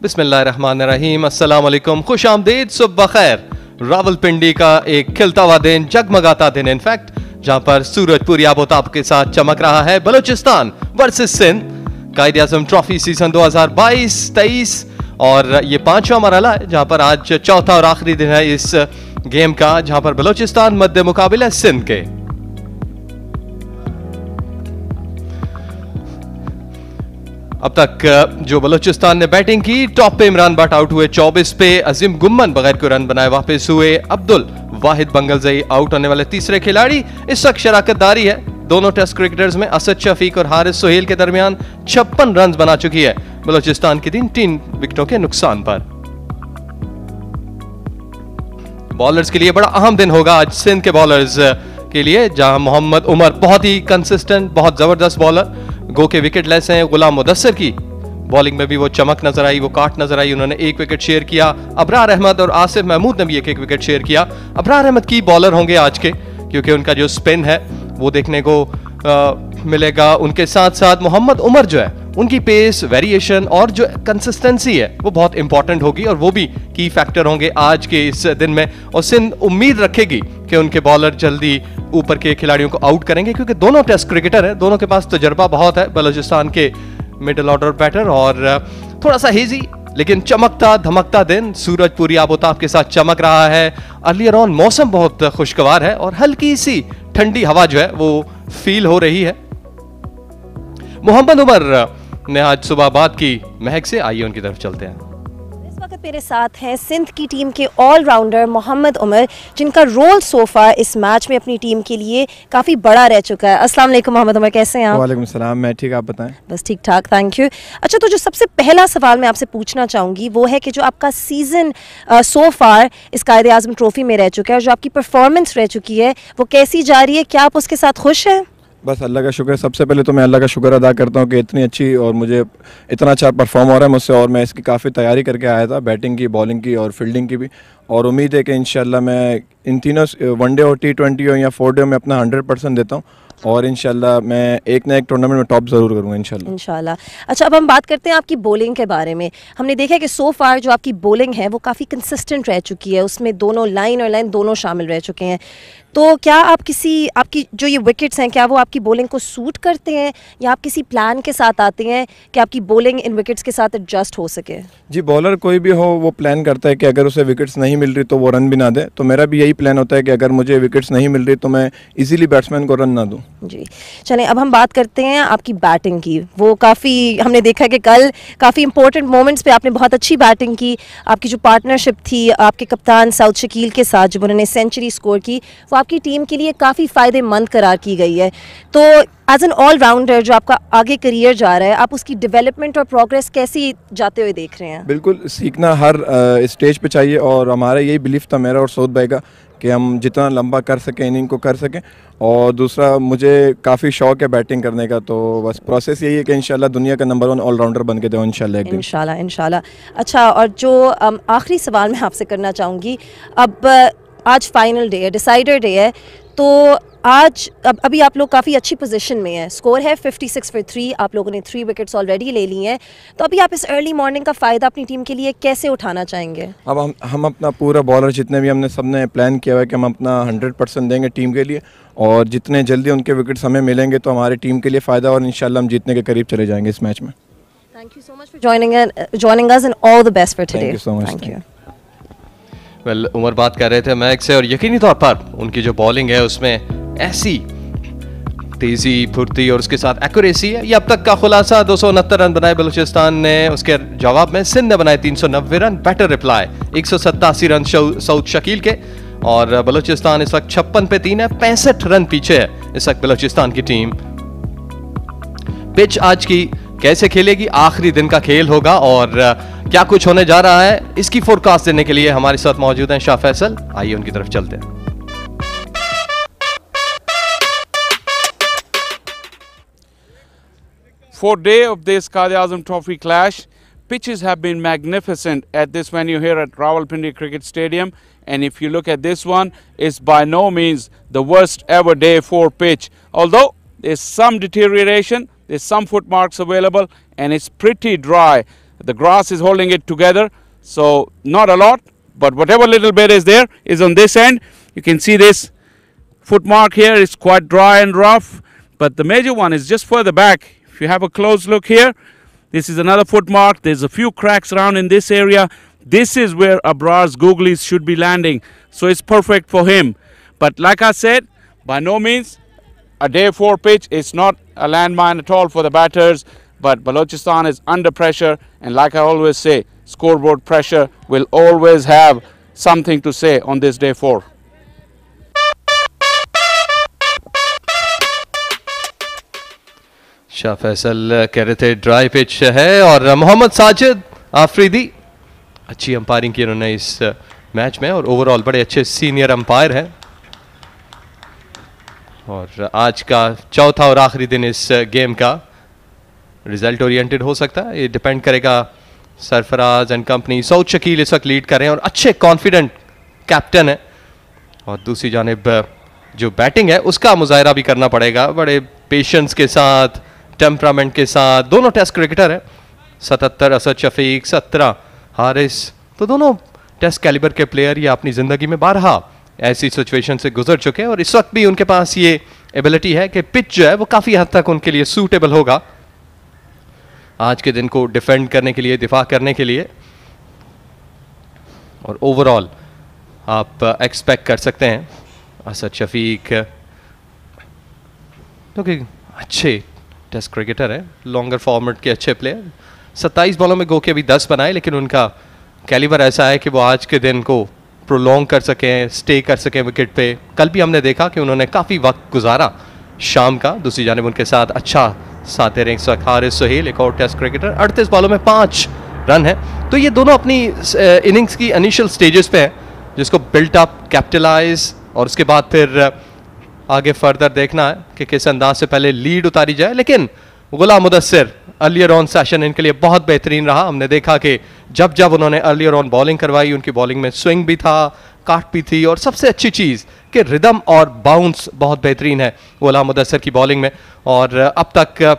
बिस्मिल्लाहिर्रहमानिर्रहीम, अस्सलाम वालेकुम, खुश आमदीद, सुबह खैर। रावलपिंडी का एक खिलता हुआ दिन, जगमगाता दिन इनफैक्ट, जहां पर सूरज पूरी आबोताब के साथ चमक रहा है। Balochistan versus Sindh, Quaid-e-Azam trophy season 2022-23 और ये 5वां मरहला है, जहां पर आज चौथा और आखिरी दिन है इस गेम का, जहां पर बलोचिस्तान मद्दे मुकाबिल है सिंध के। अब तक जो बलोचिस्तान ने बैटिंग की, टॉप पे इमरान भट्ट आउट हुए 24 पे, अजीम गुम्मन बगैर कोई रन बनाए वापस हुए, अब्दुल वाहिद बंगलजई आउट होने वाले तीसरे खिलाड़ी। इस वक्त शराकतदारी है दोनों टेस्ट क्रिकेटर्स में। असद शफीक और हारिस सोहेल के दरमियान 56 रन बना चुकी है बलोचिस्तान की टीम 3 विकेटों के नुकसान पर। बॉलर्स के लिए बड़ा अहम दिन होगा आज सिंध के बॉलर्स के लिए, जहां मोहम्मद उमर बहुत ही कंसिस्टेंट, बहुत जबरदस्त बॉलर, गो के विकेट लेस हैं। गुलाम मुदस्सिर की बॉलिंग में भी वो चमक नजर आई, वो काट नजर आई, उन्होंने 1 विकेट शेयर किया। अबरार अहमद और आसिफ महमूद ने भी 1-1 विकेट शेयर किया। अबरार अहमद की बॉलर होंगे आज के, क्योंकि उनका जो स्पिन है वो देखने को मिलेगा। उनके साथ साथ मोहम्मद उमर जो है, उनकी पेस, वेरिएशन और जो कंसिस्टेंसी है वो बहुत इंपॉर्टेंट होगी, और वो भी की फैक्टर होंगे आज के इस दिन में। और सिंध उम्मीद रखेगी कि उनके बॉलर जल्दी ऊपर के खिलाड़ियों को आउट करेंगे, क्योंकि दोनों टेस्ट क्रिकेटर हैं, दोनों के पास तजर्बा बहुत है। बलोचिस्तान के मिडिल ऑर्डर बैटर और थोड़ा सा हेजी लेकिन चमकता धमकता दिन, सूरज पूरी आबोताब के साथ चमक रहा है। अर्लियर ऑन मौसम बहुत खुशगवार है और हल्की सी ठंडी हवा जो है वो फील हो रही है। मोहम्मद उमर ने आज सुबह बात की महक से, आइए उनकी तरफ चलते हैं। इस वक्त मेरे साथ हैं सिंध की टीम के ऑलराउंडर मोहम्मद उमर, जिनका रोल सोफा इस मैच में अपनी टीम के लिए काफ़ी बड़ा रह चुका है। अस्सलाम वालेकुम मोहम्मद उमर, कैसे हैं आप? वालेकुम सलाम, मैं ठीक, आप बताएं? बस ठीक ठाक, थैंक यू। अच्छा, तो जो सबसे पहला सवाल मैं आपसे पूछना चाहूँगी वो है कि जो आपका सीज़न सो फार इस क्वाइद-ए-आज़म ट्रॉफी में रह चुका है और जो आपकी परफॉर्मेंस रह चुकी है वो कैसी जा रही है? क्या आप उसके साथ खुश हैं? बस अल्लाह का शुक्र है। सबसे पहले तो मैं अल्लाह का शुक्र अदा करता हूँ कि इतनी अच्छी और मुझे इतना अच्छा परफॉर्म हो रहा है मुझसे, और मैं इसकी काफ़ी तैयारी करके आया था, बैटिंग की, बॉलिंग की और फील्डिंग की भी। और उम्मीद है कि इंशाल्लाह मैं इन तीनों वनडे और T20 हो या 4 डे में अपना 100% देता हूँ, और इंशाल्लाह मैं एक ना एक टूर्नामेंट में टॉप ज़रूर करूँगा इंशाल्लाह। अच्छा, अब हम बात करते हैं आपकी बॉलिंग के बारे में। हमने देखा है कि सो फार जो आपकी बॉलिंग है वो काफ़ी कंसिस्टेंट रह चुकी है, उसमें दोनों लाइन और लाइन दोनों शामिल रह चुके हैं। तो क्या आप आपकी जो ये विकेट्स हैं, क्या वो आपकी बॉलिंग को सूट करते हैं, या आप किसी प्लान के साथ आते हैं कि आपकी बॉलिंग इन विकेट्स के साथ एडजस्ट हो सके? जी, बॉलर कोई भी हो वो प्लान करता है कि अगर उसे विकेट्स नहीं मिल रही तो वो रन भी ना दे। तो मेरा भी यही प्लान होता है कि अगर मुझे विकेट्स नहीं मिल रही तो मैं इजीली बैट्समैन को रन ना दूं। जी, चलें अब हम बात करते हैं आपकी बैटिंग की। वो काफ़ी हमने देखा कि कल काफ़ी इंपॉर्टेंट मोमेंट्स पे आपने बहुत अच्छी बैटिंग की। आपकी जो पार्टनरशिप थी आपके कप्तान साउद शकील के साथ, जब उन्होंने सेंचुरी स्कोर की, वो आपकी टीम के लिए काफ़ी फ़ायदेमंद करार की गई है। तो एज एन ऑलराउंडर जो आपका आगे करियर जा रहा है, आप उसकी डेवलपमेंट और प्रोग्रेस कैसी जाते हुए देख रहे हैं? बिल्कुल, सीखना हर स्टेज पे चाहिए, और हमारा यही बिलीफ था, मेरा और सऊद भाई का, कि हम जितना लंबा कर सकें इनिंग को कर सकें। और दूसरा, मुझे काफ़ी शौक है बैटिंग करने का, तो बस प्रोसेस यही है कि इंशाल्लाह दुनिया का नंबर 1 ऑलराउंडर बन के दो इंशाल्लाह एक दिन। इंशाल्लाह। अच्छा, और जो आखिरी सवाल मैं आपसे करना चाहूँगी, अब आज फाइनल डे है, डिसाइडर डे है, तो आज अभी आप लोग काफ़ी अच्छी पोजीशन में हैं। स्कोर है 56 for 3, आप लोगों ने 3 विकेट्स ऑलरेडी ले ली हैं। तो अभी आप इस अर्ली मॉर्निंग का फ़ायदा अपनी टीम के लिए कैसे उठाना चाहेंगे? अब हम अपना पूरा बॉलर जितने भी हमने सबने प्लान किया हुआ है कि हम अपना 100% देंगे टीम के लिए, और जितने जल्दी उनके विकेट्स हमें मिलेंगे तो हमारी टीम के लिए फ़ायदा, और इंशाल्लाह हम जीतने के करीब चले जाएंगे इस मैच में। Thank you so much for joining us and all the best for today. Thank you so much. Thank you. Well, Umar बात कर रहे थे महक से, और यकीनी तौर पर उनकी जो बॉलिंग है उसमें ऐसी तेजी, फुर्ती और उसके साथ एक्यूरेसी है। ये अब तक का खुलासा। 269 रन बनाए बलूचिस्तान ने, उसके जवाब में सिंध ने बनाए 390 run. Better reply 187 run Saud Shakeel के, और बलूचिस्तान इस वक्त 56 पे 3 है, 65 रन पीछे है इस वक्त बलूचिस्तान की टीम। पिच आज की कैसे खेलेगी, आखिरी दिन का खेल होगा, और क्या कुछ होने जा रहा है इसकी फोरकास्ट देने के लिए हमारे साथ मौजूद हैं शाह फैसल। आइए उनकी तरफ चलते हैं। Fourth day of this Quaid-e-Azam Trophy clash. Pitches have been magnificent at this venue here at Rawalpindi Cricket Stadium, and if you look at this one, it's by no means the worst ever day for pitch. Although there's some deterioration, there's some footmarks available, and it's pretty dry. The grass is holding it together, so not a lot, but whatever little bit is there is on this end. You can see this foot mark here is quite dry and rough, but the major one is just further back. If you have a close look here, this is another foot mark. There's a few cracks around in this area. This is where Abrar's googlies should be landing, so it's perfect for him. But like I said, by no means a day 4 pitch. It's not a landmine at all for the batters, but Balochistan is under pressure, and like I always say, scoreboard pressure will always have something to say on this day 4. Shah Faisal कह रहे थे dry pitch है, और मोहम्मद साजिद आफरीदी अच्छी umpiring की उन्होंने इस match में, और ओवरऑल बड़े अच्छे सीनियर अंपायर हैं। और आज का चौथा और आखिरी दिन इस गेम का रिजल्ट ओरिएंटेड हो सकता है, ये डिपेंड करेगा। सरफराज एंड कंपनी, सऊद शकील इस वक्त लीड कर रहे हैं और अच्छे कॉन्फिडेंट कैप्टन है, और दूसरी जानिब जो बैटिंग है उसका मुजाहरा भी करना पड़ेगा, बड़े पेशेंस के साथ, टेम्परामेंट के साथ। दोनों टेस्ट क्रिकेटर हैं, 77 असद शफीक, 17 हारिस, तो दोनों टेस्ट कैलिबर के प्लेयर ये अपनी ज़िंदगी में बारहा ऐसी सिचुएशन से गुजर चुके हैं, और इस वक्त भी उनके पास ये एबिलिटी है कि पिच जो है वो काफ़ी हद तक उनके लिए सूटेबल होगा आज के दिन को डिफेंड करने के लिए, दिफा करने के लिए। और ओवरऑल आप एक्सपेक्ट कर सकते हैं असद शफीक क्योंकि अच्छे टेस्ट क्रिकेटर हैं, लॉन्गर फॉर्मेट के अच्छे प्लेयर, 27 बॉलों में गो के अभी 10 बनाए, लेकिन उनका कैलिबर ऐसा है कि वो आज के दिन को प्रोलॉन्ग कर सकें, स्टे कर सकें विकेट पे। कल भी हमने देखा कि उन्होंने काफ़ी वक्त गुजारा शाम का। दूसरी जानिब उनके साथ अच्छा साथ दे रहे हैं हारिस सुहेल, एक और टेस्ट क्रिकेटर, 38 बॉलों में 5 रन है। तो ये दोनों अपनी इनिंग्स की इनिशियल स्टेजेस पे हैं, जिसको बिल्ट अप, कैपिटलाइज, और उसके बाद फिर आगे फर्दर देखना है कि किस अंदाज से पहले लीड उतारी जाए। लेकिन गुलाम मुदस्सिर अर्लियर ऑन सेशन इनके लिए बहुत बेहतरीन रहा। हमने देखा कि जब जब उन्होंने अर्लियर ऑन बॉलिंग करवाई, उनकी बॉलिंग में स्विंग भी था, काट भी थी, और सबसे अच्छी चीज़ कि रिदम और बाउंस बहुत बेहतरीन है गुलाम मुदस्सिर की बॉलिंग में। और अब तक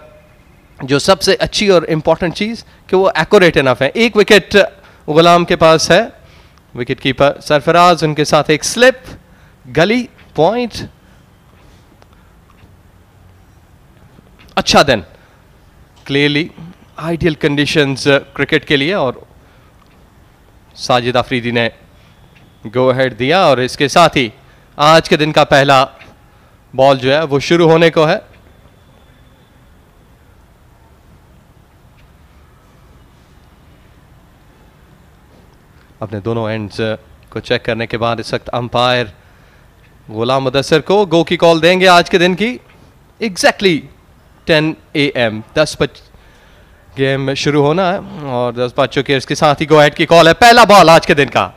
जो सबसे अच्छी और इम्पॉर्टेंट चीज़ कि वो एक्यूरेट इनफ है। एक विकेट गुलाम के पास है, विकेट कीपर सरफराज, उनके साथ एक स्लिप, गली, पॉइंट, अच्छा दिन, क्लियरली आइडियल कंडीशंस क्रिकेट के लिए, और साजिद आफरीदी ने गो अहेड दिया। और इसके साथ ही आज के दिन का पहला बॉल जो है वो शुरू होने को है। अपने दोनों एंड्स को चेक करने के बाद इस वक्त अंपायर गुलाम मुदस्सिर को गो की कॉल देंगे आज के दिन की। एग्जैक्टली 10 AM 10 बज गेम शुरू होना है, और 10 बज चुके, इसके साथ ही गो अहेड की कॉल है। पहला बॉल आज के दिन का,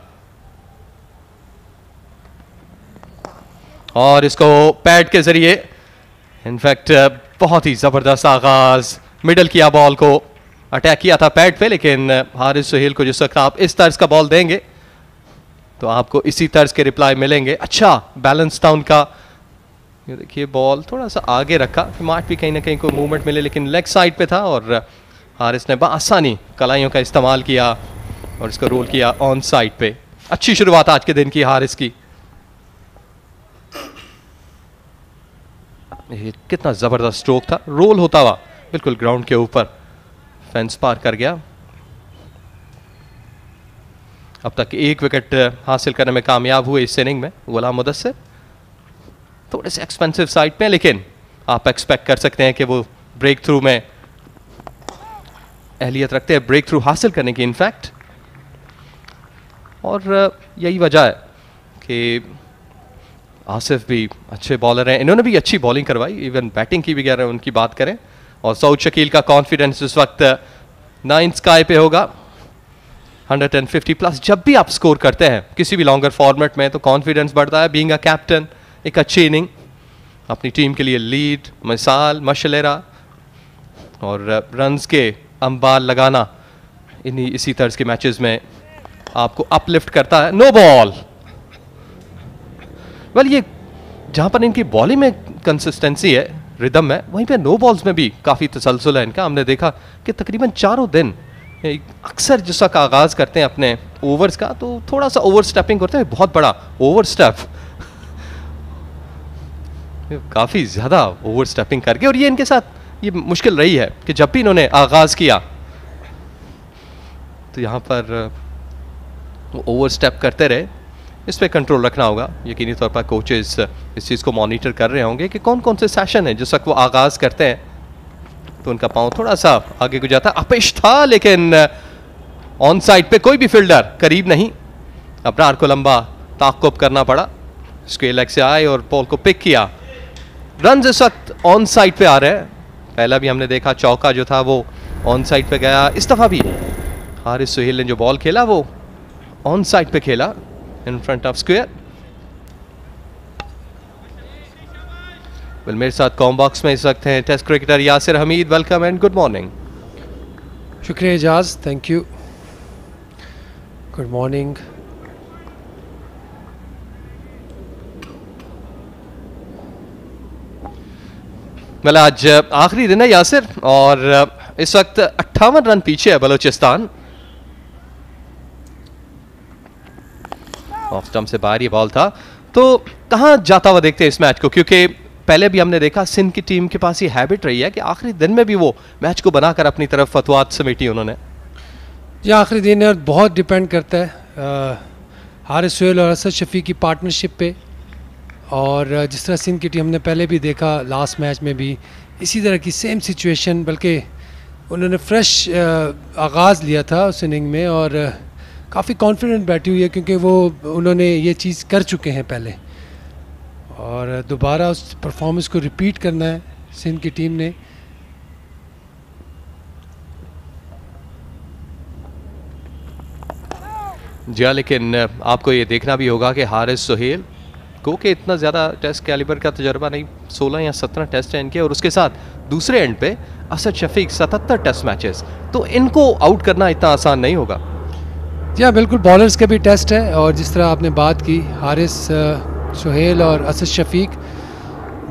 और इसको पैड के जरिए, इनफैक्ट बहुत ही जबरदस्त आगाज, मिडल किया, बॉल को अटैक किया था पैड पे, लेकिन हारिस सुहेल को जिस वक्त आप इस तर्ज का बॉल देंगे तो आपको इसी तर्ज के रिप्लाई मिलेंगे। अच्छा बैलेंस था उनका, ये देखिए बॉल थोड़ा सा आगे रखा कि मार्ट भी कहीं ना कहीं को मूवमेंट मिले, लेकिन लेग साइड पे था, और हारिस ने बआसानी कलाइयों का इस्तेमाल किया और इसको रोल किया ऑन साइड पे। अच्छी शुरुआत आज के दिन की हारिस की। ये कितना ज़बरदस्त स्ट्रोक था, रोल होता हुआ बिल्कुल ग्राउंड के ऊपर, फेंस पार कर गया। अब तक एक विकेट हासिल करने में कामयाब हुए इस इनिंग में गुलाम मुदस्सिर। थोड़े से एक्सपेंसिव साइड पे, लेकिन आप एक्सपेक्ट कर सकते हैं कि वो ब्रेक थ्रू में अहलियत रखते हैं, ब्रेक थ्रू हासिल करने की इनफैक्ट। और यही वजह है कि आसिफ भी अच्छे बॉलर हैं, इन्होंने भी अच्छी बॉलिंग करवाई, इवन बैटिंग की भी अगर उनकी बात करें। और सऊद शकील का कॉन्फिडेंस इस वक्त 9 स्काई पे होगा, 150 प्लस। जब भी आप स्कोर करते हैं किसी भी लॉन्गर फॉर्मेट में तो कॉन्फिडेंस बढ़ता है। बीइंग अ कैप्टन, एक अच्छी इनिंग अपनी टीम के लिए लीड, मिसाल, मशलेरा और रन्स के अंबार लगाना इसी तरह के मैचेस में आपको अपलिफ्ट करता है। नो बॉल, वेल ये जहाँ पर इनकी बॉलिंग में कंसिस्टेंसी है, रिदम है, वहीं पे नो बॉल्स में भी काफ़ी तसलसल है इनका। हमने देखा कि तकरीबन चारों दिन अक्सर जिस वक्त आगाज़ करते हैं अपने ओवर्स का तो थोड़ा सा ओवर स्टेपिंग करते हैं, बहुत बड़ा ओवर स्टेप, काफ़ी ज़्यादा ओवर स्टेपिंग करके, और ये इनके साथ ये मुश्किल रही है कि जब भी इन्होंने आगाज़ किया तो यहाँ पर ओवर स्टेप करते रहे। इस पर कंट्रोल रखना होगा, यकीनी तौर पर कोचेस इस चीज़ को मॉनिटर कर रहे होंगे कि कौन कौन से सेशन हैं जिस वक्त वो आगाज़ करते हैं तो उनका पाँव थोड़ा सा आगे को जाता। अपेश था लेकिन ऑन साइड पे कोई भी फील्डर करीब नहीं, अपना आर को लंबा ताक़ुब करना पड़ा, स्क्वेयर लेग से आए और बॉल को पिक किया। रन इस वक्त ऑन साइड पे आ रहे हैं, पहला भी हमने देखा चौका जो था वो ऑन साइड पे गया, इस दफ़ा भी हारिस सुहेल ने जो बॉल खेला वो ऑन साइड पे खेला इन फ्रंट ऑफ स्क्वेयर। मेरे साथ कॉम बॉक्स में इस वक्त हैं test cricketer Yasir Hameed. Welcome and good morning. शुक्रिया Ejaz, thank you, good morning. मतलब आज आखिरी दिन है यासिर और इस वक्त 58 रन पीछे है बलोचिस्तान। ऑफ स्टंप से बाहर ये बॉल था, तो कहां जाता हुआ देखते हैं इस मैच को, क्योंकि पहले भी हमने देखा सिंध की टीम के पास ये हैबिट रही है कि आखिरी दिन में भी वो मैच को बनाकर अपनी तरफ फतवात समेटी उन्होंने। ये आखिरी दिन है और बहुत डिपेंड करता है हारिस सुहेल और असद शफी की पार्टनरशिप पे, और जिस तरह सिंध की टीम हमने पहले भी देखा लास्ट मैच में भी इसी तरह की सेम सिचुएशन, बल्कि उन्होंने फ्रेश आगाज़ लिया था उस इनिंग में और काफ़ी कॉन्फिडेंट बैठी हुई है क्योंकि वो उन्होंने ये चीज़ कर चुके हैं पहले, और दोबारा उस परफॉर्मेंस को रिपीट करना है सिंध की टीम ने। जी हाँ, लेकिन आपको ये देखना भी होगा कि हारिस सुहेल को कि इतना ज़्यादा टेस्ट कैलिबर का तजर्बा नहीं, 16 या 17 टेस्ट हैं इनके, और उसके साथ दूसरे एंड पे असद शफीक 77 टेस्ट मैचेस, तो इनको आउट करना इतना आसान नहीं होगा। जी हाँ, बिल्कुल, बॉलर्स के भी टेस्ट है, और जिस तरह आपने बात की हारिस सुहेल और असद शफीक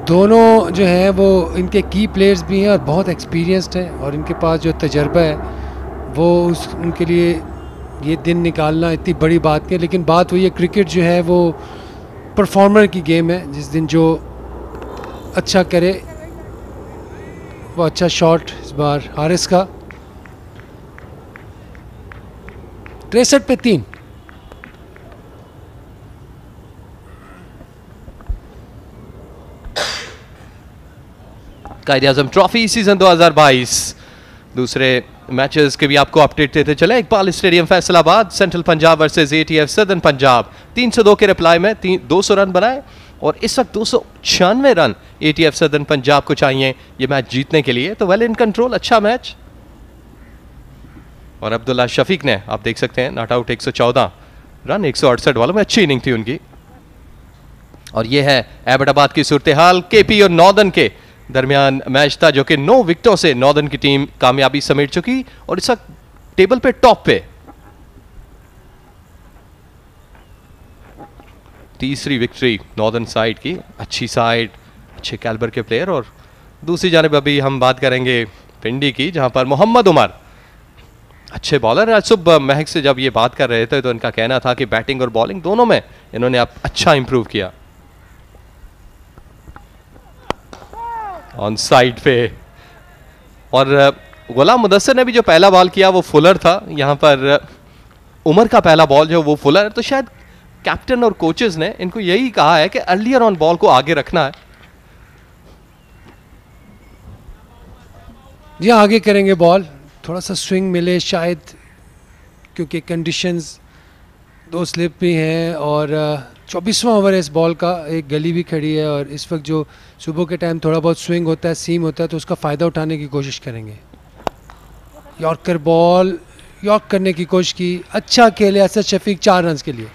दोनों जो हैं वो इनके की प्लेयर्स भी हैं और बहुत एक्सपीरियंस्ड हैं, और इनके पास जो तजर्बा है वो उनके लिए ये दिन निकालना इतनी बड़ी बात नहीं है। लेकिन बात वही है, क्रिकेट जो है वो परफॉर्मर की गेम है, जिस दिन जो अच्छा करे वो अच्छा शॉट इस बार हारिस का 63 पे 3। क्वाइड-ए-आज़म ट्रॉफी सीजन 2022 दूसरे मैचेस के भी आपको अपडेट देते चले। Iqbal stadium Faisalabad, central Punjab versus ETF southern Punjab, 302 के रिप्लाई में 200 रन बनाए, और इस वक्त 296 रन एटीएफ सदर्न पंजाब को चाहिए ये मैच जीतने के लिए, तो वेल इन कंट्रोल, अच्छा मैच। और अब्दुल्ला शफीक ने आप देख सकते हैं नॉट आउट 114 रन 168 वालों में, अच्छी इनिंग थी उनकी। और ये है एबटाबाद की सूरत हाल, केपी और नॉर्दर्न के दरमियान मैच था जो कि 9 विकेटों से नॉर्दर्न की टीम कामयाबी समेट चुकी और इस वक्त टेबल पे टॉप पे। तीसरी विक्ट्री नॉर्दर्न साइड की, अच्छी साइड, अच्छे कैलिबर के प्लेयर। और दूसरी जानिब अभी हम बात करेंगे पिंडी की, जहां पर मोहम्मद उमर अच्छे बॉलर। आज सुबह महक से जब ये बात कर रहे थे तो इनका कहना था कि बैटिंग और बॉलिंग दोनों में इन्होंने अब अच्छा इंप्रूव किया। ऑन साइड पे, और गुलाम मुदस्सिर ने भी जो पहला बॉल किया वो फुलर था, यहां पर उमर का पहला बॉल जो वो फुलर, तो शायद कैप्टन और कोचेस ने इनको यही कहा है कि अर्लियर ऑन बॉल को आगे रखना है। जी आगे करेंगे बॉल, थोड़ा सा स्विंग मिले शायद, क्योंकि कंडीशंस 2 स्लिप भी हैं और 24वां ओवर है इस बॉल का, एक गली भी खड़ी है और इस वक्त जो सुबह के टाइम थोड़ा बहुत स्विंग होता है, सीम होता है, तो उसका फ़ायदा उठाने की कोशिश करेंगे। यॉर्कर बॉल, यॉर्क करने की कोशिश की, अच्छा खेले असद शफीक 4 रन के लिए।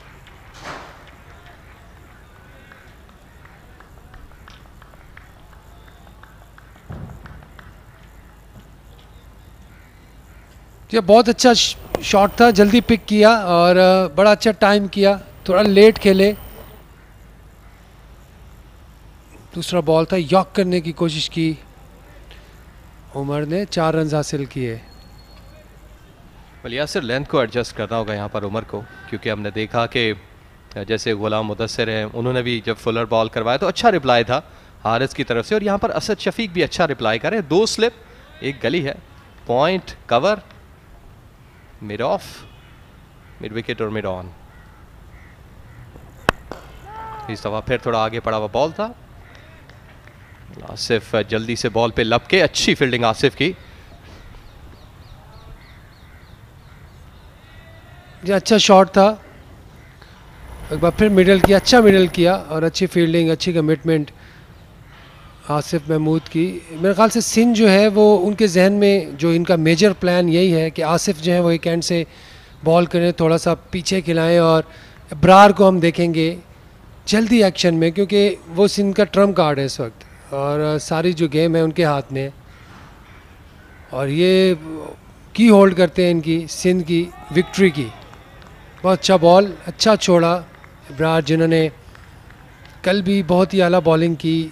ये बहुत अच्छा शॉट था, जल्दी पिक किया और बड़ा अच्छा टाइम किया, थोड़ा लेट खेले। दूसरा बॉल था, यॉर्क करने की कोशिश की, उमर ने 4 रन हासिल किए। well, यासिर लेंथ को एडजस्ट करना होगा यहाँ पर उमर को, क्योंकि हमने देखा कि जैसे गुलाम मुदस्सिर हैं, उन्होंने भी जब फुलर बॉल करवाया तो अच्छा रिप्लाई था हारिस की तरफ से, और यहाँ पर असद शफीक भी अच्छा रिप्लाई करें। 2 स्लिप, 1 गली है, point cover, mid off, mid wicket और मिड ऑन। इस दफ़ा फिर थोड़ा आगे पड़ा हुआ बॉल था। आसिफ जल्दी से बॉल पे लपके, अच्छी फील्डिंग आसिफ की। ये अच्छा शॉट था, एक बार फिर मिडल किया, अच्छा मिडल किया और अच्छी फील्डिंग, अच्छी कमिटमेंट आसिफ महमूद की। मेरे ख्याल से सिंध जो है वो उनके जहन में जो इनका मेजर प्लान यही है कि आसिफ जो है वो एक एंड से बॉल करें, थोड़ा सा पीछे खिलाएं, और इब्रार को हम देखेंगे जल्दी एक्शन में, क्योंकि वो सिंध का ट्रम्प कार्ड है इस वक्त और सारी जो गेम है उनके हाथ में है, और ये की होल्ड करते हैं इनकी सिंध की विक्ट्री की। बहुत अच्छा बॉल, अच्छा छोड़ा इब्रार, जिन्होंने कल भी बहुत ही आला बॉलिंग की।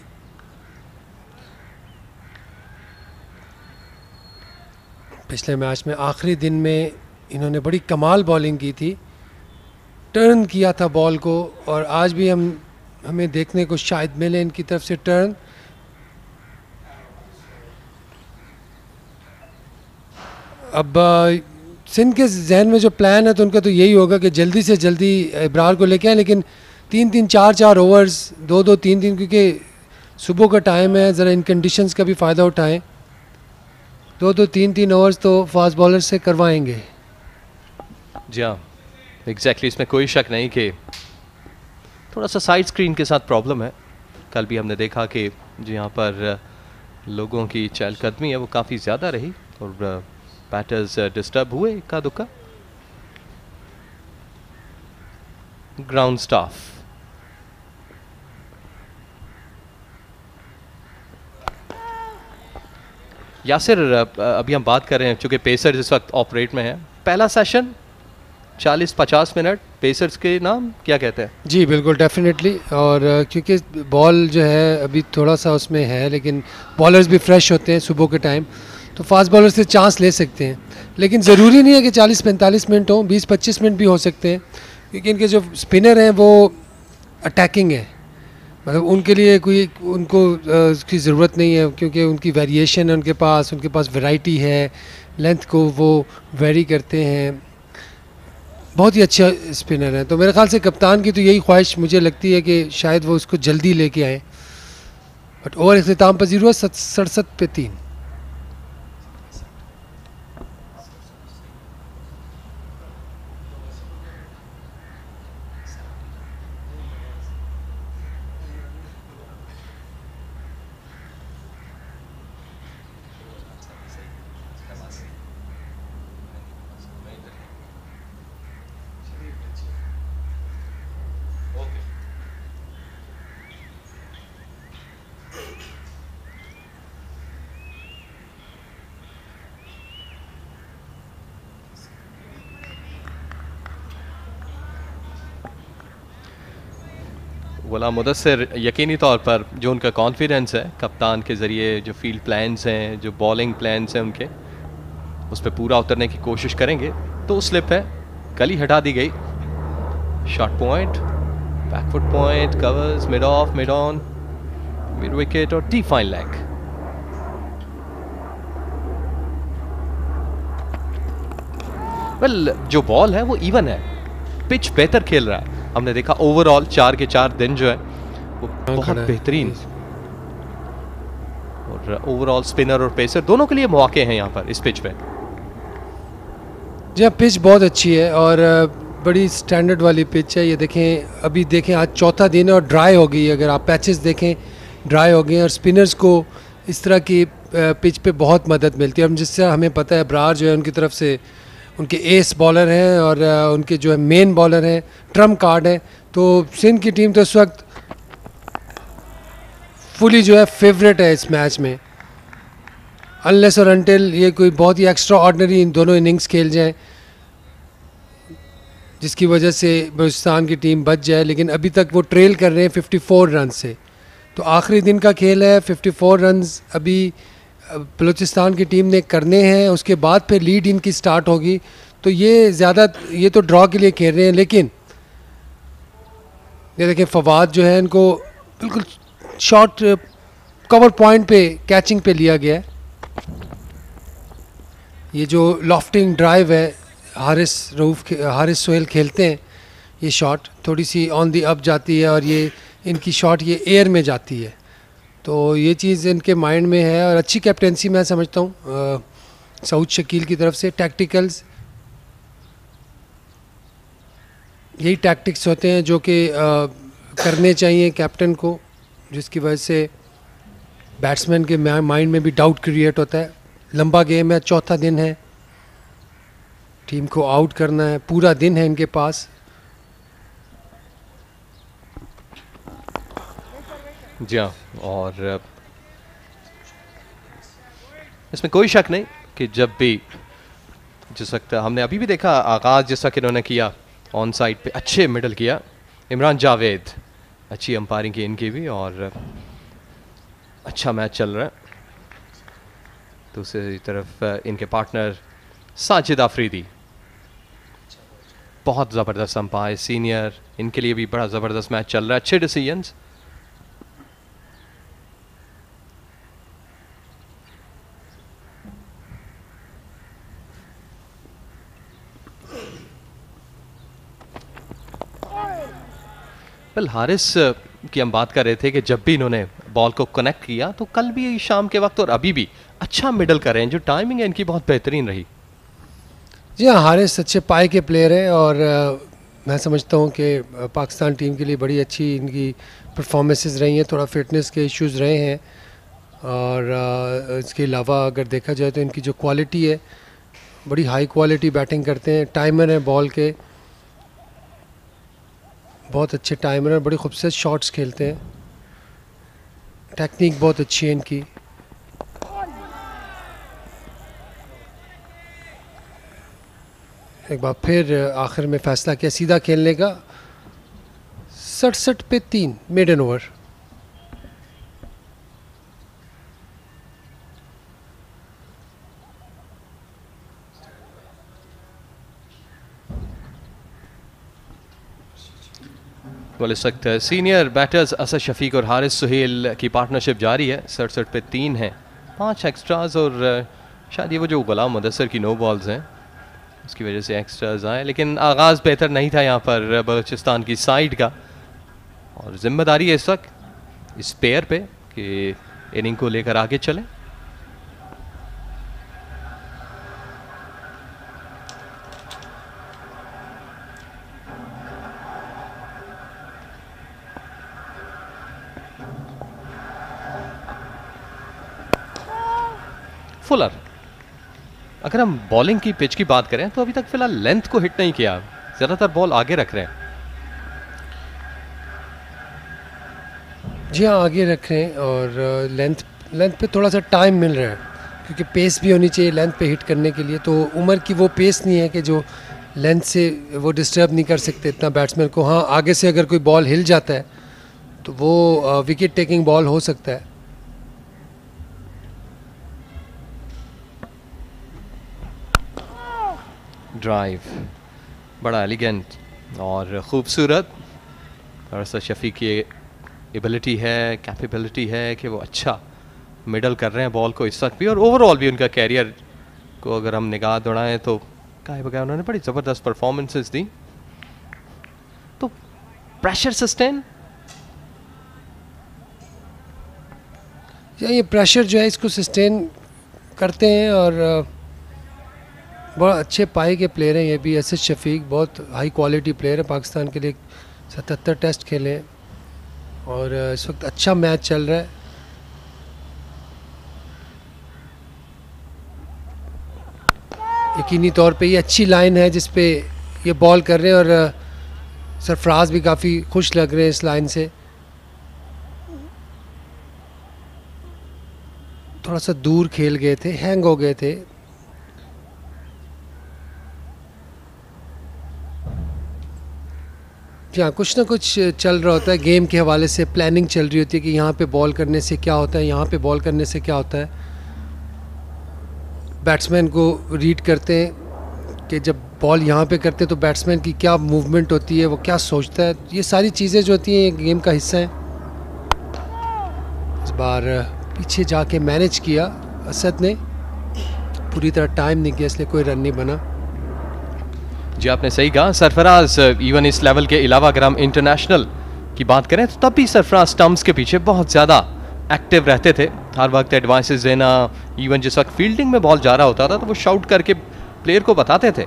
पिछले मैच में आखिरी दिन में इन्होंने बड़ी कमाल बॉलिंग की थी, टर्न किया था बॉल को, और आज भी हमें देखने को शायद मिले इनकी तरफ से टर्न। अब सिंध के जहन में जो प्लान है तो उनका तो यही होगा कि जल्दी से जल्दी इब्रार को लेके आए, लेकिन 3-3, 4-4 ओवर्स, 2-2, 3-3, क्योंकि सुबह का टाइम है, ज़रा इन कंडीशंस का भी फ़ायदा उठाएं। 2-2, 3-3 ओवर्स तो फास्ट बॉलर से करवाएंगे। जी हाँ, एग्जैक्टली, इसमें कोई शक नहीं कि थोड़ा सा साइड स्क्रीन के साथ प्रॉब्लम है। कल भी हमने देखा कि जो यहाँ पर लोगों की चहलकदमी है वो काफ़ी ज़्यादा रही और बैटर्स डिस्टर्ब हुए इक्का दुक्का। ग्राउंड स्टाफ यासिर, अभी हम बात कर रहे हैं चूँकि पेसर्स इस वक्त ऑपरेट में है, पहला सेशन 40-50 मिनट पेसर्स के नाम क्या कहते हैं? जी बिल्कुल, डेफिनेटली, और क्योंकि बॉल जो है अभी थोड़ा सा उसमें है, लेकिन बॉलर्स भी फ्रेश होते हैं सुबह के टाइम, तो फास्ट बॉलर से चांस ले सकते हैं, लेकिन ज़रूरी नहीं है कि 40-45 मिनट हों, 20-25 मिनट भी हो सकते हैं, क्योंकि इनके जो स्पिनर हैं वो अटैकिंग है, मतलब उनके लिए कोई उनको उसकी ज़रूरत नहीं है, क्योंकि उनकी वेरिएशन है उनके पास वैरायटी है, लेंथ को वो वेरी करते हैं, बहुत ही अच्छा स्पिनर है। तो मेरे ख्याल से कप्तान की तो यही ख्वाहिश मुझे लगती है कि शायद वो उसको जल्दी लेके आए। बट ओवर इख्तिताम पजीर हुआ 67 पे 3। गुलाम मुदस्सिर यकीनी तौर पर जो उनका कॉन्फिडेंस है कप्तान के ज़रिए, जो फील्ड प्लान्स हैं, जो बॉलिंग प्लान्स हैं उनके, उस पर पूरा उतरने की कोशिश करेंगे। तो स्लिप है, गली हटा दी गई, short point, back foot point, covers, mid off, mid on, mid wicket और डी फाइन लेग। वेल, जो बॉल है वो इवन है, पिच बेहतर खेल रहा है। हमने देखा ओवरऑल 4 के 4 दिन जो है वो बहुत बेहतरीन, और ओवरऑल स्पिनर और पेसर दोनों के लिए मौके हैं यहाँ पर इस पिच पे। जी, पिच बहुत अच्छी है और बड़ी स्टैंडर्ड वाली पिच है। ये देखें, अभी देखें आज चौथा दिन है और ड्राई हो गई है, अगर आप पैचेस देखें ड्राई हो गए, और स्पिनर्स को इस तरह की पिच पे बहुत मदद मिलती है। और जिससे हमें पता है इब्रार जो है उनकी तरफ से उनके एस बॉलर हैं और उनके जो है मेन बॉलर हैं, ट्रम्प कार्ड है। तो सिंध की टीम तो इस वक्त फुली जो है फेवरेट है इस मैच में, अनलेस और अनटिल ये कोई बहुत ही एक्स्ट्रा ऑर्डिनरी इन दोनों इनिंग्स खेल जाएं जिसकी वजह से बलूचिस्तान की टीम बच जाए। लेकिन अभी तक वो ट्रेल कर रहे हैं 54 रन से, तो आखिरी दिन का खेल है। 54 रन्स अभी बलूचिस्तान की टीम ने करने हैं, उसके बाद फिर लीड इनकी स्टार्ट होगी। तो ये तो ड्रॉ के लिए खेल रहे हैं, लेकिन ये देखें फवाद जो है इनको बिल्कुल शॉर्ट कवर पॉइंट पे कैचिंग पे लिया गया है। ये जो लॉफ्टिंग ड्राइव है हारिस सोहेल खेलते हैं, ये शॉट थोड़ी सी ऑन दी अप जाती है और ये इनकी शॉट ये एयर में जाती है, तो ये चीज़ इनके माइंड में है। और अच्छी कैप्टेंसी मैं समझता हूँ सऊद शकील की तरफ से। टैक्टिकल्स यही टैक्टिक्स होते हैं जो कि करने चाहिए कैप्टन को, जिसकी वजह से बैट्समैन के माइंड में भी डाउट क्रिएट होता है। लंबा गेम है, चौथा दिन है, टीम को आउट करना है, पूरा दिन है इनके पास। जी हाँ, और इसमें कोई शक नहीं कि जब भी जिस वक्त हमने अभी भी देखा आगाज़ जैसा कि इन्होंने किया ऑन साइड पे अच्छे मिडल किया इमरान जावेद, अच्छी अंपायरिंग की इनकी भी और अच्छा मैच चल रहा है। दूसरी तरफ इनके पार्टनर साजिद आफरीदी बहुत ज़बरदस्त अंपायर सीनियर, इनके लिए भी बड़ा ज़बरदस्त मैच चल रहा है, अच्छे डिसीजंस। हारिस की हम बात कर रहे थे कि जब भी इन्होंने बॉल को कनेक्ट किया तो कल भी शाम के वक्त और अभी भी अच्छा मिडल कर रहे हैं, जो टाइमिंग है इनकी बहुत बेहतरीन रही। जी हाँ, हारिस अच्छे पाए के प्लेयर हैं और मैं समझता हूँ कि पाकिस्तान टीम के लिए बड़ी अच्छी इनकी परफॉर्मेंसेस रही हैं। थोड़ा फिटनेस के इश्यूज रहे हैं और इसके अलावा अगर देखा जाए तो इनकी जो क्वालिटी है बड़ी हाई क्वालिटी बैटिंग करते हैं। टाइमर है बॉल के, बहुत अच्छे टाइमर हैं, बड़ी खूबसूरत शॉट्स खेलते हैं, टेक्निक बहुत अच्छी है इनकी। एक बार फिर आखिर में फैसला किया सीधा खेलने का, 67 पे 3 मेडन ओवर। बोल सकते हैं सीनियर बैटर्स असद शफीक और हारिस सुहेल की पार्टनरशिप जारी है। 67 पे 3 है, 5 एक्स्ट्राज और शायद ये वो जो गुलाम मुदस्सर की नो बॉल्स हैं उसकी वजह से एक्स्ट्राज आए, लेकिन आगाज़ बेहतर नहीं था यहाँ पर बलोचिस्तान की साइड का और जिम्मेदारी है इस वक्त इस पेयर पे कि इनिंग को लेकर आगे चले। फुलर, अगर हम बॉलिंग की पिच की बात करें तो अभी तक फिलहाल लेंथ को हिट नहीं किया, ज़्यादातर बॉल आगे रख रहे हैं। जी हाँ, आगे रख रहे हैं और लेंथ पे थोड़ा सा टाइम मिल रहा है क्योंकि पेस भी होनी चाहिए लेंथ पे हिट करने के लिए। तो उम्र की वो पेस नहीं है कि जो लेंथ से वो डिस्टर्ब नहीं कर सकते इतना बैट्समैन को। हाँ, आगे से अगर कोई बॉल हिल जाता है तो वो विकेट टेकिंग बॉल हो सकता है। ड्राइव बड़ा एलिगेंट और ख़ूबसूरत, और असद शफीक की एबिलिटी है, कैपेबिलिटी है कि वो अच्छा मिडल कर रहे हैं बॉल को इस वक्त भी, और ओवरऑल भी उनका कैरियर को अगर हम निगाह दौड़ाएं तो कहे बगैर उन्होंने बड़ी ज़बरदस्त परफॉर्मेंसेस दी। तो प्रेशर सस्टेन, ये प्रेशर जो है इसको सस्टेन करते हैं और बड़ा अच्छे पाए के प्लेयर हैं ये भी। असद शफीक बहुत हाई क्वालिटी प्लेयर है, पाकिस्तान के लिए 77 टेस्ट खेले हैं और इस वक्त अच्छा मैच चल रहा है। यकीनी तौर पे ये अच्छी लाइन है जिस पे ये बॉल कर रहे हैं और सरफराज भी काफ़ी खुश लग रहे हैं इस लाइन से। थोड़ा सा दूर खेल गए थे, हैंग हो गए थे। हाँ, कुछ ना कुछ चल रहा होता है गेम के हवाले से, प्लानिंग चल रही होती है कि यहाँ पे बॉल करने से क्या होता है, यहाँ पे बॉल करने से क्या होता है। बैट्समैन को रीड करते हैं कि जब बॉल यहाँ पे करते हैं तो बैट्समैन की क्या मूवमेंट होती है, वो क्या सोचता है, ये सारी चीज़ें जो होती हैं गेम का हिस्सा है। इस बार पीछे जाके मैनेज किया असद ने, पूरी तरह टाइम नहीं किया इसलिए कोई रन नहीं बना। जी आपने सही कहा सरफराज, इवन इस लेवल के अलावा अगर हम इंटरनेशनल की बात करें तो तब भी सरफराज स्टंप्स के पीछे बहुत ज़्यादा एक्टिव रहते थे, हर वक्त एडवाइसेस देना, इवन जिस वक्त फील्डिंग में बॉल जा रहा होता था तो वो शाउट करके प्लेयर को बताते थे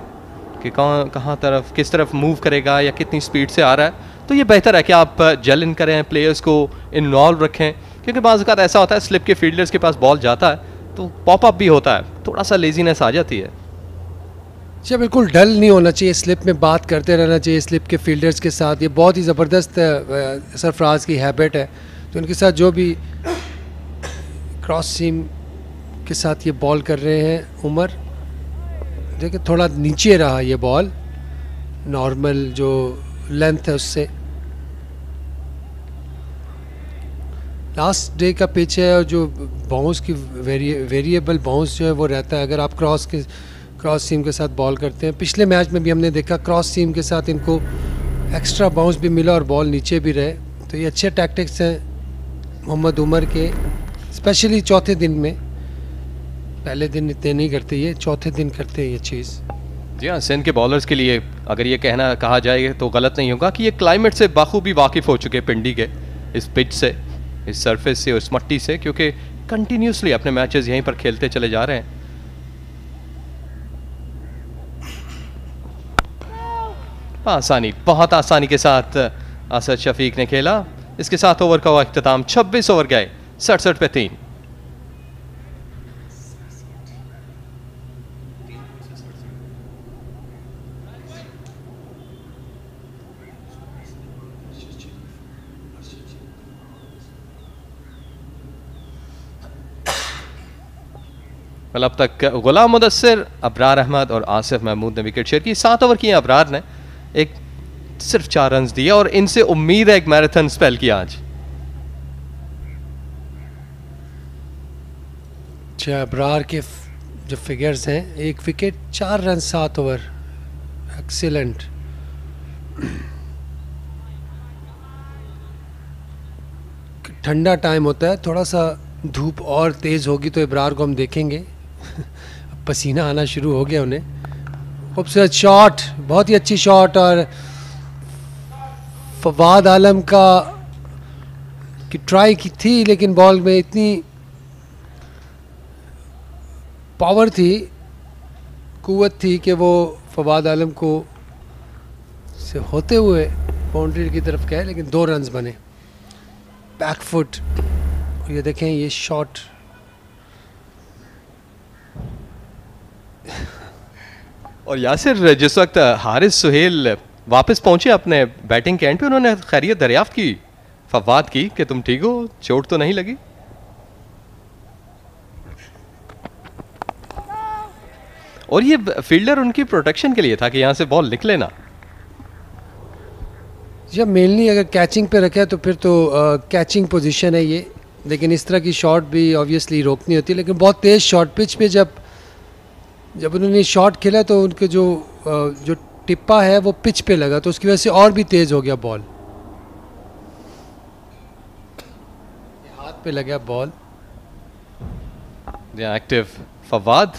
कि कहाँ तरफ किस तरफ मूव करेगा या कितनी स्पीड से आ रहा है। तो ये बेहतर है कि आप जेल इन करें, प्लेयर्स को इन्वॉल्व रखें, क्योंकि बाज़ औक़ात ऐसा होता है स्लिप के फील्डर्स के पास बॉल जाता है तो पॉपअप भी होता है, थोड़ा सा लेजीनेस आ जाती है। अच्छा, बिल्कुल डल नहीं होना चाहिए, स्लिप में बात करते रहना चाहिए स्लिप के फील्डर्स के साथ। ये बहुत ही ज़बरदस्त सरफराज की हैबिट है, तो उनके साथ जो भी क्रॉस सीम के साथ ये बॉल कर रहे हैं उमर, देखिए थोड़ा नीचे रहा ये बॉल, नॉर्मल जो लेंथ है उससे। लास्ट डे का पिच है और जो बाउंस की वेरिएबल बाउंस जो है वो रहता है अगर आप क्रॉस सीम के साथ बॉल करते हैं। पिछले मैच में भी हमने देखा क्रॉस सीम के साथ इनको एक्स्ट्रा बाउंस भी मिला और बॉल नीचे भी रहे, तो ये अच्छे टैक्टिक्स हैं मोहम्मद उमर के, स्पेशली चौथे दिन में। पहले दिन इतने नहीं करते, ये चौथे दिन करते हैं ये चीज़। जी हाँ, सिंध के बॉलर्स के लिए अगर ये कहा जाए तो गलत नहीं होगा कि ये क्लाइमेट से बाखूबी वाकिफ़ हो चुके पिंडी के, इस पिच से, इस सरफेस से, उस मट्टी से, क्योंकि कंटिन्यूसली अपने मैचेस यहीं पर खेलते चले जा रहे हैं। आसानी, बहुत आसानी के साथ असद शफीक ने खेला। इसके साथ ओवर का अख्ताम, 26 ओवर गए 67 पे 3। अब तक गुलाम मुदस्सिर, अबरार अहमद और आसिफ महमूद ने विकेट शेयर की। 7 ओवर किए अबरार ने, एक सिर्फ 4 रन दिए और इनसे उम्मीद है एक मैराथन स्पेल किया आज। अच्छा, अबरार के जो फिगर्स हैं, 1 विकेट 4 रन 7 ओवर, एक्सीलेंट। ठंडा टाइम होता है, थोड़ा सा धूप और तेज़ होगी तो इब्रार को हम देखेंगे। पसीना आना शुरू हो गया उन्हें। खूबसूरत शॉट, बहुत ही अच्छी शॉट, और फवाद आलम का की ट्राई की थी लेकिन बॉल में इतनी पावर थी, कुव्वत थी कि वो फवाद आलम को से होते हुए बाउंड्री की तरफ गए, लेकिन 2 रन्स बने। बैक फुट, ये देखें ये शॉट। और यासिर, जिस वक्त हारिस सुहेल वापस पहुंचे अपने बैटिंग के एंड पे, उन्होंने खैरियत दरियाफ्त की फवाद की कि तुम ठीक हो, चोट तो नहीं लगी? और ये फील्डर उनकी प्रोटेक्शन के लिए था कि यहां से बॉल निकले ना। जब मेनली अगर कैचिंग पे रखा है तो फिर तो कैचिंग पोजीशन है ये, लेकिन इस तरह की शॉट भी ऑब्वियसली रोकनी होती है। लेकिन बहुत तेज़ शॉट पिच पे जब उन्होंने शॉट खेला तो उनके जो टिप्पा है वो पिच पे लगा, तो उसकी वजह से और भी तेज़ हो गया बॉल, हाथ पे लगा बॉल। एक्टिव फवाद,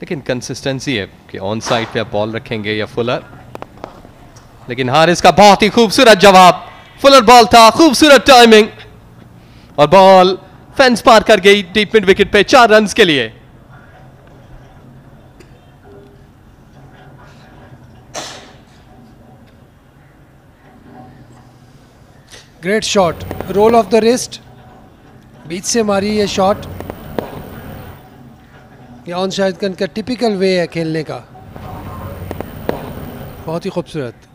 लेकिन कंसिस्टेंसी है कि ऑन साइड पे आप बॉल रखेंगे या फुलर। लेकिन हारिस का बहुत ही खूबसूरत जवाब, फुलर बॉल था, खूबसूरत टाइमिंग, और बॉल फेंस पार कर गई डीप मिड विकेट पे 4 रन्स के लिए। Great shot, roll of the wrist, बीच से मारी ये शॉट। ये ऑन शायद का टिपिकल वे है खेलने का, बहुत ही खूबसूरत।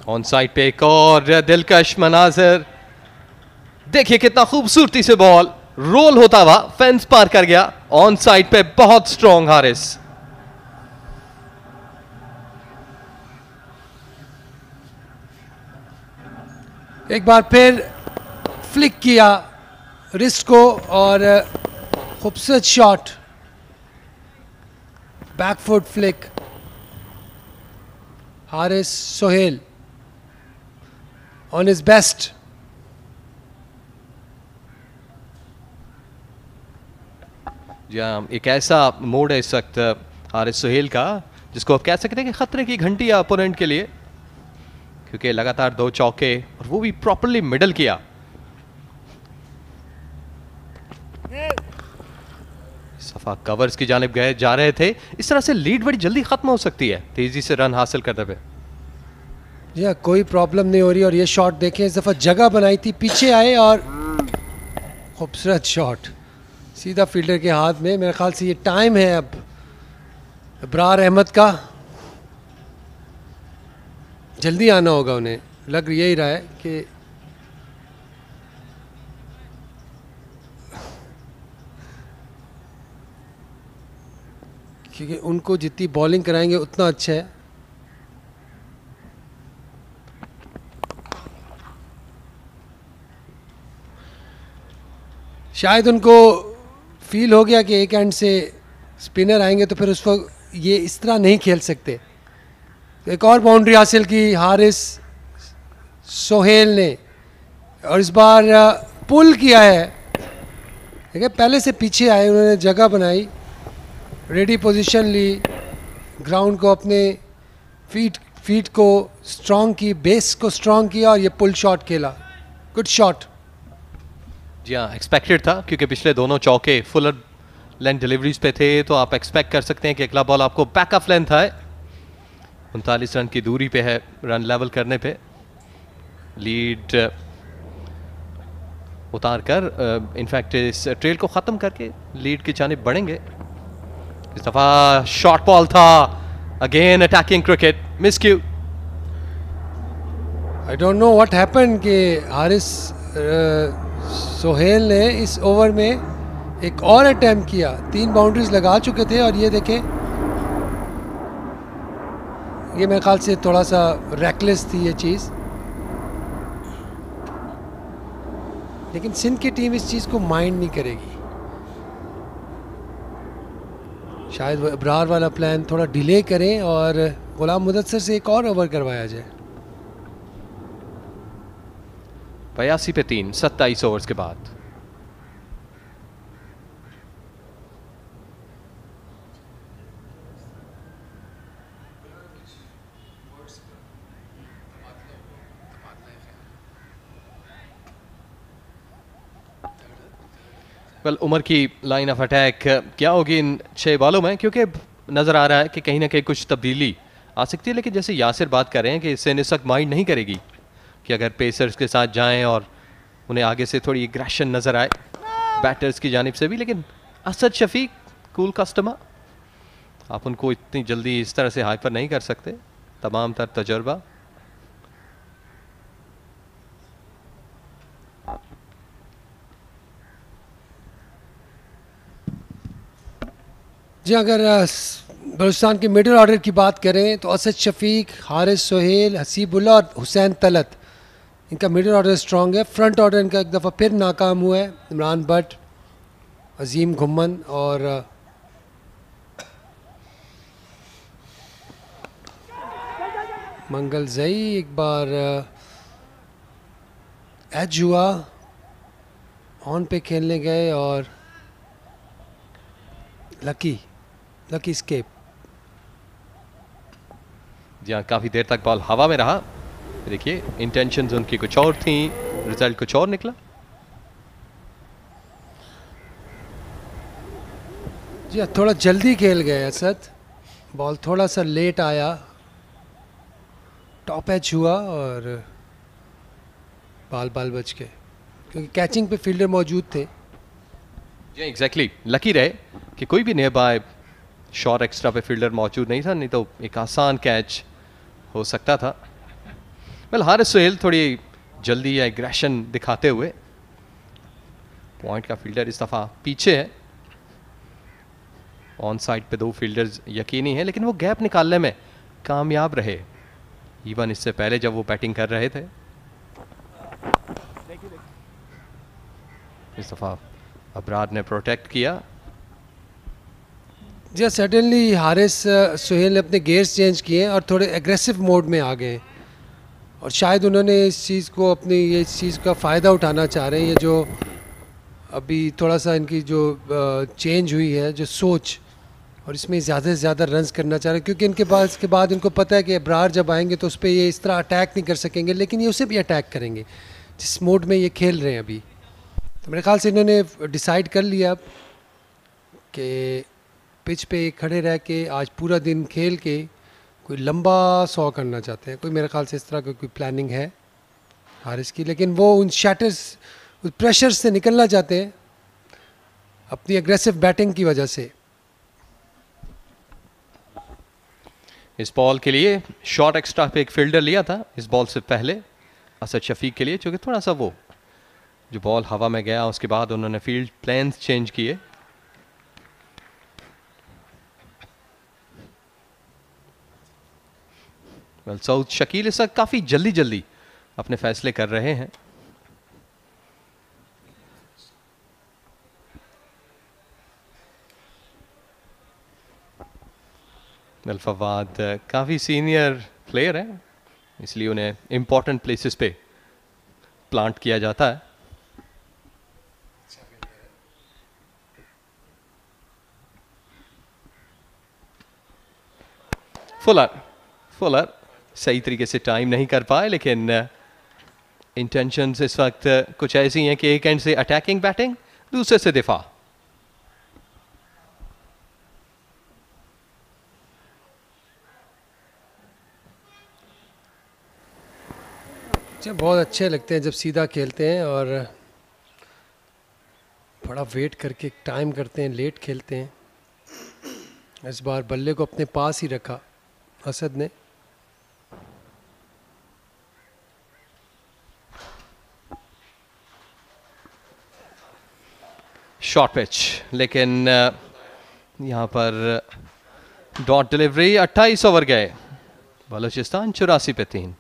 ऑन साइड पे एक और दिलकश मनाजर, देखिए कितना खूबसूरती से बॉल रोल होता हुआ फेंस पार कर गया, ऑन साइड पे बहुत स्ट्रॉन्ग हारिस। एक बार फिर फ्लिक किया रिस्ट को और खूबसूरत shot, back foot flick. Haris Sohail on his best. जी हाँ, एक ऐसा मोड है इस वक्त हारिस सोहेल का जिसको आप कह सकते हैं कि खतरे की घंटी है अपोनेंट के लिए, क्योंकि लगातार 2 चौके और वो भी प्रॉपर्ली मिडल किया। सफा कवर्स की जानिब गए जा रहे थे, इस तरह से लीड बड़ी जल्दी खत्म हो सकती है तेजी से रन हासिल करते हुए। या कोई प्रॉब्लम नहीं हो रही। और ये शॉट देखें, इस दफा जगह बनाई थी, पीछे आए और खूबसूरत शॉट सीधा फील्डर के हाथ में। मेरे ख्याल से ये टाइम है अब इब्रार अहमद का, जल्दी आना होगा उन्हें। लग यही रहा है कि क्योंकि उनको जितनी बॉलिंग कराएंगे उतना अच्छा है। शायद उनको फील हो गया कि एक एंड से स्पिनर आएंगे तो फिर उस वक्त ये इस तरह नहीं खेल सकते। तो एक और बाउंड्री हासिल की हारिस सोहेल ने, और इस बार पुल किया है। देखिए पहले से पीछे आए, उन्होंने जगह बनाई, रेडी पोजीशन ली, ग्राउंड को अपने फीट को स्ट्रॉन्ग की, बेस को स्ट्रॉन्ग किया और ये पुल शॉट खेला। Good shot. जी हाँ, एक्सपेक्टेड था क्योंकि पिछले दोनों चौके फुल लेंथ डिलीवरीज पे थे, तो आप एक्सपेक्ट कर सकते हैं कि अगला बॉल आपको बैक ऑफ लेंथ आए। 39 रन की दूरी पे है रन लेवल करने पे, लीड उतार कर इनफैक्ट इस ट्रेल को ख़त्म करके लीड की जानिब बढ़ेंगे। इस दफ़ा शॉर्ट बॉल था, again attacking cricket, miss Q. I don't know what happened कि हारिस सोहेल ने इस ओवर में एक और अटेम्प्ट किया। 3 बाउंड्रीज लगा चुके थे और ये देखें, ये मेरे ख्याल से थोड़ा सा रेकलेस थी ये चीज़। लेकिन सिंध की टीम इस चीज़ को माइंड नहीं करेगी। शायद वो इब्रार वाला प्लान थोड़ा डिले करें और गुलाम मुदस्सर से एक और ओवर करवाया जाए। 82 पे 3, 27 ओवर्स के बाद। उमर की लाइन ऑफ अटैक क्या होगी इन 6 बॉलों में, क्योंकि नजर आ रहा है कि कहीं ना कहीं कुछ तब्दीली आ सकती है। लेकिन जैसे यासिर बात कर रहे हैं कि इससे इस वक्त माइंड नहीं करेगी कि अगर पेसर्स के साथ जाएं और उन्हें आगे से थोड़ी एग्रेशन नजर आए बैटर्स की जानिब से भी। लेकिन असद शफीक कूल कस्टमर, आप उनको इतनी जल्दी इस तरह से हाइपर नहीं कर सकते, तमाम तर तजर्बा। जी अगर बलूचिस्तान के मिडिल ऑर्डर की बात करें तो असद शफीक, हारिस सोहेल, हसीबुल्ला और हुसैन तलत, इनका मिडिल ऑर्डर स्ट्रॉन्ग है। फ्रंट ऑर्डर इनका एक दफ़ा फिर नाकाम हुआ है। इमरान भट्ट, अजीम घुम्मन और मंगल जई एक बार एज हुआ, ऑन पे खेलने गए और लकी स्केप। जी हाँ, काफ़ी देर तक बॉल हवा में रहा। देखिए इंटेंशंस उनकी कुछ और थी, रिजल्ट कुछ और निकला। जी थोड़ा जल्दी खेल गए असद, बॉल थोड़ा सा लेट आया, टॉप एज हुआ और बाल बच गए क्योंकि कैचिंग पे फील्डर मौजूद थे। जी एग्जैक्टली, लकी रहे कि कोई भी नियर बाय शॉट एक्स्ट्रा पे फील्डर मौजूद नहीं था, नहीं तो एक आसान कैच हो सकता था। हारिस सोहेल थोड़ी जल्दी या एग्रेशन दिखाते हुए पॉइंट का फील्डर इस दफ़ा पीछे है, ऑन साइड पे 2 फील्डर्स यकीनी है, लेकिन वो गैप निकालने में कामयाब रहे, इवन इससे पहले जब वो बैटिंग कर रहे थे। इस दफ़ा अबरार ने प्रोटेक्ट किया। जी सर्टेनली हारिस सुहेल ने अपने गेयर्स चेंज किए और थोड़े एग्रेसिव मोड में आ गए, और शायद उन्होंने इस चीज़ को अपनी ये चीज़ का फ़ायदा उठाना चाह रहे हैं। ये जो अभी थोड़ा सा इनकी जो चेंज हुई है जो सोच, और इसमें ज़्यादा से ज़्यादा रन्स करना चाह रहे हैं, क्योंकि इनके पास इसके बाद इनको पता है कि अबरार जब आएंगे तो उस पर ये इस तरह अटैक नहीं कर सकेंगे, लेकिन ये उसे भी अटैक करेंगे जिस मोड में ये खेल रहे हैं अभी। तो मेरे ख्याल से इन्होंने डिसाइड कर लिया अब कि पिच पे खड़े रह के आज पूरा दिन खेल के कोई लंबा 100 करना चाहते हैं। कोई मेरे ख्याल से इस तरह की कोई प्लानिंग है हारिस की, लेकिन वो उन शैटर्स उस प्रेशर से निकलना चाहते हैं अपनी एग्रेसिव बैटिंग की वजह से। इस बॉल के लिए शॉर्ट एक्स्ट्रा पे एक फील्डर लिया था इस बॉल से पहले असद शफीक के लिए, क्योंकि थोड़ा सा वो जो बॉल हवा में गया उसके बाद उन्होंने फील्ड प्लान्स चेंज किए। सऊद शकील इस वक्त काफी जल्दी जल्दी अपने फैसले कर रहे हैं। फवाद काफी सीनियर प्लेयर है, इसलिए उन्हें इंपॉर्टेंट प्लेसेस पे प्लांट किया जाता है। फुलर सही तरीके से टाइम नहीं कर पाए, लेकिन इंटेंशंस इस वक्त कुछ ऐसी हैं कि एक एंड से अटैकिंग बैटिंग, दूसरे से दिफा। बहुत अच्छे लगते हैं जब सीधा खेलते हैं और बड़ा वेट करके टाइम करते हैं, लेट खेलते हैं। इस बार बल्ले को अपने पास ही रखा असद ने। शॉर्ट पिच, लेकिन यहां पर डॉट डिलीवरी। 28 ओवर गए, बलोचिस्तान 84 पे 3।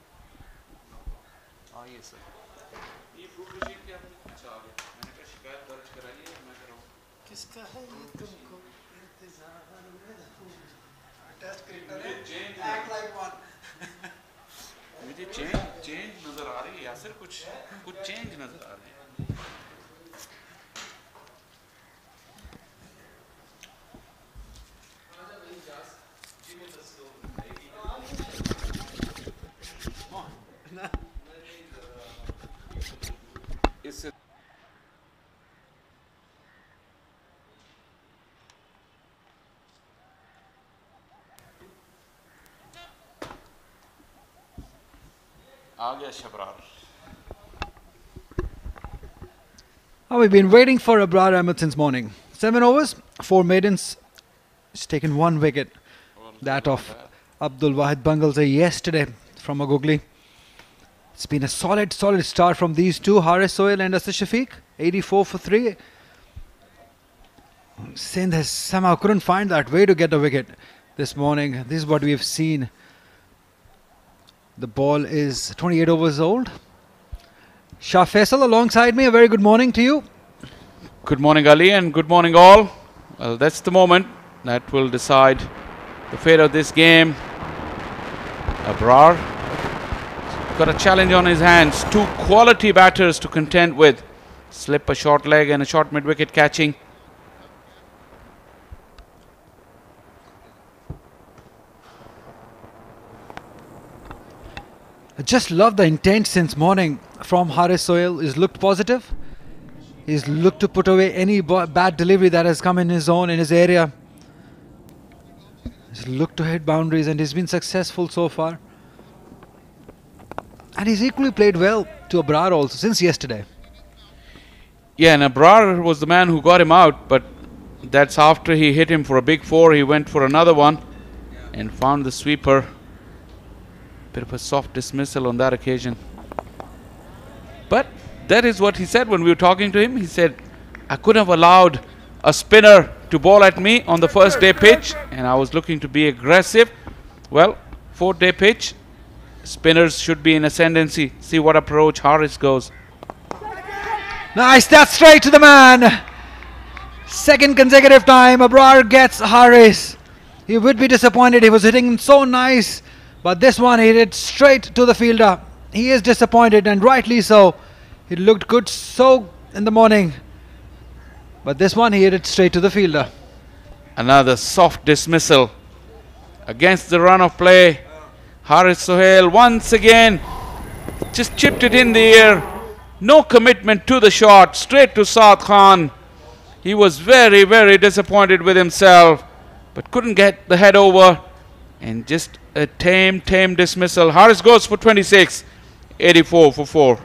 Oh, we've been waiting for Abrar Ahmed since morning. 7 overs, 4 maidens. He's taken 1 wicket. That of Abdul Wahid Bangalze yesterday from Agugli. It's been a solid start from these two, Haris Sohail and Asad Shafiq. 84 for 3. Sindh has somehow couldn't find that way to get a wicket this morning. This is what we've seen. The ball is 28 overs old. Shah Faisal alongside me, a very good morning to you. Good morning, Ali, and good morning all. Well, that's the moment that will decide the fate of this game. Abrar got a challenge on his hands. 2 quality batters to contend with. Slip, a short leg and a short mid-wicket catching. I just love the intent since morning from Haris Sohail. He's looked positive. He's looked to put away any bad delivery that has come in his zone, in his area. He's looked to hit boundaries and he's been successful so far. And he's equally played well to Abrar also since yesterday. Yeah, and Abrar was the man who got him out, but that's after he hit him for a big 4. He went for another one and found the sweeper. Bit of a soft dismissal on that occasion. But that is what he said when we were talking to him. He said, I couldn't have allowed a spinner to bowl at me on the first day pitch, and I was looking to be aggressive. Well, fourth day pitch, spinners should be in ascendancy. See what approach Haris goes. Nice, that's straight to the man. Second consecutive time Abrar gets Haris. He would be disappointed, he was hitting so nice, but this one he hit straight to the fielder. He is disappointed, and rightly so. It looked good so in the morning, but this one he hit it straight to the fielder. Another soft dismissal against the run of play. Haris Sohail once again just chipped it in the air. No commitment to the shot, straight to Saad Khan. He was very, very disappointed with himself, but couldn't get the head over, and just a tame dismissal. Haris goes for 26, 84 for 4.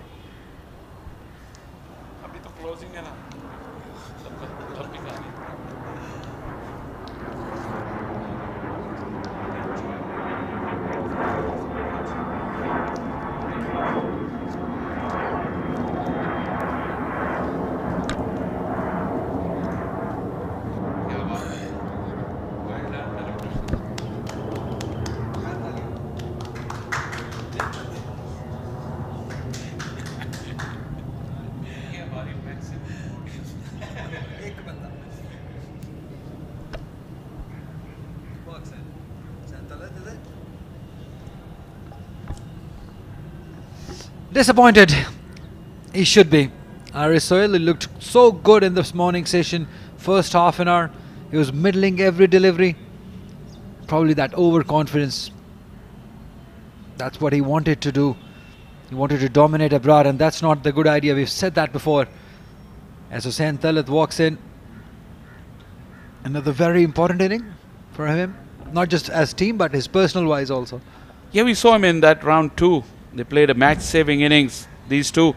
Disappointed, he should be. Haris Sohail looked so good in this morning session. First half an hour, he was middling every delivery. Probably that overconfidence. That's what he wanted to do. He wanted to dominate Abrar, and that's not the good idea. We've said that before. As Hussain Talat walks in, another very important inning for him, not just as team but his personal wise also. Yeah, we saw him in that round 2. They played a match-saving innings, these two.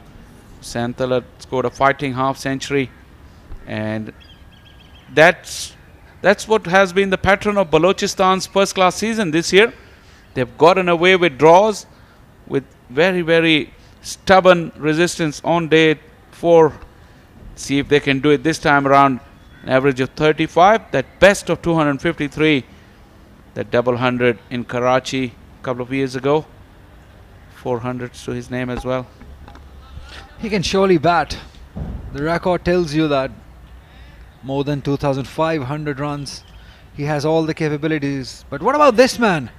Hussain Talat scored a fighting half-century, and that's what has been the pattern of Balochistan's first-class season this year. They've gotten away with draws, with very, very stubborn resistance on day 4. See if they can do it this time around. An average of 35, that best of 253, that double 100 in Karachi a couple of years ago. 400s to his name as well. He can surely bat. The record tells you that. More than 2,500 runs. He has all the capabilities. But what about this man?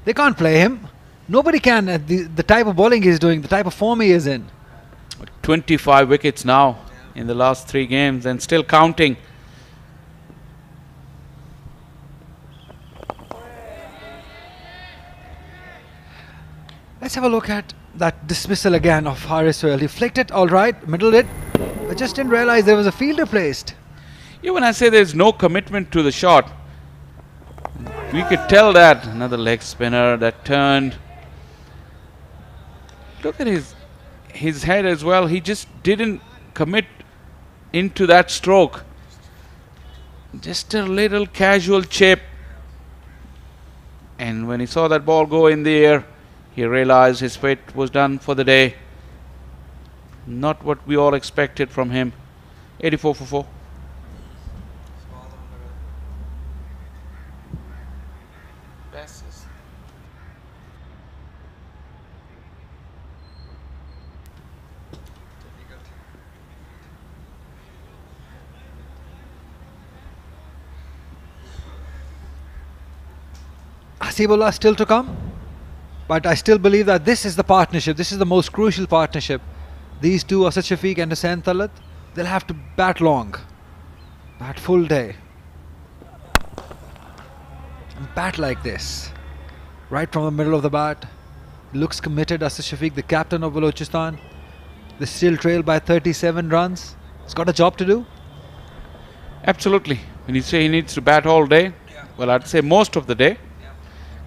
They can't play him. Nobody can at the type of bowling he's doing, the type of form he is in. 25 wickets now in the last 3 games, and still counting. Let's have a look at that dismissal again of Haris Sohail. He flicked it, all right, middled it. I just didn't realize there was a fielder placed. Yeah, when I say there's no commitment to the shot, we could tell that. Another leg spinner that turned. Look at his head as well. He just didn't commit into that stroke. Just a little casual chip. And when he saw that ball go in the air, he realized his fate was done for the day. Not what we all expected from him. 84 for 4. Hasibullah still to come. But I still believe that this is the partnership. This is the most crucial partnership. These two, Asad Shafiq and Hussain Talat, they'll have to bat long. Bat full day. And bat like this. Right from the middle of the bat. Looks committed, Asad Shafiq, the captain of Balochistan. They still trail by 37 runs. He's got a job to do. Absolutely. When you say he needs to bat all day, well, I'd say most of the day.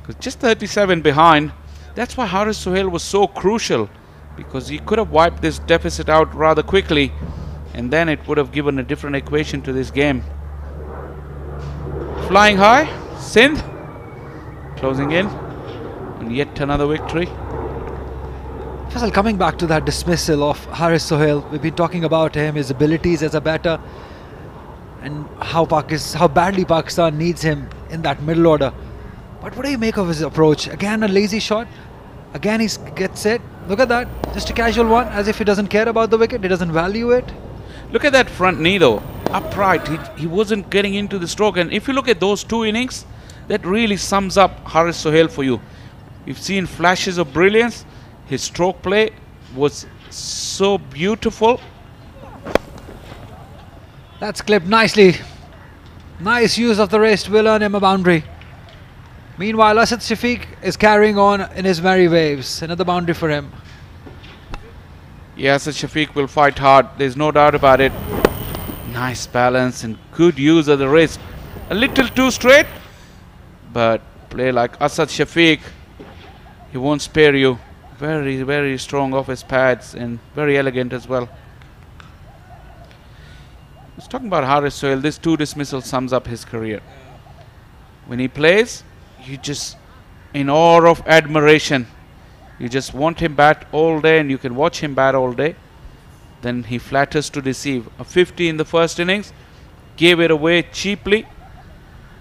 Because just 37 behind. That's why Haris Sohail was so crucial, because he could have wiped this deficit out rather quickly, and then it would have given a different equation to this game. Flying high, Sindh closing in on yet another victory. Faisal, coming back to that dismissal of Haris Sohail, we've been talking about him, his abilities as a batter. and how badly Pakistan needs him in that middle order. But what do you make of his approach? Again, a lazy shot. Again, he gets it. Look at that. Just a casual one, as if he doesn't care about the wicket. He doesn't value it. Look at that front knee though. Upright. He wasn't getting into the stroke. And if you look at those two innings, that really sums up Haris Sohail for you. You've seen flashes of brilliance. His stroke play was so beautiful. That's clipped nicely. Nice use of the wrist will earn him a boundary. Meanwhile, Asad Shafiq is carrying on in his merry waves. Another boundary for him. Yes, Shafiq will fight hard. There's no doubt about it. Nice balance and good use of the wrist. A little too straight, but play like Asad Shafiq, he won't spare you. Very, very strong off his pads and very elegant as well. I was talking about Haris Sohail. This 2 dismissal sums up his career. When he plays, you just in awe of admiration. You just want him bat all day and you can watch him bat all day. Then he flatters to deceive. A 50 in the first innings, gave it away cheaply,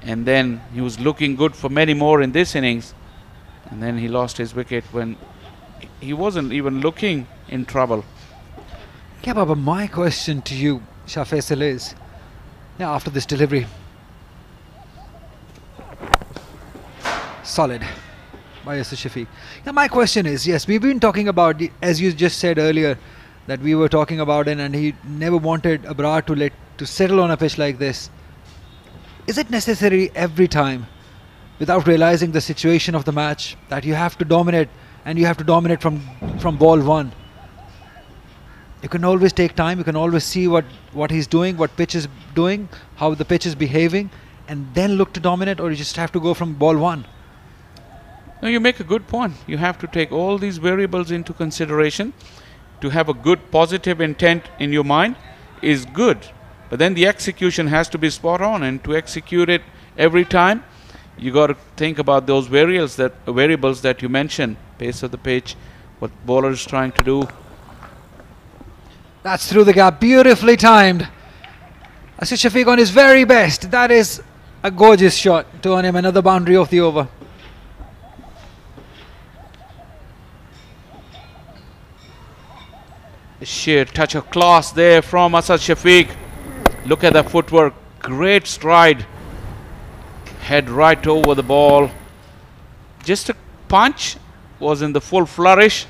and then he was looking good for many more in this innings, and then he lost his wicket when he wasn't even looking in trouble. Yeah, Baba, my question to you, Shah Faisal, is after this delivery, solid by Asad Shafiq. Now my question is, yes, we've been talking about, as you just said earlier, that we were talking about it, and he never wanted Abrar to settle on a pitch like this. Is it necessary every time, without realizing the situation of the match, that you have to dominate, and you have to dominate from ball one? You can always take time, you can always see what he's doing, what pitch is doing, how the pitch is behaving, and then look to dominate, or you just have to go from ball one? No, you make a good point. You have to take all these variables into consideration. To have a good positive intent in your mind is good, but then the execution has to be spot on, and to execute it every time, you got to think about those variables that you mentioned. Pace of the pitch, what bowler is trying to do. That's through the gap, beautifully timed. Asad Shafiq on his very best. That is a gorgeous shot to earn him another boundary of the over. A sheer touch of class there from Asad Shafiq. Look at the footwork, great stride. Head right over the ball. Just a punch, was in the full flourish,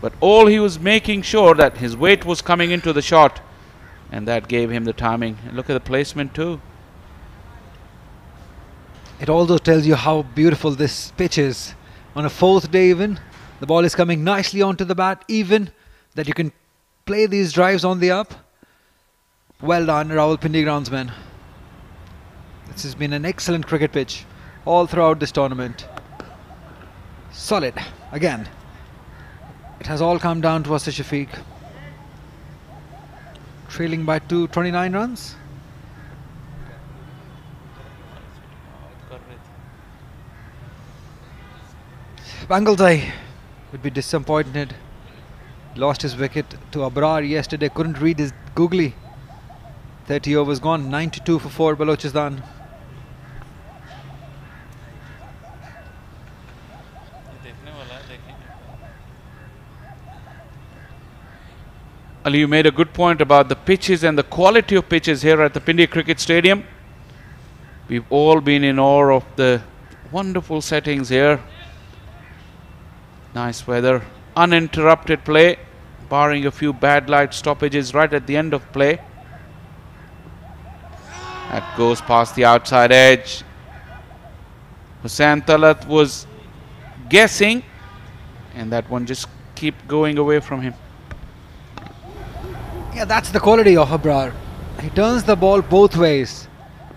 but all he was making sure that his weight was coming into the shot, and that gave him the timing. And look at the placement too. It also tells you how beautiful this pitch is. On a 4th day even, the ball is coming nicely onto the bat, even that you can play these drives on the up. Well done, Rawalpindi groundsman. This has been an excellent cricket pitch all throughout this tournament. Solid. Again, it has all come down to Asad Shafiq. Trailing by 29 runs. Bangalzai would be disappointed. Lost his wicket to Abrar yesterday. Couldn't read his googly. 30 overs gone. 92 for 4 Balochistan. Ali, you made a good point about the pitches and the quality of pitches here at the Pindi Cricket Stadium. We've all been in awe of the wonderful settings here. Nice weather. Uninterrupted play, barring a few bad light stoppages right at the end of play. That goes past the outside edge. Hussain Talat was guessing, and that one just kept going away from him. Yeah, that's the quality of Abrar. He turns the ball both ways.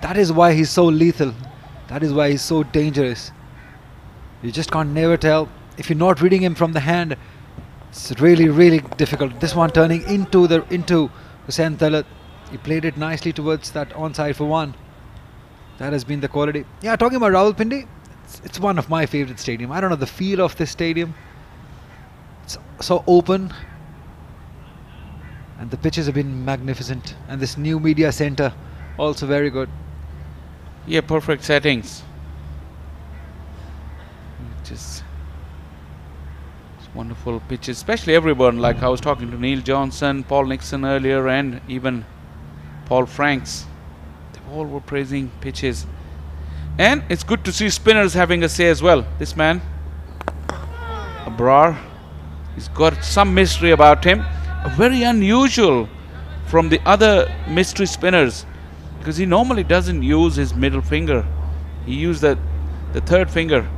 That is why he's so lethal. That is why he's so dangerous. You just can't never tell. If you're not reading him from the hand, it's really, really difficult. This one turning into Hussain Talat. He played it nicely towards that onside for 1. That has been the quality. Yeah, talking about Rawalpindi, it's one of my favorite stadium. I don't know the feel of this stadium. It's so open, and the pitches have been magnificent. And this new media center also very good. Yeah, perfect settings. Just wonderful pitches, especially everyone. Like I was talking to Neil Johnson, Paul Nixon earlier, and even Paul Franks. They all were praising pitches. And it's good to see spinners having a say as well. This man, Abrar, he's got some mystery about him. Very unusual from the other mystery spinners, because he normally doesn't use his middle finger. He used the third finger.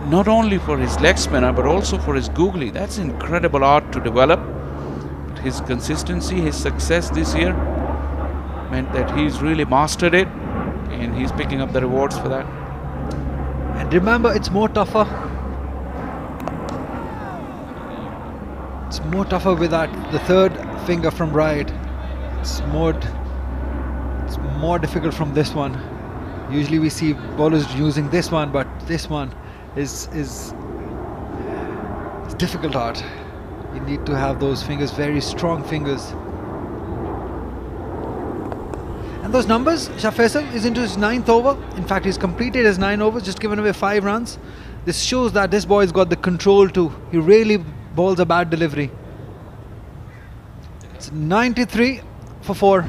Not only for his leg spinner, but also for his googly. That's incredible art to develop. But his consistency, his success this year meant that he's really mastered it, and he's picking up the rewards for that. And remember, it's more tougher. It's more tougher with the third finger from right. It's more difficult from this one. Usually we see bowlers using this one, but this one is difficult art. You need to have those fingers, very strong fingers. And those numbers, Shah Faisal is into his 9th over. In fact, he's completed his 9 overs, just given away 5 runs. This shows that this boy's got the control too. He really bowls a bad delivery. It's 93 for 4.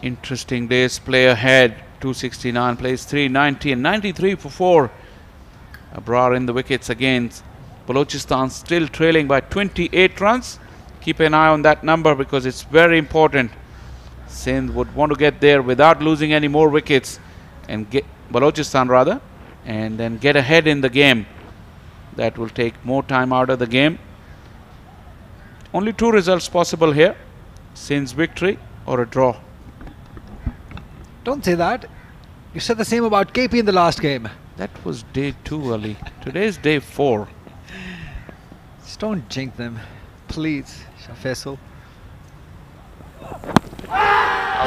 Interesting days. Play ahead. 269 plays 390 and 93 for 4. Abrar in the wickets against Balochistan, still trailing by 28 runs. Keep an eye on that number because it's very important. Sindh would want to get there without losing any more wickets, and get Balochistan rather, and then get ahead in the game. That will take more time out of the game. Only 2 results possible here: Sindh's victory or a draw. Don't say that. You said the same about KP in the last game. That was day 2, Ali. Today's day 4. Just don't jinx them, please, Shah Faisal.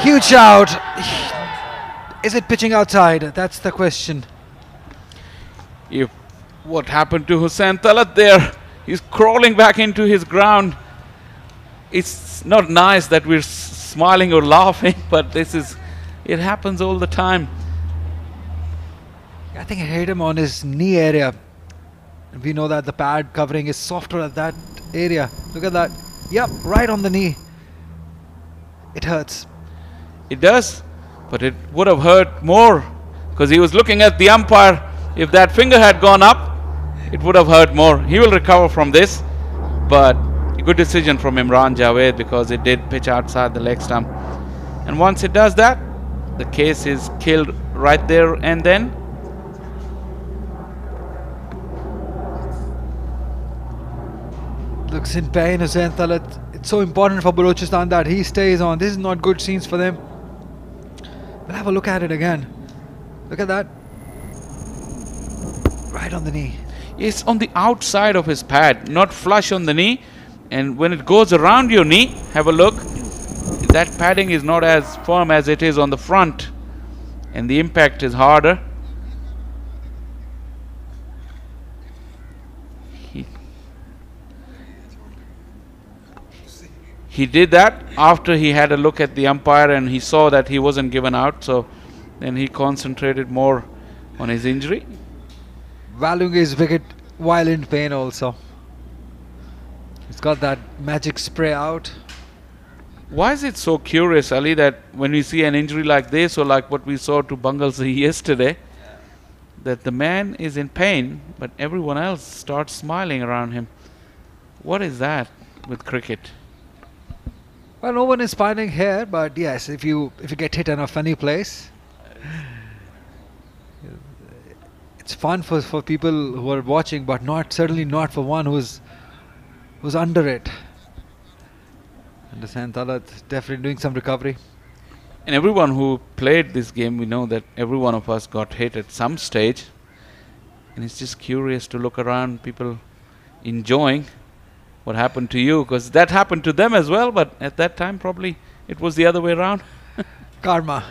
Huge shout. Is it pitching outside? That's the question. If what happened to Hussain Talat there? He's crawling back into his ground. It's not nice that we're smiling or laughing, but it happens all the time. I think I hit him on his knee area. We know that the pad covering is softer at that area. Look at that. Yep, right on the knee. It hurts. It does, but it would have hurt more because he was looking at the umpire. If that finger had gone up, it would have hurt more. He will recover from this, but a good decision from Imran Javed because it did pitch outside the leg stump. And once it does that, the case is killed right there and then. Looks in pain, Hussain Talat. It's so important for Balochistan that he stays on. This is not good scenes for them. We'll have a look at it again. Look at that. Right on the knee. It's on the outside of his pad, not flush on the knee. And when it goes around your knee, have a look. That padding is not as firm as it is on the front, and the impact is harder. He did that after he had a look at the umpire and he saw that he wasn't given out, so then he concentrated more on his injury. Valuing his wicket while in pain also. He's got that magic spray out. Why is it so curious, Ali, that when we see an injury like this, or like what we saw to Bangalzi yesterday, that the man is in pain, but everyone else starts smiling around him? What is that with cricket? Well, no one is smiling here, but yes, if you get hit in a funny place, it's fun for people who are watching, but certainly not for one who's under it. And Hussain Talat definitely doing some recovery. And everyone who played this game, we know that every one of us got hit at some stage. And it's just curious to look around, people enjoying what happened to you, because that happened to them as well, but at that time probably it was the other way around. Karma.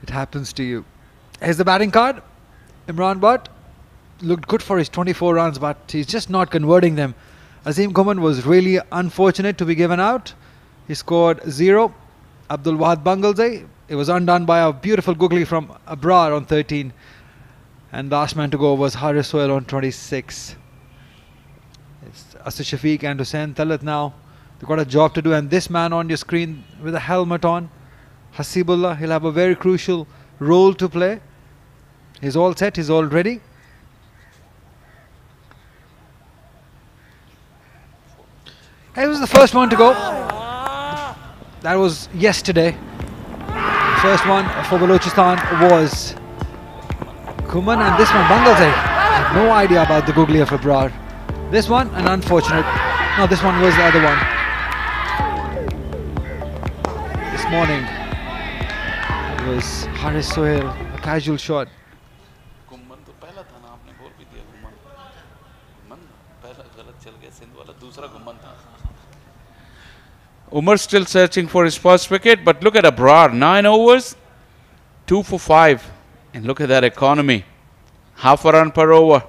It happens to you. Here's the batting card. Imran Butt looked good for his 24 runs, but he's just not converting them. Azim Kuman was really unfortunate to be given out. He scored 0. Abdul Wahid Bangalze, it was undone by a beautiful googly from Abrar on 13. And last man to go was Haris Sohail on 26. It's Asad Shafiq and Hussain Talat now. They've got a job to do, and this man on your screen with a helmet on, Hasibullah, he'll have a very crucial role to play. He's all set, he's all ready. He was the first one to go. That was yesterday. The first one for Balochistan was Kuman, and this one Bangalze. I have no idea about the googly of Abrar. This one, an unfortunate. No, this one was the other one. This morning it was Haris Sohail, a casual shot. Umar still searching for his first wicket, but look at Abrar, 9 overs, 2 for 5. And look at that economy, half a run per over.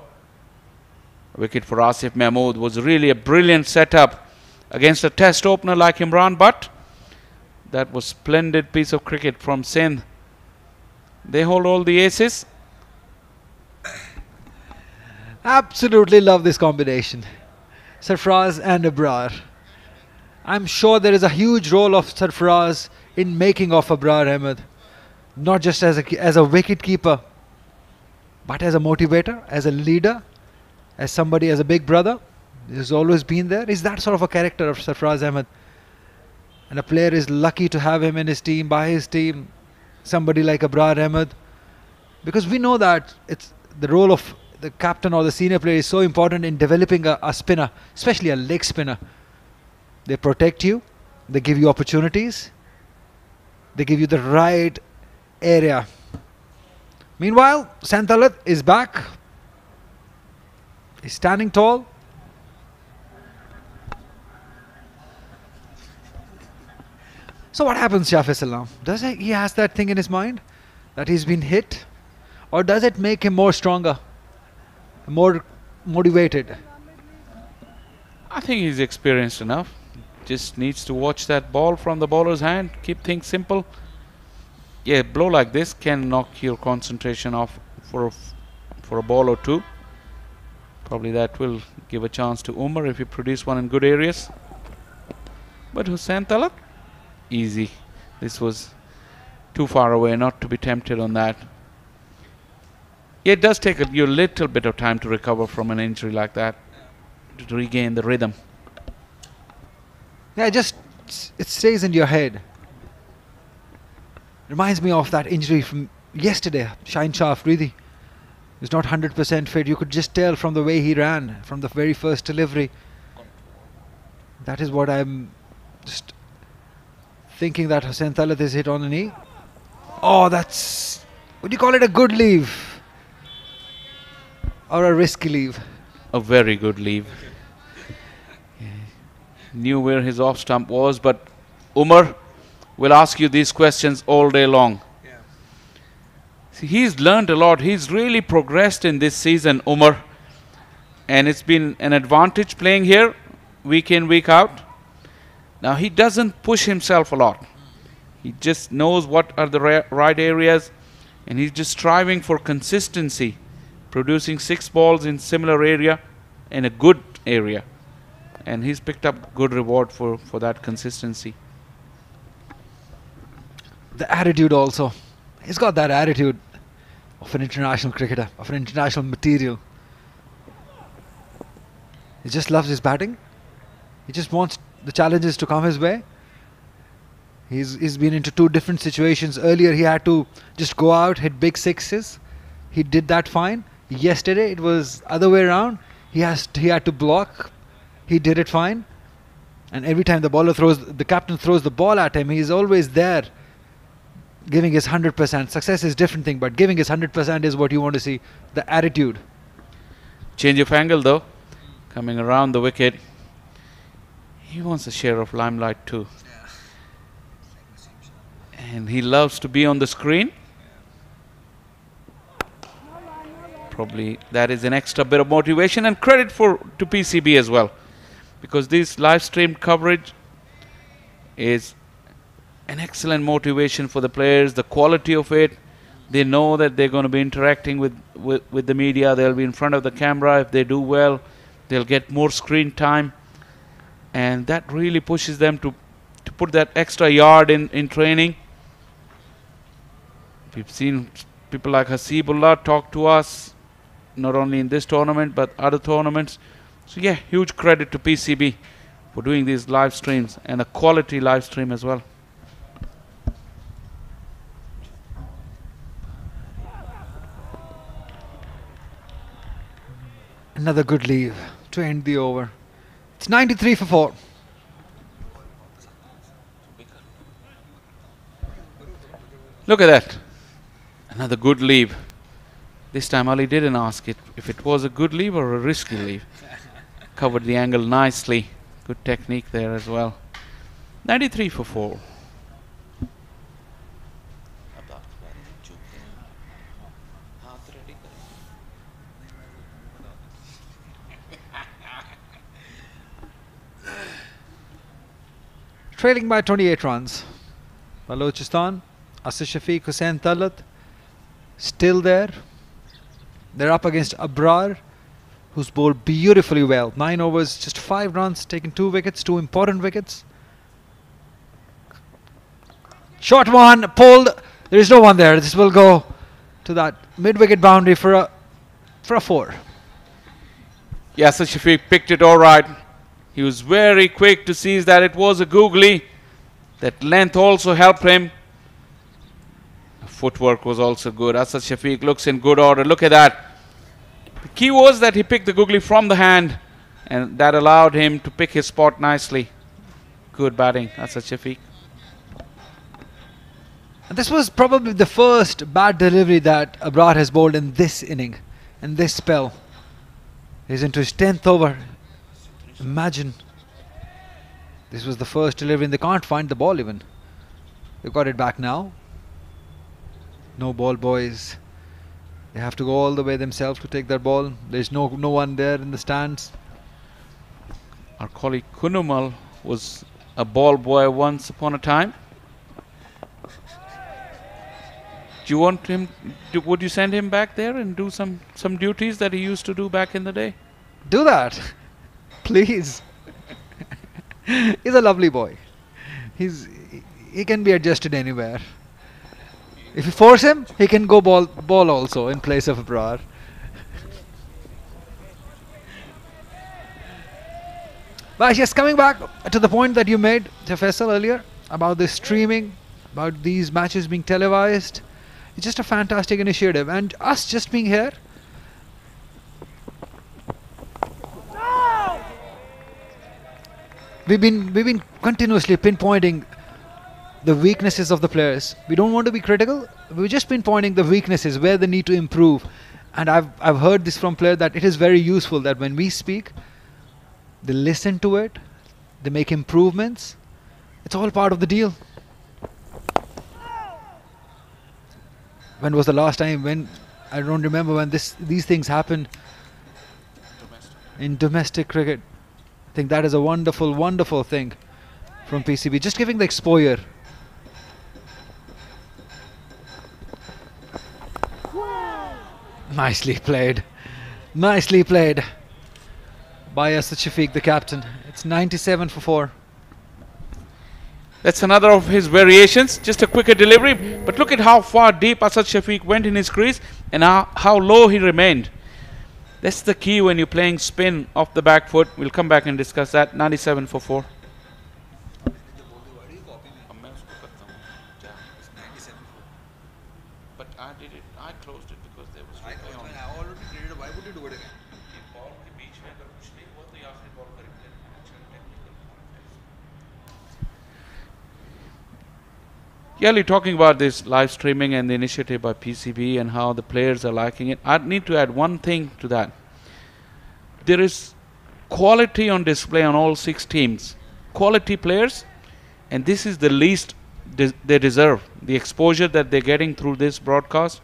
A wicket for Asif Mahmood was really a brilliant setup against a test opener like Imran Butt. That was splendid piece of cricket from Sindh. They hold all the aces. Absolutely love this combination, Sarfraz and Abrar. I'm sure there is a huge role of Sarfraz in making of Abrar Ahmed, not just as a wicket keeper, but as a motivator, as a leader, as somebody, as a big brother. He's always been there. He's that sort of a character of Sarfraz Ahmed, and a player is lucky to have him in his team, by his team, somebody like Abrar Ahmed, because we know that it's the role of the captain or the senior player is so important in developing a spinner, especially a leg spinner. They protect you, they give you opportunities, they give you the right area. Meanwhile, Santalat is back. He's standing tall. So what happens, Shafis Salam? Does he has that thing in his mind that he's been hit, or does it make him more stronger, more motivated? I think he's experienced enough. Just needs to watch that ball from the bowler's hand. Keep things simple. Yeah, a blow like this can knock your concentration off for a ball or two. Probably that will give a chance to Umar if he produce one in good areas. But Hussain Talat, easy. This was too far away not to be tempted on that. Yeah, it does take you a little bit of time to recover from an injury like that, to regain the rhythm. Yeah, it stays in your head. Reminds me of that injury from yesterday, Shaheen Shah Afridi. He's not 100% fit. You could just tell from the way he ran, from the very first delivery. That is what I'm just thinking, that Hussain Talat is hit on the knee. Oh, that's, would you call it a good leave? Or a risky leave? A very good leave. Knew where his off stump was, but Umar will ask you these questions all day long. Yeah. See, he's learned a lot. He's really progressed in this season, Umar, and it's been an advantage playing here week in, week out. Now he doesn't push himself a lot. He just knows what are the right areas, and he's just striving for consistency, producing 6 balls in similar area in a good area. And he's picked up good reward for that consistency. The attitude also. He's got that attitude of an international cricketer, of an international material. He just loves his batting. He just wants the challenges to come his way. He's been into 2 different situations. Earlier he had to just go out, hit big 6s. He did that fine. Yesterday it was other way around. He had to block. He did it fine, and every time the captain throws the ball at him, he's always there, giving his 100%. Success is a different thing, but giving his 100% is what you want to see. The attitude. Change of angle though, coming around the wicket. He wants a share of limelight too, and he loves to be on the screen. probably that is an extra bit of motivation and credit to PCB as well, because this live stream coverage is an excellent motivation for the players. The quality of it, they know that they're going to be interacting with the media. They'll be in front of the camera. If they do well, they'll get more screen time, and that really pushes them to put that extra yard in training. We've seen people like Hasibullah talk to us, not only in this tournament but other tournaments. So yeah, huge credit to PCB for doing these live streams, and a quality live stream as well. Another good leave to end the over. It's 93 for 4. Look at that. Another good leave. This time Ali didn't ask it if it was a good leave or a risky leave. Covered the angle nicely. Good technique there as well. 93 for 4. Trailing by 28 runs. Balochistan, Asif Shafiq, Hussain Talat, still there. They're up against Abrar, who's bowled beautifully well. 9 overs, just 5 runs, taken 2 wickets, 2 important wickets. Short one, pulled. There is no one there. This will go to that mid-wicket boundary for a 4. Yes, Shafiq picked it all right. He was very quick to seize that it was a googly. That length also helped him. Footwork was also good. Asad Shafiq looks in good order. Look at that. The key was that he picked the googly from the hand, and that allowed him to pick his spot nicely. Good batting, Asad Shafiq. And this was probably the first bad delivery that Abrar has bowled in this inning, in this spell. He's into his 10th over. Imagine. This was the first delivery and they can't find the ball even. They've got it back now. No ball, boys. They have to go all the way themselves to take their ball. There's no one there in the stands. Our colleague Kunumal was a ball boy once upon a time. Do you want him? Would you send him back there and do some duties that he used to do back in the day? Do that. Please. He's a lovely boy. He can be adjusted anywhere. If you force him, he can go ball also in place of Abrar. But yes, coming back to the point that you made, Faisal, earlier about this streaming, about these matches being televised, it's just a fantastic initiative, and us just being here. We've been continuously pinpointing the weaknesses of the players. We don't want to be critical. We've just been pointing the weaknesses where they need to improve. And I've heard this from players that it is very useful that when we speak, they listen to it, they make improvements. It's all part of the deal. When was the last time? When I don't remember when these things happened in domestic cricket. I think that is a wonderful, wonderful thing from PCB. Just giving the exposure. Nicely played. Nicely played by Asad Shafiq, the captain. It's 97 for 4. That's another of his variations. Just a quicker delivery. But look at how far deep Asad Shafiq went in his crease and how low he remained. That's the key when you're playing spin off the back foot. We'll come back and discuss that. 97 for 4. But I closed it because there was I already did it. Why would you do it again? Yeah, you're talking about this live streaming and the initiative by PCB and how the players are liking it. I need to add one thing to that. There is quality on display on all 6 teams. Quality players, and this is the least they deserve. The exposure that they're getting through this broadcast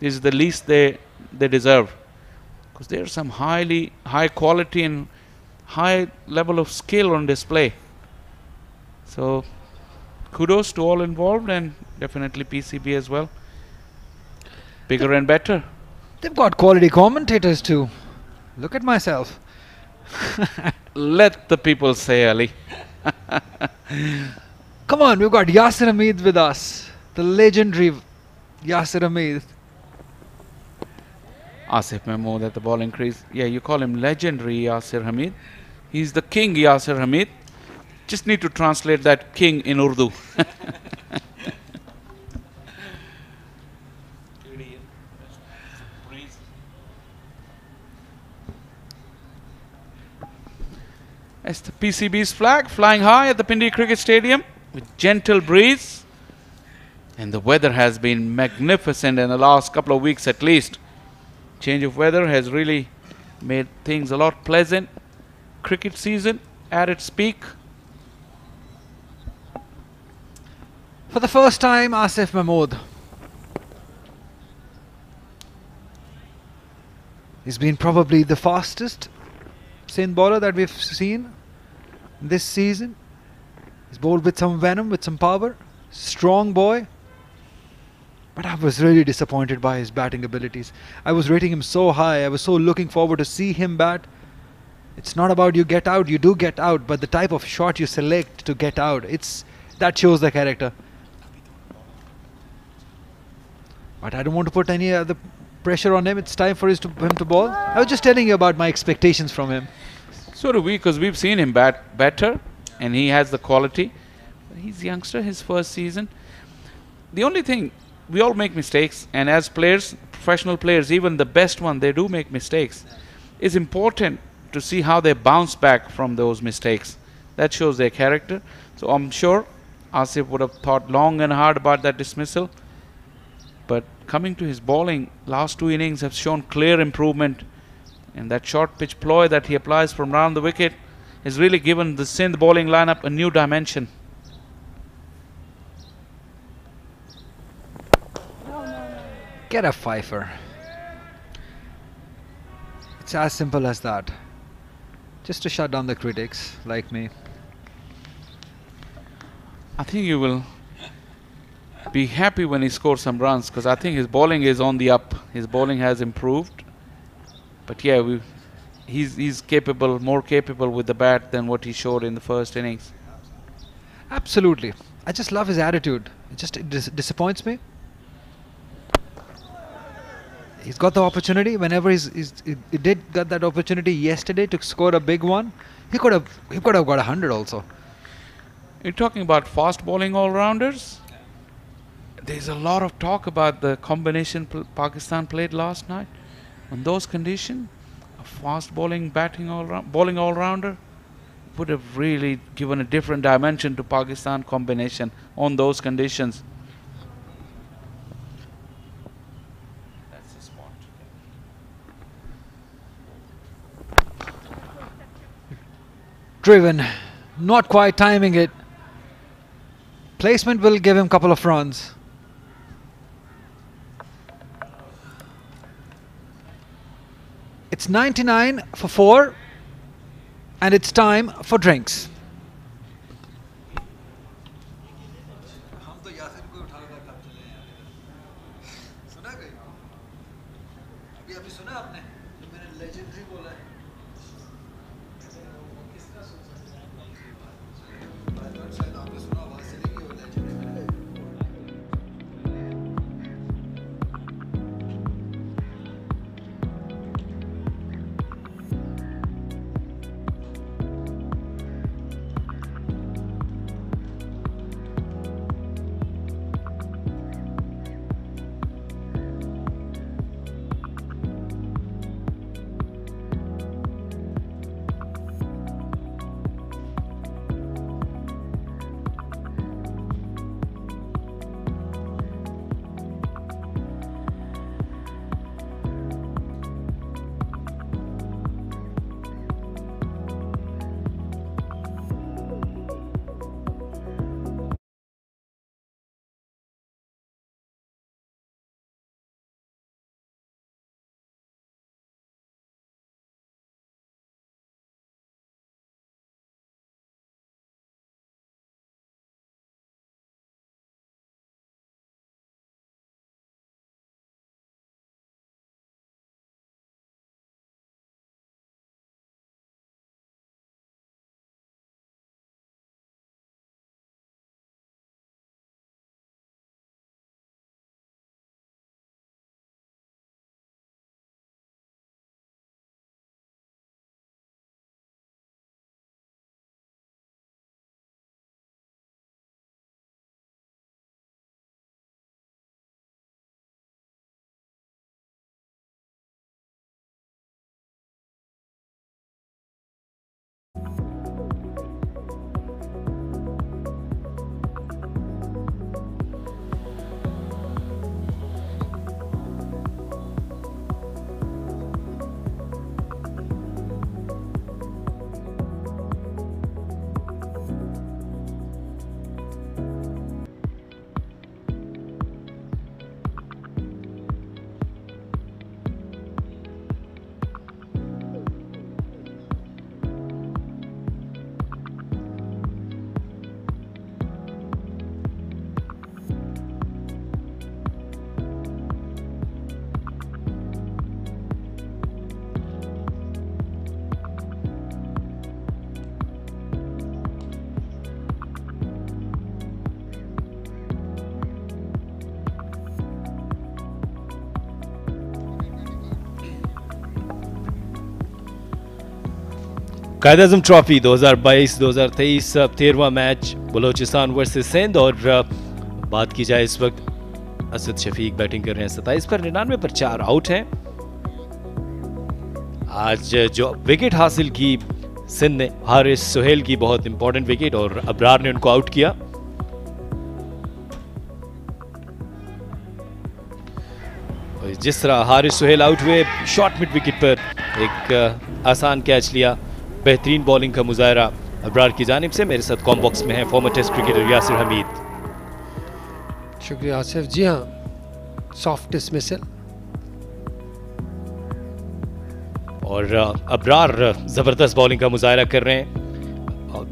is the least they deserve. because there's some high quality and high level of skill on display. So kudos to all involved, and definitely PCB as well. Bigger and better. They've got quality commentators too. Look at myself. Let the people say, Ali. Come on, we've got Yasir Hamid with us. The legendary Yasir Hamid. Asif Mahmood at the bowling crease. Yeah, you call him legendary Yasir Hamid. He's the king Yasir Hamid. Just need to translate that king in Urdu. That's the PCB's flag flying high at the Pindi Cricket Stadium with gentle breeze. And the weather has been magnificent in the last couple of weeks at least. Change of weather has really made things a lot pleasant. Cricket season at its peak. For the first time, Asif Mahmood. He's been probably the fastest Sindh bowler that we've seen this season. He's bowled with some venom, with some power. Strong boy. But I was really disappointed by his batting abilities. I was rating him so high. I was so looking forward to see him bat. It's not about you get out. You do get out. But the type of shot you select to get out, that shows the character. But I don't want to put any other pressure on him. It's time for him to bowl. I was just telling you about my expectations from him. So do we, because we've seen him bat better and he has the quality. He's a youngster, his first season. The only thing, we all make mistakes, and as players, professional players, even the best one, they do make mistakes. It's important to see how they bounce back from those mistakes. That shows their character. So I'm sure Asif would have thought long and hard about that dismissal. But coming to his bowling, last two innings have shown clear improvement. And that short pitch ploy that he applies from round the wicket has really given the Sindh bowling lineup a new dimension. Get a fifer. It's as simple as that. Just to shut down the critics like me. I think you will be happy when he scores some runs, because I think his bowling is on the up. His bowling has improved. But yeah, he's capable, more capable with the bat than what he showed in the first innings. Absolutely. I just love his attitude. It disappoints me. He's got the opportunity. Whenever he did get that opportunity yesterday to score a big one, he could have got 100 also. You're talking about fast bowling all-rounders. There's a lot of talk about the combination Pakistan played last night. On those conditions, a fast bowling bowling all-rounder would have really given a different dimension to Pakistan combination on those conditions. That's the spot. Driven, not quite timing it. Placement will give him a couple of runs. It's 99 for 4 and it's time for drinks. Quaid-e-Azam trophy 2022-2023 13वां match Balochistan versus Sindh. और बात की जाए इस वक्त Asad Shafiq batting कर रहे हैं 27 पर 99 पर 4 आउट हैं। आज जो विकेट हासिल की सिंध ने, हारिस सुहेल की बहुत इंपॉर्टेंट विकेट, और अब्रार ने उनको आउट किया। जिस तरह हारिस सुहेल आउट हुए, शॉर्ट मिड विकेट पर एक आसान कैच लिया। बेहतरीन बॉलिंग का मुजाहरा अब्रार की जानिब से। मेरे साथ कॉम बॉक्स में है former test cricketer Yasir Hamid. शुक्रिया आसिफ। जी हाँ, सॉफ्ट डिसमिसल। और अब्रार जबरदस्त बॉलिंग का मुजाहरा कर रहे हैं और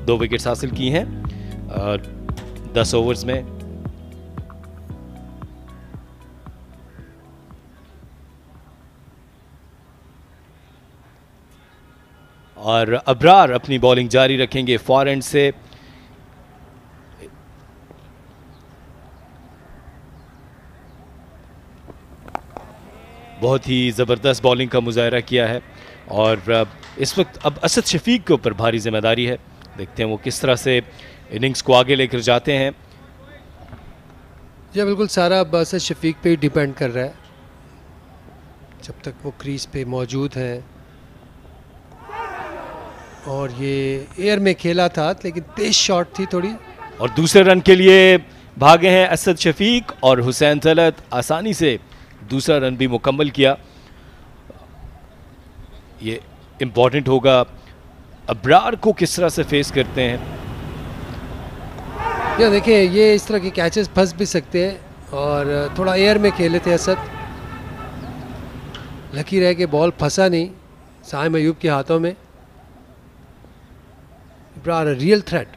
2 विकेट्स हासिल की हैं 10 ओवर्स में। और अब्रार अपनी बॉलिंग जारी रखेंगे फॉरएंड से। बहुत ही ज़बरदस्त बॉलिंग का मुजाहरा किया है। और इस वक्त अब असद शफीक के ऊपर भारी जिम्मेदारी है। देखते हैं वो किस तरह से इनिंग्स को आगे लेकर जाते हैं। यह बिल्कुल सारा अब असद शफीक पे ही डिपेंड कर रहा है, जब तक वो क्रीज पे मौजूद हैं। और ये एयर में खेला था, लेकिन तेज शॉट थी थोड़ी। और दूसरे रन के लिए भागे हैं असद शफीक, और हुसैन तलत आसानी से दूसरा रन भी मुकम्मल किया। ये इम्पॉर्टेंट होगा अब्रार को किस तरह से फेस करते हैं। या देखिए, ये इस तरह के कैचेस फंस भी सकते हैं, और थोड़ा एयर में खेले थे असद। लकी रह के बॉल फंसा नहीं साइम अयूब के हाथों में। Abrar real threat.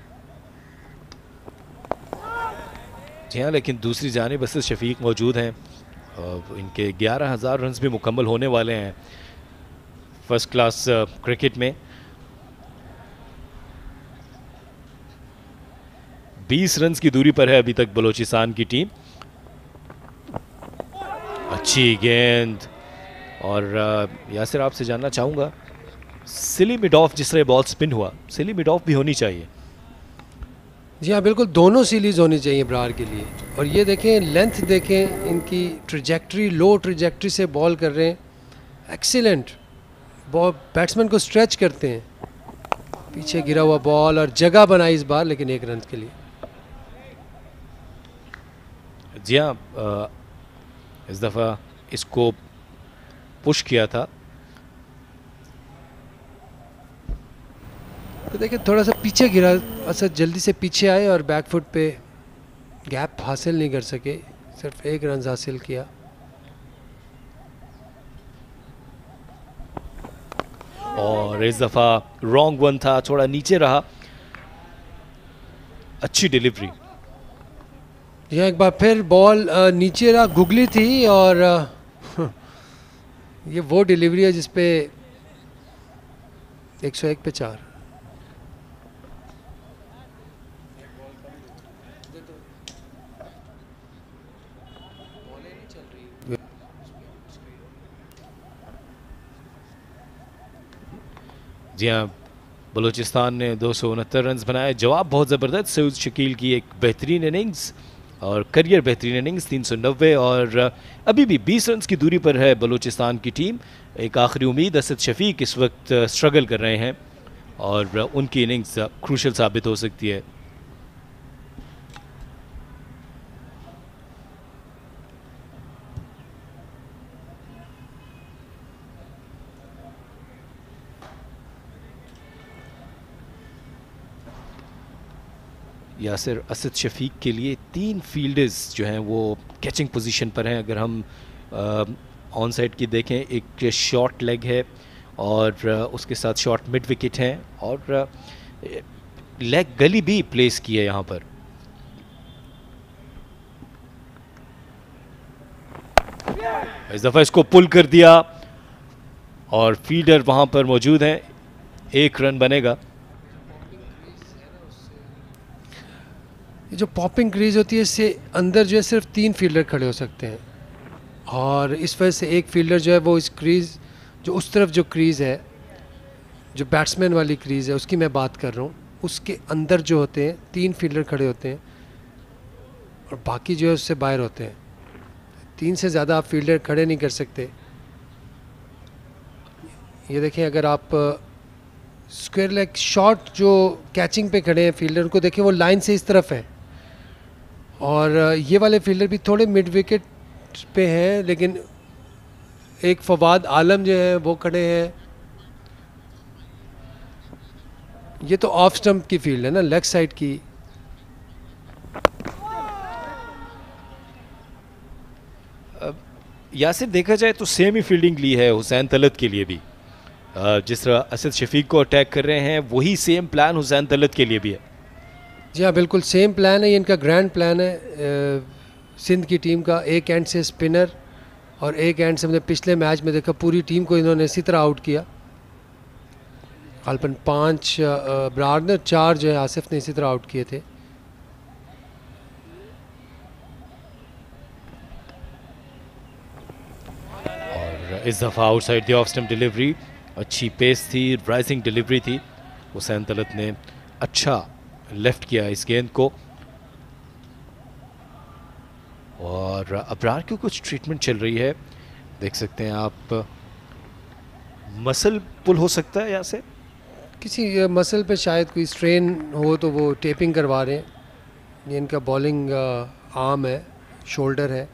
जी हाँ, लेकिन दूसरी जानिब असद शफीक मौजूद हैं। इनके 11,000 रन भी मुकम्मल होने वाले हैं फर्स्ट क्लास क्रिकेट में। 20 रन की दूरी पर है अभी तक बलोचिस्तान की टीम। अच्छी गेंद। और यासिर, आपसे जानना चाहूंगा, सिली मिड ऑफ, जिस तरह बॉल स्पिन हुआ, सिली मिड ऑफ भी होनी चाहिए। जी हाँ, बिल्कुल दोनों सीरीज होनी चाहिए अब्रार के लिए। और ये देखें, लेंथ देखें, इनकी ट्रिजेक्ट्री, लो ट्रिजेक्ट्री से बॉल कर रहे हैं। एक्सीलेंट बॉल, बैट्समैन को स्ट्रेच करते हैं। पीछे गिरा हुआ बॉल और जगह बनाई इस बार, लेकिन 1 रन के लिए। जी हाँ, इस दफ़ा इसको पुश किया था। तो देखिए, थोड़ा सा पीछे गिरा, असद जल्दी से पीछे आए और बैकफुट पे गैप हासिल नहीं कर सके, सिर्फ 1 रन हासिल किया। और इस दफ़ा रॉन्ग वन था, थोड़ा नीचे रहा। अच्छी डिलीवरी। यह एक बार फिर बॉल नीचे रहा, गुगली थी, और ये वो डिलीवरी है जिसपे 101 पे 4। जी हाँ, बलूचिस्तान ने 269 रन बनाए। जवाब बहुत ज़बरदस्त। सऊद शकील की एक बेहतरीन इनिंग्स और करियर बेहतरीन इनिंग्स 390। और अभी भी 20 रन की दूरी पर है बलूचिस्तान की टीम। एक आखिरी उम्मीद, असद शफीक इस वक्त स्ट्रगल कर रहे हैं और उनकी इनिंग्स क्रूशल साबित हो सकती है। यासिर, असद शफीक के लिए 3 फील्डर्स जो हैं वो कैचिंग पोजीशन पर हैं। अगर हम ऑन साइड की देखें, एक शॉर्ट लेग है और उसके साथ शॉर्ट मिड विकेट हैं और लेग गली भी प्लेस की है यहाँ पर। इस दफ़ा इसको पुल कर दिया और फील्डर वहाँ पर मौजूद हैं। 1 रन बनेगा। जो पॉपिंग क्रीज होती है, इससे अंदर जो है सिर्फ 3 फील्डर खड़े हो सकते हैं, और इस वजह से एक फील्डर जो है वो इस क्रीज, जो उस तरफ जो क्रीज है जो बैट्समैन वाली क्रीज़ है उसकी मैं बात कर रहा हूँ, उसके अंदर जो होते हैं 3 फील्डर खड़े होते हैं और बाकी जो है उससे बाहर होते हैं। 3 से ज़्यादा आप फील्डर खड़े नहीं कर सकते। ये देखें, अगर आप स्क्वायर लेग शॉट जो कैचिंग पे खड़े हैं फील्डर, उनको देखें वो लाइन से इस तरफ है, और ये वाले फील्डर भी थोड़े मिड विकेट पे हैं, लेकिन एक फवाद आलम जो है वो खड़े हैं। ये तो ऑफ स्टंप की फील्ड है ना, लेग साइड की। यासिर देखा जाए तो सेम ही फील्डिंग ली है हुसैन तलत के लिए भी। जिस तरह असद शफीक को अटैक कर रहे हैं वही सेम प्लान हुसैन तलत के लिए भी है। जी हाँ, बिल्कुल सेम प्लान है, ये इनका ग्रैंड प्लान है सिंध की टीम का। एक एंड से स्पिनर और एक एंड से, हमने पिछले मैच में देखा पूरी टीम को इन्होंने इसी तरह आउट किया। गालबन 5 ब्रार ने, 4 जो है आसिफ ने इसी तरह आउट किए थे। और इस दफ़ा outside the off stump delivery, अच्छी पेस थी, राइजिंग डिलीवरी थी। हुसैन तलत ने अच्छा लेफ्ट किया इस गेंद को, और अबरार की कुछ ट्रीटमेंट चल रही है, देख सकते हैं आप। मसल पुल हो सकता है यहाँ से, किसी मसल पे शायद कोई स्ट्रेन हो तो वो टेपिंग करवा रहे हैं। ये इनका बॉलिंग आर्म है, शोल्डर है,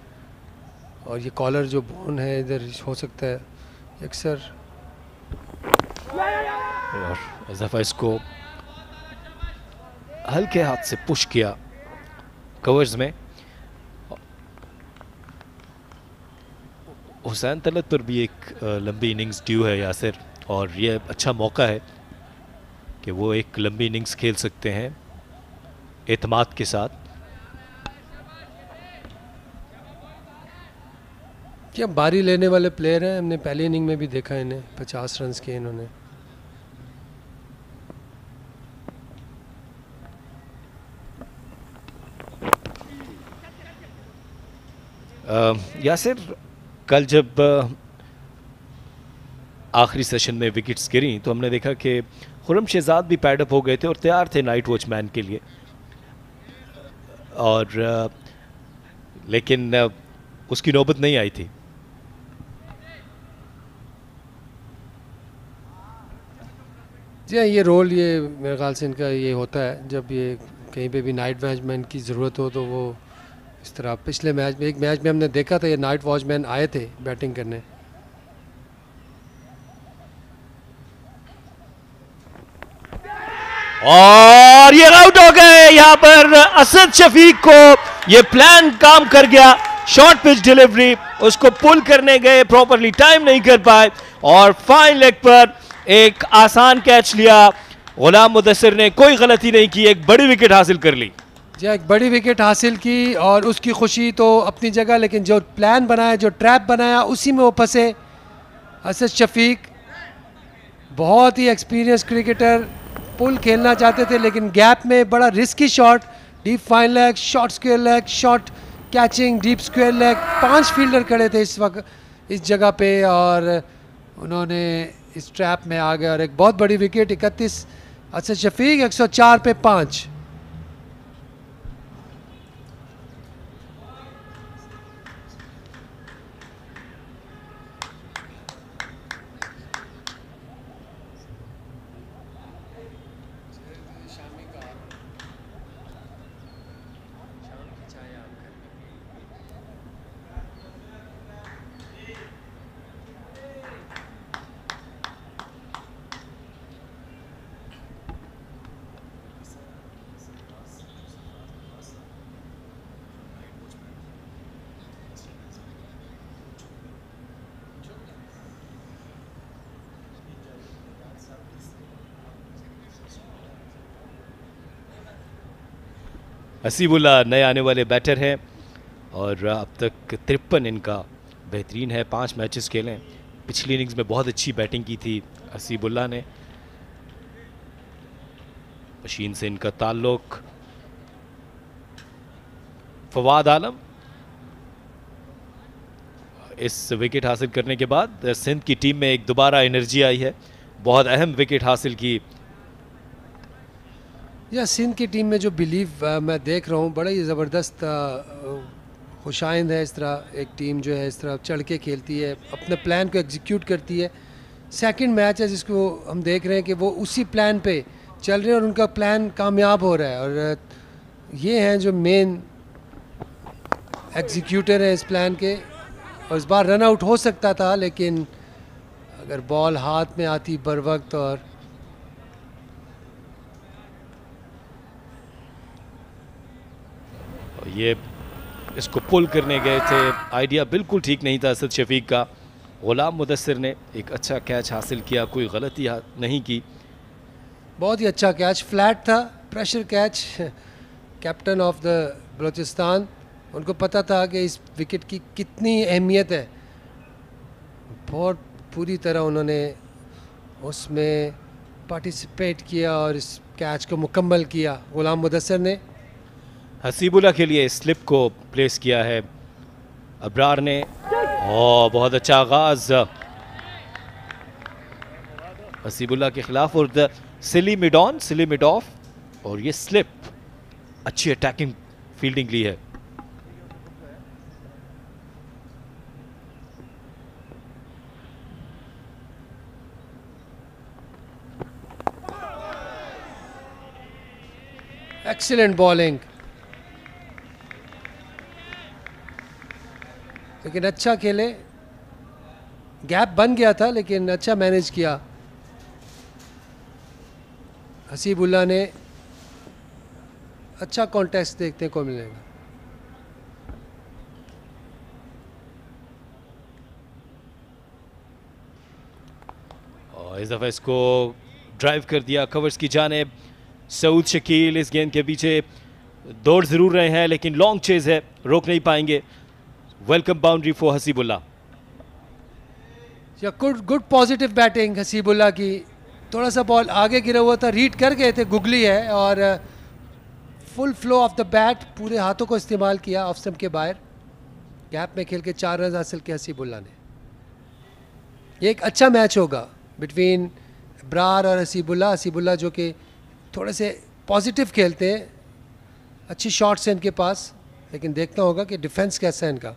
और ये कॉलर जो बोन है इधर हो सकता है अक्सर। और इस दफ़ा इसको हल्के हाथ से पुश किया कवर्स में। हुसैन तलत पर भी एक लंबी इनिंग्स ड्यू है यासिर, और ये अच्छा मौका है कि वो एक लंबी इनिंग्स खेल सकते हैं एतमाद के साथ। क्या बारी लेने वाले प्लेयर हैं, हमने पहली इनिंग में भी देखा इन्हें 50 रन किए इन्होंने। यासिर, कल जब आखिरी सेशन में विकेट्स गिरी तो हमने देखा कि खुरम शहजाद भी पैडअप हो गए थे और तैयार थे नाइट वॉचमैन के लिए, और लेकिन उसकी नौबत नहीं आई थी। जी हाँ, ये रोल ये मेरे ख्याल से इनका ये होता है, जब ये कहीं पे भी नाइट वॉचमैन की ज़रूरत हो तो वो इस तरह। पिछले मैच में, एक मैच में हमने देखा था ये नाइट वॉचमैन आए थे बैटिंग करने। और ये आउट हो गए। यहाँ पर असद शफीक को ये प्लान काम कर गया, शॉर्ट पिच डिलीवरी, उसको पुल करने गए, प्रॉपरली टाइम नहीं कर पाए, और फाइन लेग पर एक आसान कैच लिया। गुलाम मुदस्सिर ने कोई गलती नहीं की, एक बड़ी विकेट हासिल कर ली। जी, एक बड़ी विकेट हासिल की, और उसकी खुशी तो अपनी जगह, लेकिन जो प्लान बनाया, जो ट्रैप बनाया, उसी में वो फंसे। असद शफीक बहुत ही एक्सपीरियंस क्रिकेटर, पुल खेलना चाहते थे लेकिन गैप में बड़ा risky shot, deep fine leg, short square leg, short catching, deep square leg. 5 fielder खड़े थे इस वक्त इस जगह पे, और उन्होंने इस ट्रैप में आ गए, और एक बहुत बड़ी विकेट 31 असद शफीक 104 पे 5। हसीबुल्ला नए आने वाले बैटर हैं, और अब तक 53 इनका बेहतरीन है, 5 मैचेस खेले। पिछली इनिंग्स में बहुत अच्छी बैटिंग की थी हसीबुल्ला ने। मशीन से इनका ताल्लुक। फवाद आलम, इस विकेट हासिल करने के बाद सिंध की टीम में एक दोबारा एनर्जी आई है। बहुत अहम विकेट हासिल की। या सिंध की टीम में जो बिलीव मैं देख रहा हूँ, बड़ा ही ज़बरदस्त खुशाइंद है। इस तरह एक टीम जो है इस तरह चढ़ के खेलती है, अपने प्लान को एग्जीक्यूट करती है। सेकंड मैच है जिसको हम देख रहे हैं कि वो उसी प्लान पे चल रहे हैं और उनका प्लान कामयाब हो रहा है, और ये हैं जो मेन एग्जीक्यूटर हैं इस प्लान के। और इस बार रन आउट हो सकता था, लेकिन अगर बॉल हाथ में आती बर वक्त, और ये इसको पुल करने गए थे, आइडिया बिल्कुल ठीक नहीं था असद शफीक का। गुलाम मुदस्सिर ने एक अच्छा कैच हासिल किया, कोई गलती नहीं की। बहुत ही अच्छा कैच, फ्लैट था, pressure catch. Captain of the Balochistan, उनको पता था कि इस विकेट की कितनी अहमियत है। बहुत पूरी तरह उन्होंने उसमें पार्टिसिपेट किया और इस कैच को मुकम्मल किया। गुलाम मुदस्सिर ने हसीबुल्ला के लिए स्लिप को प्लेस किया है अब्रार ने। बहुत अच्छा आगाज हसीबुल्ला के खिलाफ, और the silly mid on, silly mid of, और ये स्लिप, अच्छी अटैकिंग फील्डिंग ली है। एक्सीलेंट बॉलिंग, लेकिन अच्छा खेले। गैप बन गया था लेकिन अच्छा मैनेज किया हसीबुल्ला ने। अच्छा कॉन्टेस्ट देखने को मिलेगा। और इस दफा इसको ड्राइव कर दिया कवर्स की जानिब। सऊद शकील इस गेंद के पीछे दौड़ जरूर रहे हैं, लेकिन लॉन्ग चेज है, रोक नहीं पाएंगे। Welcome boundary for Hasibullah. Good positive batting Hasibullah की। थोड़ा सा बॉल आगे गिरा हुआ था, रीड कर गए थे, गुगली है, और full flow of the bat, पूरे हाथों को इस्तेमाल किया ऑफ स्टंप के बाहर। गैप में खेल के 4 रन हासिल किया हसीबुल्ला ने। ये एक अच्छा मैच होगा बिटवीन अब्रार और हसीबुल्ला। हसीबुल्ला जो कि थोड़े से पॉजिटिव खेलते हैं, अच्छी शॉट्स हैं इनके पास, लेकिन देखना होगा कि डिफेंस कैसा है इनका।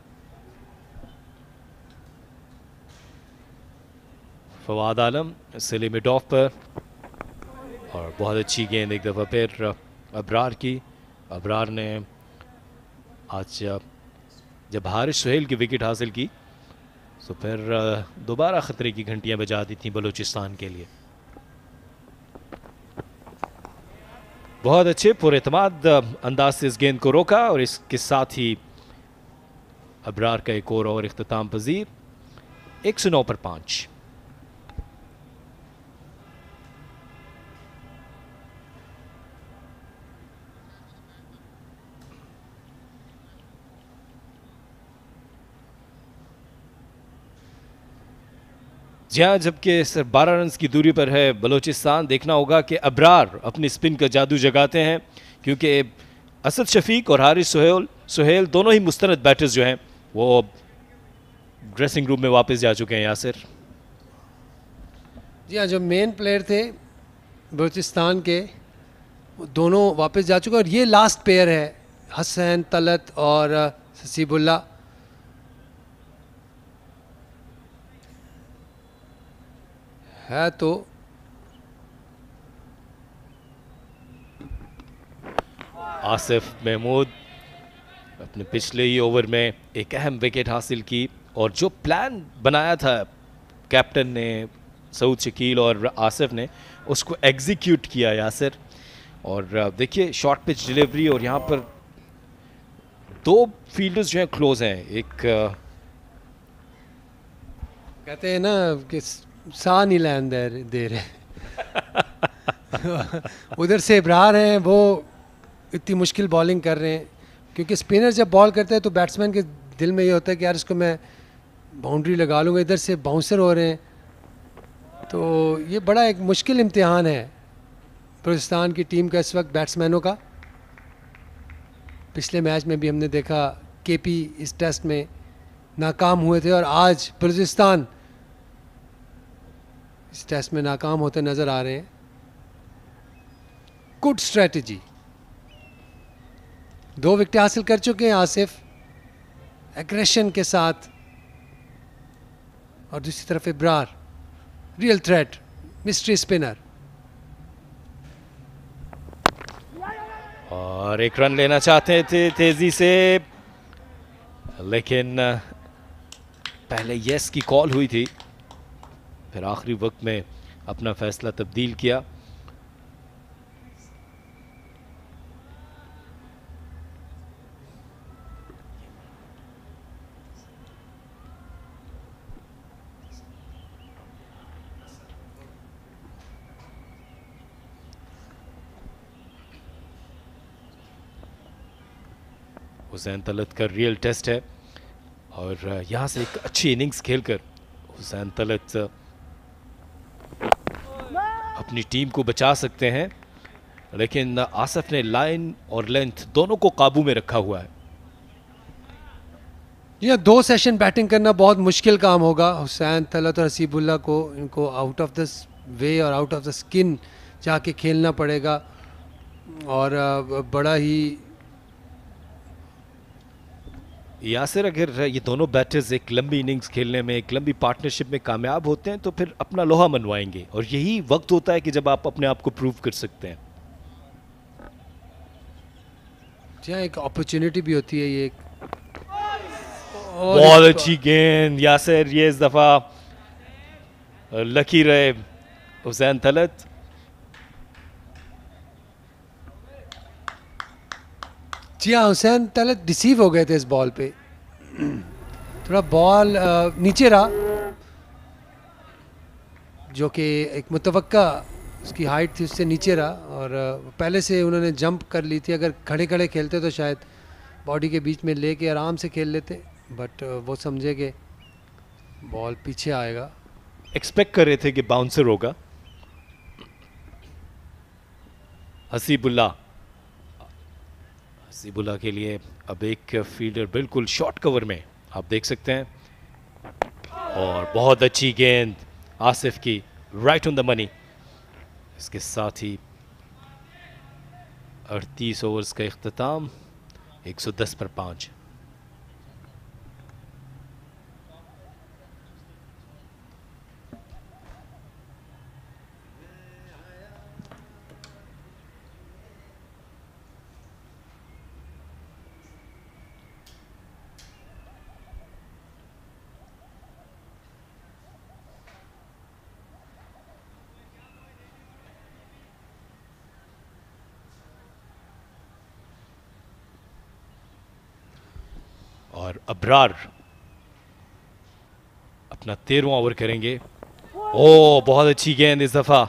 फवाद आलम सिले मिड ऑफ पर, और बहुत अच्छी गेंद एक दफ़ा फिर अब्रार की। अब्रार ने आज जब हारिस सुहेल की विकेट हासिल की तो फिर दोबारा ख़तरे की घंटियां बजा दी थी बलूचिस्तान के लिए। बहुत अच्छे पुरएतमाद अंदाज से इस गेंद को रोका, और इसके साथ ही अब्रार का एक और इख्तिताम पजीर 109 पर 5। जहाँ जबकि सिर्फ 12 रन की दूरी पर है बलूचिस्तान, देखना होगा कि अब्रार अपनी स्पिन का जादू जगाते हैं, क्योंकि असद शफीक और हारिस सुहेल दोनों ही मुस्तनद बैटर्स जो हैं वो ड्रेसिंग रूम में वापस जा चुके हैं। यासिर जी हाँ, जो मेन प्लेयर थे बलूचिस्तान के वो दोनों वापस जा चुके हैं, और ये लास्ट पेयर है हसन तलत और हसीबुल्ला। है तो आसिफ महमूद अपने पिछले ही ओवर में एक अहम विकेट हासिल की, और जो प्लान बनाया था कैप्टन ने, सऊद शकील और आसिफ ने, उसको एग्जीक्यूट किया यासिर। और देखिए शॉर्ट पिच डिलीवरी, और यहाँ पर 2 फील्डर्स जो हैं क्लोज हैं। एक कहते हैं ना कि सा नहीं लैन दे रहे उधर से इब्रार हैं, वो इतनी मुश्किल बॉलिंग कर रहे हैं, क्योंकि स्पिनर जब बॉल करते हैं तो बैट्समैन के दिल में ये होता है कि यार इसको मैं बाउंड्री लगा लूँगा। इधर से बाउंसर हो रहे हैं, तो ये बड़ा एक मुश्किल इम्तिहान है बलूचिस्तान की टीम का इस वक्त बैट्समैनों का। पिछले मैच में भी हमने देखा केपी इस टेस्ट में नाकाम हुए थे, और आज बलूचिस्तान इस टेस्ट में नाकाम होते नज़र आ रहे हैं। गुड स्ट्रेटजी, 2 विकेट हासिल कर चुके हैं आसिफ एग्रेशन के साथ। और दूसरी तरफ Ibrar, real threat, mystery spinner. और एक रन लेना चाहते थे तेजी से, लेकिन पहले यस की कॉल हुई थी, फिर आखिरी वक्त में अपना फैसला तब्दील किया। हुसैन तलत का रियल टेस्ट है और यहाँ से एक अच्छी इनिंग्स खेलकर हुसैन तलत अपनी टीम को बचा सकते हैं, लेकिन आसिफ ने लाइन और लेंथ दोनों को काबू में रखा हुआ है। यह 2 सेशन बैटिंग करना बहुत मुश्किल काम होगा हुसैन तलत और हसीबुल्लाह को। इनको आउट ऑफ द वे और आउट ऑफ द स्किन जाके खेलना पड़ेगा और बड़ा ही यासिर, अगर ये दोनों बैटर्स एक लंबी इनिंग्स खेलने में, एक लंबी पार्टनरशिप में कामयाब होते हैं तो फिर अपना लोहा मनवाएंगे, और यही वक्त होता है कि जब आप अपने आप को प्रूव कर सकते हैं। जहाँ एक अपॉर्चुनिटी भी होती है। ये बहुत अच्छी गेंद यासिर, ये इस दफा लकी रहे हुसैन तलत। जी हाँ, हुसैन तलत डिसीव हो गए थे इस बॉल पे। थोड़ा बॉल नीचे रहा, जो कि एक मुतवक्का उसकी हाइट थी, उससे नीचे रहा, और पहले से उन्होंने जंप कर ली थी। अगर खड़े खड़े खेलते तो शायद बॉडी के बीच में लेके आराम से खेल लेते, बट वो समझे कि बॉल पीछे आएगा। एक्सपेक्ट कर रहे थे कि बाउंसर होगा। हसीबुल्लाह के लिए अब एक फील्डर बिल्कुल शॉर्ट कवर में, आप देख सकते हैं, और बहुत अच्छी गेंद आसिफ की, राइट ऑन द मनी। इसके साथ ही 38 ओवर्स का इख्तिताम, 110 पर 5। और अबरार अपना 13वां ओवर करेंगे। ओ, बहुत अच्छी गेंद इस दफा।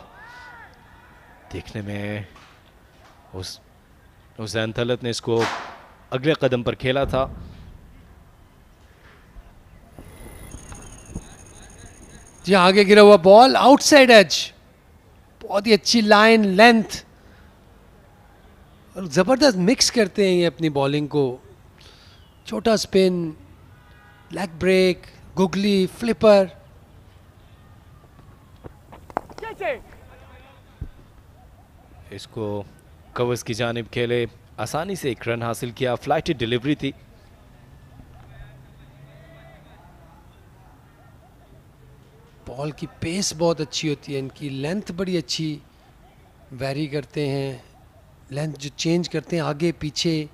देखने में हुसैन तलत ने इसको अगले कदम पर खेला था। जी आगे गिरा हुआ बॉल, आउटसाइड एज, बहुत ही अच्छी लाइन लेंथ, और जबरदस्त मिक्स करते हैं ये अपनी बॉलिंग को। छोटा spin, leg break, googly, flipper. इसको कवर्स की जानिब खेले, आसानी से एक रन हासिल किया। फ्लाइटेड डिलीवरी थी। बॉल की पेस बहुत अच्छी होती है, इनकी लेंथ बड़ी अच्छी वैरी करते हैं। लेंथ जो चेंज करते हैं, आगे पीछे,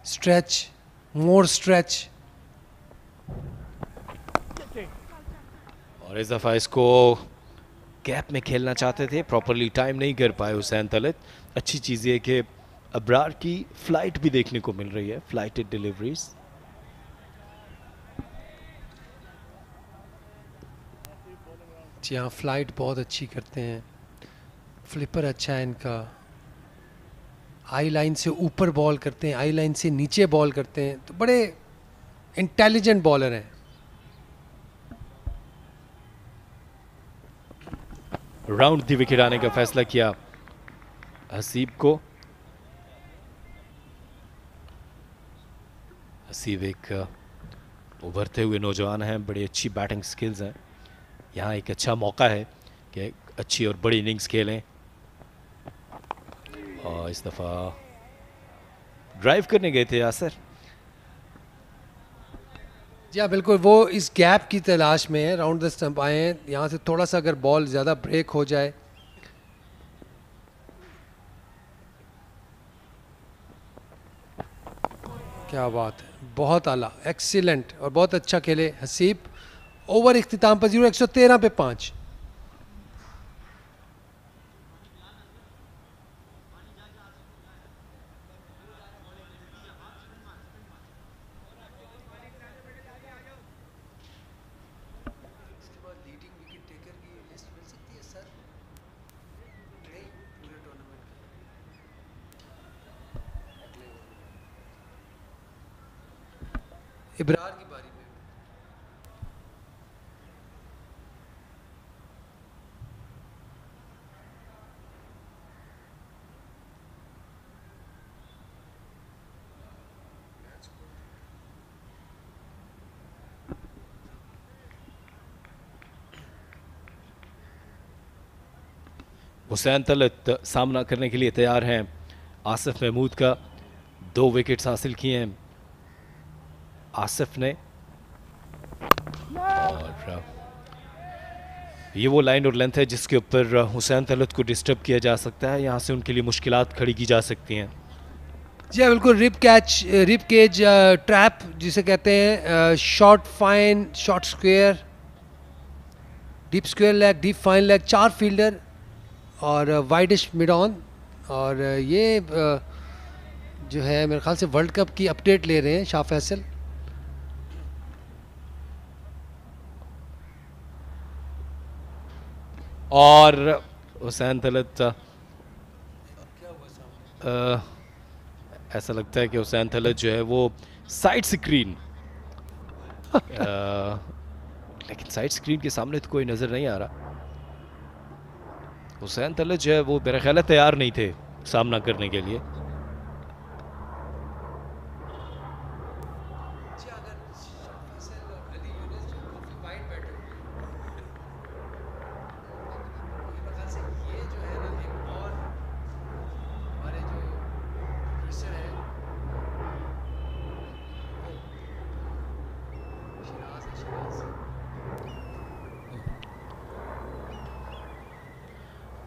स्ट्रेच, मोर स्ट्रेच। और इस दफा इसको गैप में खेलना चाहते थे, प्रॉपरली टाइम नहीं कर पाए हुसैन तलत। अच्छी चीज़ ये कि अबरार की फ्लाइट भी देखने को मिल रही है, फ्लाइटेड डिलीवरीज। जी हाँ, फ्लाइट बहुत अच्छी करते हैं, फ्लिपर अच्छा है इनका। आई लाइन से ऊपर बॉल करते हैं, आई लाइन से नीचे बॉल करते हैं, तो बड़े इंटेलिजेंट बॉलर हैं। राउंड दी विकेट आने का फैसला किया हसीब को। हसीब एक उभरते हुए नौजवान हैं, बड़ी अच्छी बैटिंग स्किल्स हैं। यहाँ एक अच्छा मौका है कि अच्छी और बड़ी इनिंग्स खेलें। और इस दफ़ा ड्राइव करने गए थे यासर। जी हाँ बिल्कुल, वो इस गैप की तलाश में है, राउंड द स्टंप आए हैं। यहाँ से थोड़ा सा अगर बॉल ज़्यादा ब्रेक हो जाए, क्या बात है, बहुत आला, एक्सीलेंट और बहुत अच्छा खेले हसीब। ओवर इख्तिताम पर 113 पे 5। इब्रार की बारी में हुसैन तलत सामना करने के लिए तैयार हैं आसिफ महमूद का। 2 विकेट्स हासिल किए हैं आसिफ ने। और ये वो लाइन और लेंथ है जिसके ऊपर हुसैन तलत को डिस्टर्ब किया जा सकता है। यहाँ से उनके लिए मुश्किलात खड़ी की जा सकती हैं। जी हाँ बिल्कुल, रिप केज ट्रैप जिसे कहते हैं, short fine, short square, deep square leg, deep fine leg, 4 fielder और वाइडिश मिड ऑन। और ये जो है मेरे ख्याल से वर्ल्ड कप की अपडेट ले रहे हैं शाह फैसल। और हुसैन तलत ऐसा लगता है कि हुसैन तलत जो है वो साइड स्क्रीन लेकिन साइड स्क्रीन के सामने तो कोई नज़र नहीं आ रहा। हुसैन तलत जो है वो मेरा ख्याल है तैयार नहीं थे सामना करने के लिए।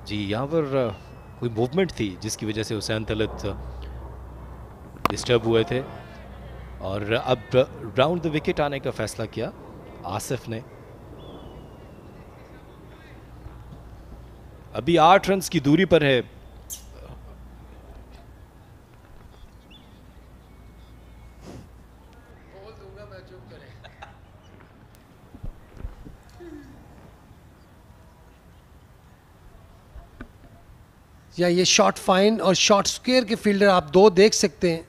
जी यहाँ पर कोई मूवमेंट थी जिसकी वजह से हुसैन तलत डिस्टर्ब हुए थे। और अब राउंड द विकेट आने का फैसला किया आसिफ ने। अभी 8 रन्स की दूरी पर है या ये शॉर्ट फाइन और शॉर्ट स्क्वायर के फील्डर आप 2 देख सकते हैं।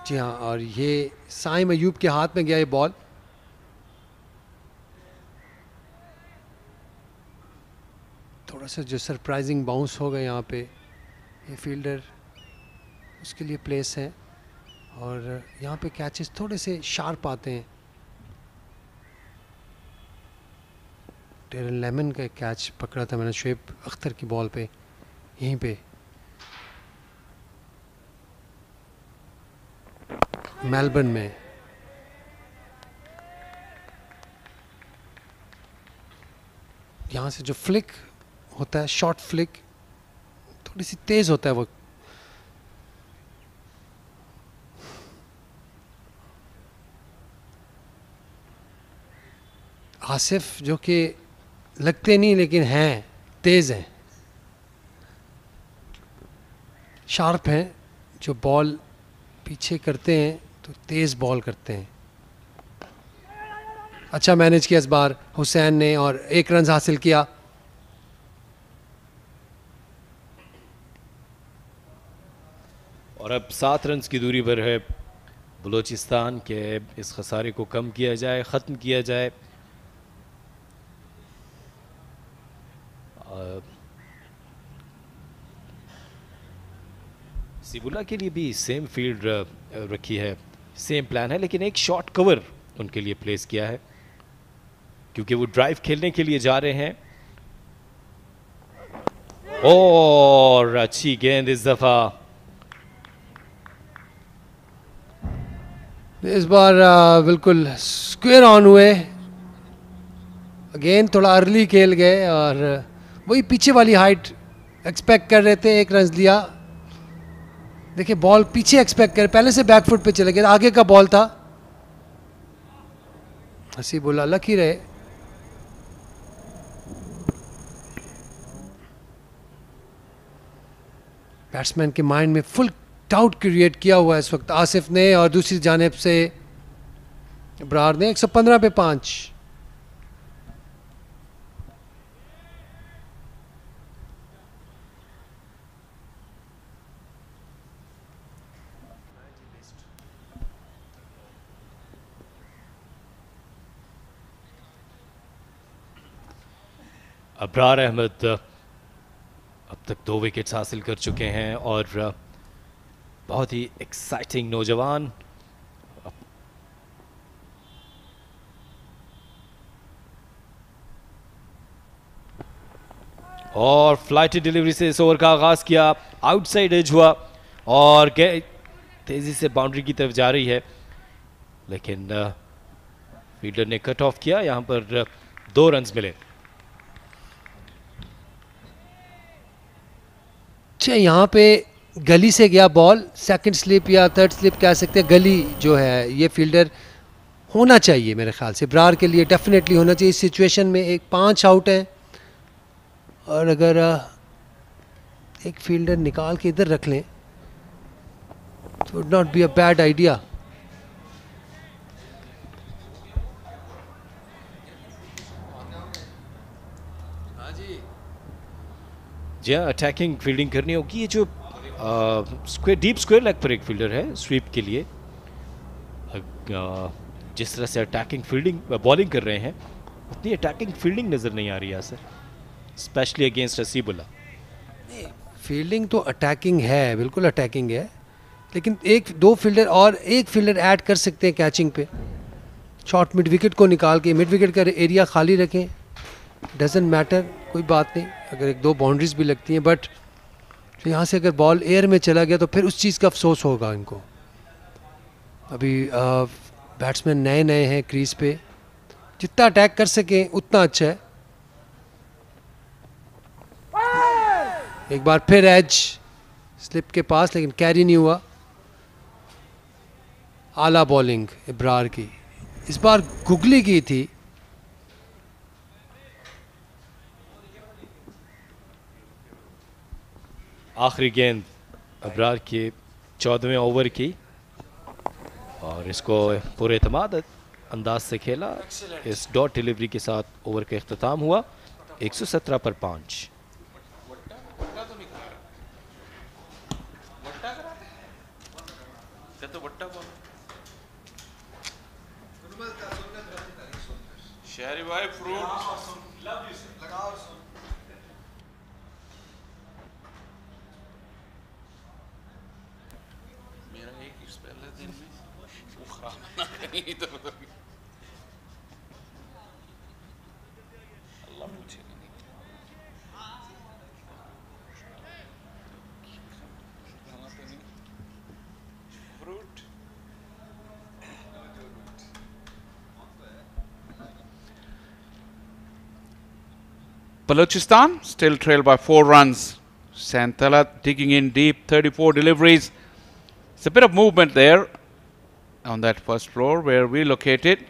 जी हाँ, और ये साइम अयूब के हाथ में गया ये बॉल। थोड़ा सा जो सरप्राइजिंग बाउंस होगा यहाँ पे, ये फील्डर उसके लिए प्लेस है। और यहाँ पे कैचेस थोड़े से शार्प आते हैं। टेरन लेमन का एक कैच पकड़ा था मैंने शुएब अख्तर की बॉल पे, यहीं पे मेलबर्न में। यहाँ से जो फ्लिक होता है, शॉर्ट फ्लिक, थोड़ी सी तेज होता है वो। आसिफ जो कि लगते नहीं लेकिन हैं, तेज हैं, शार्प हैं, जो बॉल पीछे करते हैं तो तेज बॉल करते हैं। अच्छा मैनेज किया इस बार हुसैन ने और 1 रन हासिल किया। और अब 7 रन्स की दूरी पर है बलूचिस्तान के। इस खसारे को कम किया जाए, ख़त्म किया जाए। सिबुला के लिए भी सेम फील्ड रखी है, सेम प्लान है, लेकिन एक शॉर्ट कवर उनके लिए प्लेस किया है, क्योंकि वो ड्राइव खेलने के लिए जा रहे हैं। और अच्छी गेंद इस दफा, इस बार बिल्कुल स्क्वायर ऑन हुए। अगेन थोड़ा अर्ली खेल गए और वही पीछे वाली हाइट एक्सपेक्ट कर रहे थे, 1 रन लिया। देखिए बॉल पीछे एक्सपेक्ट कर, पहले से बैकफुट पे चले गए, आगे का बॉल था। हसी बोला लकी रहे। बैट्समैन के माइंड में फुल डाउट क्रिएट किया हुआ है इस वक्त आसिफ ने, और दूसरी जानिब से इब्रार ने 115 पे 5। अब्रार अहमद अब तक 2 विकेट्स हासिल कर चुके हैं और बहुत ही एक्साइटिंग नौजवान। और फ्लाइट डिलीवरी से इस ओवर का आगाज किया, आउटसाइड एज हुआ और तेजी से बाउंड्री की तरफ जा रही है, लेकिन फील्डर ने कट ऑफ किया। यहां पर 2 रन्स मिले। यहाँ पे गली से गया बॉल, सेकंड स्लिप या थर्ड स्लिप कह सकते हैं। गली जो है ये फील्डर होना चाहिए मेरे ख्याल से, इब्रार के लिए डेफिनेटली होना चाहिए इस सिचुएशन में। 5 आउट है और अगर एक फील्डर निकाल के इधर रख लें तो would not be a bad idea. जी हाँ, अटैकिंग फील्डिंग करनी होगी। ये जो स्क्वायर डीप स्क्वायर लेग पर एक फील्डर है स्वीप के लिए, जिस तरह से अटैकिंग फील्डिंग बॉलिंग कर रहे हैं उतनी अटैकिंग फील्डिंग नज़र नहीं आ रही है sir, specially against Hasibullah. Fielding तो अटैकिंग है, बिल्कुल अटैकिंग है, लेकिन 1-2 फील्डर और एक फील्डर ऐड कर सकते हैं कैचिंग पे। शॉर्ट मिड विकेट को निकाल के मिड विकेट का एरिया खाली रखें, डजेंट मैटर, कोई बात नहीं अगर 1-2 बाउंड्रीज भी लगती हैं, बट यहाँ से अगर बॉल एयर में चला गया तो फिर उस चीज़ का अफसोस होगा इनको। अभी बैट्समैन नए नए हैं क्रीज पे, जितना अटैक कर सकें उतना अच्छा है। एक बार फिर एज स्लिप के पास, लेकिन कैरी नहीं हुआ। आला बॉलिंग इब्रार की, इस बार गुगली की थी। आखिरी गेंद अब्रार के 14वें ओवर की और इसको पूरे एतमाद अंदाज से खेला। इस डॉट डिलीवरी के साथ ओवर का इख्तिताम हुआ 117 पर 5। शहरी भाई फ्रूट मेरा एक स्पेल है दिन में, वो खाना कहीं इधर उधर अल्लाह मुझे नहीं खाना तो नहीं fruit. Balochistan still trail by 4 runs. Santala digging in deep, 34 deliveries. It's a bit of movement there on that first floor where we located.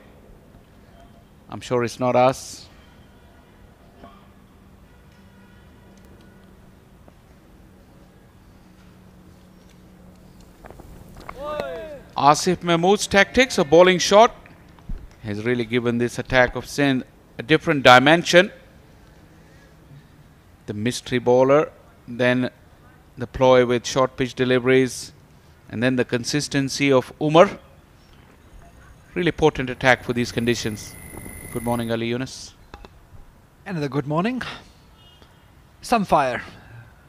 I'm sure it's not us. Asif Mahmood's tactics of bowling short has really given this attack of Sindh a different dimension. The mystery bowler, then the ploy with short pitch deliveries, and then the consistency of Umar. Really potent attack for these conditions. Good morning, Ali Yunus. Another good morning. Some fire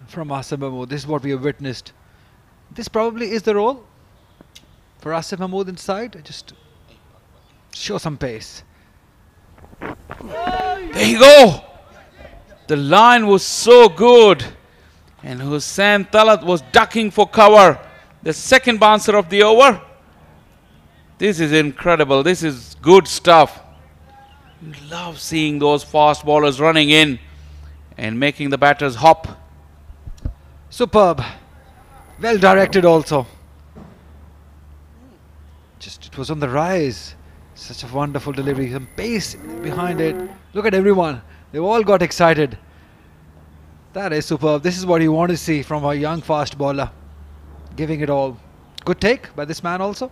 from Asif Mahmood. This is what we have witnessed. This probably is the role for Asif Mahmood inside. Just Show some pace. There you go. The line was so good. And Hussain Talat was ducking for cover. The second bouncer of the over. This is incredible. This is good stuff. You love seeing those fast bowlers running in and making the batters hop. Superb. Well directed also. Just it was on the rise. Such a wonderful delivery. Some pace behind it. Look at everyone. They've all got excited. That is superb. This is what you want to see from a young fast bowler. Giving it all. Good take by this man also.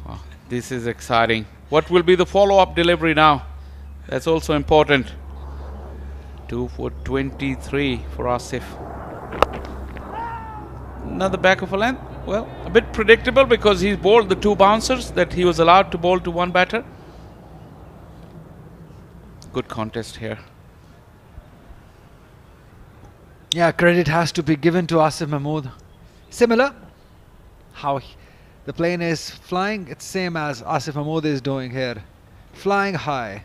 Wow, this is exciting. What will be the follow-up delivery now? That's also important. 2 for 23 for Asif. Another back of a length. Well, a bit predictable because he's bowled the 2 bouncers that he was allowed to bowl to 1 batter. Good contest here. Yeah, credit has to be given to Asif Mahmood. Similar. How the plane is flying, it's same as Asif Mahmood is doing here. Flying high.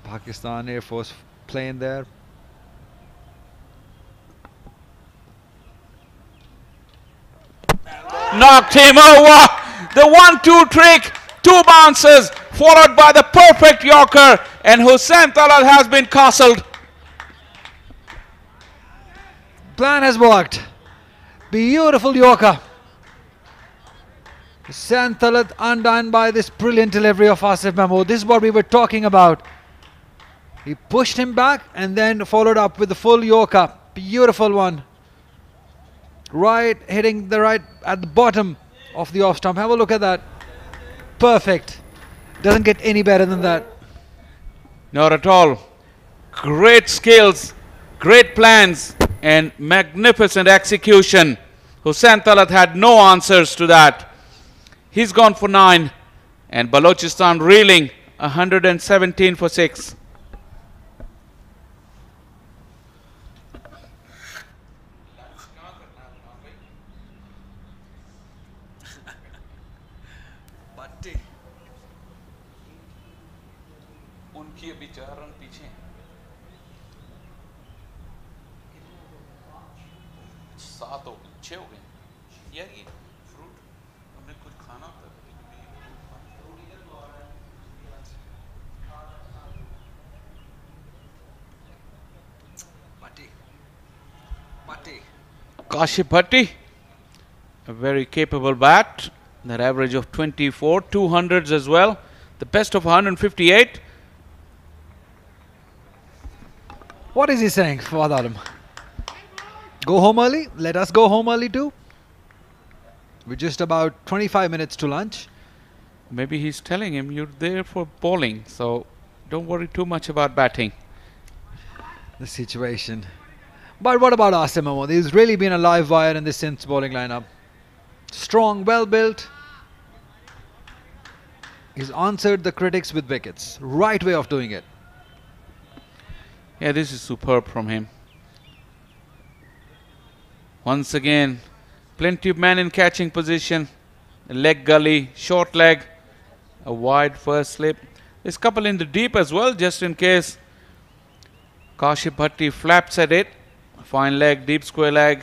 Pakistan Air Force plane there. Knocked him over. The 1-2 trick. 2 bounces followed by the perfect Yorker. And Hussain Talat has been castled. Plan has worked. Beautiful Yorker. Hussain Talat undone by this brilliant delivery of Asif Mahmood. This is what we were talking about. He pushed him back and then followed up with the full Yorker. Beautiful one. Right, hitting the right at the bottom of the off stump. Have a look at that. Perfect. Doesn't get any better than that. Not at all. Great skills, great plans, and magnificent execution. Hussain Talat had no answers to that. He's gone for 9, and Balochistan reeling 117 for 6. उनकी अभी 4 run पीछे हैं। 7 हो गए, 6 हो गए। यार ये फ्रूट हमने कुछ खाना होता है। Kashif Bhatti, a very capable bat. That average of 24, 200s as well. The best of 158. What is he saying, Fuad Alam? Go home early? Let us go home early too. We're just about 25 minutes to lunch. Maybe he's telling him you're there for bowling, so don't worry too much about batting. The situation. But what about Asif Mahmood? He's really been a live wire in this Sindh bowling lineup. Strong, well built. He's answered the critics with wickets. Right way of doing it. Yeah, this is superb from him. Once again, plenty of men in catching position. A leg gully, short leg, a wide first slip. There's a couple in the deep as well, just in case Kashif Bhatti flaps at it. Fine leg, deep square leg.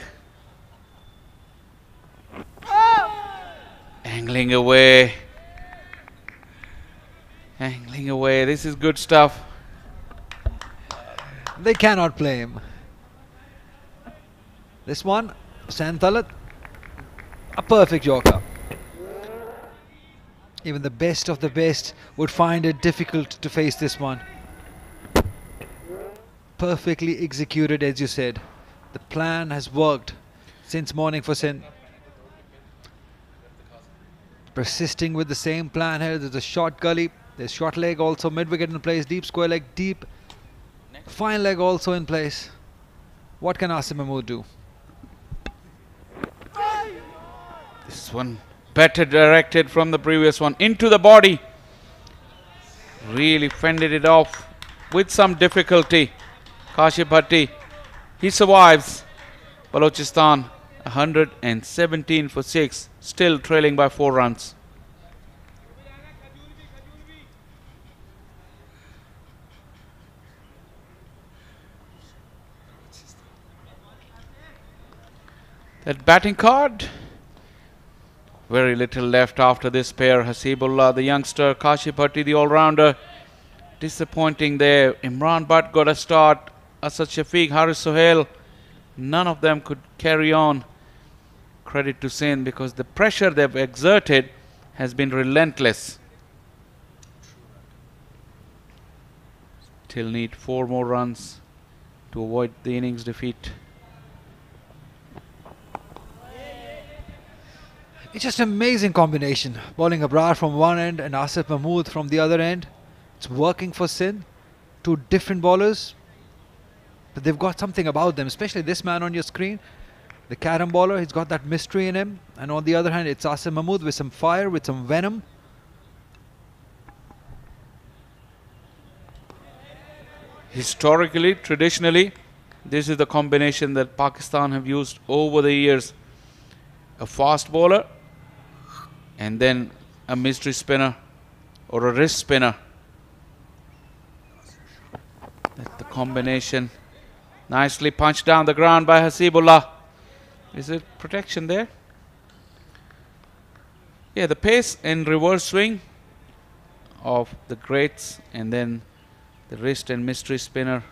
Angling away. Angling away. This is good stuff. They cannot play him. This one, Hussain Talat, a perfect Yorker. Even the best of the best would find it difficult to face this one. Perfectly executed, as you said. The plan has worked since morning for Sindh. Persisting with the same plan here. There's a short gully. There's short leg also, mid-wicket in place, deep square leg, deep. Fine leg also in place. What can Asif Mahmood do? This one better directed from the previous one into the body. Really fended it off with some difficulty. Kashif Bhatti, he survives. Balochistan 117 for 6, still trailing by 4 runs. That batting card, very little left after this pair. Hasibullah, the youngster, Kashi Bhatti, the all-rounder, disappointing there. Imran Butt got a start, Asad Shafiq, Haris Sohail, none of them could carry on. Credit to Sindh, because the pressure they've exerted has been relentless. Still need 4 more runs to avoid the innings defeat. It's just an amazing combination. Bowling Abrar from one end and Asif Mahmood from the other end. It's working for Sindh. 2 different bowlers. But they've got something about them, especially this man on your screen. The carom bowler, he's got that mystery in him. And on the other hand, it's Asif Mahmood with some fire, with some venom. Historically, traditionally, this is the combination that Pakistan have used over the years. A fast bowler and then a mystery spinner or a wrist spinner. That's the combination. Nicely punched down the ground by Hasibullah. Is it protection there? Yeah, the pace and reverse swing of the greats, and then the wrist and mystery spinner.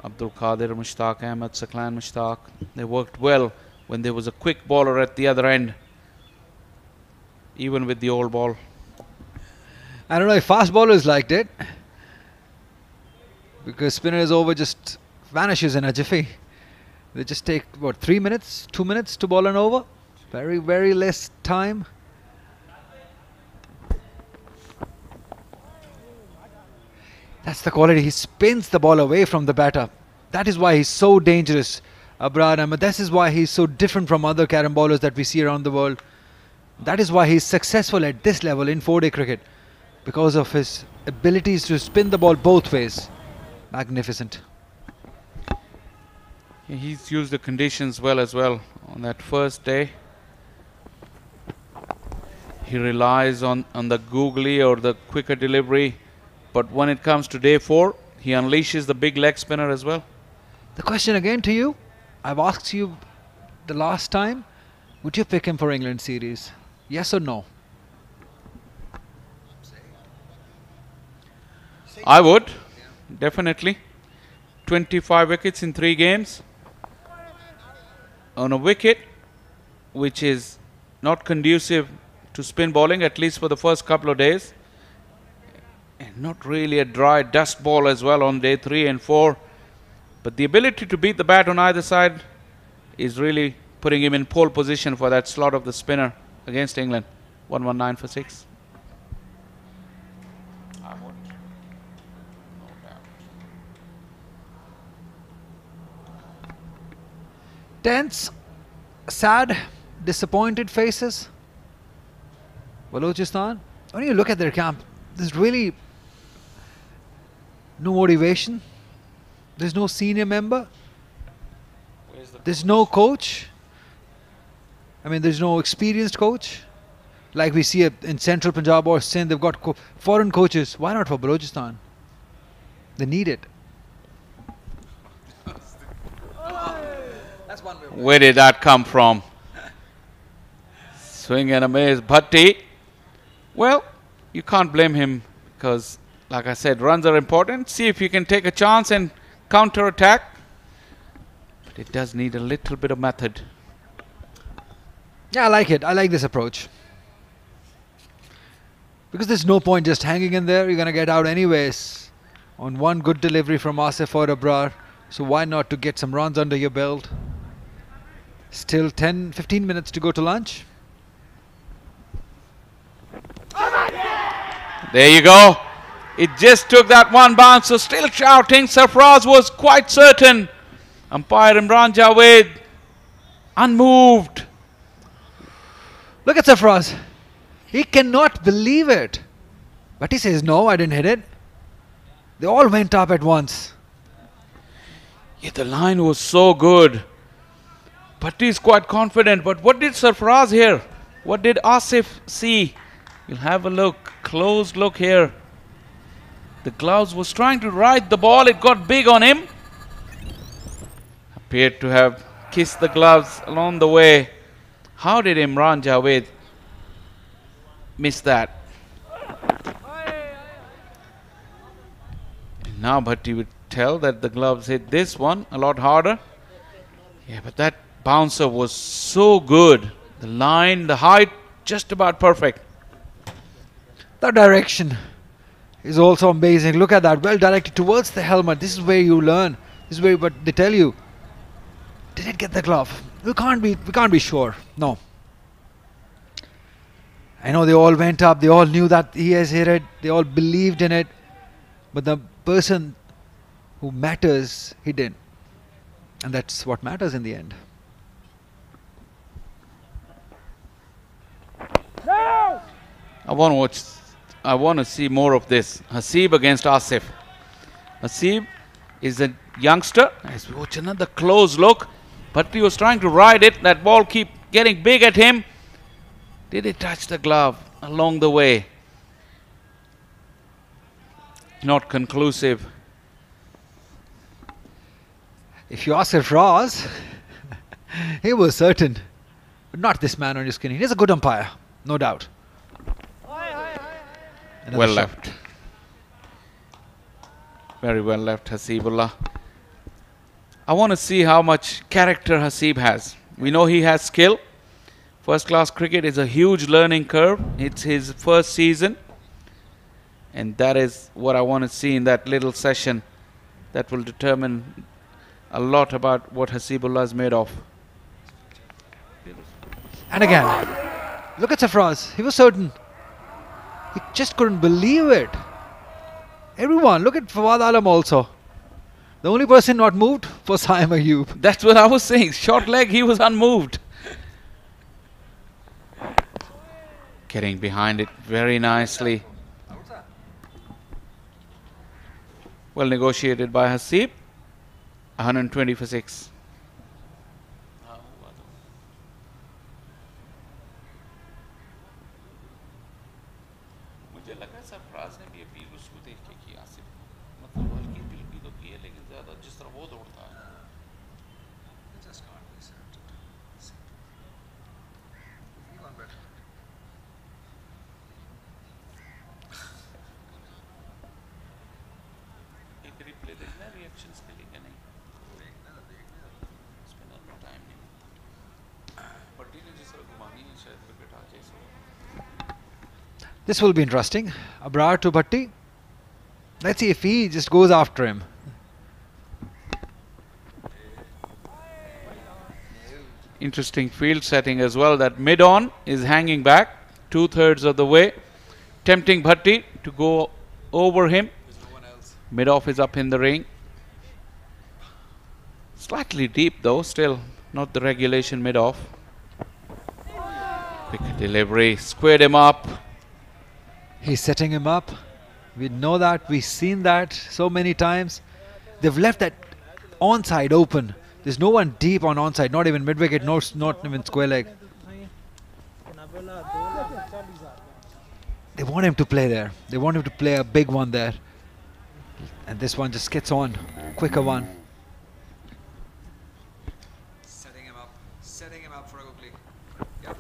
Abdul Qadir Mushtaq, Ahmed Saklan Mushtaq. They worked well when there was a quick bowler at the other end, even with the old ball. I don't know if fast bowlers liked it, because spinners over just vanishes in a jiffy. They just take, what, 3 minutes, 2 minutes to bowl an over? Very, very less time. That's the quality. He spins the ball away from the batter. That is why he's so dangerous, Abrar Ahmed. This is why he's so different from other carom bowlers that we see around the world. That is why he's successful at this level in 4-day cricket, because of his abilities to spin the ball both ways. Magnificent. Yeah, he's used the conditions well as well. On that first day, he relies on the googly or the quicker delivery, but when it comes to day 4, he unleashes the big leg spinner as well. The question again to you, I've asked you the last time, would you pick him for England series? Yes or no? I would, definitely. 25 wickets in 3 games. On a wicket which is not conducive to spin bowling, at least for the first couple of days. And not really a dry dust ball as well on day 3 and 4. But the ability to beat the bat on either side is really putting him in pole position for that slot of the spinner against England. 119 for 6. Tense, sad, disappointed faces. Balochistan, when you look at their camp, there's really no motivation. There's no senior member. There's no coach. I mean, there's no experienced coach. Like we see in Central Punjab or Sindh, they've got foreign coaches. Why not for Balochistan? They need it. Where did that come from? Swing and a miss. Bhatti. Well, you can't blame him, because, like I said, runs are important. See if you can take a chance and counter-attack. But it does need a little bit of method. Yeah, I like it. I like this approach. Because there's no point just hanging in there. You're going to get out anyways on one good delivery from Asif or Abrar. So why not to get some runs under your belt? Still 10-15 minutes to go to lunch. There you go. It just took that one bounce. So still shouting. Sarfraz was quite certain. Umpire Imran Javed unmoved. Look at Sarfraz. He cannot believe it. But he says, no, I didn't hit it. They all went up at once. Yeah, the line was so good. Bhatti is quite confident, but what did Sarfaraz here? What did Asif see? You'll have a look, close look here. The gloves was trying to ride the ball, it got big on him. Appeared to have kissed the gloves along the way. How did Imran Javed miss that? And now Bhatti would tell that the gloves hit this one a lot harder. Yeah, but that bouncer was so good. The line, the height, just about perfect. The direction is also amazing. Look at that, well directed towards the helmet. This is where you learn. This is where what they tell you. Did it get the glove? We can't be sure. No. I know they all went up. They all knew that he has hit it. They all believed in it. But the person who matters, he didn't. And that's what matters in the end. I want to see more of this. Hasib against Asif. Hasib is a youngster. As we watch another close look. Bhatti was trying to ride it. That ball keep getting big at him. Did it touch the glove along the way? Not conclusive. If you ask Sarfaraz, he was certain. But not this man on your screen. He's a good umpire, no doubt. Another Well shot. left. Very well left, Hasibullah. I want to see how much character Hasib has. We know he has skill. First class cricket is a huge learning curve. It's his first season. And that is what I want to see in that little session. That will determine a lot about what Hasibullah is made of. And again, look at Sarfaraz. He was certain. He just couldn't believe it. Everyone, look at Fawad Alam also. The only person not moved was Saim Ayub. That's what I was saying. Short leg, he was unmoved. Getting behind it very nicely. Well negotiated by Hasib. 120 for 6. This will be interesting. Abrar to Bhatti. Let's see if he just goes after him. Interesting field setting as well. That mid-on is hanging back 2/3 of the way, tempting Bhatti to go over him. Mid-off is up in the ring. Slightly deep though, still not the regulation mid-off. Quick delivery, squared him up. He's setting him up. We know that. We've seen that so many times. They've left that onside open. There's no one deep on onside, not even mid-wicket, not even square leg. They want him to play there. They want him to play a big one there. And this one just gets on. Quicker one. Setting him up for a googly. Yep.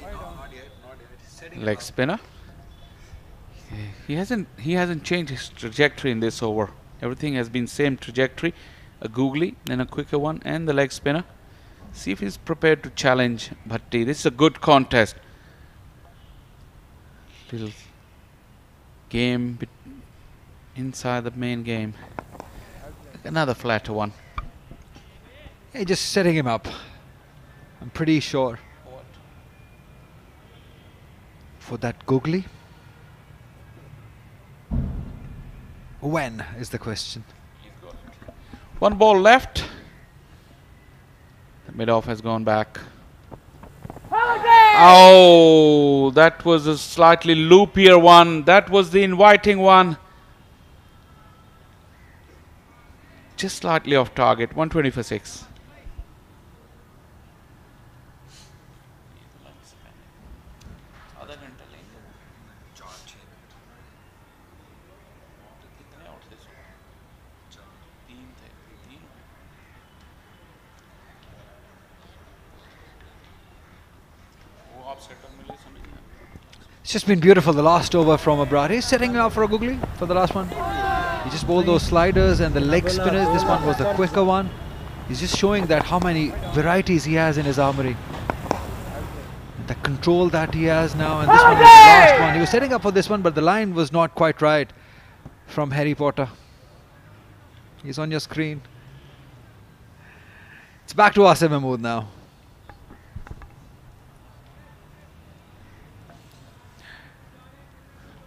Not yet. Leg spinner. He hasn't changed his trajectory in this over. Everything has been same trajectory. A googly, then a quicker one, and the leg spinner. See if he's prepared to challenge Bhatti. This is a good contest. Little game inside the main game. Another flatter one. Hey, just setting him up. I'm pretty sure. For that googly. When is the question? One ball left. The mid-off has gone back. Oh, that was a slightly loopier one. That was the inviting one. Just slightly off target. 120 for 6. It's just been beautiful, the last over from Abrar. He's setting up for a googly for the last one. He just bowled those sliders and the leg spinners. This one was the quicker one. He's just showing that how many varieties he has in his armory. The control that he has now, and this one was the last one. He was setting up for this one, but the line was not quite right from Harry Potter. He's on your screen. It's back to Asif Mahmood now.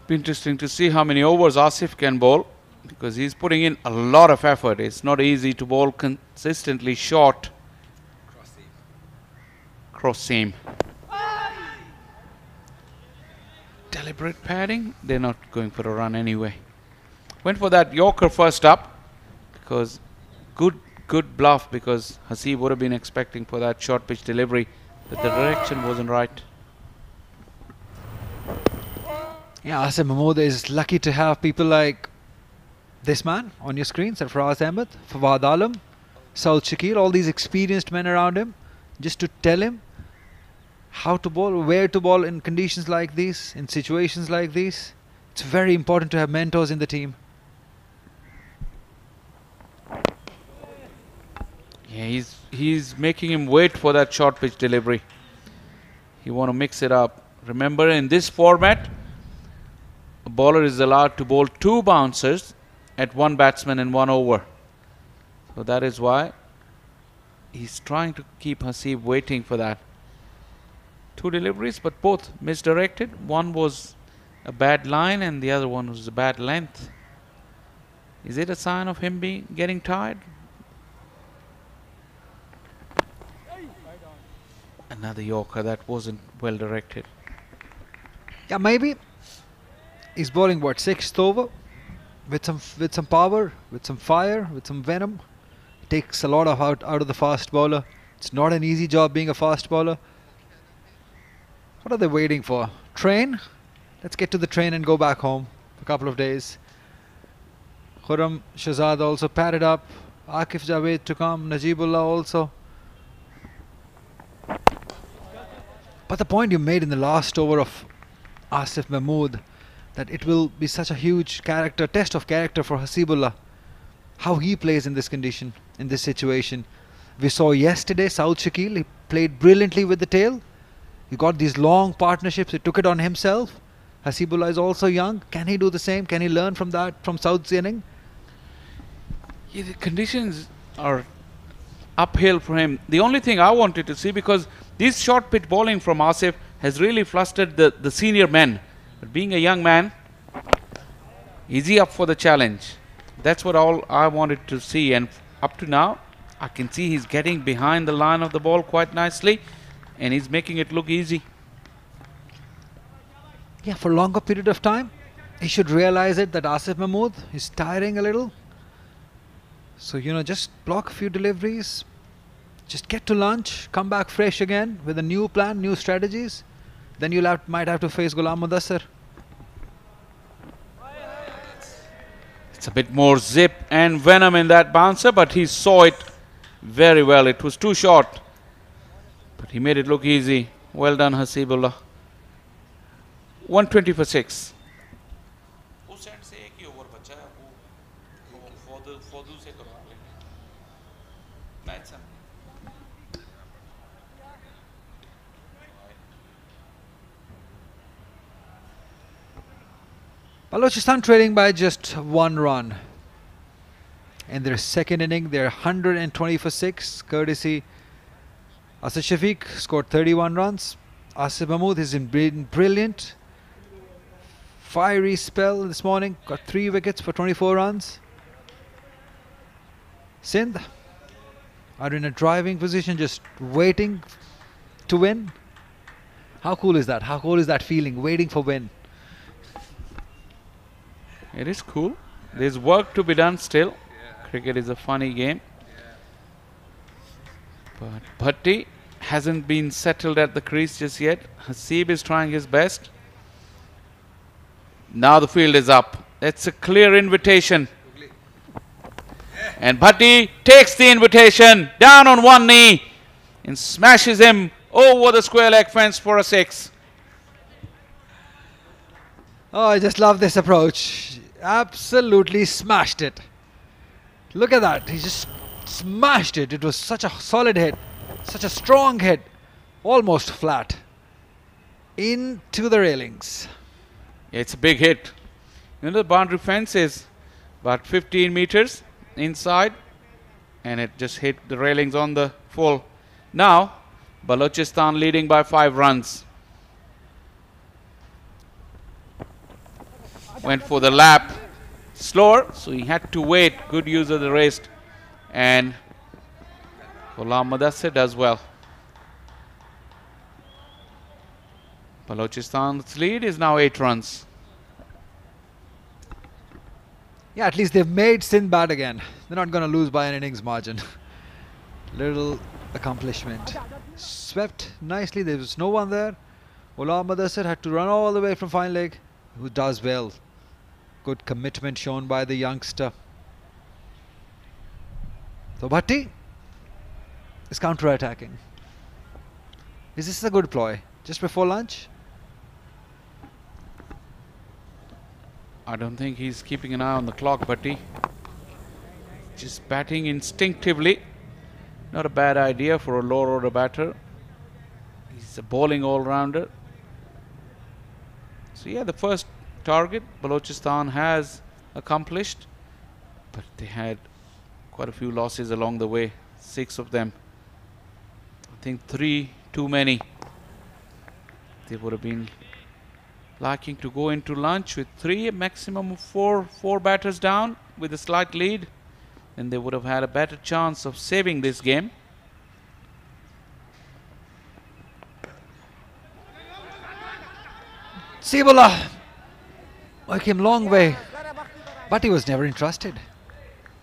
Be interesting to see how many overs Asif can bowl, because he's putting in a lot of effort. It's not easy to bowl consistently short cross seam. Deliberate padding. They're not going for a run anyway. Went for that Yorker first up, because good bluff, because Hasib would have been expecting for that short pitch delivery, but the direction wasn't right. Yeah, Asif Mahmood is lucky to have people like this man on your screen, Sarfaraz Ahmed, Fawad Alam, Saud Shakil, all these experienced men around him, just to tell him how to bowl, where to bowl in conditions like these, in situations like these. It's very important to have mentors in the team. Yeah, he's making him wait for that short pitch delivery. You want to mix it up. Remember, in this format, a bowler is allowed to bowl 2 bouncers at 1 batsman in 1 over. So that is why he's trying to keep Hasib waiting for that. 2 deliveries, but both misdirected. One was a bad line and the other one was a bad length. Is it a sign of him getting tired? Another Yorker that wasn't well directed. Yeah, maybe he's bowling what, 6th over with some power, with some fire, with some venom. It takes a lot of out of the fast bowler. It's not an easy job being a fast bowler. What are they waiting for? Train? Let's get to the train and go back home for a couple of days. Khurram Shahzad also padded up. Akif Javed to come. Najibullah also. But the point you made in the last over of Asif Mahmood, that it will be such a huge test of character for Hasibullah, how he plays in this condition, in this situation. We saw yesterday Saud Shakil, he played brilliantly with the tail. He got these long partnerships, he took it on himself. Hasibullah is also young. Can he do the same? Can he learn from that, from Saud's inning? Yeah, the conditions are uphill for him. The only thing I wanted to see, because this short pitch bowling from Asif has really flustered the senior men. But being a young man, is he up for the challenge? That's what all I wanted to see. And up to now, I can see he's getting behind the line of the ball quite nicely. And he's making it look easy. Yeah, for a longer period of time, he should realize it that Asif Mahmood is tiring a little. So, you know, just block a few deliveries. Just get to lunch, come back fresh again with a new plan, new strategies. Then you might have to face Ghulam Mudassir. It's a bit more zip and venom in that bouncer, but he saw it very well. It was too short, but he made it look easy. Well done, Hasibullah. 120 for 6. Balochistan trailing by just 1 run. In their second inning, they're 120 for 6. Courtesy Asad Shafiq scored 31 runs. Asif Mahmood has been brilliant. Fiery spell this morning. Got 3 wickets for 24 runs. Sindh are in a driving position, just waiting to win. How cool is that? How cool is that feeling? Waiting for win. It is cool. There's work to be done still. Cricket is a funny game. But Bhatti hasn't been settled at the crease just yet. Hasib is trying his best. Now the field is up. It's a clear invitation. And Bhatti takes the invitation down on one knee and smashes him over the square leg fence for a 6. Oh, I just love this approach. Absolutely smashed it. Look at that. He just smashed it. It was such a solid hit. Such a strong hit. Almost flat. Into the railings. It's a big hit. You know, the boundary fence is about 15 meters inside. And it just hit the railings on the full. Now, Balochistan leading by 5 runs. Went for the lap slower, so he had to wait. Good use of the wrist. And Ghulam Mudassir does well. Balochistan's lead is now 8 runs. Yeah, at least they've made Sindh bad again. They're not going to lose by an innings margin. Little accomplishment. Swept nicely. There was no one there. Ghulam Mudassir had to run all the way from fine leg, who does well. Good commitment shown by the youngster. So Bhatti is counter-attacking. Is this a good ploy? Just before lunch? I don't think he's keeping an eye on the clock, Bhatti. Just batting instinctively. Not a bad idea for a lower order batter. He's a bowling all-rounder. So yeah, the first target Balochistan has accomplished, but they had quite a few losses along the way. 6 of them. I think 3 too many. They would have been liking to go into lunch with 3, a maximum of 4 batters down with a slight lead, and they would have had a better chance of saving this game. Sibula! I came long way, but he was never entrusted.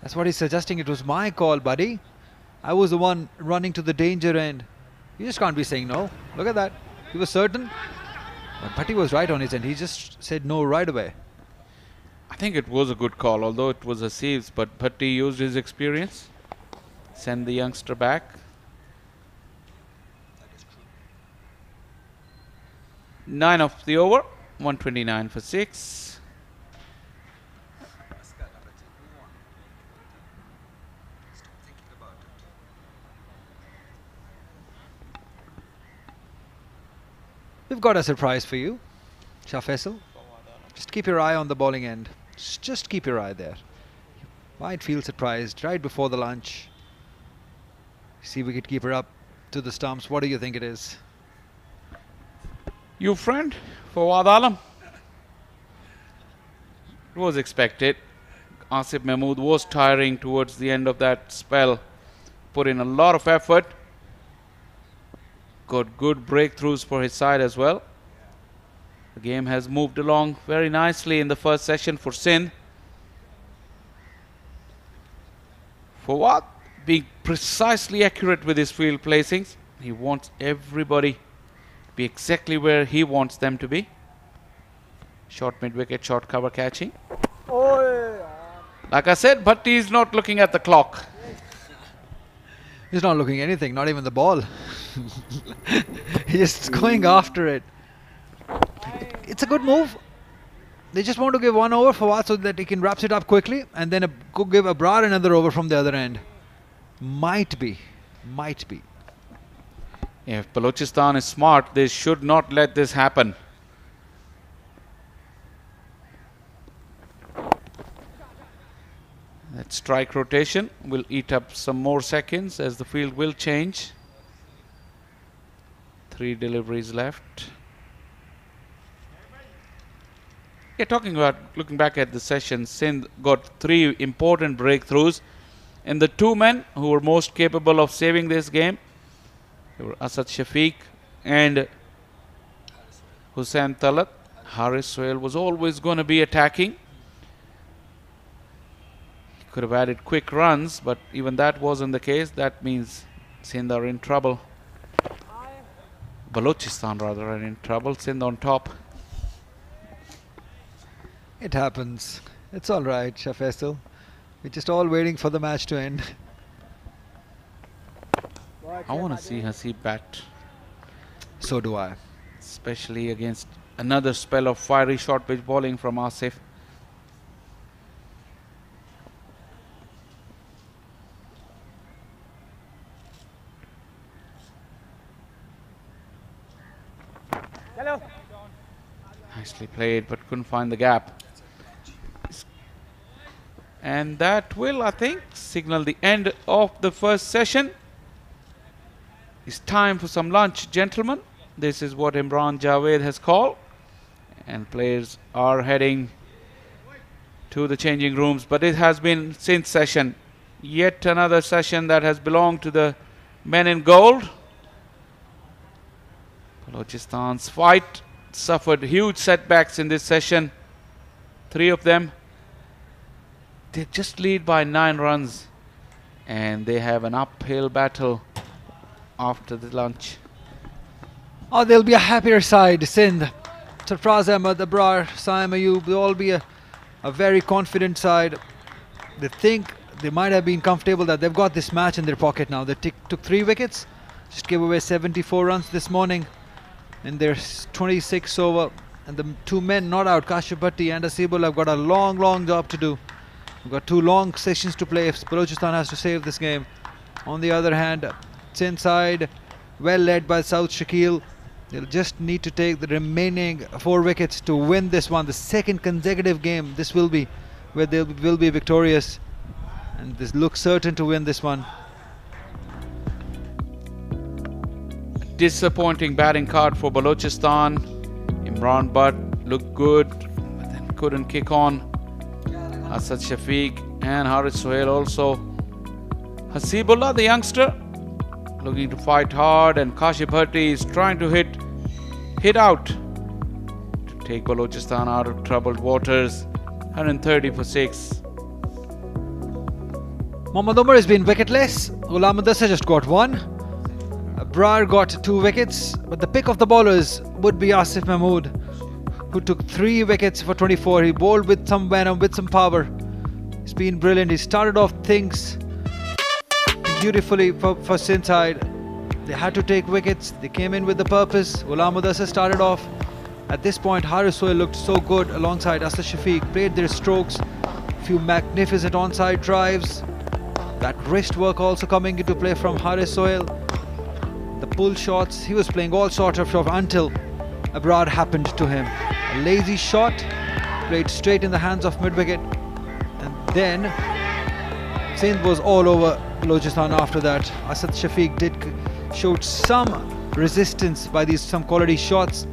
That's what he's suggesting. It was my call, buddy. I was the one running to the danger end. You just can't be saying no. Look at that. He was certain. But Bhatti was right on his end. He just said no right away. I think it was a good call, although it was a sieves, but Bhatti used his experience. Send the youngster back. Nine of the over. 129 for 6. We've got a surprise for you, Shah Faisal. Just keep your eye on the bowling end. Just keep your eye there. You might feel surprised right before the lunch. See wicketkeeper up to the stumps. What do you think it is? You friend, Quaid-e-Azam. It was expected. Asif Mahmood was tiring towards the end of that spell. Put in a lot of effort. Got good breakthroughs for his side as well. The game has moved along very nicely in the first session for Sindh. Fawad being precisely accurate with his field placings. He wants everybody to be exactly where he wants them to be. Short mid-wicket, short cover catching. Like I said, Bhatti is not looking at the clock. He's not looking anything, not even the ball. He's just going after it. It's a good move. They just want to give 1 over for Fawad so that he can wrap it up quickly and then go give Abrar another over from the other end. Might be. Might be. If Balochistan is smart, they should not let this happen. That strike rotation will eat up some more seconds as the field will change. 3 deliveries left. Yeah, talking about looking back at the session, Sindh got 3 important breakthroughs. And the 2 men who were most capable of saving this game, they were Asad Shafiq and Hussain Talat. Haris Sohail was always going to be attacking. Could have added quick runs, but even that wasn't the case. That means Sindh are in trouble. Balochistan rather are in trouble. Sindh on top. It happens. It's all right, Shah Faisal. We're just all waiting for the match to end. I want to see Hasib bat. So do I. Especially against another spell of fiery short pitch bowling from Asif. Hello. Nicely played, but couldn't find the gap. And that will, I think, signal the end of the first session. It's time for some lunch, gentlemen. This is what Imran Javed has called. And players are heading to the changing rooms. But it has been Sindh session. Yet another session that has belonged to the men in gold. Balochistan's fight suffered huge setbacks in this session. 3 of them. They just lead by 9 runs. And they have an uphill battle after the lunch. Oh, they'll be a happier side, Sindh. Sarfraz Ahmed, Abrar, Saim Ayub, they'll all be a very confident side. They think they might have been comfortable that they've got this match in their pocket now. They took 3 wickets, just gave away 74 runs this morning in their 26 over. And the 2 men not out, Kashif Bhatti and Asibul, have got a long job to do. We've got 2 long sessions to play if Balochistan has to save this game. On the other hand, Sindh side, well led by South Shakil. They'll just need to take the remaining 4 wickets to win this one. The second consecutive game this will be where they will be victorious. And this looks certain to win this one. Disappointing batting card for Balochistan. Imran Butt looked good, but then couldn't kick on. Asad Shafiq and Haris Sohail also. Hasibullah, the youngster, looking to fight hard, and Kashif Bhatti is trying to hit out to take Balochistan out of troubled waters. 130 for 6. Mohammad Umar has been wicketless. Ghulam Mudassir just got 1. Abrar got 2 wickets, but the pick of the bowlers would be Asif Mahmood, who took 3 wickets for 24. He bowled with some venom, with some power. He's been brilliant. He started off things beautifully for Sindh side. They had to take wickets. They came in with the purpose. Ghulam Mudassir started off. At this point, Haris Sohail looked so good alongside Asad Shafiq. Played their strokes. Few magnificent onside drives. That wrist work also coming into play from Haris Sohail. The pull shots. He was playing all sorts of shots until Abrar happened to him. A lazy shot. Played straight in the hands of mid-wicket. And then Sindh was all over Balochistan after that. Asad Shafiq showed some resistance by some quality shots,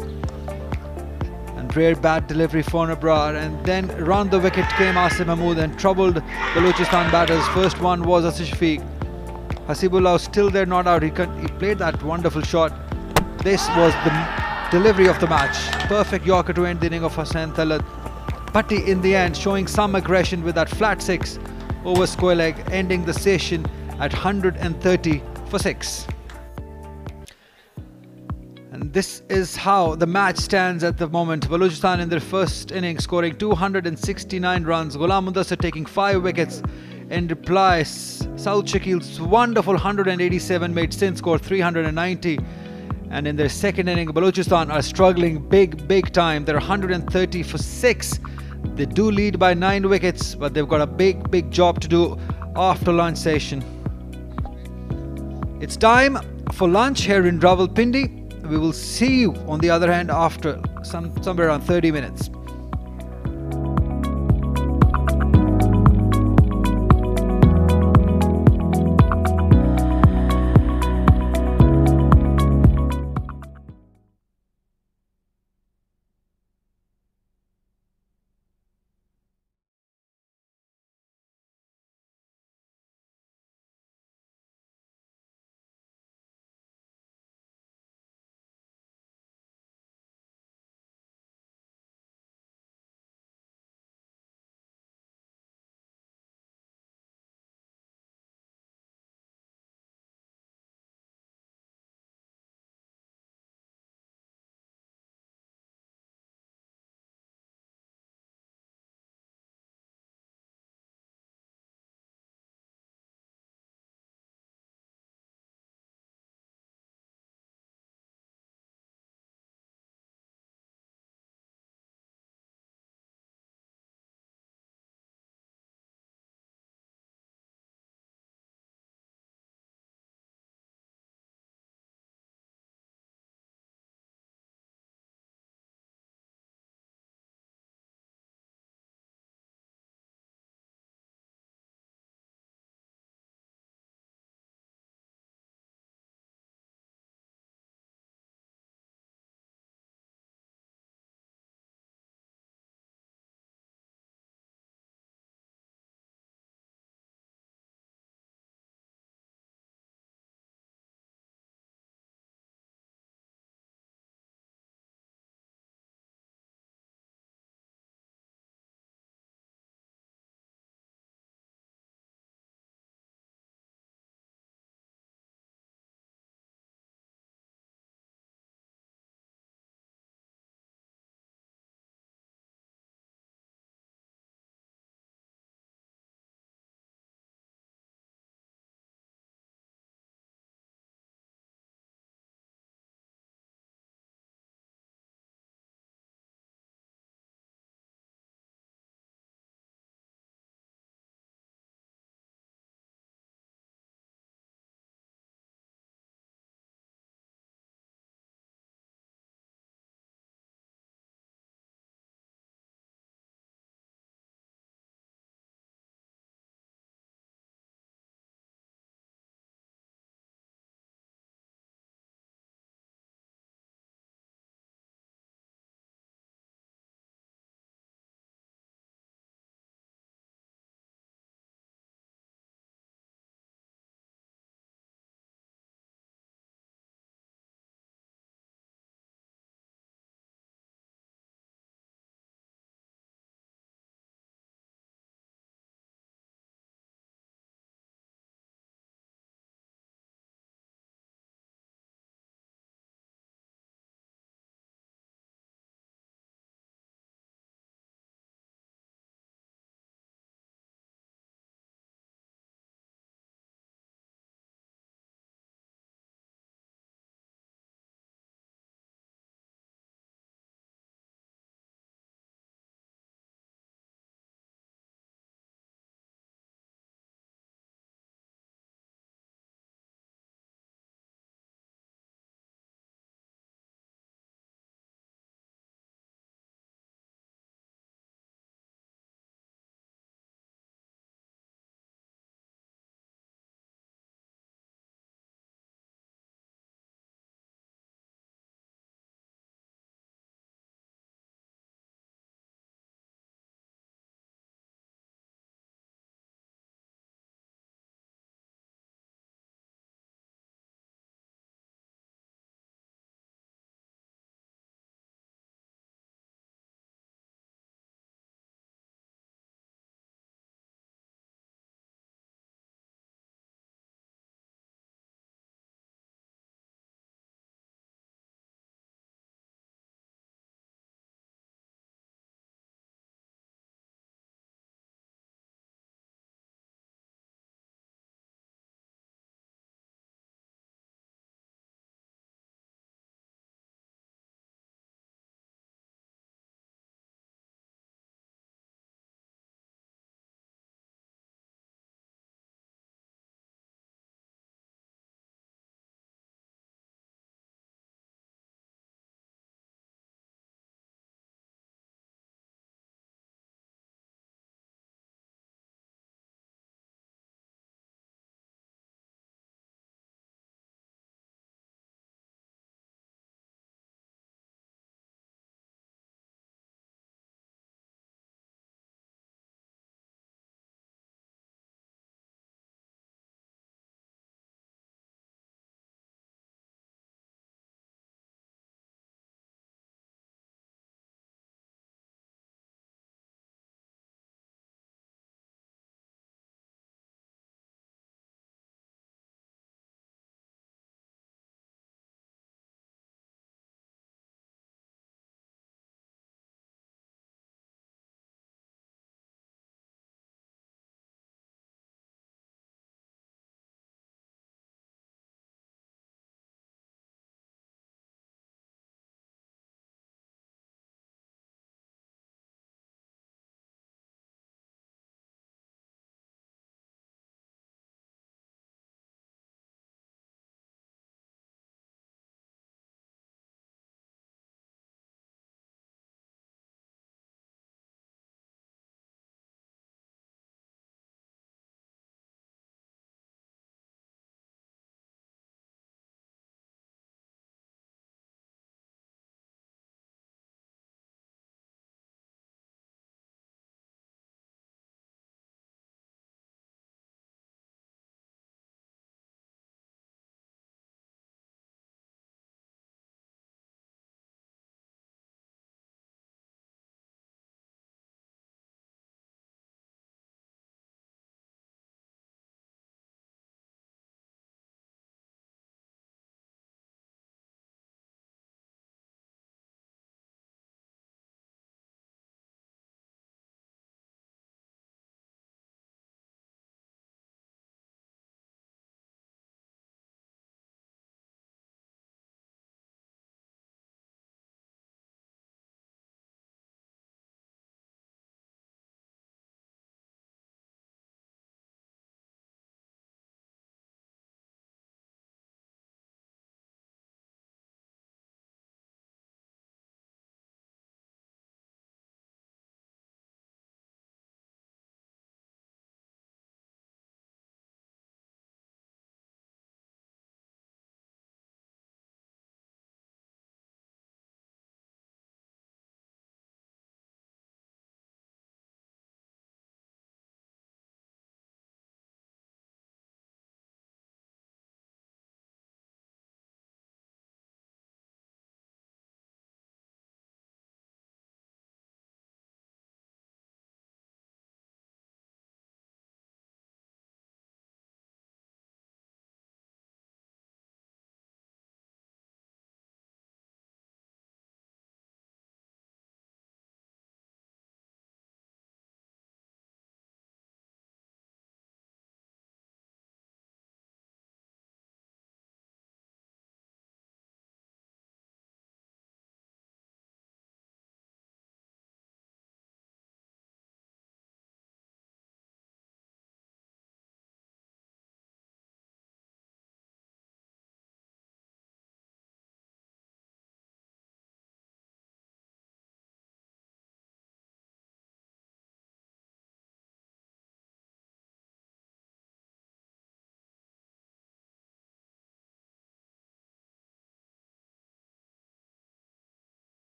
and rare bad delivery for Abrar. And then round the wicket came Asif Mahmood and troubled Balochistan batters. First one was Asad Shafiq. Hasibullah was still there, not out. He played that wonderful shot. This was the delivery of the match. Perfect Yorker to end the inning of Hussain Talat. Bhatti in the end showing some aggression with that flat 6 over square leg, ending the session at 130 for 6. And this is how the match stands at the moment. Balochistan in their first innings scoring 269 runs. Ghulam Mudassir taking 5 wickets. In reply, South Shakil's wonderful 187 made Sindh score 390. And in their second inning, Balochistan are struggling big time. They're 130 for 6. They do lead by 9 wickets, but they've got a big job to do after lunch session. It's time for lunch here in Rawalpindi. We will see you on the other hand after somewhere around 30 minutes.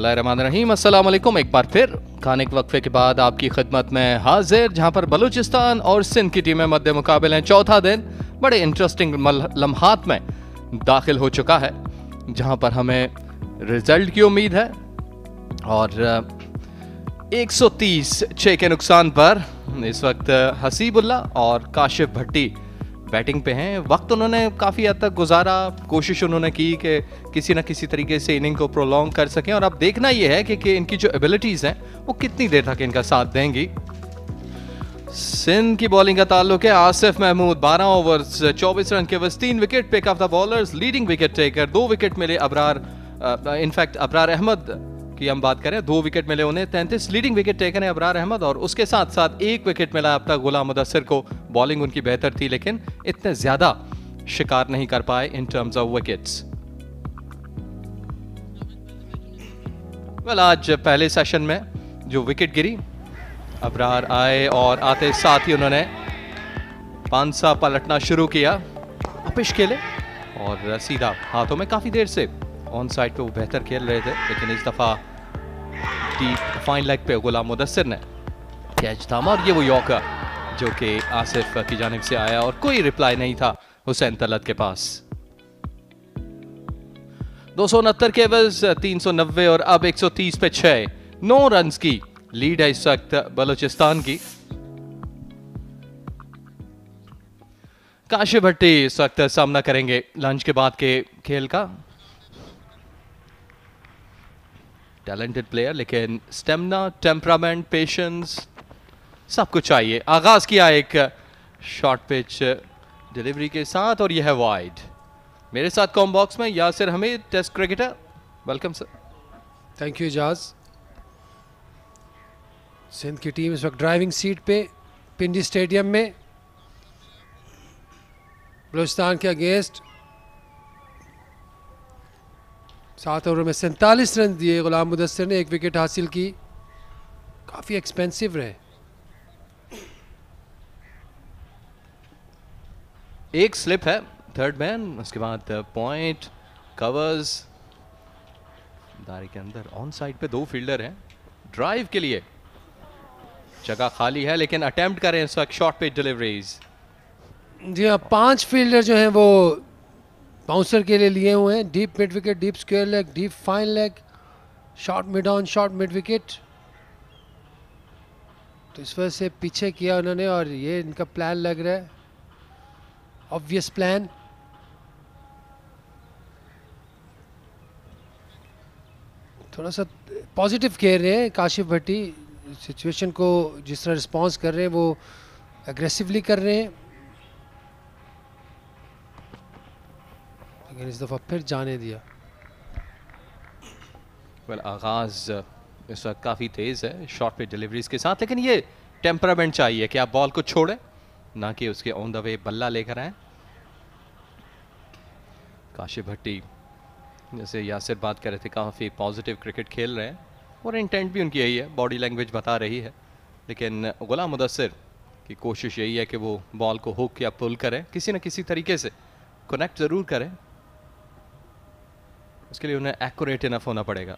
बिस्मिल्लाहिर्रहमानिर्रहीम, अस्सलाम वालेकुम। एक बार फिर खाने के वक्फे के बाद आपकी खिदमत में हाजिर, जहां पर बलूचिस्तान और सिंध की टीमें मध्य मुकाबले हैं। चौथा दिन बड़े इंटरेस्टिंग लम्हात में दाखिल हो चुका है, जहां पर हमें रिजल्ट की उम्मीद है। और 130 6 के नुकसान पर इस वक्त हसीबुल्ला और काशिफ भट्टी बैटिंग पे हैं। वक्त उन्होंने काफ़ी हद तक गुजारा, कोशिश उन्होंने की कि किसी ना किसी तरीके से इनिंग को प्रोलॉन्ग कर सकें। और अब देखना यह है कि इनकी जो एबिलिटीज़ हैं वो कितनी देर तक इनका साथ देंगी। सिंध की बॉलिंग का ताल्लुक है आसिफ महमूद, 12 ओवर्स 24 रन के बस 3 wicket. Pick of the bowlers, leading wicket taker, 2 wicket मिले अबरार, इनफैक्ट अबरार अहमद की हम बात करें, 2 विकेट मिले उन्हें। 33 लीडिंग विकेट टेकर है अबरार अहमद, और उसके साथ साथ 1 विकेट मिला अब तक गुलाम मुदस्सिर को। बॉलिंग उनकी बेहतर थी, लेकिन इतने ज्यादा शिकार नहीं कर पाए इन टर्म्स ऑफ विकेट्स। आज पहले सेशन में जो विकेट गिरी, अबरार आए और आते साथ ही उन्होंने पांसा पलटना शुरू किया, अपिश खेले और सीधा हाथों में। काफी देर से ऑन साइड पे वो बेहतर खेल रहे थे, लेकिन इस दफा डीप फाइन लेग पे गुलाम मुदस्सिर ने कैच थामा, और ये वो यॉर्कर जो कि आसिफ की जानिब से आया और कोई रिप्लाई नहीं था हुसैन तलत के पास। 269 के एवज 390 और अब 130 पे 6, 9 रन की लीड है इस वक्त बलूचिस्तान की। काशिफ भट्टी इस वक्त सामना करेंगे लंच के बाद के खेल का। टैलेंटेड प्लेयर, लेकिन स्टेमिना, टेम्परामेंट, पेशेंस सब कुछ चाहिए। आगाज किया एक शॉर्ट पिच डिलीवरी के साथ, और यह है वाइड। मेरे साथ कॉम बॉक्स में Yasir Hamid, test cricketer, welcome sir. Thank you Ejaz. Sindh की टीम इस वक्त ड्राइविंग सीट पे पिंडी स्टेडियम में बलूचिस्तान के अगेंस्ट 7 ओवर में 47 रन दिए गुलाम मुदस्सिर ने, 1 विकेट हासिल की। काफ़ी एक्सपेंसिव रहे। एक स्लिप है थर्ड मैन, उसके बाद पॉइंट कवर्स, दायरे के अंदर ऑन साइड पे 2 फील्डर हैं। ड्राइव के लिए जगह खाली है, लेकिन अटेम्प्ट करें इस वक्त शॉर्ट पिच डिलीवरीज। जी हाँ, 5 फील्डर जो हैं वो बाउंसर के लिए लिए हुए हैं। Deep mid wicket, deep square leg, deep fine leg, short mid on, short mid wicket. तो इस वजह से पीछे किया उन्होंने, और ये इनका प्लान लग रहा है, ऑब्वियस प्लान। थोड़ा सा पॉजिटिव खेल रहे हैं काशिफ भट्टी, सिचुएशन को जिस तरह रिस्पॉन्स कर रहे हैं वो एग्रेसिवली कर रहे हैं, लेकिन इस दफ़ा फिर जाने दिया। आगाज इस वक्त काफ़ी तेज़ है शॉर्ट पे डिलीवरीज के साथ, लेकिन ये टेम्परामेंट चाहिए कि आप बॉल को छोड़ें, ना कि उसके ऑन द वे बल्ला लेकर आए। काशिफ भट्टी, जैसे यासिर बात कर रहे थे, काफ़ी पॉजिटिव क्रिकेट खेल रहे हैं और इंटेंट भी उनकी यही है, बॉडी लैंग्वेज बता रही है। लेकिन गुलाम मुदस्सिर की कोशिश यही है कि वो बॉल को हुक या पुल करें, किसी न किसी तरीके से कनेक्ट ज़रूर करें। उसके लिए उन्हें एक्यूरेट इनफ होना पड़ेगा।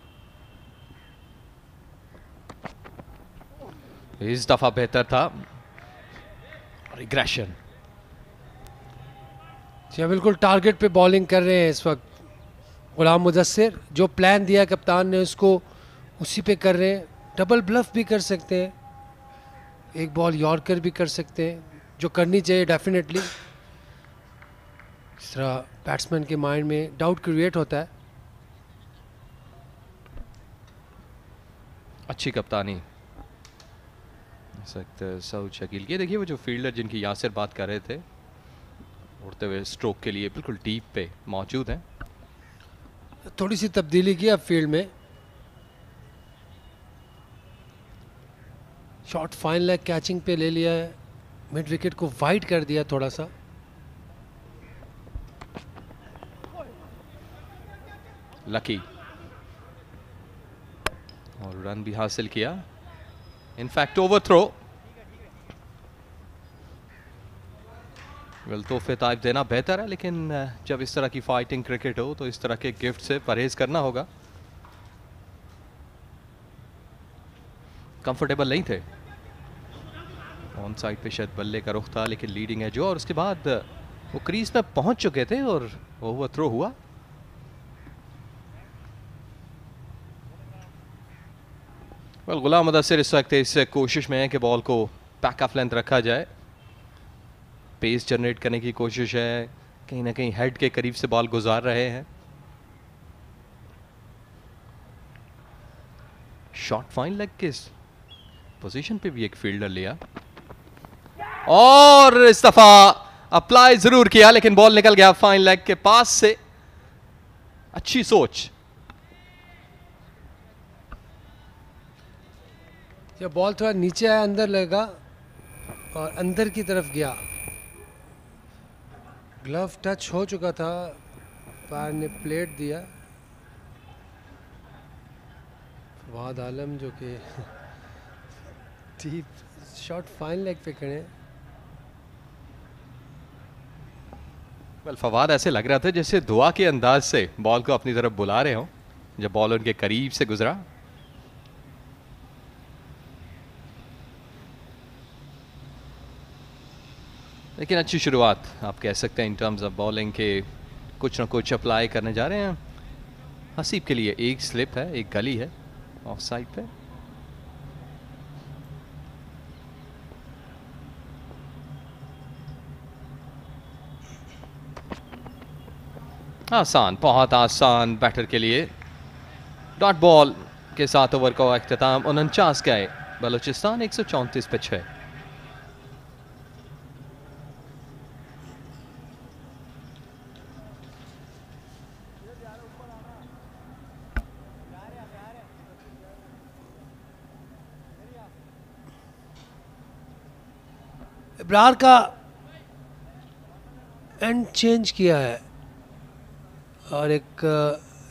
इस दफा बेहतर था और एग्रेशन। जी बिल्कुल टारगेट पे बॉलिंग कर रहे हैं इस वक्त गुलाम मुदस्सिर। जो प्लान दिया कप्तान ने उसको उसी पे कर रहे हैं। डबल ब्लफ भी कर सकते हैं, एक बॉल यॉर्कर भी कर सकते हैं, जो करनी चाहिए डेफिनेटली। इस तरह बैट्समैन के माइंड में डाउट क्रिएट होता है। अच्छी कप्तानी सऊद शकील की। देखिए वो जो फील्डर जिनकी यासिर बात कर रहे थे, उड़ते हुए स्ट्रोक के लिए बिल्कुल डीप पे मौजूद हैं। थोड़ी सी तब्दीली की अब फील्ड में। शॉर्ट फाइन लेग कैचिंग पे ले लिया है, मिड विकेट को वाइड कर दिया थोड़ा सा। लकी और रन भी हासिल किया, इनफैक्ट ओवरथ्रो। वेल तोहफे ताइफ देना बेहतर है, लेकिन जब इस तरह की फाइटिंग क्रिकेट हो तो इस तरह के गिफ्ट से परहेज करना होगा। कंफर्टेबल नहीं थे। ऑन साइड पे शायद बल्ले का रुख था, लेकिन लीडिंग है जो, और उसके बाद वो क्रीज में पहुंच चुके थे और ओवर थ्रो हुआ। गुलाम मुदस्सिर इस वक्त इस कोशिश में है कि बॉल को बैक ऑफ लेंथ रखा जाए, पेस जनरेट करने की कोशिश है, कहीं ना कहीं हेड के करीब से बॉल गुजार रहे हैं। शॉट फाइन लेग किस पोजीशन पे भी एक फील्डर लिया और इस दफा अप्लाई जरूर किया, लेकिन बॉल निकल गया फाइन लेग के पास से। अच्छी सोच। जब बॉल थोड़ा नीचे आया, अंदर लगा और अंदर की तरफ गया, ग्लव टच हो चुका था, पैर ने प्लेट दिया। फवाद आलम जो कि डीप शॉट फाइन लेग पे खड़े। फवाद ऐसे लग रहा था जैसे दुआ के अंदाज से बॉल को अपनी तरफ बुला रहे हो जब बॉल उनके करीब से गुजरा। लेकिन अच्छी शुरुआत आप कह सकते हैं इन टर्म्स ऑफ बॉलिंग के, कुछ ना कुछ अप्लाई करने जा रहे हैं। हसीब के लिए एक स्लिप है, एक गली है ऑफ साइड पे। आसान, बहुत आसान बैटर के लिए। डॉट बॉल के साथ ओवर का अख्तिताम 49 का है। बलोचिस्तान 134 पे 6। इब्रार का एंड चेंज किया है और एक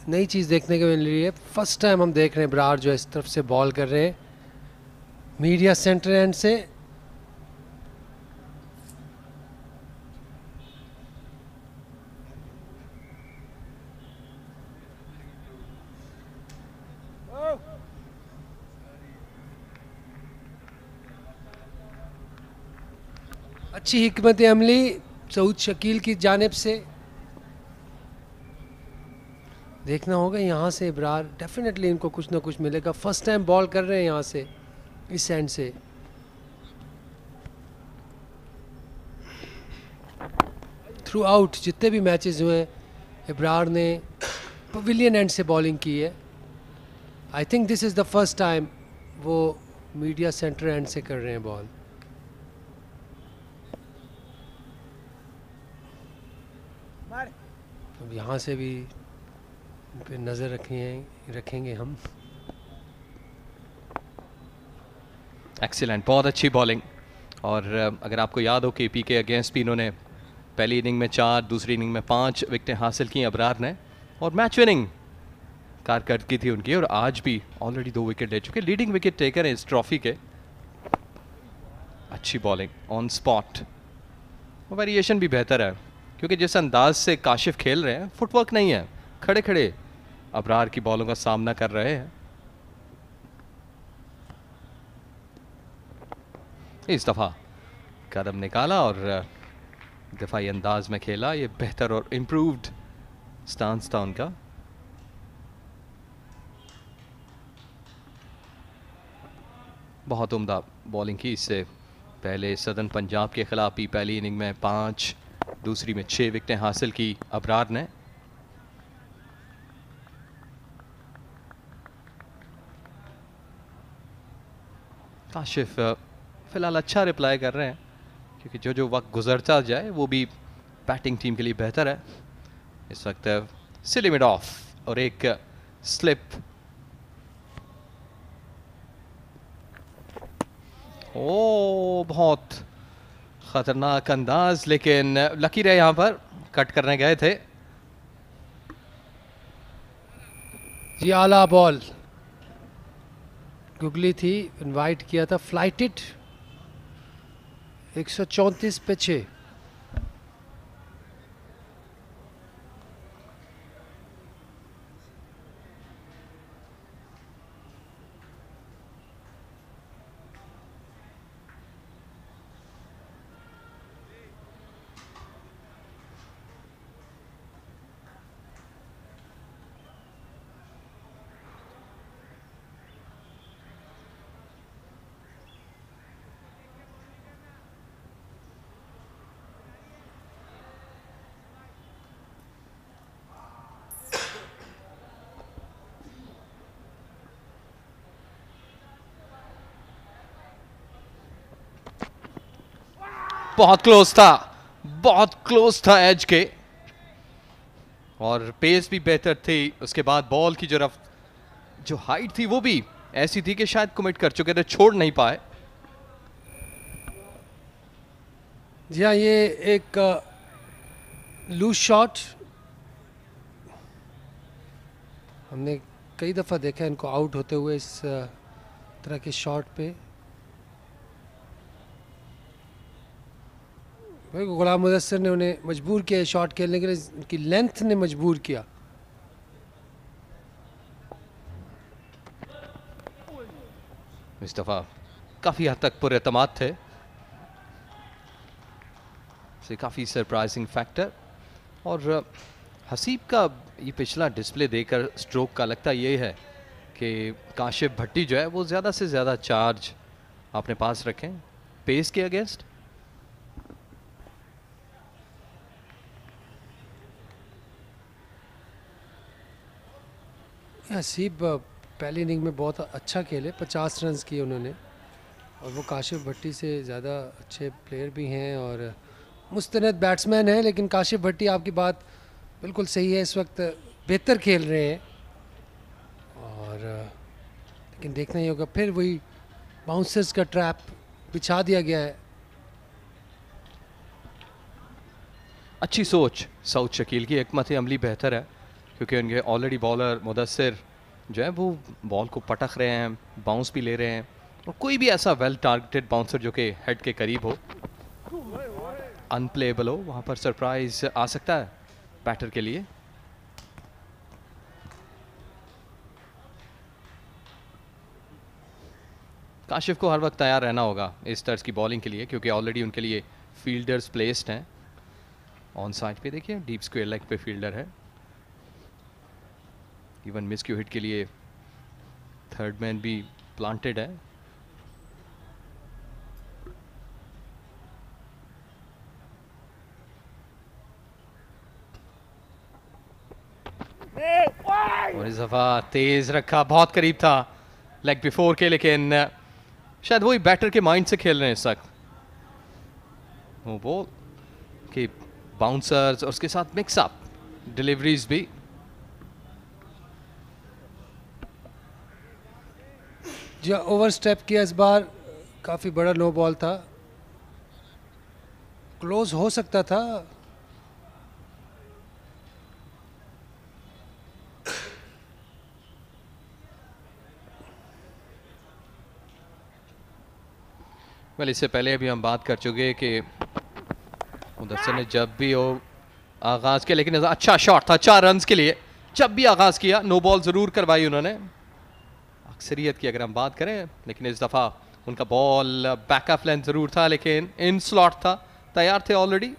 नई चीज़ देखने को मिल रही है। फर्स्ट टाइम हम देख रहे हैं इब्रार जो इस तरफ से बॉल कर रहे हैं, मीडिया सेंटर एंड से। अच्छी हिकमत अमली सऊद शकील की जानिब से। देखना होगा यहाँ से इब्रार, डेफिनेटली इनको कुछ ना कुछ मिलेगा। फर्स्ट टाइम बॉल कर रहे हैं यहाँ से, इस एंड से। थ्रू आउट जितने भी मैचेस हुए इब्रार ने पवेलियन एंड से बॉलिंग की है। I think this is the first time वो मीडिया सेंटर एंड से कर रहे हैं बॉल। अब यहाँ से भी पे नज़र रखेंगे हम। एक्सीलेंट, बहुत अच्छी बॉलिंग। और अगर आपको याद हो KP के अगेंस्ट भी इन्होंने पहली इनिंग में 4, दूसरी इनिंग में 5 विकेटें हासिल की अबरार ने, और मैच विनिंग कारकर्दगी थी उनकी। और आज भी ऑलरेडी 2 विकेट ले चुके, लीडिंग विकेट टेकर हैं इस ट्रॉफी के। अच्छी बॉलिंग ऑन स्पॉट, वेरिएशन भी बेहतर है क्योंकि जिस अंदाज से काशिफ खेल रहे हैं, फुटवर्क नहीं है, खड़े खड़े अबरार की बॉलों का सामना कर रहे हैं। इस दफा कदम निकाला और दिफाई अंदाज में खेला। ये बेहतर और इम्प्रूव्ड स्टांस था उनका। बहुत उम्दा बॉलिंग की। इससे पहले सदर्न पंजाब के खिलाफ भी पहली इनिंग में 5, दूसरी में 6 विकेटें हासिल की अबरार ने। काशिफ फिलहाल अच्छा रिप्लाई कर रहे हैं क्योंकि जो जो वक्त गुजरता जाए वो भी बैटिंग टीम के लिए बेहतर है। इस वक्त सिली मिड ऑफ और एक स्लिप। ओ बहुत खतरनाक अंदाज, लेकिन लकी रहे यहां पर, कट करने गए थे। जी आला बॉल गुगली थी, इनवाइट किया था। फ्लाइटेड 134 पे 6। बहुत क्लोज था, बहुत क्लोज था एज के, और पेस भी बेहतर थी। उसके बाद बॉल की जो हाइट थी वो भी ऐसी थी कि शायद कमिट कर चुके थे, छोड़ नहीं पाए। जी हाँ, ये एक लूज शॉट हमने कई दफ़ा देखा है इनको आउट होते हुए इस तरह के शॉट पे। गुलाम मुदस्सिर ने उन्हें मजबूर किया शॉट खेलने के लिए, उनकी लेंथ ने मजबूर किया। इस दफा काफी हद तक पुरएतमाद थे, से काफी सरप्राइजिंग फैक्टर। और हसीब का ये पिछला डिस्प्ले देखकर स्ट्रोक का लगता ये है कि काशिफ भट्टी जो है वो ज़्यादा से ज़्यादा चार्ज अपने पास रखें पेस के अगेंस्ट। हसीब पहली इनिंग में बहुत अच्छा खेले, 50 रन किए उन्होंने, और वो काशिफ भट्टी से ज़्यादा अच्छे प्लेयर भी हैं और मुस्तनद बैट्समैन हैं। लेकिन काशिफ भट्टी, आपकी बात बिल्कुल सही है, इस वक्त बेहतर खेल रहे हैं। और लेकिन देखना ही होगा, फिर वही बाउंसर्स का ट्रैप बिछा दिया गया है। अच्छी सोच सऊद शकील की, हिकमत अमली बेहतर है क्योंकि उनके ऑलरेडी बॉलर मुदस्सिर जो है वो बॉल को पटक रहे हैं, बाउंस भी ले रहे हैं, और कोई भी ऐसा वेल टारगेटेड बाउंसर जो कि हेड के करीब हो, अनप्लेएबल हो, वहाँ पर सरप्राइज आ सकता है बैटर के लिए। काशिफ को हर वक्त तैयार रहना होगा इस तर्ज की बॉलिंग के लिए क्योंकि ऑलरेडी उनके लिए फील्डर्स प्लेस्ड हैं। ऑन साइड पे देखिए डीप स्क्वायर लेग पे फील्डर है, इवन मिस क्यू हिट के लिए थर्ड मैन भी प्लांटेड है। और इस दफा तेज रखा, बहुत करीब था लेग बिफोर के, लेकिन शायद वही बैटर के माइंड से खेल रहे हैं इस वक्त। वो बॉल के बाउंसर्स और उसके साथ मिक्स अप डिलीवरीज भी। जी ओवर स्टेप किया इस बार, काफ़ी बड़ा नो बॉल था, क्लोज हो सकता था। वेल इससे पहले अभी हम बात कर चुके कि मुदस्सिर ने जब भी वो आगाज किया, लेकिन अच्छा शॉट था 4 रन के लिए, जब भी आगाज किया नो बॉल जरूर करवाई उन्होंने अक्सरियत की अगर हम बात करें, लेकिन इस दफा उनका बॉल बैकअप लेंथ जरूर था लेकिन इन स्लॉट था, तैयार थे ऑलरेडी।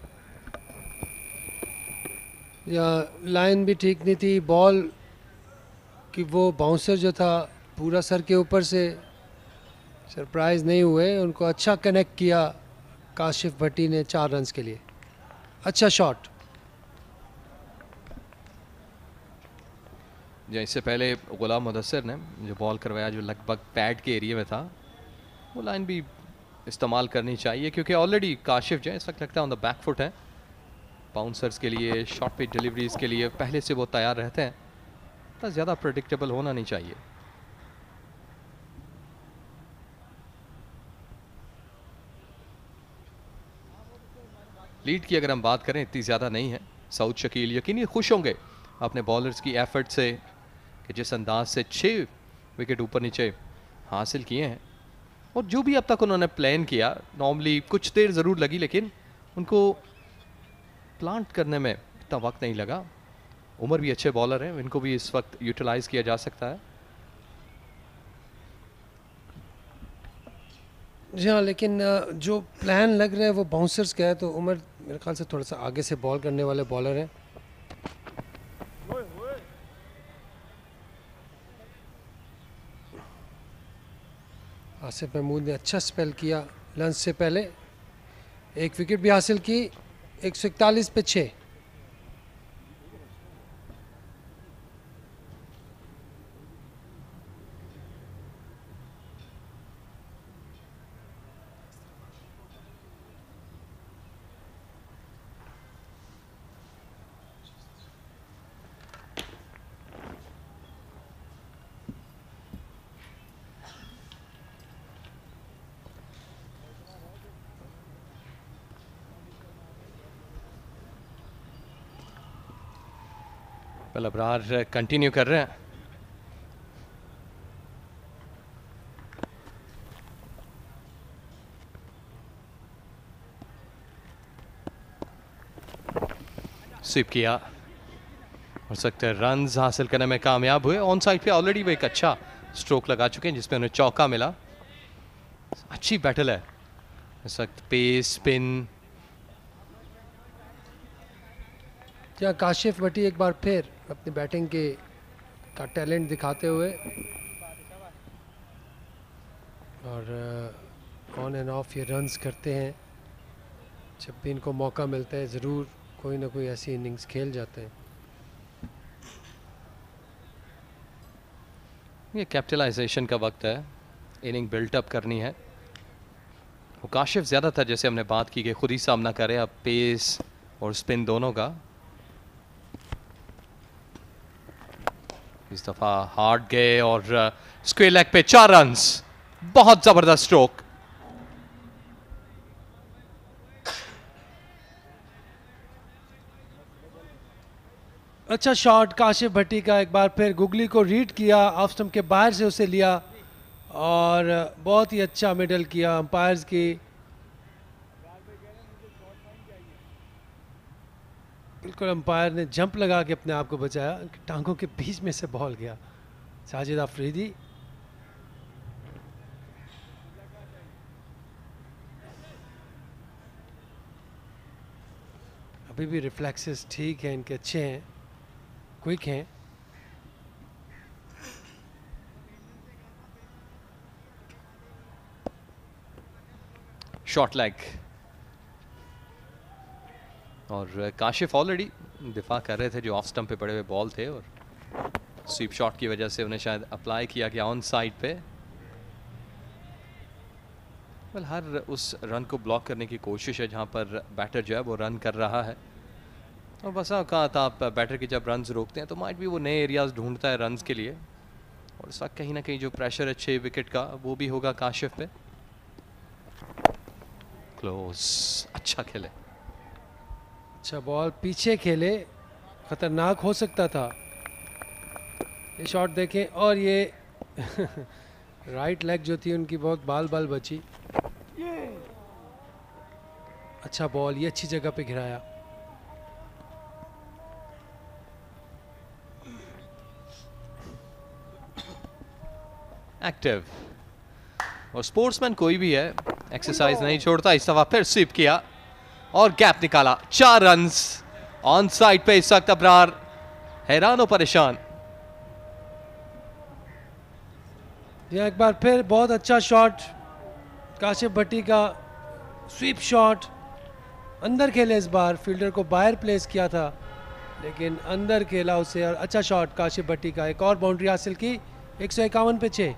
या लाइन भी ठीक नहीं थी, बॉल कि वो बाउंसर जो था पूरा सर के ऊपर से सरप्राइज नहीं हुए, उनको अच्छा कनेक्ट किया काशिफ भट्टी ने 4 रन के लिए। अच्छा शॉट। इससे पहले गुलाम मुदस्सिर ने जो बॉल करवाया जो लगभग पैड के एरिया में था, वो लाइन भी इस्तेमाल करनी चाहिए क्योंकि ऑलरेडी काशिफ जो है इस वक्त लगता है ऑन द बैक फुट है। बाउंसर्स के लिए, शॉर्ट पिच डिलीवरीज के लिए पहले से वो तैयार रहते हैं, तो ज़्यादा प्रेडिक्टेबल होना नहीं चाहिए। लीड की अगर हम बात करें इतनी ज़्यादा नहीं है। सऊद शकील यकीनी खुश होंगे अपने बॉलर्स की एफर्ट से कि जिस अंदाज से 6 विकेट ऊपर नीचे हासिल किए हैं, और जो भी अब तक उन्होंने प्लान किया, नॉर्मली कुछ देर ज़रूर लगी लेकिन उनको प्लांट करने में इतना वक्त नहीं लगा। उमर भी अच्छे बॉलर हैं, इनको भी इस वक्त यूटिलाइज किया जा सकता है। जी हाँ, लेकिन जो प्लान लग रहा है वो बाउंसर्स का है, तो उमर मेरे ख्याल से थोड़ा सा आगे से बॉल करने वाले बॉलर हैं। आसिफ महमूद ने अच्छा स्पेल किया लंच से पहले, 1 विकेट भी हासिल की, 141 पे 6। वेल अबरार कंटिन्यू कर रहे हैं। स्वीप किया, हो सकता है रन्स हासिल करने में कामयाब हुए। ऑन साइड पे ऑलरेडी वो एक अच्छा स्ट्रोक लगा चुके हैं जिसमें उन्हें चौका मिला। अच्छी बैटल है इस वक्त, पेस स्पिन। क्या काशिफ भट्टी एक बार फिर अपनी बैटिंग के का टैलेंट दिखाते हुए और ऑन एंड ऑफ ये रन्स करते हैं। जब भी इनको मौका मिलता है ज़रूर कोई ना कोई ऐसी इनिंग्स खेल जाते हैं। ये कैपिटलाइजेशन का वक्त है, इनिंग बिल्टअप करनी है। वो काशिफ ज़्यादातर जैसे हमने बात की कि खुद ही सामना करे अब पेस और स्पिन दोनों का। इस दफा हार्ड गए और स्क्वेयर लेग पे 4 रन्स, बहुत जबरदस्त स्ट्रोक। अच्छा शॉट काशिफ भट्टी का, एक बार फिर गुगली को रीड किया, ऑफ स्टंप के बाहर से उसे लिया और बहुत ही अच्छा मिडल किया अंपायर्स की। बिल्कुल अंपायर ने जंप लगा के अपने आप को बचाया, टांगों के बीच में से बॉल गया। साजिद अफरीदी अभी भी रिफ्लेक्सेस ठीक है इनके, अच्छे हैं, क्विक हैं। शॉर्ट लेग और काशिफ ऑलरेडी दिफा कर रहे थे जो ऑफ स्टंप पे पड़े हुए बॉल थे और स्वीप शॉट की वजह से उन्हें शायद अप्लाई किया गया ऑन साइड पे। वेल हर उस रन को ब्लॉक करने की कोशिश है जहां पर बैटर जो है वो रन कर रहा है। और बस औकात आप बैटर के जब रन्स रोकते हैं तो माइट भी वो नए एरियाज ढूंढता है रन्स के लिए, और इस वक्त कहीं ना कहीं जो प्रेशर है 6 विकेट का वो भी होगा काशिफ पे। क्लोज, अच्छा खेले, अच्छा बॉल पीछे खेले, खतरनाक हो सकता था। ये शॉट देखें और ये राइट लेग जो थी उनकी बहुत बाल बाल बची। अच्छा बॉल, ये अच्छी जगह पे गिराया। एक्टिव और स्पोर्ट्समैन कोई भी है एक्सरसाइज नहीं छोड़ता। इस दफा फिर स्वीप किया और गैप निकाला, 4 रन्स ऑन साइड पे। इस वक्त अबरार हैरान और परेशान। यह एक बार फिर बहुत अच्छा शॉट काशिफ भट्टी का, स्वीप शॉट अंदर खेले। इस बार फील्डर को बाहर प्लेस किया था लेकिन अंदर खेला उसे, और अच्छा शॉट काशिफ भट्टी का। एक और बाउंड्री हासिल की, 151 पे 6।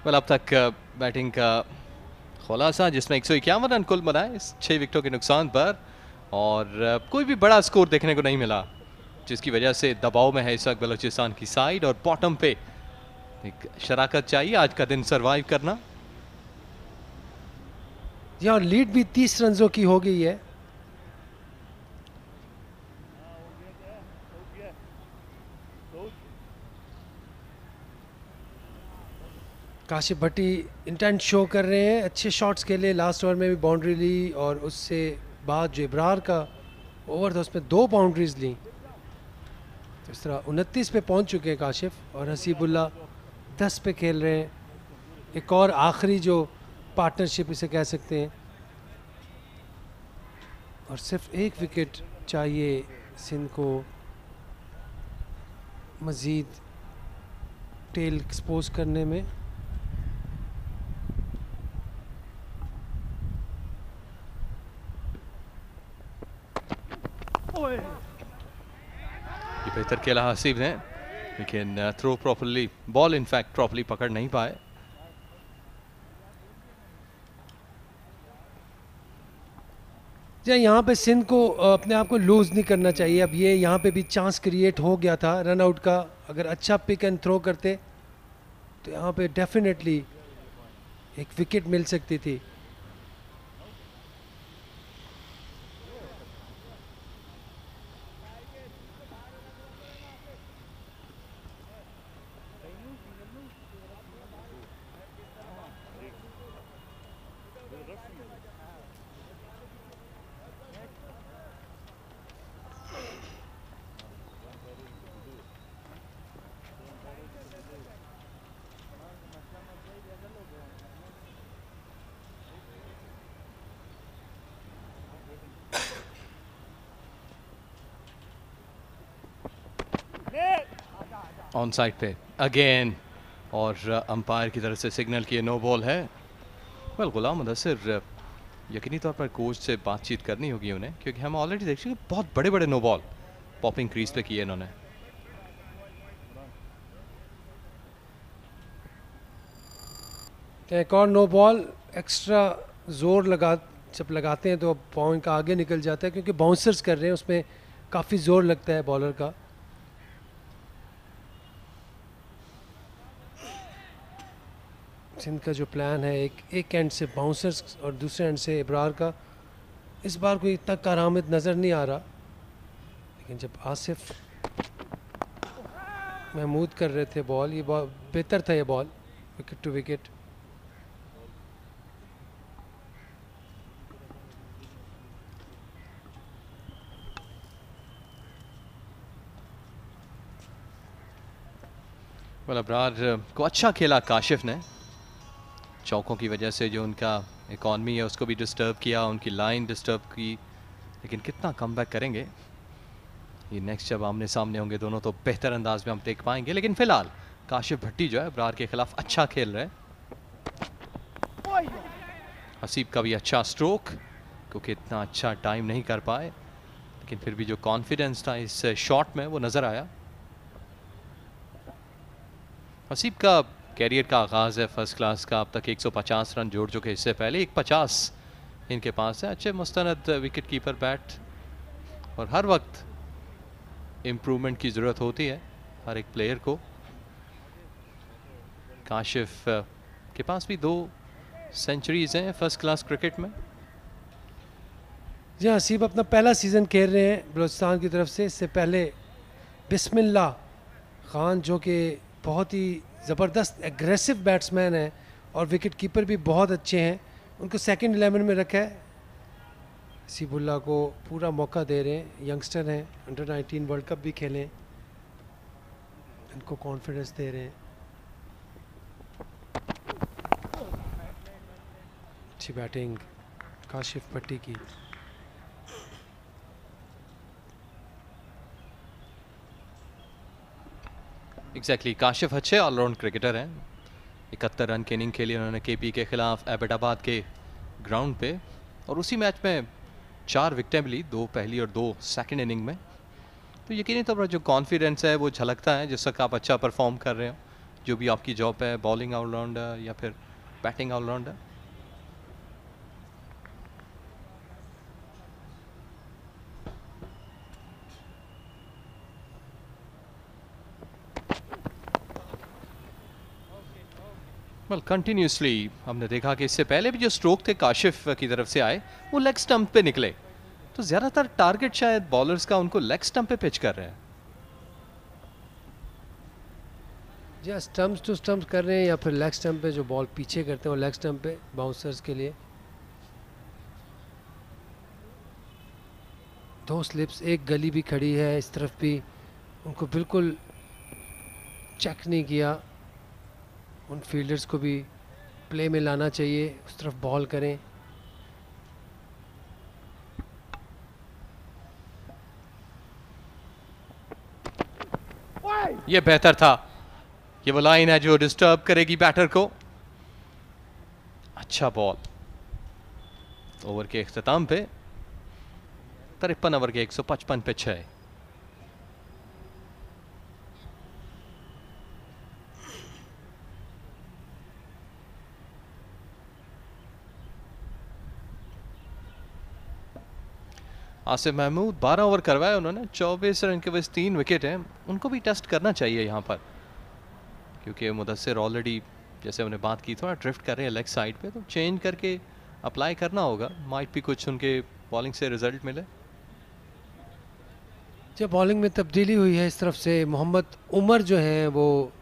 वेल अब तक बैटिंग का खुलासा जिसमें 151 रन कुल बनाए इस 6 विकेटों के नुकसान पर, और कोई भी बड़ा स्कोर देखने को नहीं मिला। जिसकी वजह से दबाव में है इस वक्त बलूचिस्तान की साइड, और बॉटम पे एक शराकत चाहिए आज का दिन सरवाइव करना। जी और लीड भी 30 रनों की हो गई है। काशिफ भट्टी इंटेंट शो कर रहे हैं अच्छे शॉट्स के लिए। लास्ट ओवर में भी बाउंड्री ली और उससे बाद जो इब्रार का ओवर था उसमें 2 बाउंड्रीज ली। तो इस तरह 29 पे पहुंच चुके हैं काशिफ, और हसीबुल्ला 10 पे खेल रहे हैं। एक और आखिरी जो पार्टनरशिप इसे कह सकते हैं, और सिर्फ 1 विकेट चाहिए सिंध को मज़ीद टेल एक्सपोज करने में। ये बेहतर खेला हसीब ने, लेकिन throw properly, ball in fact properly पकड़ नहीं पाए। जी यहाँ पे सिंध को अपने आप को लूज़ नहीं करना चाहिए। अब ये यहाँ पे भी चांस क्रिएट हो गया था रन आउट का। अगर अच्छा पिक एंड थ्रो करते तो यहाँ पे डेफिनेटली एक विकेट मिल सकती थी। ऑन साइड पे अगेन, और अंपायर की तरफ से सिग्नल किए नो बॉल है। वेल गुलाम मुदस्सिर, यकीनी तौर पर कोच से बातचीत करनी होगी उन्हें, क्योंकि हम ऑलरेडी देख चुके बहुत बड़े बड़े नो बॉल पॉपिंग क्रीज पे किए इन्होंने। एक और नो बॉल, एक्स्ट्रा जोर जब लगाते हैं तो पॉइंट का आगे निकल जाता है, क्योंकि बाउंसर्स कर रहे हैं उसमें काफ़ी जोर लगता है बॉलर का। सिंध का जो प्लान है एक एंड से बाउंसर्स और दूसरे एंड से इब्रार का, इस बार कोई इतना कारआमद नज़र नहीं आ रहा। लेकिन जब आसिफ महमूद कर रहे थे बॉल, ये बॉल बेहतर था, ये ball wicket to wicket. well, Abrar को अच्छा खेला काशिफ ने, चौकों की वजह से जो उनका इकॉनमी है उसको भी डिस्टर्ब किया, उनकी लाइन डिस्टर्ब की, लेकिन कितना कमबैक करेंगे ये नेक्स्ट जब आमने सामने होंगे दोनों तो बेहतर अंदाज में हम देख पाएंगे। लेकिन फिलहाल काशिफ भट्टी जो है अब्रार के खिलाफ अच्छा खेल रहे हैं। हसीब का भी अच्छा स्ट्रोक, क्योंकि इतना अच्छा टाइम नहीं कर पाए, लेकिन फिर भी जो कॉन्फिडेंस था इस शॉट में वो नज़र आया। हसीब का कैरियर का आगाज़ है फर्स्ट क्लास का, अब तक 150 रन जोड़ चुके, इससे पहले 150 इनके पास है। अच्छे मुस्तनद विकेट कीपर बैट, और हर वक्त इम्प्रूवमेंट की ज़रूरत होती है हर एक प्लेयर को। काशिफ के पास भी 2 सेंचुरीज हैं फर्स्ट क्लास क्रिकेट में। जी हसीब अपना पहला सीज़न खेल रहे हैं बलूचिस्तान की तरफ से। इससे पहले बिस्मिल्लाह खान जो कि बहुत ही ज़बरदस्त एग्रेसिव बैट्समैन है और विकेट कीपर भी बहुत अच्छे हैं, उनको सेकंड 11 में रखा है। हसीबुल्लाह को पूरा मौका दे रहे हैं, यंगस्टर हैं, अंडर 19 वर्ल्ड कप भी खेलें, इनको कॉन्फिडेंस दे रहे हैं। अच्छी बैटिंग काशिफ भट्टी की। एग्जैक्टली काशिफ अच्छे ऑलराउंड क्रिकेटर हैं। 71 रन की इनिंग खेली उन्होंने केपी के खिलाफ एबटाबाद के ग्राउंड पे, और उसी मैच में 4 विकेटें मिली, 2 पहली और 2 सेकंड इनिंग में। तो यकीनी तौर पर जो कॉन्फिडेंस है वो झलकता है जिस वक्त आप अच्छा परफॉर्म कर रहे हो, जो भी आपकी जॉब है, बॉलिंग ऑलराउंडर या फिर बैटिंग ऑलराउंडर। वेल कंटिन्यूसली हमने देखा कि इससे पहले भी जो स्ट्रोक थे काशिफ की तरफ से आए वो लेग स्टंप पे निकले, तो ज़्यादातर टारगेट शायद बॉलर्स का उनको लेग स्टंप पे पिच कर रहे हैं। या स्टम्प्स टू स्टम्प्स कर रहे हैं या फिर लेग स्टंप पे जो बॉल पीछे करते हैं वो लेग स्टंप पे बाउंसर्स के लिए। 2 स्लिप्स, एक गली भी खड़ी है इस तरफ भी, उनको बिल्कुल चेक नहीं किया। उन फील्डर्स को भी प्ले में लाना चाहिए, उस तरफ बॉल करें। ये बेहतर था, ये वो लाइन है जो डिस्टर्ब करेगी बैटर को। अच्छा बॉल ओवर के इख्तिताम पे 53 ओवर के 155 पे 6। आसिफ महमूद 12 ओवर करवाए उन्होंने, 24 रन के बस 3 विकेट हैं। उनको भी टेस्ट करना चाहिए यहाँ पर, क्योंकि मुदस्सिर ऑलरेडी जैसे हमने बात की थोड़ा ड्रिफ्ट कर रहे हैं लेग साइड पे, तो चेंज करके अप्लाई करना होगा। माइट भी कुछ उनके बॉलिंग से रिजल्ट मिले। जब बॉलिंग में तब्दीली हुई है इस तरफ से, मोहम्मद उमर जो हैं वो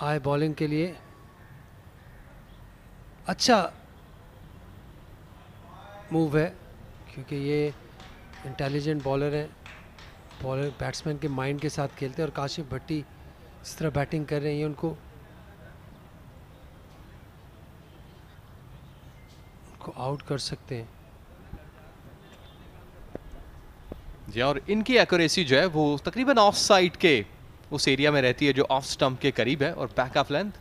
आए बॉलिंग के लिए। अच्छा मूव है क्योंकि ये इंटेलिजेंट बॉलर हैं, बॉलर बैट्समैन के माइंड के साथ खेलते हैं। और काशिफ भट्टी इस तरह बैटिंग कर रहे हैं, उनको आउट कर सकते हैं जी। और इनकी एक्यूरेसी जो है वो तकरीबन ऑफ साइड के उस एरिया में रहती है जो ऑफ स्टंप के करीब है, और बैक ऑफ लेंथ।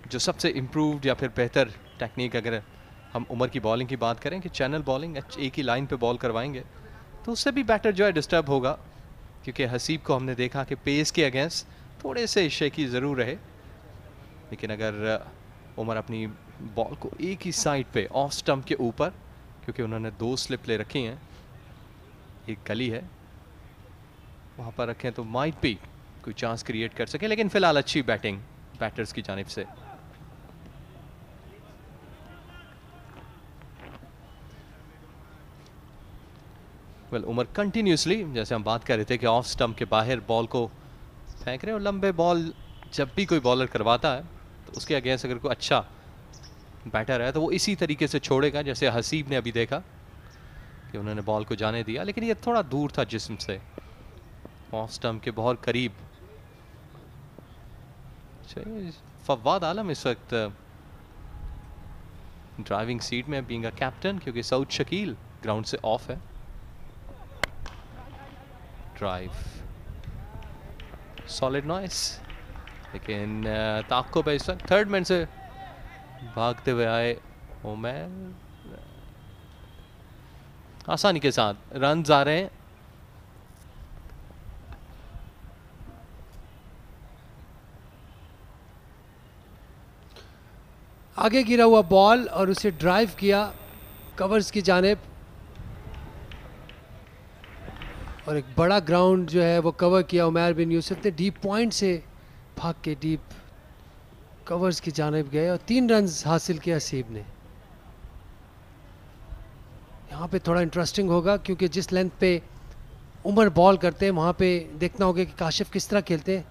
जो सबसे इम्प्रूव्ड या फिर बेहतर टेक्निक अगर हम उमर की बॉलिंग की बात करें कि चैनल बॉलिंग एक ही लाइन पे बॉल करवाएंगे तो उससे भी बैटर जो है डिस्टर्ब होगा, क्योंकि हसीब को हमने देखा कि पेस के अगेंस्ट थोड़े से शेकी ज़रूर रहे। लेकिन अगर उमर अपनी बॉल को एक ही साइड पे ऑफ स्टंप के ऊपर, क्योंकि उन्होंने 2 स्लिप ले रखी हैं, एक गली है वहाँ पर रखें तो माइट भी कोई चांस क्रिएट कर सके। लेकिन फिलहाल अच्छी बैटिंग बैटर्स की जानिब से। वेल उमर कंटिन्यूसली जैसे हम बात कर रहे थे कि ऑफ स्टंप के बाहर बॉल को फेंक रहे हैं, और लंबे बॉल जब भी कोई बॉलर करवाता है तो उसके अगेंस्ट अगर कोई अच्छा बैटर है तो वो इसी तरीके से छोड़ेगा, जैसे हसीब ने अभी देखा कि उन्होंने बॉल को जाने दिया, लेकिन ये थोड़ा दूर था जिस्म से, ऑफ स्टंप के बहुत करीब। फवाद आलम इस वक्त ड्राइविंग सीट में बीइंग अ कैप्टन, क्योंकि सऊद शकील ग्राउंड से ऑफ है। ड्राइव सॉलिड नॉइस, लेकिन ताक़ुब है इस वक्त। थर्ड मैन से भागते हुए आए उमर, आसानी के साथ रन आ रहे हैं। आगे गिरा हुआ बॉल और उसे ड्राइव किया कवर्स की जानिब, और एक बड़ा ग्राउंड जो है वो कवर किया उमर बिन यूसुफ ने। डीप पॉइंट से भाग के डीप कवर्स की जानिब गए और 3 रन हासिल किया हसीब ने। यहाँ पे थोड़ा इंटरेस्टिंग होगा क्योंकि जिस लेंथ पे उमर बॉल करते हैं वहाँ पे देखना होगा कि काशिफ किस तरह खेलते हैं।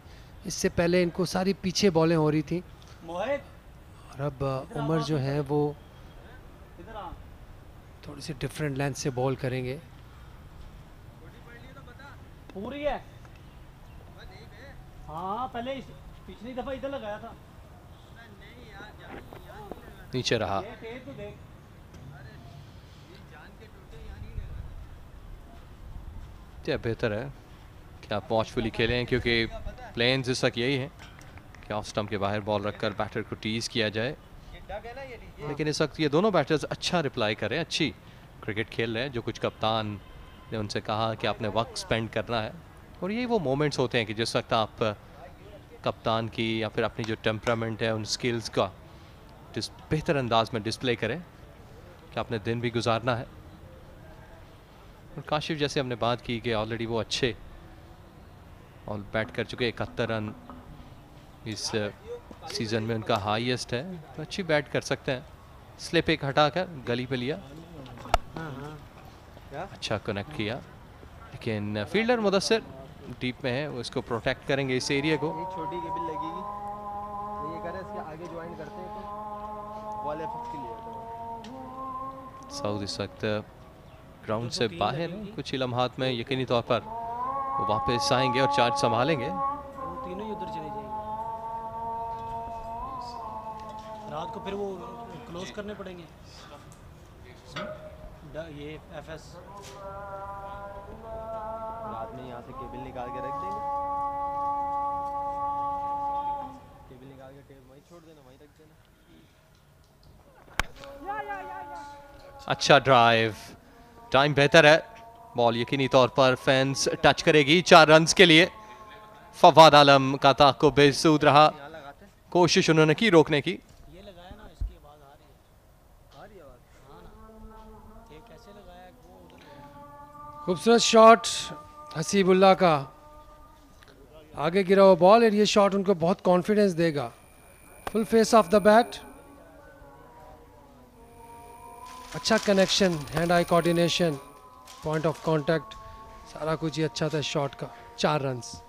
इससे पहले इनको सारी पीछे बॉलें हो रही थी, और अब उमर जो है वो थोड़ी सी डिफरेंट लेंथ से बॉल करेंगे। पूरी है। हाँ पहले पिछली दफा इधर लगाया था, नीचे रहा। क्या बेहतर है कि आप वॉचफुली खेलें, क्योंकि प्लेन्स इस तक यही हैं कि ऑफ स्टंप के बाहर बॉल रखकर बैटर को टीज किया जाए। लेकिन इस वक्त ये दोनों बैटर्स अच्छा रिप्लाई करें, अच्छी क्रिकेट खेल रहे हैं। जो कुछ कप्तान ने उनसे कहा कि आपने वक्त स्पेंड करना है, और यही वो मोमेंट्स होते हैं कि जिस वक्त आप कप्तान की या फिर अपनी जो टेम्परामेंट है उन स्किल्स का बेहतर अंदाज में डिस्प्ले करें कि आपने दिन भी गुजारना है। और काशिफ जैसे हमने बात की कि ऑलरेडी वो अच्छे और बैट कर चुके 71 रन इस सीज़न में उनका हाईएस्ट है, तो अच्छी बैट कर सकते हैं। स्लिप एक हटाकर गली पे लिया, अच्छा कनेक्ट किया, लेकिन फील्डर मुदस्सिर डीप में है, वो इसको प्रोटेक्ट करेंगे इस एरिया को। एक छोटी केबल लगेगी, ये कह रहे हैं इसके आगे ज्वाइन करते हैं तो वॉल इफेक्ट के लिए। साउथ इस वक्त ग्राउंड से बाहर है, कुछ ही लम्हात में यकीनी तौर पर वो वापस आएंगे और चार्ज संभालेंगे। तीनों ही उधर चले जाएंगे, रात को फिर वो क्लोज करने पड़ेंगे ये एफएस। रात में यहाँ से केबल निकाल के रख देंगे, केबल निकाल के टेप वहीं छोड़ देना, वहीं रख देना। अच्छा ड्राइव, टाइम बेहतर है, बॉल यकीनी तौर पर फेंस टच करेगी 4 रन्स के लिए। फवाद आलम का ताक़ुब बेसूद रहा, कोशिश उन्होंने की रोकने की। ये लगाया ना, इसकी आवाज आ रही है आवाज। हाँ ना, ये कैसे लगाया वो उधर। खूबसूरत शॉट हसीबुल्ला का, आगे गिरा हुआ बॉल, और ये शॉट उनको बहुत कॉन्फिडेंस देगा। Full face of the bat, अच्छा connection, hand eye coordination, point of contact, सारा कुछ ही अच्छा था शॉट का। 4 runs.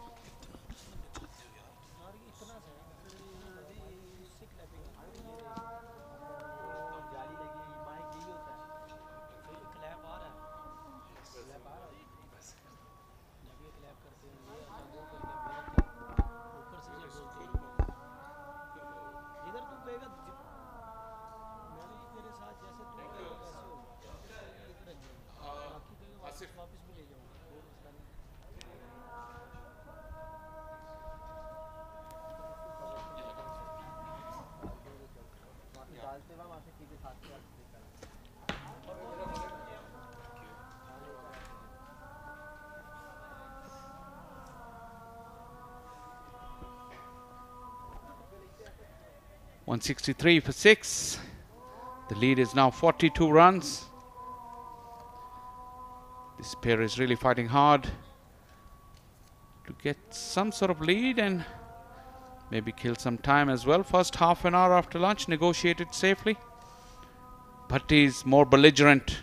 $163 for 6. The lead is now 42 runs. This pair is really fighting hard to get some sort of lead and maybe kill some time as well. First half an hour after lunch negotiated safely. Bhatti is more belligerent.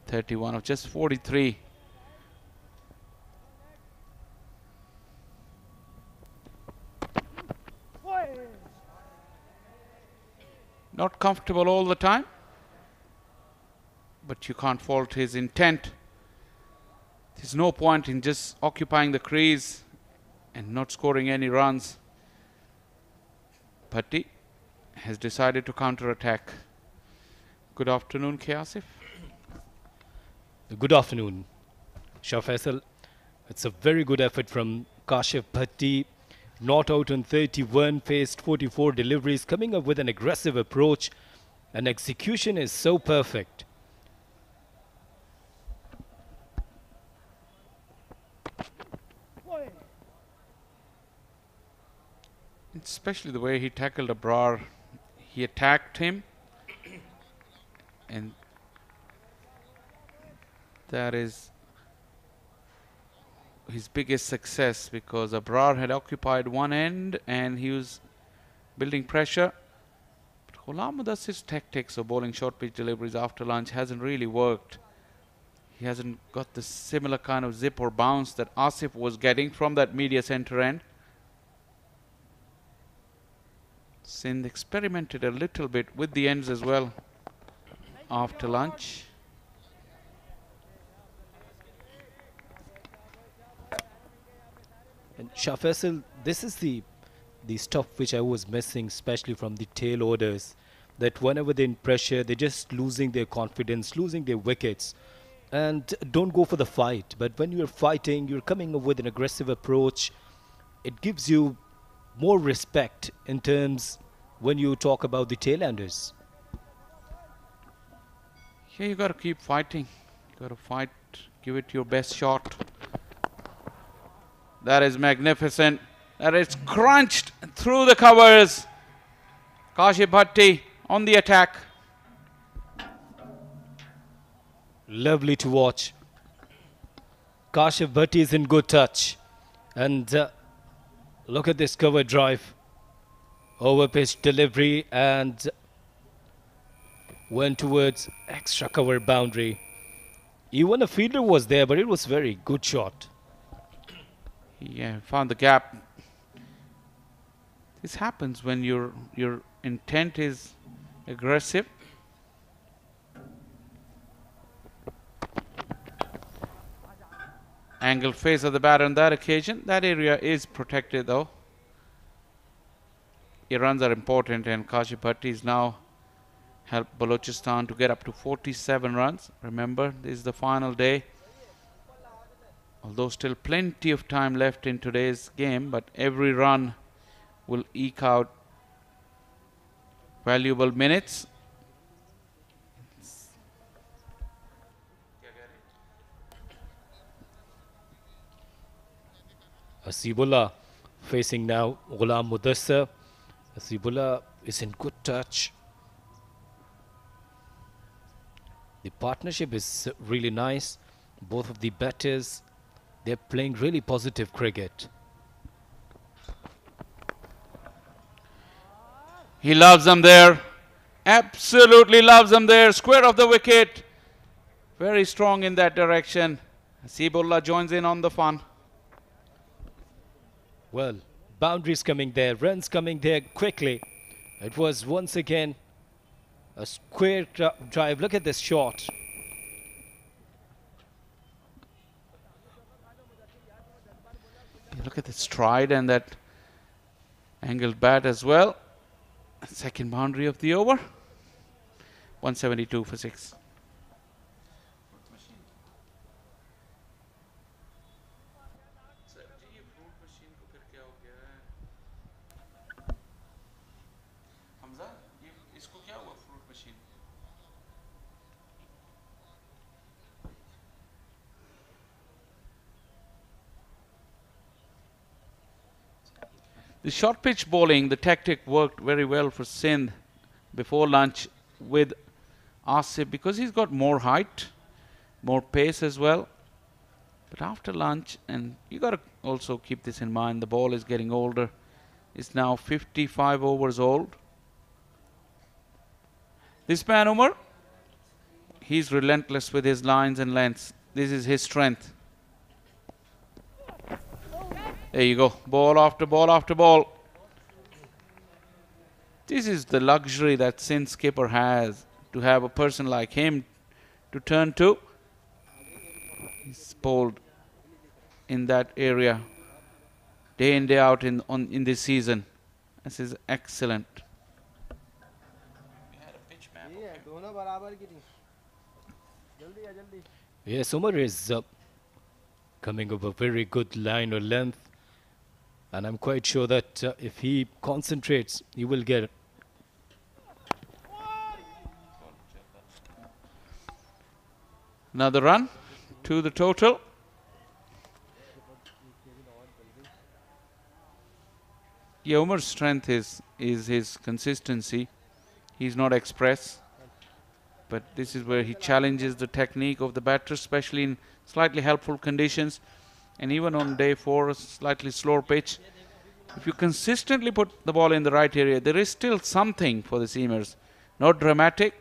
31 of just 43. Not comfortable all the time, but you can't fault his intent. There's no point in just occupying the crease and not scoring any runs. Bhatti has decided to counter-attack. Good afternoon, Asif. Good afternoon, Shah Faisal. It's a very good effort from Kashif Bhatti. Not out on 31, faced 44 deliveries, coming up with an aggressive approach, and execution is so perfect. Especially the way he tackled Abrar. He attacked him, and that is his biggest success, because Abrar had occupied one end and he was building pressure. But Ghulam Mudassir's tactics of bowling short pitch deliveries after lunch hasn't really worked. He hasn't got the similar kind of zip or bounce that Asif was getting from that media centre end. Sindh experimented a little bit with the ends as well after lunch. And Shah Faisal, this is the stuff which I was missing, especially from the tail orders, that whenever they're in pressure, they're just losing their confidence, losing their wickets, and don't go for the fight. But when you're fighting, you're coming up with an aggressive approach. It gives you more respect in terms when you talk about the tail-enders. Yeah, you got to keep fighting. You got to fight, give it your best shot. That is magnificent. That is crunched through the covers. Kashif Bhatti on the attack. Lovely to watch. Kashif Bhatti is in good touch. And look at this cover drive. Over pitch delivery and went towards extra cover boundary. Even a fielder was there, but it was very good shot. Yeah, found the gap. This happens when your intent is aggressive. Angle face of the bat on that occasion. That area is protected though. Your runs are important, and Kashif Bhatti is now helped Balochistan to get up to 47 runs. Remember, this is the final day. Although still plenty of time left in today's game, but every run will eke out valuable minutes. Hasibullah facing now Ghulam Mudassar. Hasibullah is in good touch. The partnership is really nice. Both of the batters, they're playing really positive cricket. He loves them there. Absolutely loves them there. Square of the wicket. Very strong in that direction. Hasibullah joins in on the fun. Well, boundaries coming there, runs coming there quickly. It was once again a square drive. Look at this shot. Look at the stride and that angled bat as well. Second boundary of the over. 172 for 6. The short pitch bowling, the tactic worked very well for Sindh before lunch with Asif because he's got more height, more pace as well. But after lunch, and you got to also keep this in mind, the ball is getting older. It's now 55 overs old. This man, Umar, he's relentless with his lines and lengths. This is his strength. There you go. Ball after ball after ball. This is the luxury that Sindh skipper has, to have a person like him to turn to. He's bowled in that area day in, day out in this season. This is excellent. Yes, Umar is coming up a very good line or length. And I'm quite sure that if he concentrates, he will get it. Another run to the total. Yeah, Umar's strength is his consistency. He's not express. But this is where he challenges the technique of the batter, especially in slightly helpful conditions. And even on day 4, a slightly slower pitch. If you consistently put the ball in the right area, there is still something for the seamers. Not dramatic,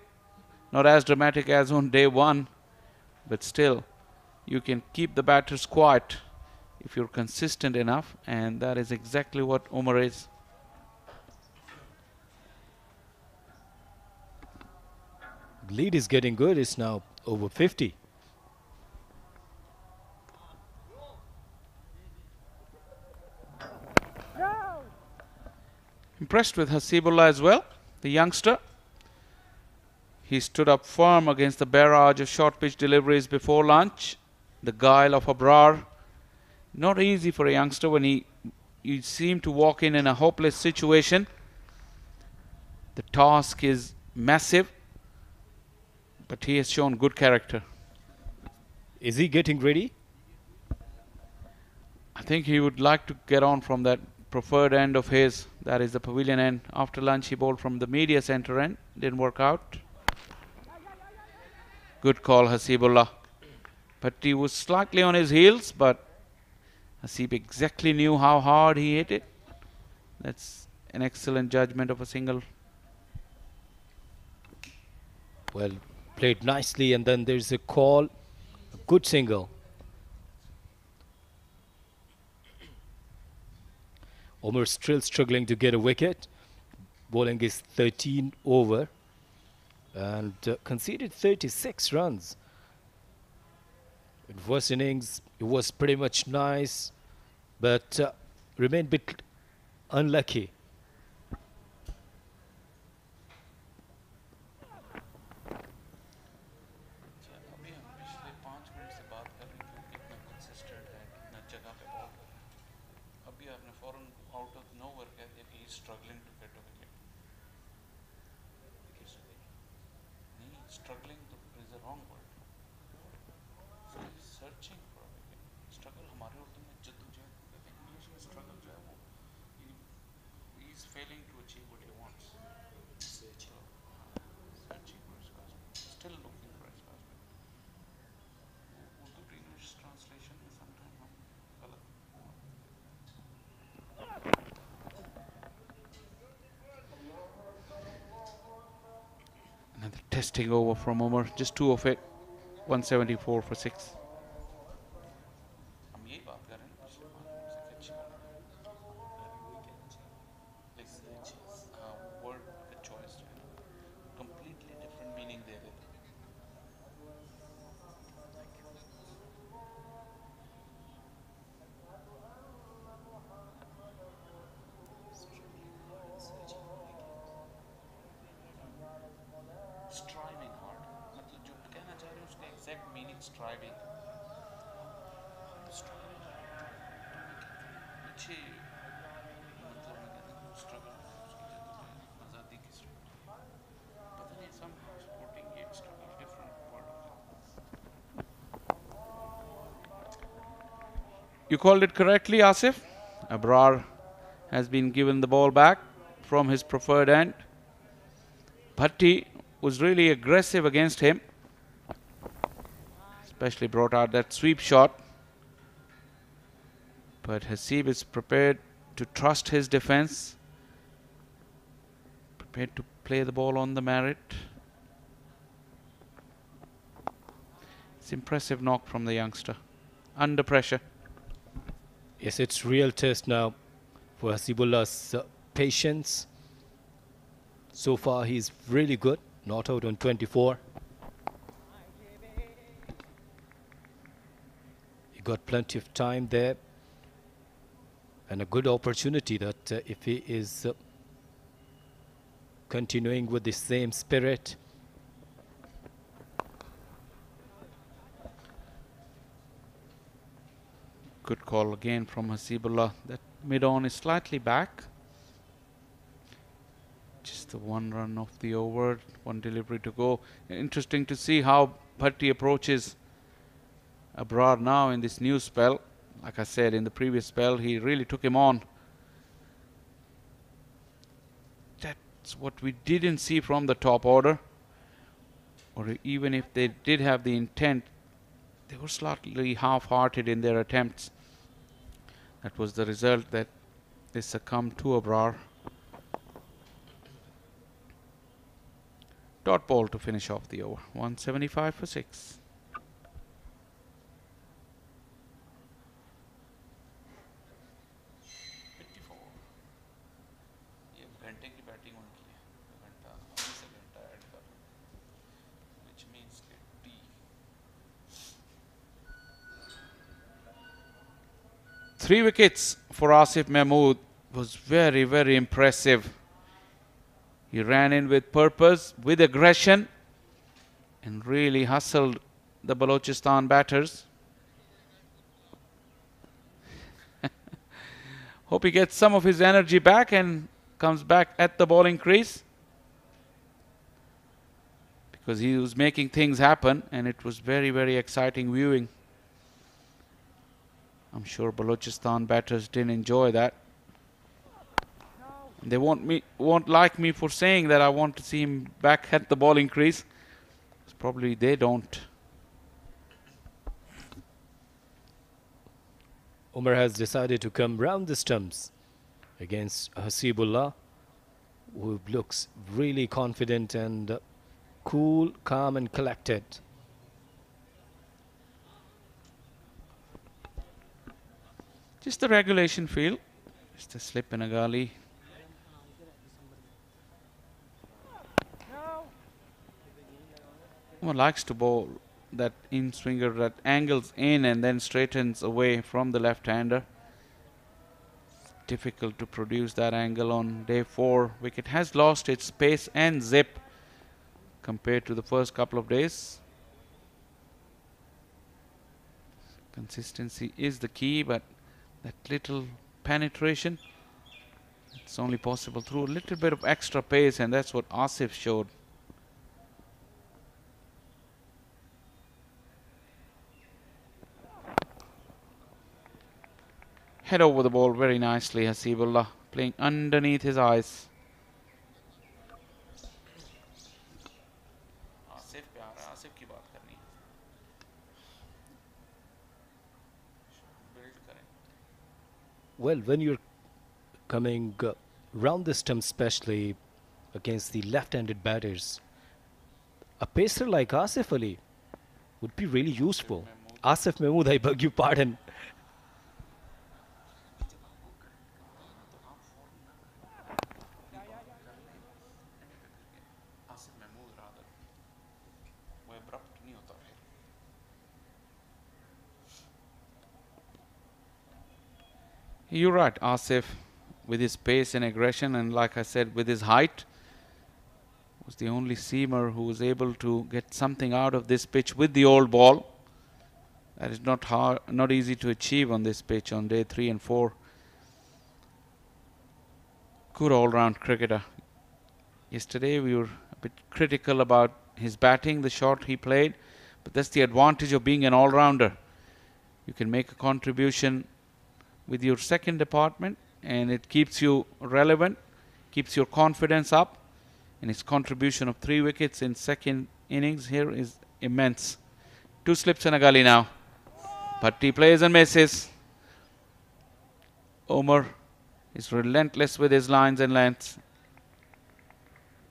not as dramatic as on day 1, but still, you can keep the batters quiet if you're consistent enough, and that is exactly what Umar is. Lead is getting good. It's now over 50. Impressed with Hasibullah as well, the youngster. He stood up firm against the barrage of short pitch deliveries before lunch. The guile of Abrar. Not easy for a youngster when you seem to walk in a hopeless situation. The task is massive, but he has shown good character. Is he getting ready? I think he would like to get on from that preferred end of his, that is the pavilion end. After lunch he bowled from the media center end, didn't work out. Good call, Hasibullah. Bhatti was slightly on his heels, but Hasib exactly knew how hard he hit it. That's an excellent judgment of a single. Well, played nicely, and then there's a call. A good single. Omar still struggling to get a wicket. Bowling is 13 over and conceded 36 runs. In first innings, it was pretty much nice, but remained a bit unlucky. Another testing over from Umar, just 2 of it, 174 for 6. You called it correctly, Asif. Abrar has been given the ball back from his preferred end. Bhatti was really aggressive against him, especially brought out that sweep shot. But Hasib is prepared to trust his defense, prepared to play the ball on the merit. It's impressive knock from the youngster, under pressure. Yes, it's real test now for Hasibullah's patience. So far, he's really good. Not out on 24. He got plenty of time there. And a good opportunity that if he is continuing with the same spirit. Good call again from Hasibullah. That mid-on is slightly back. Just the 1 run of the over, 1 delivery to go. Interesting to see how Bhatti approaches Abrar now in this new spell. Like I said, in the previous spell, he really took him on. That's what we didn't see from the top order. Or even if they did have the intent, they were slightly half-hearted in their attempts. That was the result that they succumbed to Abrar. Dot ball to finish off the over. 175 for 6. Three wickets for Asif Mahmood was very, very impressive. He ran in with purpose, with aggression, and really hustled the Balochistan batters. Hope he gets some of his energy back and comes back at the bowling crease, because he was making things happen and it was very, very exciting viewing. I'm sure Balochistan batters didn't enjoy that. They won't like me for saying that I want to see him back at the bowling crease. It's Probably they don't. Umar has decided to come round the stumps against Hasibullah, who looks really confident and cool, calm and collected. Just the regulation feel. Just a slip in a gully. Umar likes to bowl that in swinger that angles in and then straightens away from the left-hander. Difficult to produce that angle on day 4. Wicket has lost its pace and zip compared to the first couple of days. Consistency is the key, but that little penetration, it's only possible through a little bit of extra pace, and that's what Asif showed. Head over the ball very nicely, Hasibullah, playing underneath his eyes. Well, when you're coming round the stump, especially against the left-handed batters, a pacer like Asif Ali would be really useful. Asif Mahmood, I beg your pardon. You're right, Asif, with his pace and aggression, and like I said, with his height, was the only seamer who was able to get something out of this pitch with the old ball. That is not hard, not easy to achieve on this pitch on day 3 and 4. Good all-round cricketer. Yesterday we were a bit critical about his batting, the shot he played, but that's the advantage of being an all-rounder. You can make a contribution with your second department, and it keeps you relevant, keeps your confidence up, and his contribution of 3 wickets in second innings here is immense. 2 slips and a gully now. Bhatti plays and misses. Umar is relentless with his lines and lengths.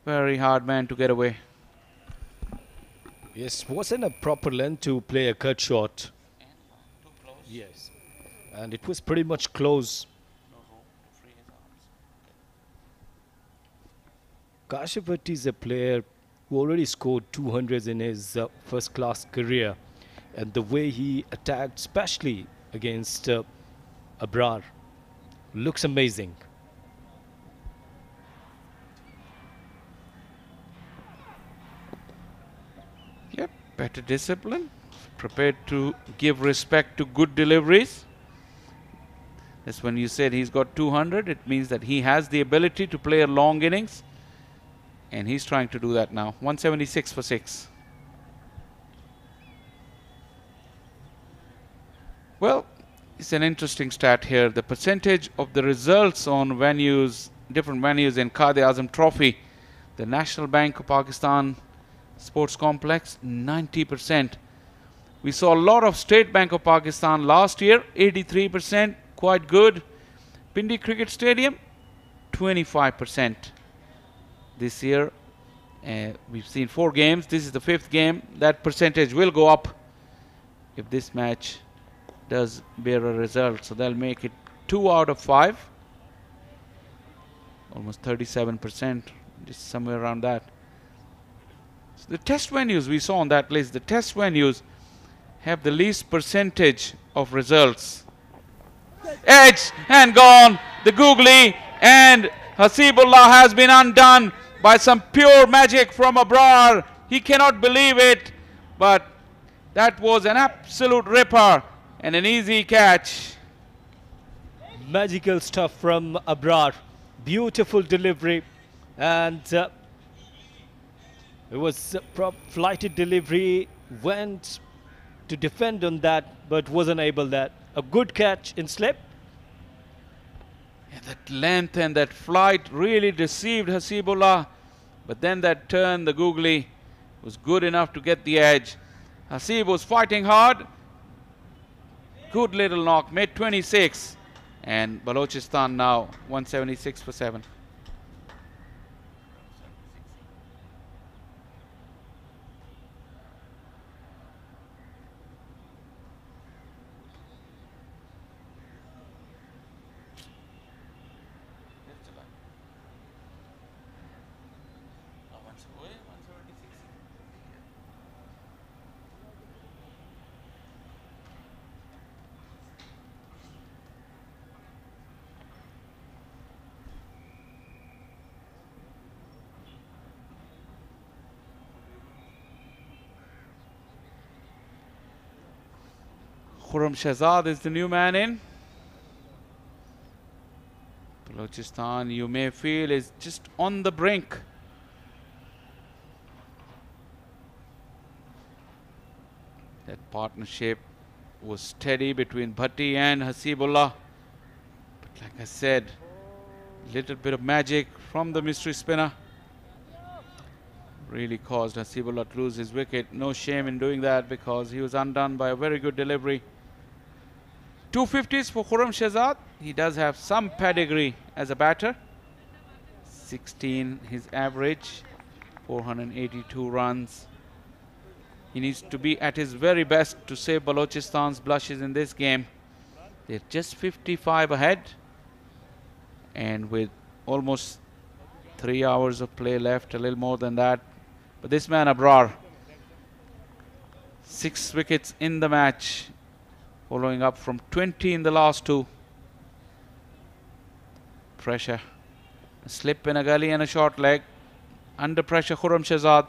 Very hard man to get away. Yes, wasn't a proper length to play a cut shot. Yes. And it was pretty much close. Kashif Bhatti is a player who already scored 200s in his first-class career. And the way he attacked, especially against Abrar, looks amazing. Yep, better discipline. Prepared to give respect to good deliveries. That's when you said he's got 200. It means that he has the ability to play a long innings. And he's trying to do that now. 176 for 6. Well, it's an interesting stat here. The percentage of the results on venues, different venues in Quaid-e-Azam Trophy, the National Bank of Pakistan Sports Complex, 90%. We saw a lot of State Bank of Pakistan last year, 83%. Quite good. Pindi Cricket Stadium, 25% this year. We've seen 4 games. This is the 5th game. That percentage will go up if this match does bear a result. So they'll make it 2 out of 5. Almost 37%, just somewhere around that. So the test venues we saw on that list, the test venues have the least percentage of results. Edge and gone, the googly, and Hasibullah has been undone by some pure magic from Abrar. He cannot believe it, but that was an absolute ripper and an easy catch. Magical stuff from Abrar. Beautiful delivery, and it was a flighted delivery, went to defend on that, but wasn't able that. A good catch in slip. Yeah, that length and that flight really deceived Hasibullah. But then that turn, the googly, was good enough to get the edge. Hasib was fighting hard. Good little knock, made 26. And Balochistan now 176 for 7. Quaid-e-Azam is the new man in. Balochistan, you may feel, is just on the brink. That partnership was steady between Bhatti and Hasibullah. But like I said, little bit of magic from the mystery spinner really caused Hasibullah to lose his wicket. No shame in doing that because he was undone by a very good delivery. 250s for Quaid-e-Azam. He does have some pedigree as a batter. 16 his average, 482 runs. He needs to be at his very best to save Balochistan's blushes in this game. They're just 55 ahead, and with almost 3 hours of play left, a little more than that. But this man Abrar, 6 wickets in the match, following up from 20 in the last 2. Pressure, a slip in a gully and a short leg. Under pressure, Quaid-e-Azam.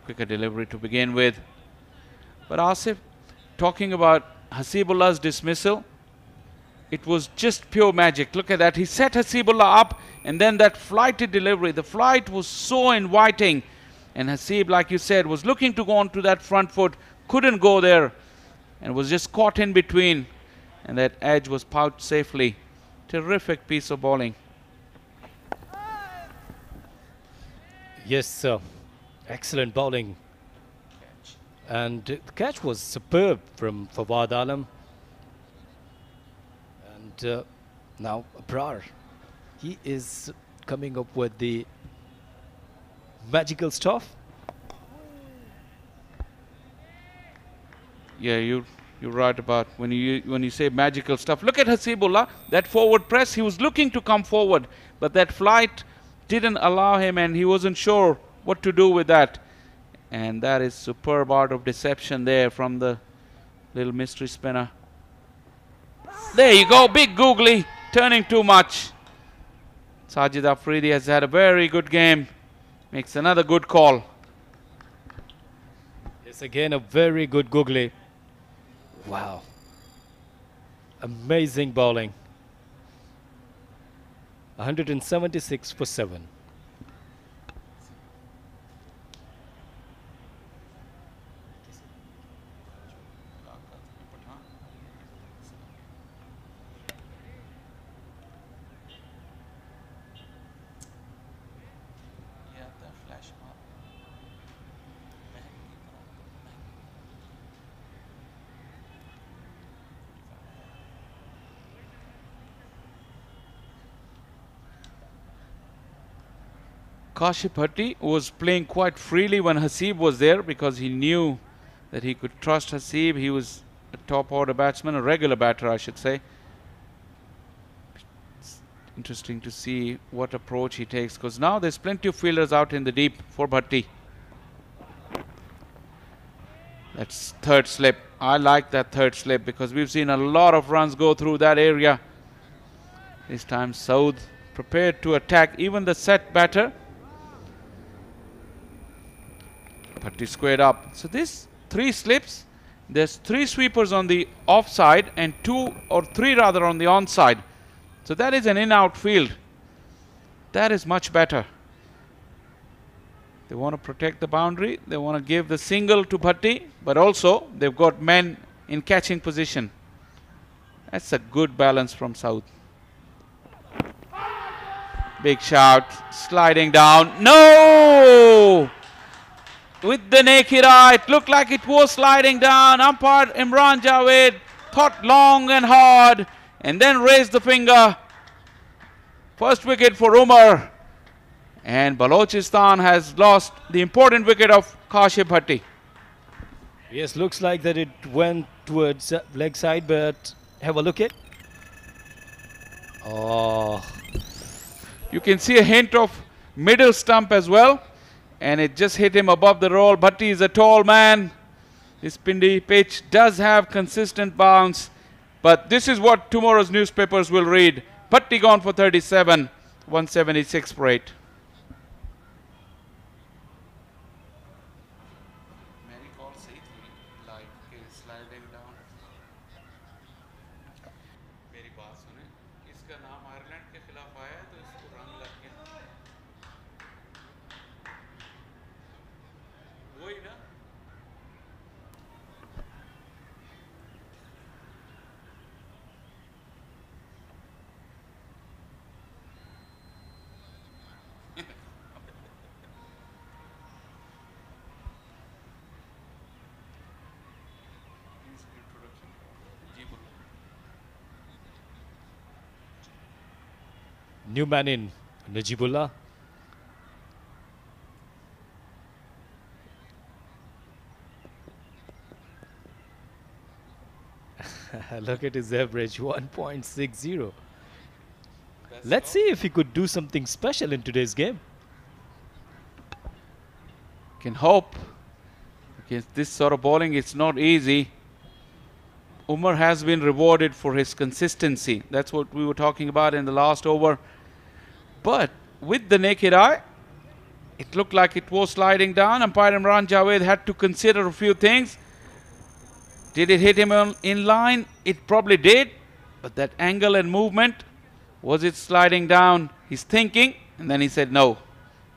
Quicker delivery to begin with. But Asif, talking about Hasibullah's dismissal, it was just pure magic. Look at that. He set Hasibullah up, and then that flighted delivery. The flight was so inviting. And Hasib, like you said, was looking to go onto that front foot, couldn't go there, and was just caught in between. And that edge was pouched safely. Terrific piece of bowling. Yes, sir. Excellent bowling. And the catch was superb from Quaid-e-Azam. And now Abrar, he is coming up with the magical stuff. Yeah, you're right about when you say magical stuff. Look at Hasibullah, that forward press. He was looking to come forward, but that flight didn't allow him, and he wasn't sure what to do with that. And that is superb art of deception there from the little mystery spinner. There you go, big googly, turning too much. Sajid Afridi has had a very good game. Makes another good call. Yes, again a very good googly. Wow. Amazing bowling. 176 for 7. Kashif Bhatti was playing quite freely when Hasib was there because he knew that he could trust Hasib. He was a top order batsman, a regular batter I should say. It's interesting to see what approach he takes because now there's plenty of fielders out in the deep for Bhatti. That's third slip. I like that third slip because we've seen a lot of runs go through that area. This time Saud prepared to attack even the set batter. Bhatti squared up. So this 3 slips, there's 3 sweepers on the offside and 2 or 3 rather on the onside. So that is an in-out field. That is much better. They want to protect the boundary. They want to give the single to Bhatti, but also they've got men in catching position. That's a good balance from South. Big shout, sliding down. No! With the naked eye, it looked like it was sliding down. Umpire Imran Javed thought long and hard and then raised the finger. First wicket for Umar. And Balochistan has lost the important wicket of Kashif Bhatti. Yes, looks like that it went towards leg side, but have a look at. Oh. You can see a hint of middle stump as well. And it just hit him above the roll. Bhatti is a tall man. This Pindi pitch does have consistent bounce. But this is what tomorrow's newspapers will read. Bhatti gone for 37, 176 for 8. New man in, Najibullah. Look at his average, 1.60. Let's see if he could do something special in today's game. Can hope. Against this sort of bowling, it's not easy. Umar has been rewarded for his consistency. That's what we were talking about in the last over. But with the naked eye, it looked like it was sliding down. Umpire Imran Javed had to consider a few things. Did it hit him in line? It probably did. But that angle and movement, was it sliding down? He's thinking, and then he said no.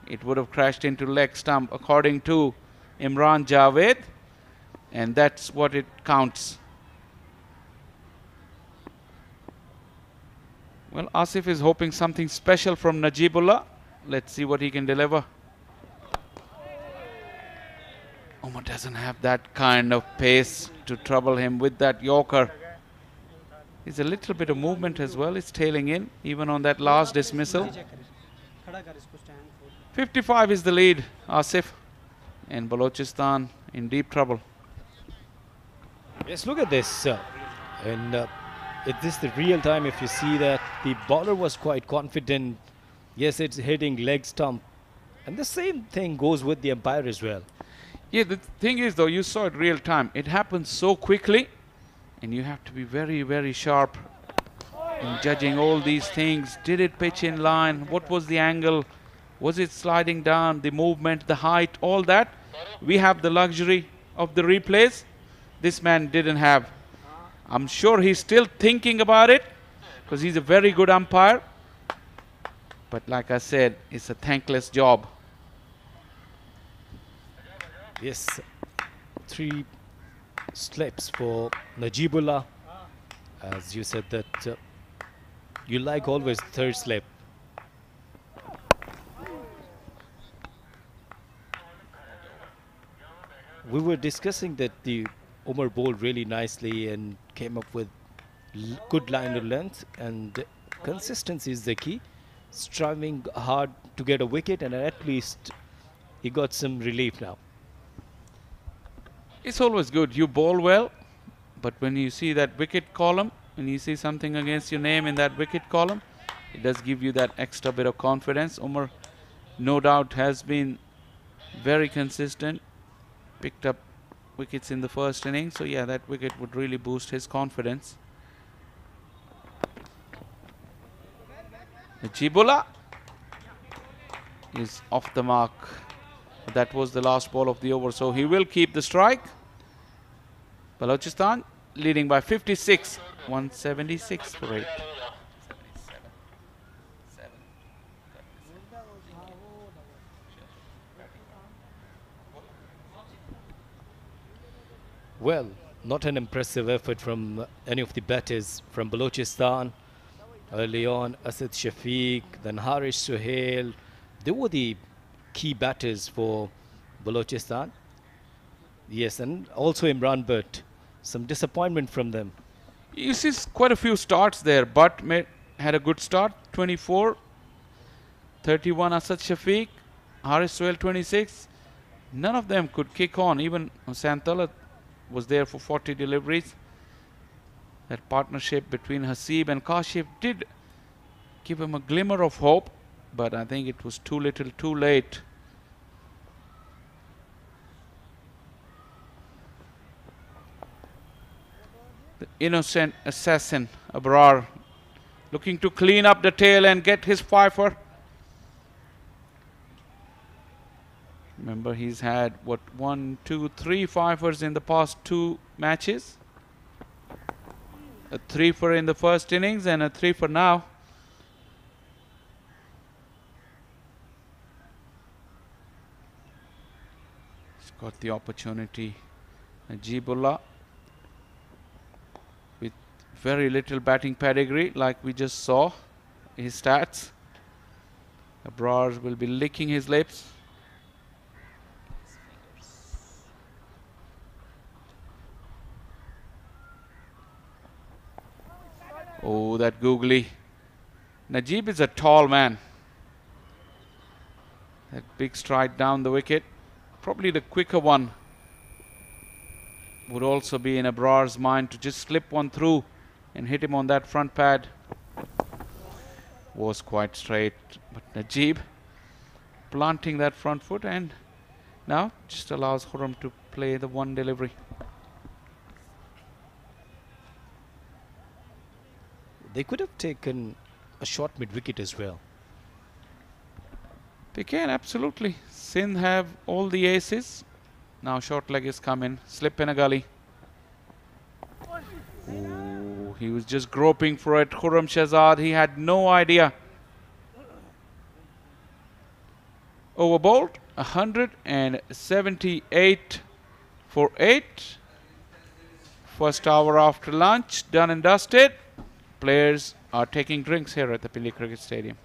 It would have crashed into leg stump according to Imran Javed. And that's what it counts. Well, Asif is hoping something special from Najibullah. Let's see what he can deliver. Umar doesn't have that kind of pace to trouble him with that Yorker. There's a little bit of movement as well. It's tailing in, even on that last dismissal. 55 is the lead, Asif. And Balochistan in deep trouble. Yes, look at this. Is this the real time? If you see that the bowler was quite confident. Yes, it's hitting leg stump. And the same thing goes with the umpire as well. Yeah, the thing is though, you saw it real time. It happens so quickly. And you have to be very, very sharp in judging all these things. Did it pitch in line? What was the angle? Was it sliding down? The movement, the height, all that. We have the luxury of the replays. This man didn't have. I'm sure he's still thinking about it because he's a very good umpire. But like I said, it's a thankless job. Yes, 3 slips for Najibullah. As you said that you like always third slip. We were discussing that the Umar bowled really nicely and came up with good line of length, and consistency is the key. Striving hard to get a wicket, and at least he got some relief now. It's always good. You bowl well, but when you see that wicket column, when you see something against your name in that wicket column, it does give you that extra bit of confidence. Umar, no doubt, has been very consistent, picked up wickets in the first inning. So yeah, that wicket would really boost his confidence. Najibullah is off the mark. That was the last ball of the over, so he will keep the strike. Balochistan leading by 56, 176 for 8. Well, not an impressive effort from any of the batters from Balochistan. Early on, Asad Shafiq, then Harish Suhail. They were the key batters for Balochistan. Yes, and also Imran Butt. Some disappointment from them. You see quite a few starts there. Butt had a good start, 24. 31 Asad Shafiq, Harish Suhail 26. None of them could kick on. Even Santala was there for 40 deliveries. That partnership between Hasib and Kashif did give him a glimmer of hope, but I think it was too little too late. The innocent assassin Abrar looking to clean up the tail and get his fifer. Remember, he's had what, 1, 2, 3 fifers in the past 2 matches. A 3 for in the first innings and a 3 for now. He's got the opportunity. Najibullah with very little batting pedigree, like we just saw his stats. Abrar will be licking his lips. Oh, that googly. Najib is a tall man. That big stride down the wicket. Probably the quicker one would also be in Abrar's mind, to just slip one through and hit him on that front pad. Was quite straight, but Najib planting that front foot, and now just allows Khurram to play the one delivery. They could have taken a short mid-wicket as well. They can, absolutely. Sindh have all the aces. Now short leg is coming. Slip in a gully. Ooh, he was just groping for it. Khurram Shahzad, he had no idea. Over bowled, 178 for 8. First hour after lunch, done and dusted. Players are taking drinks here at the Pindi Cricket Stadium.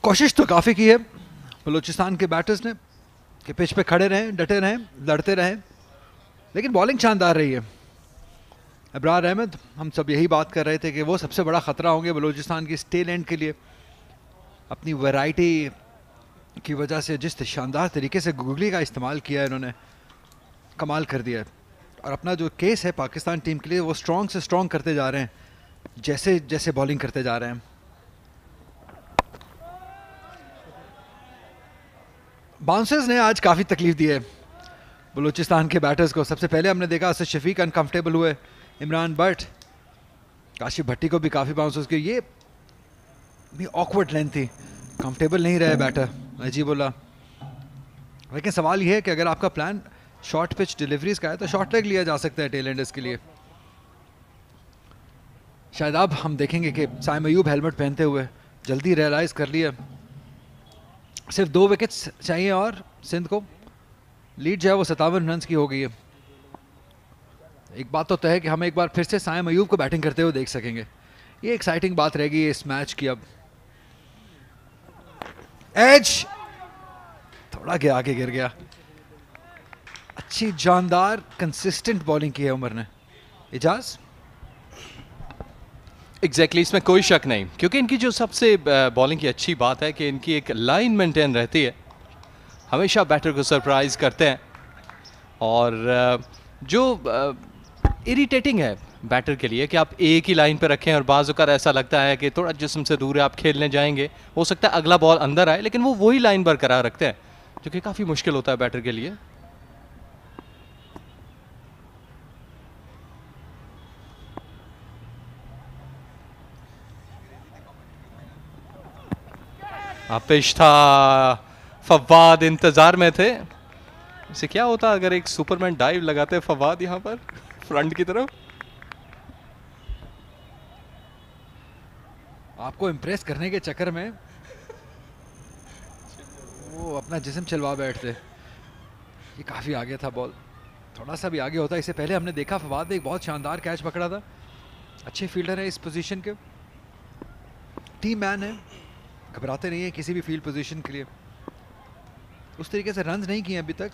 कोशिश तो काफ़ी की है बलूचिस्तान के batters ने कि pitch पे खड़े रहें, डटे रहें, लड़ते रहें, लेकिन बॉलिंग शानदार रही है। अबरार अहमद, हम सब यही बात कर रहे थे कि वो सबसे बड़ा ख़तरा होंगे बलूचिस्तान की टेल एंड के लिए। अपनी वैरायटी की वजह से जिस शानदार तरीके से गुगली का इस्तेमाल किया है इन्होंने, कमाल कर दिया है। और अपना जो केस है पाकिस्तान टीम के लिए वो स्ट्रॉन्ग से स्ट्रॉन्ग करते जा रहे हैं जैसे जैसे बॉलिंग करते जा रहे हैं। बाउंसर्स ने आज काफ़ी तकलीफ दी है बलूचिस्तान के बैटर्स को। सबसे पहले हमने देखा असद शफीक अनकंफर्टेबल हुए, इमरान बट, काशिफ भट्टी को भी काफ़ी बाउंसर्स की ये भी ऑकवर्ड लेंथ थी, कंफर्टेबल नहीं रहे बैटर अजीबुल्ला। लेकिन सवाल ये है कि अगर आपका प्लान शॉर्ट पिच डिलीवरीज का है तो शॉर्ट लेग लिया जा सकता है टेल एंडर्स के लिए। शायद अब हम देखेंगे कि साइम अयूब हेलमेट पहनते हुए जल्दी रियलाइज कर लिया सिर्फ 2 विकेट्स चाहिए और सिंध को लीड जो है वो 57 रन की हो गई है। एक बात तो तय है कि हम एक बार फिर से साइम अयूब को बैटिंग करते हुए देख सकेंगे। ये एक्साइटिंग बात रहेगी इस मैच की। अब एज थोड़ा के आगे गिर गया। अच्छी जानदार कंसिस्टेंट बॉलिंग की है उमर ने। इजाज एग्जैक्टली इसमें कोई शक नहीं, क्योंकि इनकी जो सबसे बॉलिंग की अच्छी बात है कि इनकी एक लाइन मेंटेन रहती है, हमेशा बैटर को सरप्राइज करते हैं। और जो इरिटेटिंग है बैटर के लिए कि आप एक ही लाइन पर रखें और बाज़ औक़ात ऐसा लगता है कि थोड़ा जिस्म से दूर है, आप खेलने जाएंगे, हो सकता है अगला बॉल अंदर आए, लेकिन वो वही लाइन बरकरार रखते हैं, जो कि काफ़ी मुश्किल होता है बैटर के लिए। पेश था फवाद, इंतजार में थे। इसे क्या होता अगर एक सुपरमैन डाइव लगाते फवाद यहां पर फ्रंट की तरफ। आपको इम्प्रेस करने के चक्कर में वो अपना जिस्म चलवा बैठते। ये काफ़ी आगे था बॉल, थोड़ा सा भी आगे होता। इससे पहले हमने देखा फवाद ने एक बहुत शानदार कैच पकड़ा था। अच्छे फील्डर है इस पोजीशन के, टीम मैन है, घबराते नहीं है किसी भी फील्ड पोजीशन के लिए। उस तरीके से रन्स नहीं किए अभी तक,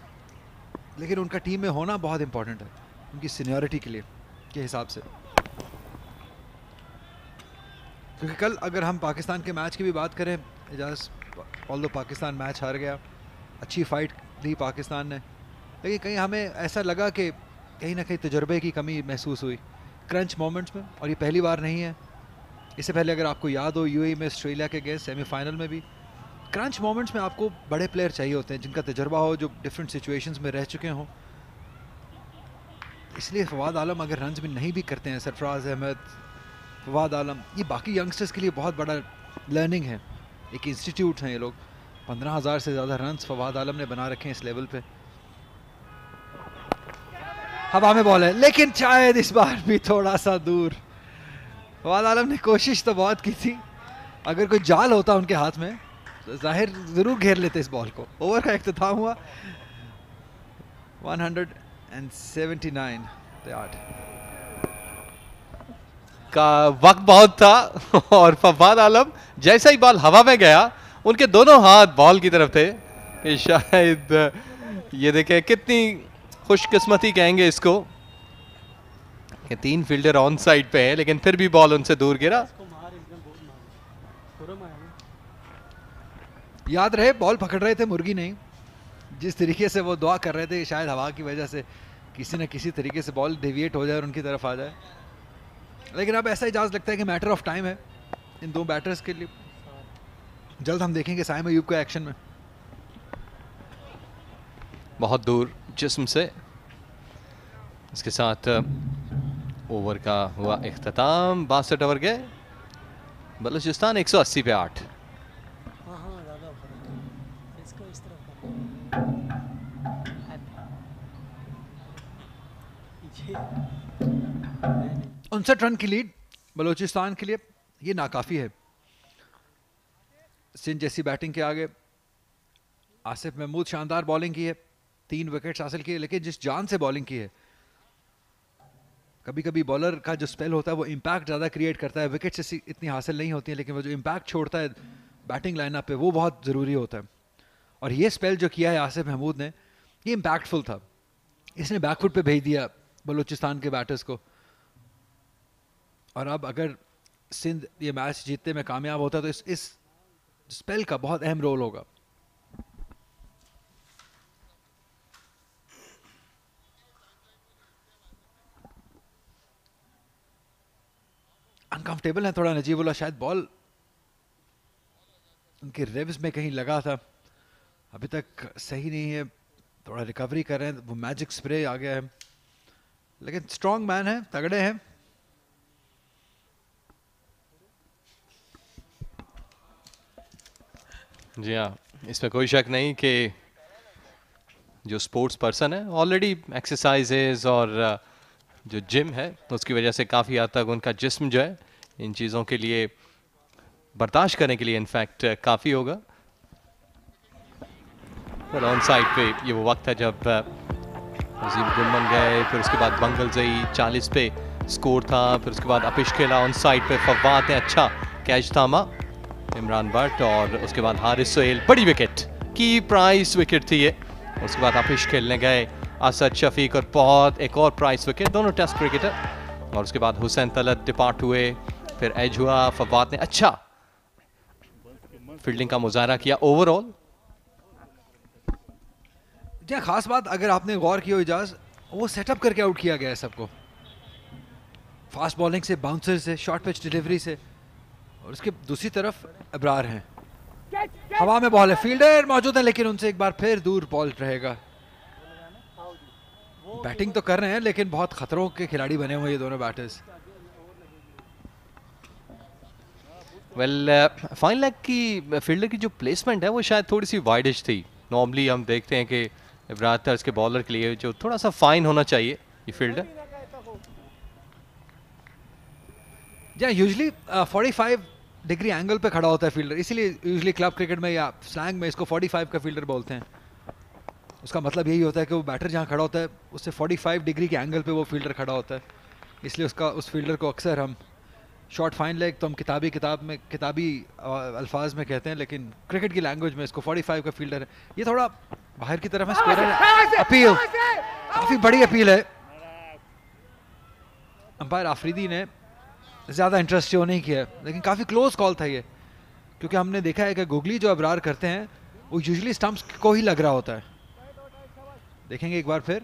लेकिन उनका टीम में होना बहुत इंपॉर्टेंट है उनकी सीनियरिटी के लिए के हिसाब से। क्योंकि कल अगर हम पाकिस्तान के मैच की भी बात करें इजाज़, ऑल्दो पाकिस्तान मैच हार गया, अच्छी फाइट दी पाकिस्तान ने, लेकिन कहीं हमें ऐसा लगा कि कहीं ना कहीं तजुर्बे की कमी महसूस हुई क्रंच मोमेंट्स में। और ये पहली बार नहीं है, इससे पहले अगर आपको याद हो यूएई में ऑस्ट्रेलिया के अगेंस्ट सेमीफाइनल में भी क्रंच मोमेंट्स में आपको बड़े प्लेयर चाहिए होते हैं जिनका तजुर्बा हो, जो डिफरेंट सिचुएशंस में रह चुके हों। इसलिए फवाद आलम अगर रन्स भी नहीं भी करते हैं, सरफराज अहमद, फवाद आलम, ये बाकी यंगस्टर्स के लिए बहुत बड़ा लर्निंग है, एक इंस्टीट्यूट हैं ये लोग। 15,000 से ज़्यादा रन्स फवाद आलम ने बना रखे हैं इस लेवल पे। हवा में बॉल है लेकिन शायद इस बार भी थोड़ा सा दूर। फवाद आलम ने कोशिश तो बहुत की थी, अगर कोई जाल होता उनके हाथ में तो जाहिर ज़रूर घेर लेते इस बॉल को। ओवर का इख्तिताम हुआ 179 का वक्त बहुत था और फवाद आलम जैसा ही बॉल हवा में गया उनके दोनों हाथ बॉल की तरफ थे। कि शायद ये देखें कितनी खुशकिस्मती कहेंगे इसको कि 3 फील्डर ऑन साइड पे हैं, लेकिन फिर भी बॉल उनसे दूर गिरा। याद रहे बॉल पकड़ रहे थे मुर्गी नहीं, जिस तरीके से वो दुआ कर रहे थे शायद हवा की वजह से किसी न किसी तरीके से बॉल डेविएट हो जाए और उनकी तरफ आ जाए। लेकिन अब ऐसा इजाज़ लगता है कि मैटर ऑफ टाइम है इन दो बैटर्स के लिए। जल्द हम देखेंगे साइम अयूब को एक्शन में। बहुत दूर जिस्म से, इसके साथ ओवर का हुआ इख्तिताम। 62 ओवर गए, बलूचिस्तान 180 पे 8। हाँ ज़्यादा फर्क है, इसको इस तरफ 59 रन की लीड बलूचिस्तान के लिए, ये नाकाफ़ी है सिंध जैसी बैटिंग के आगे। आसिफ महमूद शानदार बॉलिंग की है, 3 विकेट्स हासिल किए, लेकिन जिस जान से बॉलिंग की है, कभी कभी बॉलर का जो स्पेल होता है वो इम्पैक्ट ज़्यादा क्रिएट करता है। विकेट्स इतनी हासिल नहीं होती हैं, लेकिन वो जो इम्पैक्ट छोड़ता है बैटिंग लाइनअप पे वो बहुत ज़रूरी होता है। और ये स्पेल जो किया है आसिफ महमूद ने, ये इम्पैक्टफुल था। इसने बैकफुट पे भेज दिया बलूचिस्तान के बैटर्स को। और अब अगर सिंध ये मैच जीतने में कामयाब होता है तो इस स्पेल का बहुत अहम रोल होगा। अनकंफर्टेबल है थोड़ा नजीबुल्लाह, शायद बॉल उनके रिब्स में कहीं लगा था, अभी तक सही नहीं है, थोड़ा रिकवरी कर रहे हैं। वो मैजिक स्प्रे आ गया है, लेकिन स्ट्रॉन्ग मैन है, तगड़े हैं। जी हाँ, इसमें कोई शक नहीं कि जो स्पोर्ट्स पर्सन है ऑलरेडी एक्सरसाइजेज और जो जिम है उसकी वजह से काफ़ी हद तक उनका जिस्म जो है इन चीज़ों के लिए बर्दाश्त करने के लिए इनफैक्ट काफ़ी होगा। पर ऑन साइड पे ये वो वक्त है जब अजीम गुलमन गए, फिर उसके बाद बंगलजई 40 पे स्कोर था, फिर उसके बाद अपिश खेला ऑन साइड पे, फवाद ने अच्छा कैच थामा इमरान भट्ट, और उसके बाद हारिस सोहेल बड़ी विकेट की प्राइस विकेट थी ये। उसके बाद अपिश खेलने गए असद शफीक और बहुत एक और प्राइस विकेट, दोनों टेस्ट क्रिकेटर। और उसके बाद हुसैन तलत डिपार्ट हुए, फिर एज हुआ, फवाद ने अच्छा फील्डिंग का मुजाहरा किया ओवरऑल। जी खास बात अगर आपने गौर किया हो इजाज, वो सेटअप करके आउट किया गया है सबको, फास्ट बॉलिंग से, बाउंसर से, शॉर्ट पिच डिलीवरी से। और उसके दूसरी तरफ अबरार हैं, हवा में बॉल है, फील्डर मौजूद है लेकिन उनसे एक बार फिर दूर बॉल रहेगा। बैटिंग तो कर रहे हैं लेकिन बहुत खतरों के खिलाड़ी बने हुए ये दोनों बैटर्स। वेल फाइन लेग की फील्डर की जो प्लेसमेंट है वो शायद थोड़ी सी वाइडिश थी। नॉर्मली हम देखते हैं कि इब्रार तर्ज के बॉलर के लिए जो थोड़ा सा फाइन होना चाहिए ये फील्डर। यूजुअली 45 डिग्री एंगल पे खड़ा होता है फील्डर, इसीलिए यूजुअली क्लब क्रिकेट में या स्लैंग में इसको 45 का फील्डर बोलते हैं। उसका मतलब यही होता है कि वो बैटर जहाँ खड़ा होता है उससे 45 डिग्री के एंगल पे वो फील्डर खड़ा होता है, इसलिए उस फील्डर को अक्सर हम शॉर्ट फाइन लेग तो हम किताबी अल्फाज में कहते हैं, लेकिन क्रिकेट की लैंग्वेज में इसको 45 का फील्डर है। ये थोड़ा बाहर की तरफ है, स्कोरर है, अपील काफ़ी बड़ी अपील है। अंपायर आफरीदी ने ज़्यादा इंटरेस्ट शो नहीं किया, लेकिन काफ़ी क्लोज कॉल था ये, क्योंकि हमने देखा है कि गुगली जो अबरार करते हैं वो यूजुअली स्टंप्स को ही लग रहा होता है। देखेंगे एक बार फिर,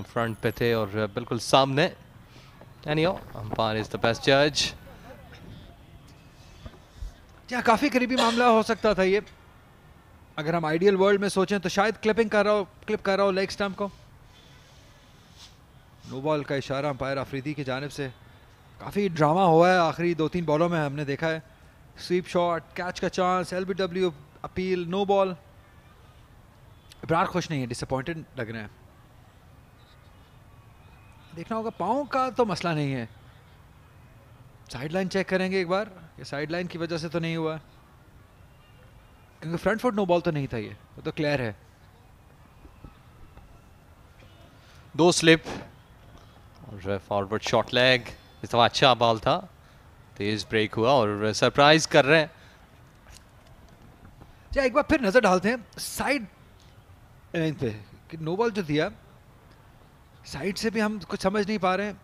फ्रंट पे थे और बिल्कुल सामने। अंपायर इज द बेस्ट जज। क्या काफ़ी करीबी मामला हो सकता था ये, अगर हम आइडियल वर्ल्ड में सोचें तो शायद क्लिप कर रहा हो लेग स्टंप को। नो बॉल का इशारा अंपायर आफरीदी की जानिब से। काफ़ी ड्रामा हुआ है आखिरी 2-3 बॉलों में, हमने देखा है स्वीप शॉट, कैच का chance, LBW appeal, no ball. Ibrar खुश नहीं है, डिसअपॉइंटेड लग रहे हैं। देखना होगा, पाँव का तो मसला नहीं है, साइडलाइन चेक करेंगे एक बार, ये साइडलाइन की वजह से तो नहीं हुआ, क्योंकि फ्रंट फुट नो बॉल तो नहीं था, ये वो तो क्लियर है। 2 स्लिप और फॉरवर्ड शॉर्ट लेग, इस दफा अच्छा बॉल था, तेज ब्रेक हुआ और सरप्राइज कर रहे हैं। एक बार फिर नजर डालते हैं साइड पे कि नो बॉल जो दिया साइड से भी हम कुछ समझ नहीं पा रहे हैं।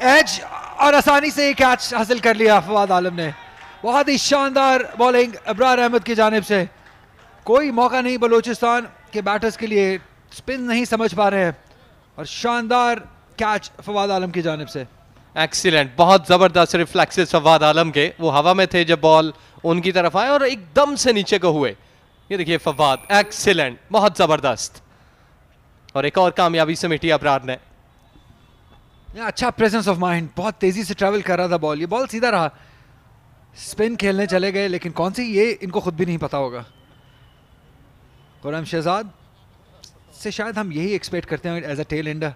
एज और आसानी से कैच हासिल कर लिया फवाद आलम ने। बहुत ही शानदार बॉलिंग अबरार अहमद की जानिब से। कोई मौका नहीं बलूचिस्तान के बैटर्स के लिए, स्पिन नहीं समझ पा रहे हैं, और शानदार कैच फवाद आलम की जानिब से। एक्सीलेंट, बहुत जबरदस्त रिफ्लेक्सेस फवाद आलम के, वो हवा में थे जब बॉल उनकी तरफ आए और एकदम से नीचे को हुए। ये देखिए फवाद, एक्सीलेंट, बहुत जबरदस्त, और एक और कामयाबी समेटी अबरार ने। अच्छा प्रेजेंस ऑफ माइंड, बहुत तेजी से ट्रैवल कर रहा था बॉल, ये बॉल सीधा रहा, स्पिन खेलने चले गए, लेकिन कौन सी ये इनको खुद भी नहीं पता होगा। खुर्रम शहजाद से शायद हम यही एक्सपेक्ट करते हैं एज अ टेल एंडर,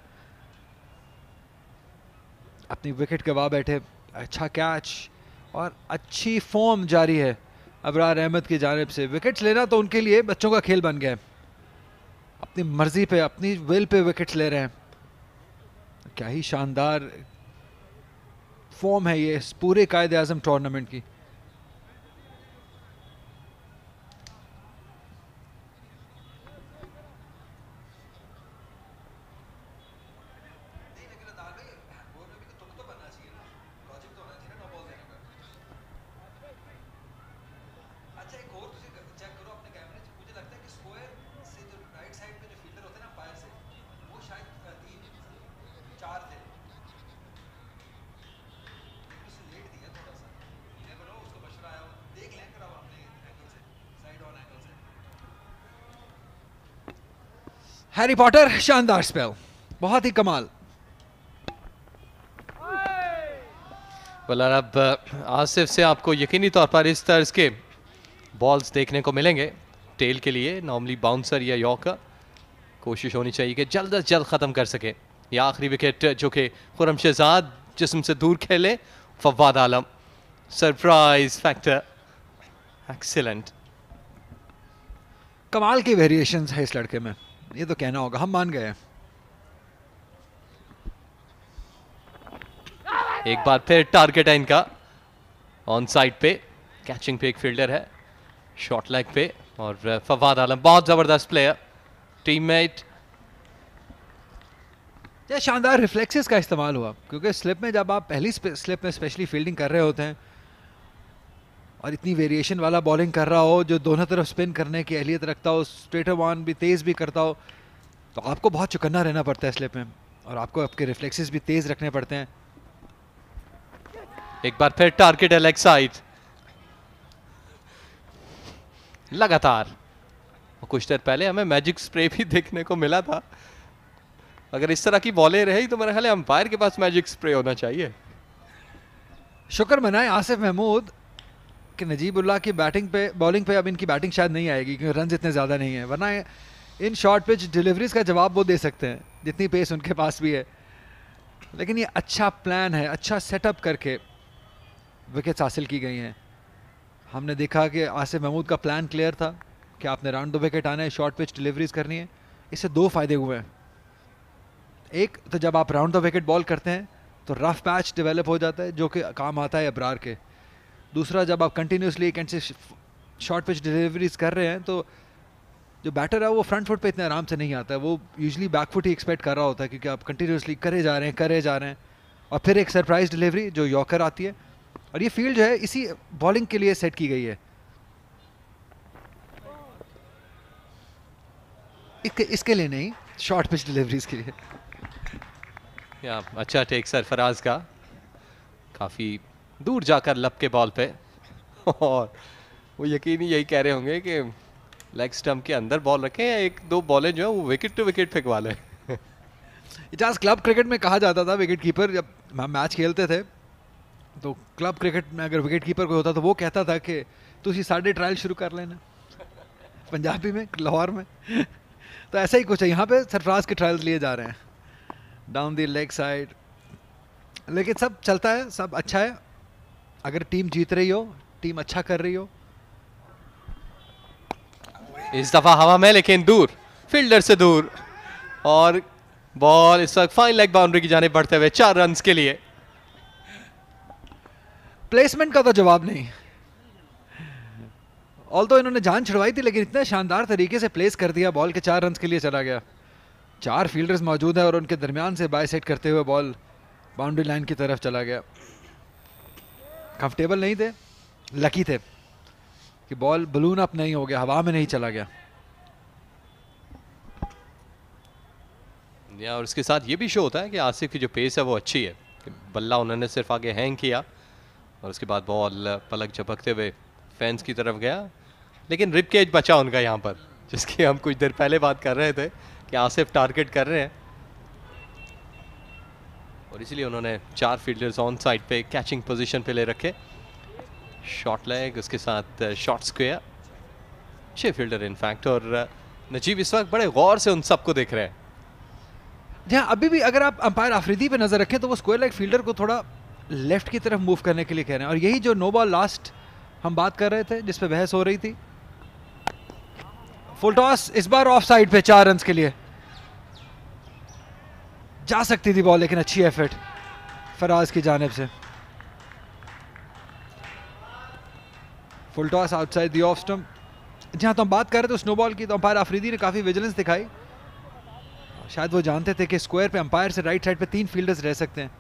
अपनी विकेट गवा बैठे, अच्छा कैच और अच्छी फॉर्म जारी है अबरार अहमद की जानिब से। विकेट्स लेना तो उनके लिए बच्चों का खेल बन गया है, अपनी मर्जी पे, अपनी विल पे विकेट्स ले रहे हैं। क्या ही शानदार फॉर्म है ये इस पूरे कायद-ए-आज़म टूर्नामेंट की। हैरी पॉटर शानदार स्पेल, बहुत ही कमाल। बॉलर अब आसिफ से आपको यकीनी तौर पर इस तर्ज के बॉल्स देखने को मिलेंगे। टेल के लिए नॉर्मली बाउंसर या यॉर्कर, कोशिश होनी चाहिए कि जल्द अज जल्द ख़त्म कर सके। या आखिरी विकेट जो कि खुरम शहजाद जिस्म से दूर खेले, फवाद आलम सरप्राइज फैक्टर, एक्सीलेंट। कमाल की वेरिएशंस है इस लड़के में, ये तो कहना होगा, हम मान गए। एक बार फिर टारगेट है इनका ऑन साइड पे, कैचिंग पे एक फील्डर है, शॉर्ट लेग पे, और फवाद आलम बहुत जबरदस्त प्लेयर, टीममेट। ये शानदार रिफ्लेक्सेस का इस्तेमाल हुआ, क्योंकि स्लिप में जब आप पहली स्लिप में स्पेशली फील्डिंग कर रहे होते हैं और इतनी वेरिएशन वाला बॉलिंग कर रहा हो जो दोनों तरफ स्पिन करने की अहलियत रखता हो, स्ट्रेट वन भी तेज़ भी करता हो, तो आपको बहुत चौकन्ना रहना पड़ता है स्लिप में, और आपको आपके रिफ्लेक्सेस भी तेज़ रखने पड़ते हैं। एक बार फिर टारगेट है लेग साइड, लगातार। कुछ देर पहले हमें मैजिक स्प्रे भी देखने को मिला था। अगर इस तरह की बॉलें रही तो मेरा ख्याल है अंपायर के पास मैजिक स्प्रे होना चाहिए। शुक्र मनाए आसिफ महमूद कि नजीबुल्लाह की बॉलिंग पे अब इनकी बैटिंग शायद नहीं आएगी, क्योंकि रन इतने ज़्यादा नहीं है, वरना इन शॉर्ट पिच डिलीवरीज का जवाब वो दे सकते हैं जितनी पेस उनके पास भी है। लेकिन ये अच्छा प्लान है, अच्छा सेटअप करके विकेट्स हासिल की गई हैं। हमने देखा कि आसिफ महमूद का प्लान क्लियर था कि आपने राउंड द विकेट आना है, शॉर्ट पिच डिलीवरीज करनी है। इससे दो फ़ायदे हुए हैं। एक तो जब आप राउंड द विकेट बॉल करते हैं तो रफ पैच डेवलप हो जाता है, जो कि काम आता है अबरार के। दूसरा, जब आप कंटिन्यूसली एक एंड से शॉर्ट पिच डिलीवरीज कर रहे हैं तो जो बैटर है वो फ्रंट फुट पे इतने आराम से नहीं आता है, वो यूजुअली बैक फुट ही एक्सपेक्ट कर रहा होता है, क्योंकि आप कंटिन्यूसली करे जा रहे हैं और फिर एक सरप्राइज डिलीवरी जो यॉर्कर आती है। और ये फील्ड जो है इसी बॉलिंग के लिए सेट की गई है। इसके लिए नहीं, शॉर्ट पिच डिलीवरीज के लिए। या अच्छा टेक सरफराज का, काफ़ी दूर जाकर लपके बॉल पे, और वो यकीनी यही कह रहे होंगे कि लेग स्टंप के अंदर बॉल रखें या एक दो बॉलें जो है वो विकेट टू विकेट फेंकवा लें। इजाज क्लब क्रिकेट में कहा जाता था, विकेट कीपर जब हम मैच खेलते थे तो क्लब क्रिकेट में अगर विकेट कीपर कोई होता तो वो कहता था कि तुसी साढ़े ट्रायल शुरू कर लेना, पंजाबी में, लाहौर में। तो ऐसा ही कुछ है, यहाँ पे सरफराज के ट्रायल्स लिए जा रहे हैं डाउन द लेग साइड। लेकिन सब चलता है, सब अच्छा है। अगर टीम जीत रही हो, टीम अच्छा कर रही हो। इस दफा हवा में लेकिन दूर, फील्डर से दूर, और बॉल इस वक्त फाइन लेग बाउंड्री की जाने बढ़ते हुए 4 रन के लिए। प्लेसमेंट का तो जवाब नहीं, ऑल्दो इन्होंने जान छुड़वाई थी, लेकिन इतने शानदार तरीके से प्लेस कर दिया, बॉल के 4 रन के लिए चला गया। 4 फील्डर्स मौजूद हैं और उनके दरमियान से बाय सेट करते हुए बॉल बाउंड्री लाइन की तरफ चला गया। कंफर्टेबल नहीं थे, लकी थे कि बॉल बलून अप नहीं हो गया, हवा में नहीं चला गया। और उसके साथ ये भी शो होता है कि आसिफ की जो पेस है वो अच्छी है, कि बल्ला उन्होंने सिर्फ आगे हैंग किया और उसके बाद बॉल पलक झपकते हुए फैंस की तरफ गया, लेकिन रिप केज बचा उनका यहाँ पर, जिसकी हम कुछ देर पहले बात कर रहे थे कि आसिफ टारगेट कर रहे हैं, और इसलिए उन्होंने 4 फील्डर्स ऑन साइड पे कैचिंग पोजीशन पे ले रखे। शॉर्ट लेग, उसके साथ शॉर्ट स्क्वायर, 6 फील्डर इनफैक्ट, और नजीब इस वक्त बड़े गौर से उन सबको देख रहे हैं। जहाँ अभी भी अगर आप अंपायर आफरीदी पे नजर रखें तो वो स्क्वायर लेग फील्डर को थोड़ा लेफ्ट की तरफ मूव करने के लिए कह रहे हैं, और यही जो नो बॉल लास्ट हम बात कर रहे थे जिस पे बहस हो रही थी। फुल टॉस इस बार ऑफ साइड पे 4 रन के लिए जा सकती थी बॉल, लेकिन अच्छी एफर्ट फराज की जानिब से। Full toss outside the off stump. जहाँ तो हम बात कर रहे थे स्नोबॉल की, तो अंपायर आफरीदी ने काफ़ी विजिलेंस दिखाई। शायद वो जानते थे कि स्क्वायर पे अंपायर से राइट साइड पे 3 फील्डर्स रह सकते हैं।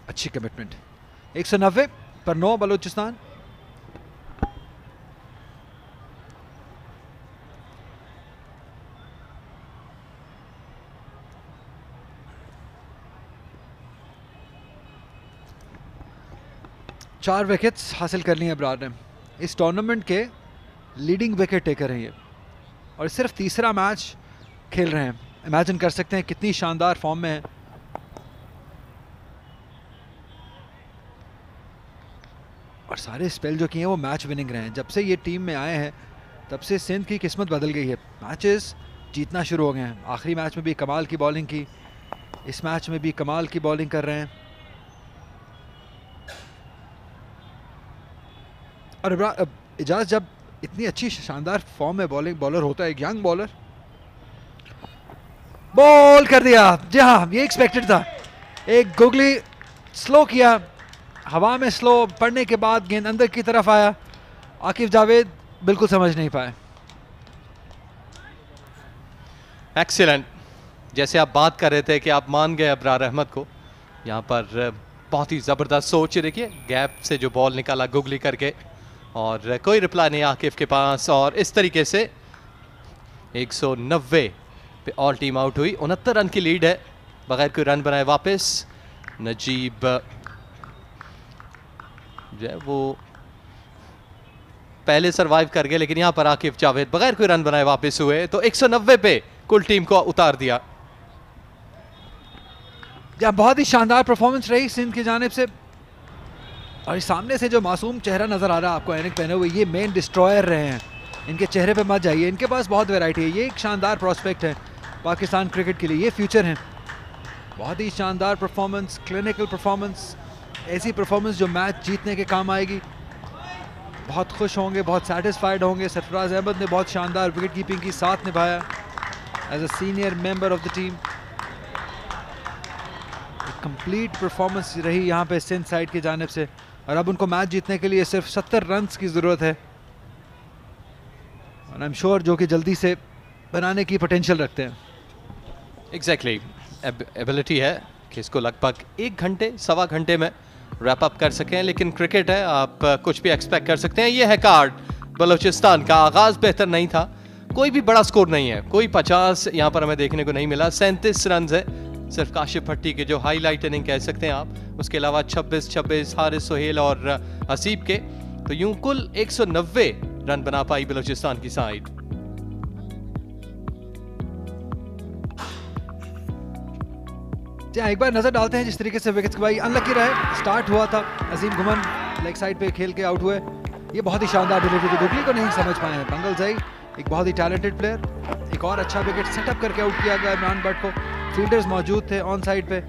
अच्छी कमिटमेंट। 190 पर 9 बलूचिस्तान। चार विकेट्स हासिल कर लिए अबरार ने। इस टूर्नामेंट के लीडिंग विकेट टेकर हैं ये, और सिर्फ तीसरा मैच खेल रहे हैं। इमेजिन कर सकते हैं कितनी शानदार फॉर्म में है। और सारे स्पेल जो किए हैं वो मैच विनिंग रहे हैं। जब से ये टीम में आए हैं तब से सिंध की किस्मत बदल गई है। मैचेस जीतना शुरू हो गए हैं। आखिरी मैच में भी कमाल की बॉलिंग की, इस मैच में भी कमाल की बॉलिंग कर रहे हैं। और इजाज जब इतनी अच्छी शानदार फॉर्म में बॉलर होता है, एक यंग बॉलर, बॉल कर दिया। जी हाँ, ये एक्सपेक्टेड था। एक गुगली स्लो किया, हवा में स्लो पड़ने के बाद गेंद अंदर की तरफ आया। आकिफ जावेद बिल्कुल समझ नहीं पाए। एक्सीलेंट। जैसे आप बात कर रहे थे कि आप मान गए अबरार अहमद को, यहाँ पर बहुत ही ज़बरदस्त सोच। देखिए गैप से जो बॉल निकाला गुगली करके, और कोई रिप्लाई नहीं आकिफ के पास, और इस तरीके से 190 पे ऑल टीम आउट हुई। 69 रन की लीड है, बगैर कोई रन बनाए वापस। नजीब जो है वो पहले सरवाइव कर गए, लेकिन यहाँ पर आकिफ जावेद बगैर कोई रन बनाए वापस हुए, तो 190 पे कुल टीम को उतार दिया। बहुत ही शानदार परफॉर्मेंस रही सिंध की जानिब से। और सामने से जो मासूम चेहरा नजर आ रहा है आपको एनिक पहने हुए, ये मेन डिस्ट्रॉयर रहे हैं। इनके चेहरे पे मत जाइए, इनके पास बहुत वैरायटी है। ये एक शानदार प्रोस्पेक्ट है पाकिस्तान क्रिकेट के लिए, ये फ्यूचर है। बहुत ही शानदार परफॉर्मेंस, क्लिनिकल परफॉर्मेंस, ऐसी परफॉर्मेंस जो मैच जीतने के काम आएगी। बहुत खुश होंगे, बहुत सेटिस्फाइड होंगे। सरफराज अहमद ने बहुत शानदार विकेट कीपिंग की, साथ निभाया as a senior member of the team. Complete performance रही यहाँ पे सिंध साइड की जानिब से, और अब उनको मैच जीतने के लिए सिर्फ 70 रन्स की ज़रूरत है। और आई एम श्योर जो कि जल्दी से बनाने की पोटेंशियल रखते हैं। एग्जैक्टली एबिलिटी है कि इसको लगभग 1 घंटे सवा घंटे में रैप अप कर सकें, लेकिन क्रिकेट है, आप कुछ भी एक्सपेक्ट कर सकते हैं। ये है कार्ड बलूचिस्तान का। आगाज़ बेहतर नहीं था, कोई भी बड़ा स्कोर नहीं है, कोई 50 यहाँ पर हमें देखने को नहीं मिला। 37 रन है सिर्फ काशिफ भट्टी के, जो हाईलाइट इनिंग कह सकते हैं आप। उसके अलावा 26 हारिस सोहेल और हसीब के, तो यूं कुल 190 रन बना पाई बलूचिस्तान की साइड। एक बार नजर डालते हैं जिस तरीके से विकेट्स गवाई। अनलकी रहे, स्टार्ट हुआ था, अजीम घुमन लेग साइड पे खेल के आउट हुए। ये बहुत ही शानदार डिलीवरी थी, गुगली को नहीं समझ पाए हैं। बंगल जई एक बहुत ही टैलेंटेड प्लेयर, एक और अच्छा विकेट सेटअप करके आउट किया गया इमरान भट्ट को। फील्डर्स मौजूद थे ऑन साइड पे।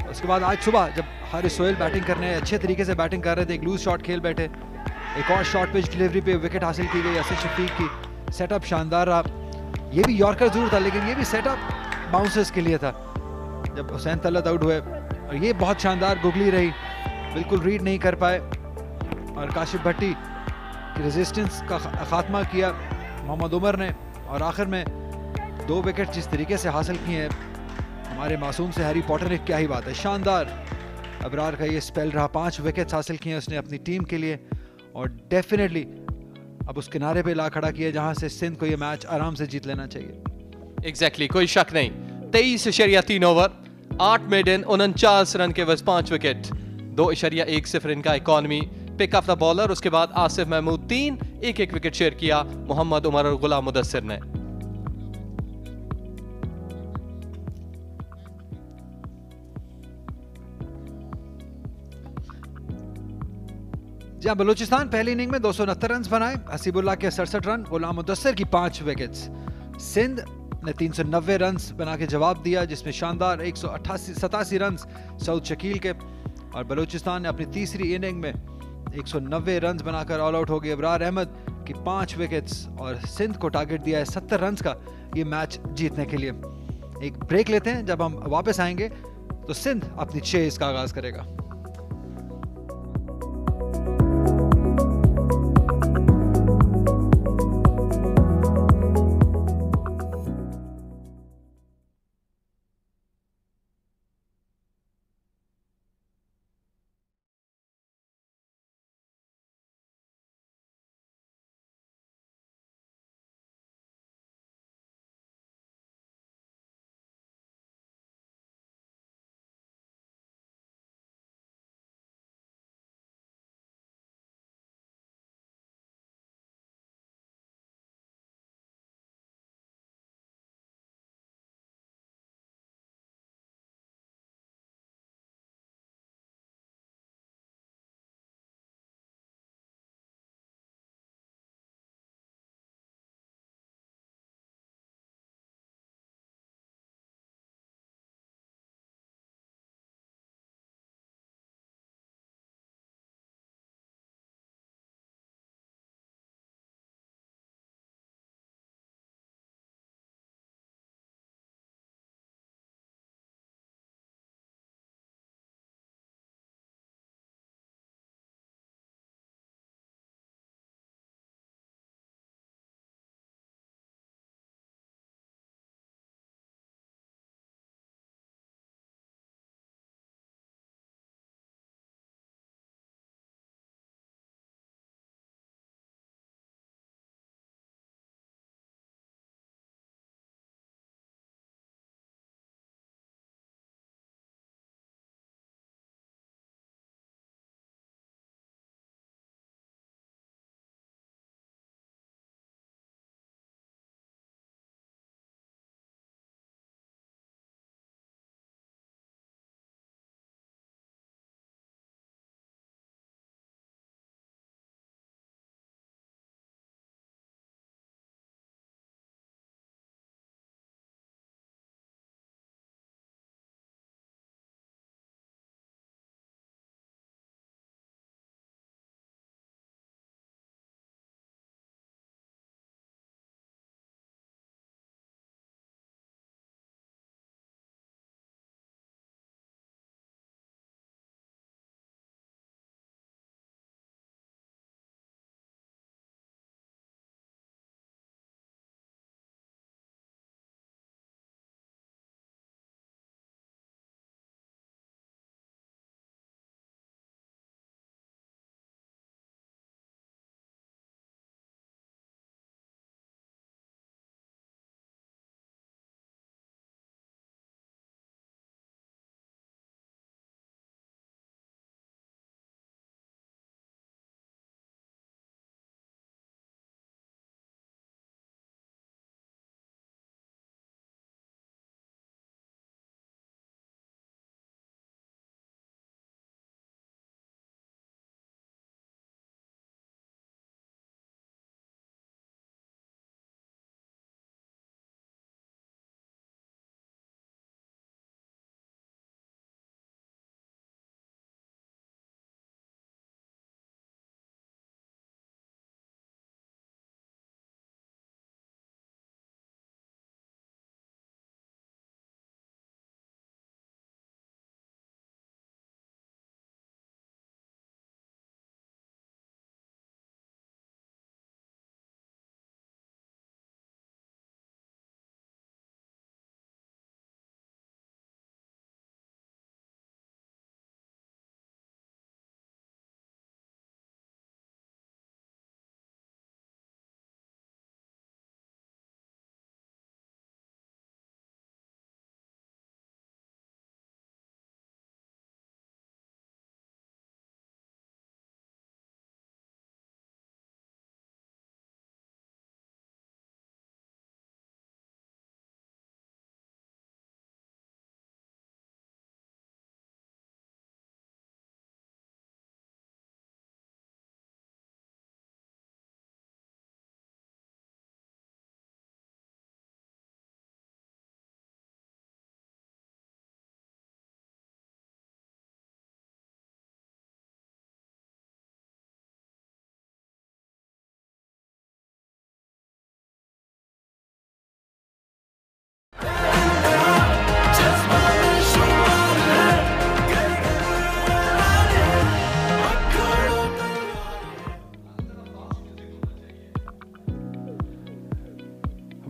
उसके बाद आज सुबह जब हारिस सोहेल बैटिंग करने अच्छे तरीके से बैटिंग कर रहे थे, एक लूज शॉट खेल बैठे, एक और शॉर्ट पिच डिलीवरी पे विकेट हासिल की गई आसिफ शफीक की। सेटअप शानदार रहा। ये भी यॉर्कर जरूर था, लेकिन ये भी सेटअप बाउंसर्स के लिए था जब हुसैन तलत आउट हुए। और ये बहुत शानदार गुगली रही, बिल्कुल रीड नहीं कर पाए, और काशिफ भट्टी की रेजिस्टेंस का खात्मा किया मोहम्मद उमर ने। और आखिर में 2 विकेट जिस तरीके से हासिल किए हैं हमारे मासूम से हैरी पॉटर ने, क्या ही बात है। शानदार अबरार का ये स्पेल रहा। 5 विकेट्स हासिल किए उसने अपनी टीम के लिए, और डेफिनेटली अब उस किनारे पे ला खड़ा किया जहां से सिंध को ये मैच आराम से जीत लेना चाहिए। एग्जैक्टली कोई शक नहीं। 23.3 ओवर, 8 मेडन, 49 रन के बस 5 विकेट, 2.10 इनका economy. Pick of the bowler, उसके बाद आसिफ महमूद 3, 1-1 विकेट शेयर किया मोहम्मद उमर और गुलाम मुदस्सिर ने। जहां बलूचिस्तान पहली इनिंग में 269 रन बनाए, हसीबुल्लाह के 67 रन, गुलाम मुदस्सिर की 5 विकेट्स। सिंध ने 390 रन बना के जवाब दिया, जिसमें शानदार 187 रन सऊद शकील के। और बलूचिस्तान ने अपनी तीसरी इनिंग में 190 रन बनाकर ऑल आउट हो गए। अबरार अहमद की 5 विकेट्स, और सिंध को टारगेट दिया है 70 रन का ये मैच जीतने के लिए। एक ब्रेक लेते हैं, जब हम वापस आएंगे तो सिंध अपनी चेस का आगाज करेगा।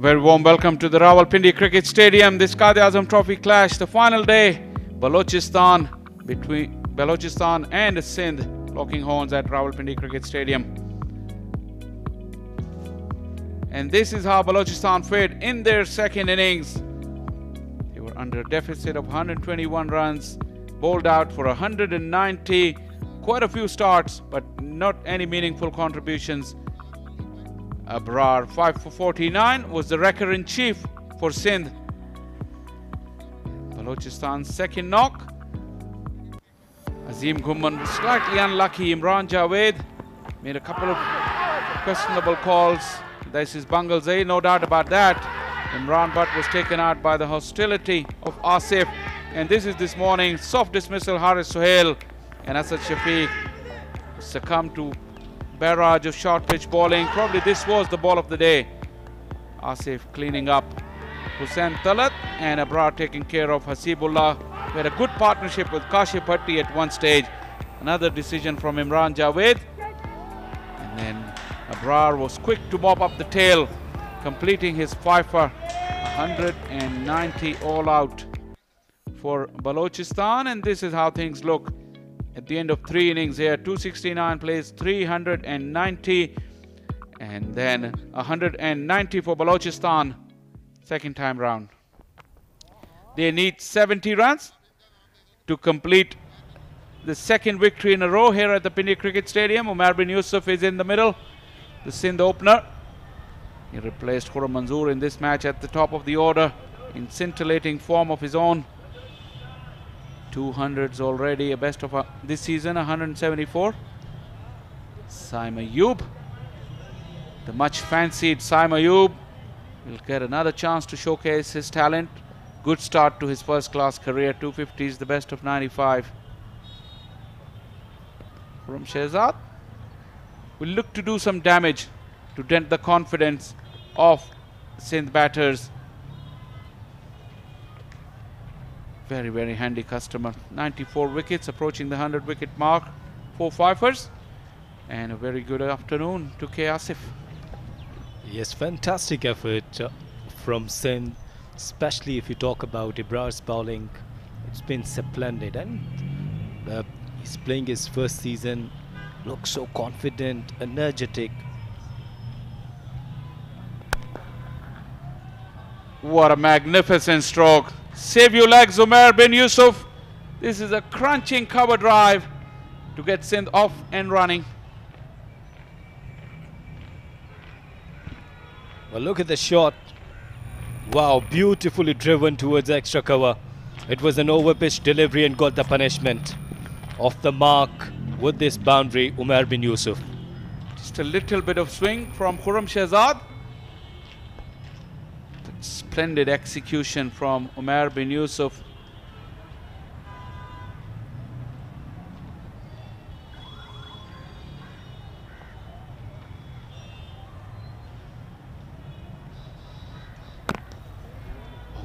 Very warm welcome to the Rawalpindi Cricket Stadium. This Quaid-e-Azam Trophy clash, the final day. Balochistan between Balochistan and Sindh locking horns at Rawalpindi Cricket Stadium. And this is how Balochistan fared in their second innings. They were under a deficit of 121 runs, bowled out for 190. Quite a few starts, but not any meaningful contributions. Abrar 5 for 49 was the record in chief for Sindh. Balochistan's second knock. Azim Ghumman was slightly unlucky. Imran Javed made a couple of questionable calls. This is Bangalzai, no doubt about that. Imran Butt was taken out by the hostility of Asif. And this morning, soft dismissal. Haris Sohail and Asad Shafiq succumbed to barrage of short pitch bowling. Probably this was the ball of the day. Asif cleaning up Hussain Talat and Abrar taking care of Hasibullah. We had a good partnership with Kashif Bhatti at one stage. Another decision from Imran Javed. And then Abrar was quick to mop up the tail, completing his 5 for 190 all out for Balochistan. And this is how things look at the end of 3 innings here. 269 plays, 390, and then 190 for Balochistan second time round. They need 70 runs to complete the second victory in a row here at the Pindi Cricket Stadium. Umar bin Yusuf is in the middle, the Sindh opener. He replaced Khurram Manzoor in this match at the top of the order in scintillating form of his own. 200s already, a best of this season, 174. Saim Ayub, the much fancied Saim Ayub, will get another chance to showcase his talent. Good start to his first class career. 250s, the best of 95. Khurram Shehzad will look to do some damage to dent the confidence of Sindh batters. Very, very handy customer. 94 wickets, approaching the 100 wicket mark. 4 fifers. And a very good afternoon to K. Asif. Yes, fantastic effort from Sindh, especially if you talk about Ibrar's bowling. It's been splendid, and he's playing his first season. Looks so confident, energetic. What a magnificent stroke. Save your legs, Umar bin Yusuf. This is a crunching cover drive to get Sindh off and running. Well, look at the shot. Wow, beautifully driven towards extra cover. It was an overpitched delivery and got the punishment. Off the mark with this boundary, Umar bin Yusuf. Just a little bit of swing from Khurram Shehzad. Splendid execution from Umar bin Yusuf.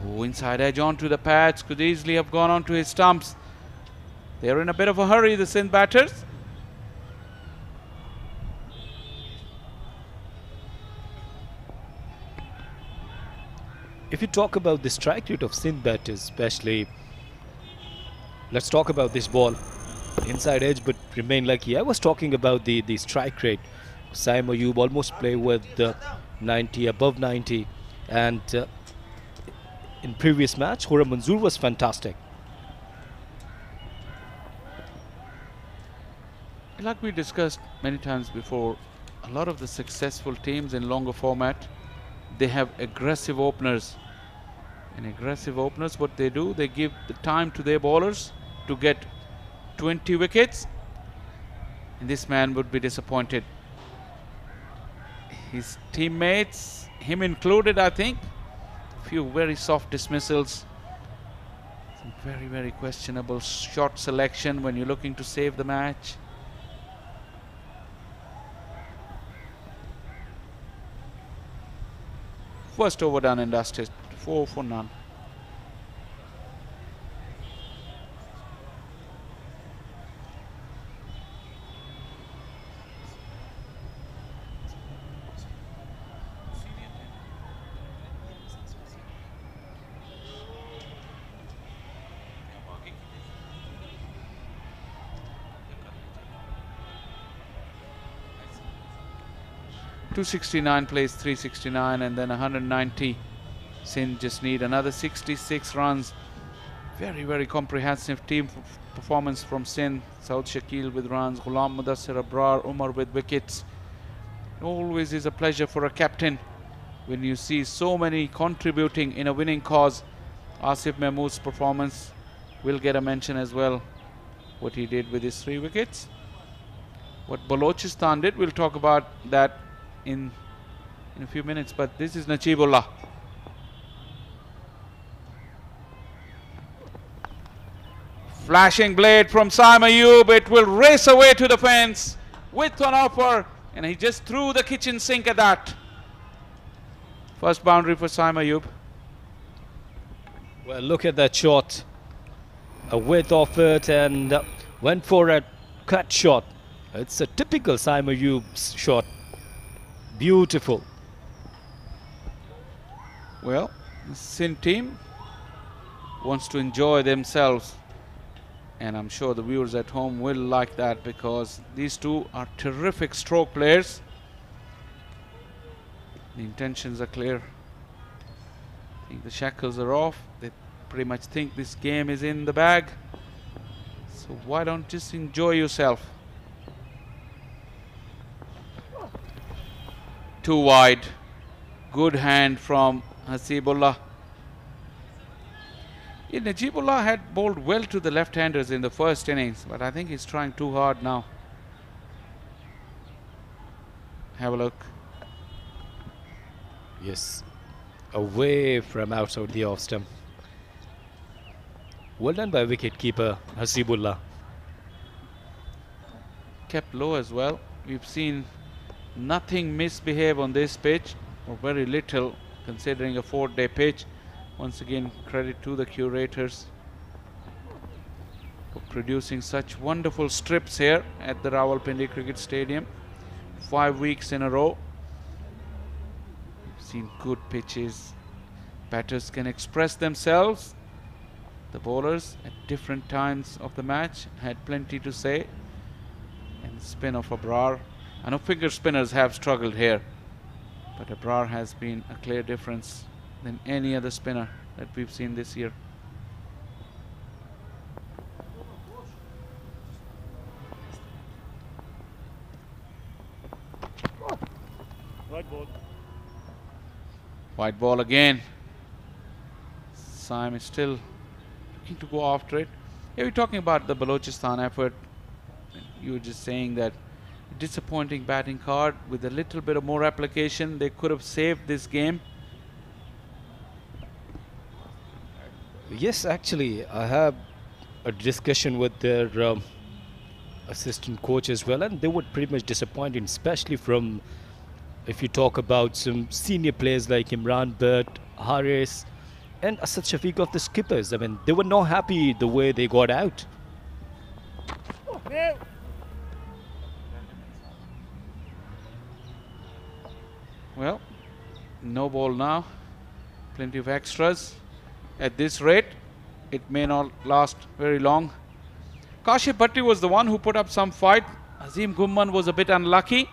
Oh, inside edge onto the pads, could easily have gone onto his stumps. They're in a bit of a hurry, the Sindh batters. If you talk about the strike rate of Sindh batters especially, let's talk about this ball. Inside edge but remain lucky. I was talking about the strike rate. Saim Ayub almost play with 90, above 90, and in previous match Khurram Manzoor was fantastic. Like we discussed many times before, a lot of the successful teams in longer format, they have aggressive openers. And aggressive openers, what they do, they give the time to their bowlers to get 20 wickets. And this man would be disappointed. His teammates, him included, I think, a few very soft dismissals. Some very, very questionable shot selection when you're looking to save the match. First over done and dusted, 4 for none. 269 plays 369 and then 190. Sindh just need another 66 runs. Very, very comprehensive team performance from Sindh. Saud Shakil with runs, Ghulam Mudassir, Abrar, Umar with wickets. Always is a pleasure for a captain when you see so many contributing in a winning cause. Asif Mahmood's performance will get a mention as well. What he did with his 3 wickets. What Balochistan did, we'll talk about that in a few minutes. But this is Najibullah. Flashing blade from Saim Ayub. It will race away to the fence with an offer. And he just threw the kitchen sink at that. First boundary for Saim Ayub. Well, look at that shot. A width of it and went for a cut shot. It's a typical Saim Ayub's shot. Beautiful. Well, the Sindh team wants to enjoy themselves. And I'm sure the viewers at home will like that because these two are terrific stroke players. The intentions are clear. I think the shackles are off. They pretty much think this game is in the bag. So why don't just enjoy yourself? Too wide. Good hand from Hasibullah. Yeah, Najibullah had bowled well to the left-handers in the first innings, but I think he's trying too hard now. Have a look. Yes, away from outside the off stump. Well done by wicket-keeper Hasibullah. Kept low as well. We've seen nothing misbehave on this pitch, or very little, considering a 4-day pitch. Once again, credit to the curators for producing such wonderful strips here at the Rawalpindi Cricket Stadium. 5 weeks in a row. We've seen good pitches. Batters can express themselves. The bowlers at different times of the match had plenty to say. And the spin of Abrar. I know finger spinners have struggled here, but Abrar has been a clear difference than any other spinner that we've seen this year. White ball. White ball again. Saim is still looking to go after it. Yeah, we're talking about the Balochistan effort. You were just saying that disappointing batting card. With a little bit of more application, they could have saved this game. Yes, actually, I have a discussion with their assistant coach as well, and they were pretty much disappointed, especially from, if you talk about some senior players like Imran Bhatt, Haris, and Asad Shafiq of the skippers. I mean, they were not happy the way they got out. Well, no ball now. Plenty of extras. At this rate, it may not last very long. Kashif Bhatti was the one who put up some fight. Azim Gumman was a bit unlucky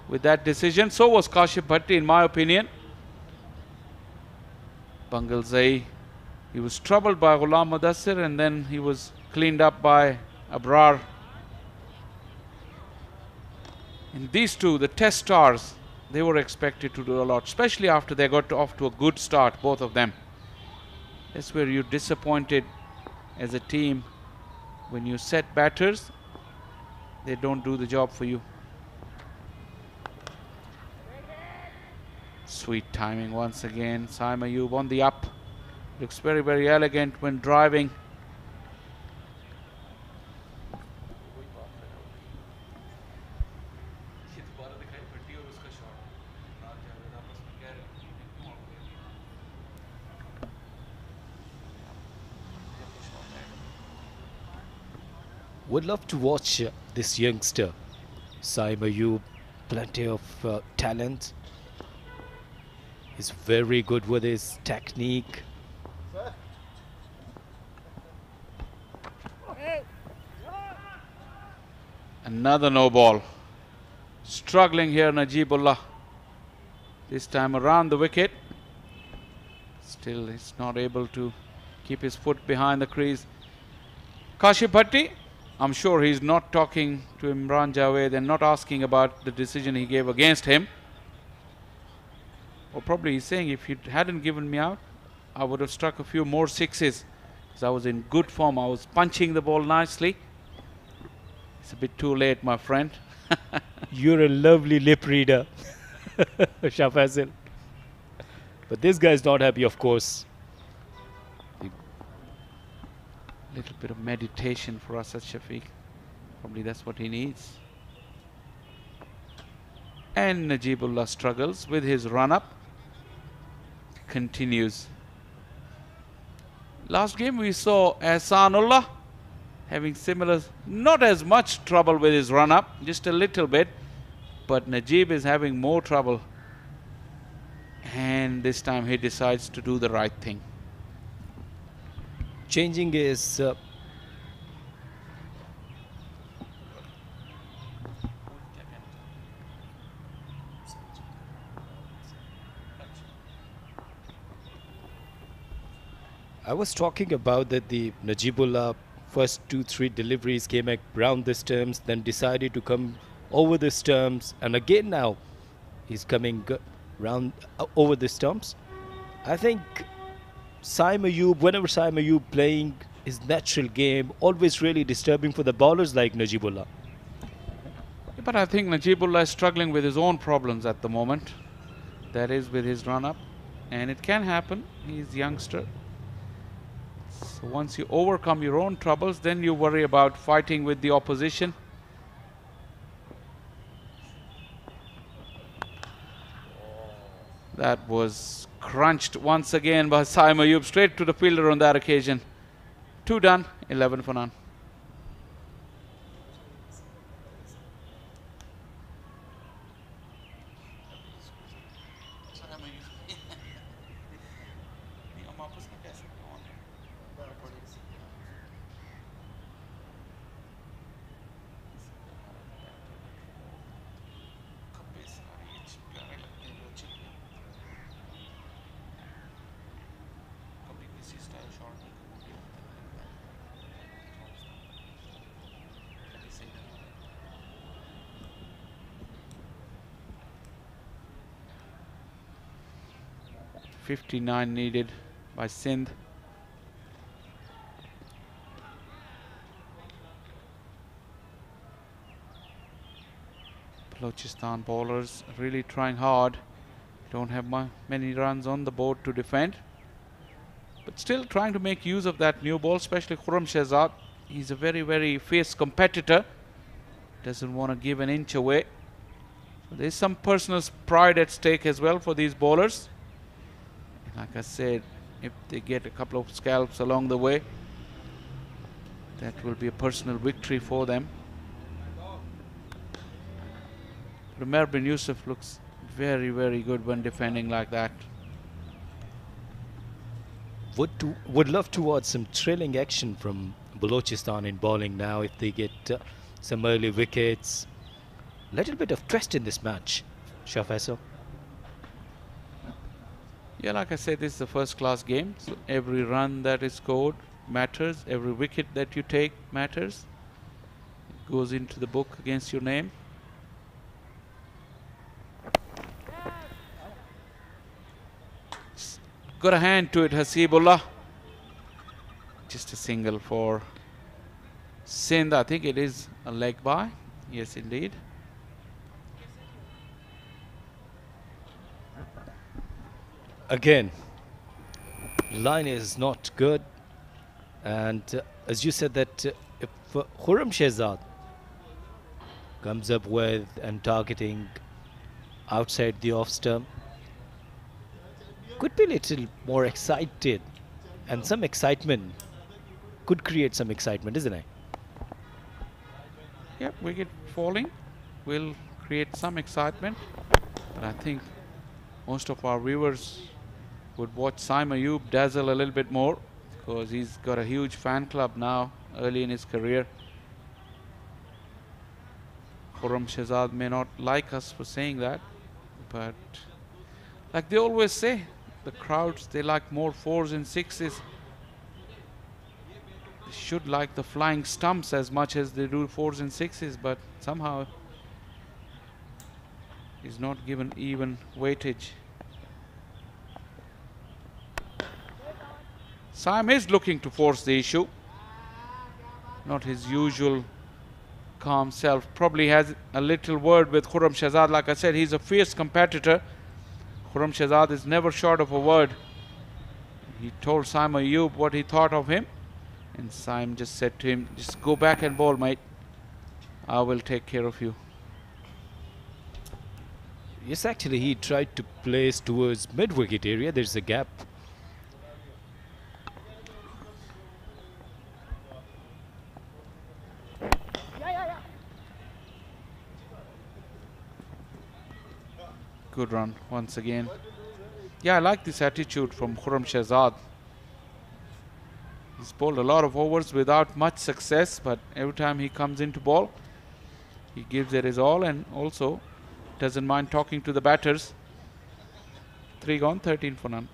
with that decision. So was Kashif Bhatti, in my opinion. Bangalzai, he was troubled by Ghulam Mudassir and then he was cleaned up by Abrar. And these two, the test stars, they were expected to do a lot, especially after they got off to a good start, both of them. That's where you're disappointed as a team. When you set batters, they don't do the job for you. Sweet timing once again. Saim Ayub on the up. Looks very, very elegant when driving. Would love to watch this youngster, Saim Ayub. Plenty of talent. He's very good with his technique. Another no ball. Struggling here, Najibullah. This time around the wicket. Still, he's not able to keep his foot behind the crease. Kashif Bhatti, I'm sure he's not talking to Imran Javed and not asking about the decision he gave against him. Or probably he's saying, if you hadn't given me out, I would have struck a few more sixes. Because I was in good form. I was punching the ball nicely. It's a bit too late, my friend. You're a lovely lip reader, Shah Faisal. But this guy's not happy, of course. Little bit of meditation for Asad Shafiq. Probably that's what he needs. And Najibullah struggles with his run-up. Continues. Last game we saw Ahsanullah having similar, not as much trouble with his run-up, just a little bit. But Najib is having more trouble. And this time he decides to do the right thing. Changing his I was talking about that the Najibullah first 2-3 deliveries came at round the stumps, then decided to come over the stumps, and again now he's coming round over the stumps. I think Saim Ayub, whenever Saim Ayub playing his natural game, always really disturbing for the bowlers like Najibullah. Yeah, but I think Najibullah is struggling with his own problems at the moment. That is with his run-up. And it can happen. He's a youngster. So once you overcome your own troubles, then you worry about fighting with the opposition. That was crunched once again by Saim Ayub, straight to the fielder on that occasion. 2 done, 11 for none. .59 needed by Sindh. Balochistan bowlers really trying hard. Don't have many runs on the board to defend, but still trying to make use of that new ball, especially Quaid-e-Azam. He's a very, very fierce competitor. Doesn't want to give an inch away. So there's some personal pride at stake as well for these bowlers. Like I said, if they get a couple of scalps along the way, that will be a personal victory for them. Umer bin Yusuf looks very, very good when defending like that. Would love to watch some thrilling action from Balochistan in bowling now if they get some early wickets. Little bit of twist in this match, Shah Faisal. Yeah, like I said, this is a first-class game. So every run that is scored matters. Every wicket that you take matters. It goes into the book against your name. Got a hand to it, Hasibullah. Just a single for Sindh. I think it is a leg by. Yes, indeed. Again, line is not good, and as you said that if Quaid-e-Azam comes up with and targeting outside the off stump, could be a little more excited, and some excitement could create some excitement, isn't it? Yep, wicket falling will create some excitement, but I think most of our viewers would watch Saim Ayub dazzle a little bit more, because he's got a huge fan club now early in his career. Khurram Shahzad may not like us for saying that, but like they always say, the crowds, they like more 4s and 6s. They should like the flying stumps as much as they do 4s and 6s, but somehow is not given even weightage. Saim is looking to force the issue. Not his usual calm self. Probably has a little word with Khurram Shahzad. Like I said, he's a fierce competitor. Khurram Shahzad is never short of a word. He told Saim Ayub what he thought of him, and Saim just said to him, just go back and bowl, mate. I will take care of you. Yes, actually, he tried to place towards mid-wicket area. There's a gap. Good run once again. Yeah, I like this attitude from Khurram Shahzad. He's bowled a lot of overs without much success, but every time he comes into ball, he gives it his all and also doesn't mind talking to the batters. 3 gone, 13 for none.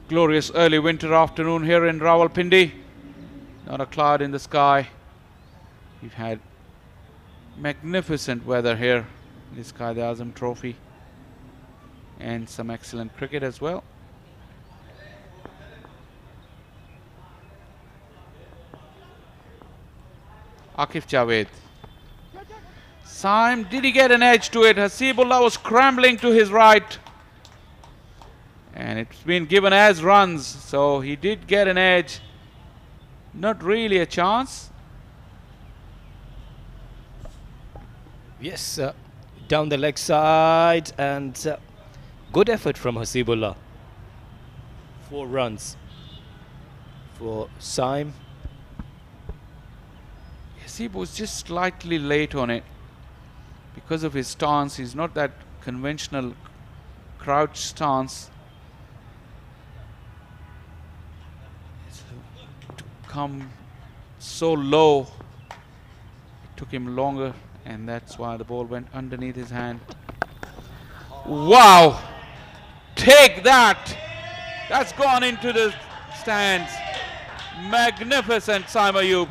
Glorious early winter afternoon here in Rawalpindi. Not a cloud in the sky. We've had magnificent weather here in this Quaid-e-Azam trophy, and some excellent cricket as well. Akif Javed. Saim, did he get an edge to it? Hasibullah was scrambling to his right, and it's been given as runs, so he did get an edge. Not really a chance. Yes, down the leg side, and good effort from Hasibullah. 4 runs for Saim. Hasib was just slightly late on it because of his stance. He's not that conventional crouch stance. To come so low, it took him longer, and that's why the ball went underneath his hand. Wow! Take that! That's gone into the stands. Magnificent, Saim Ayub.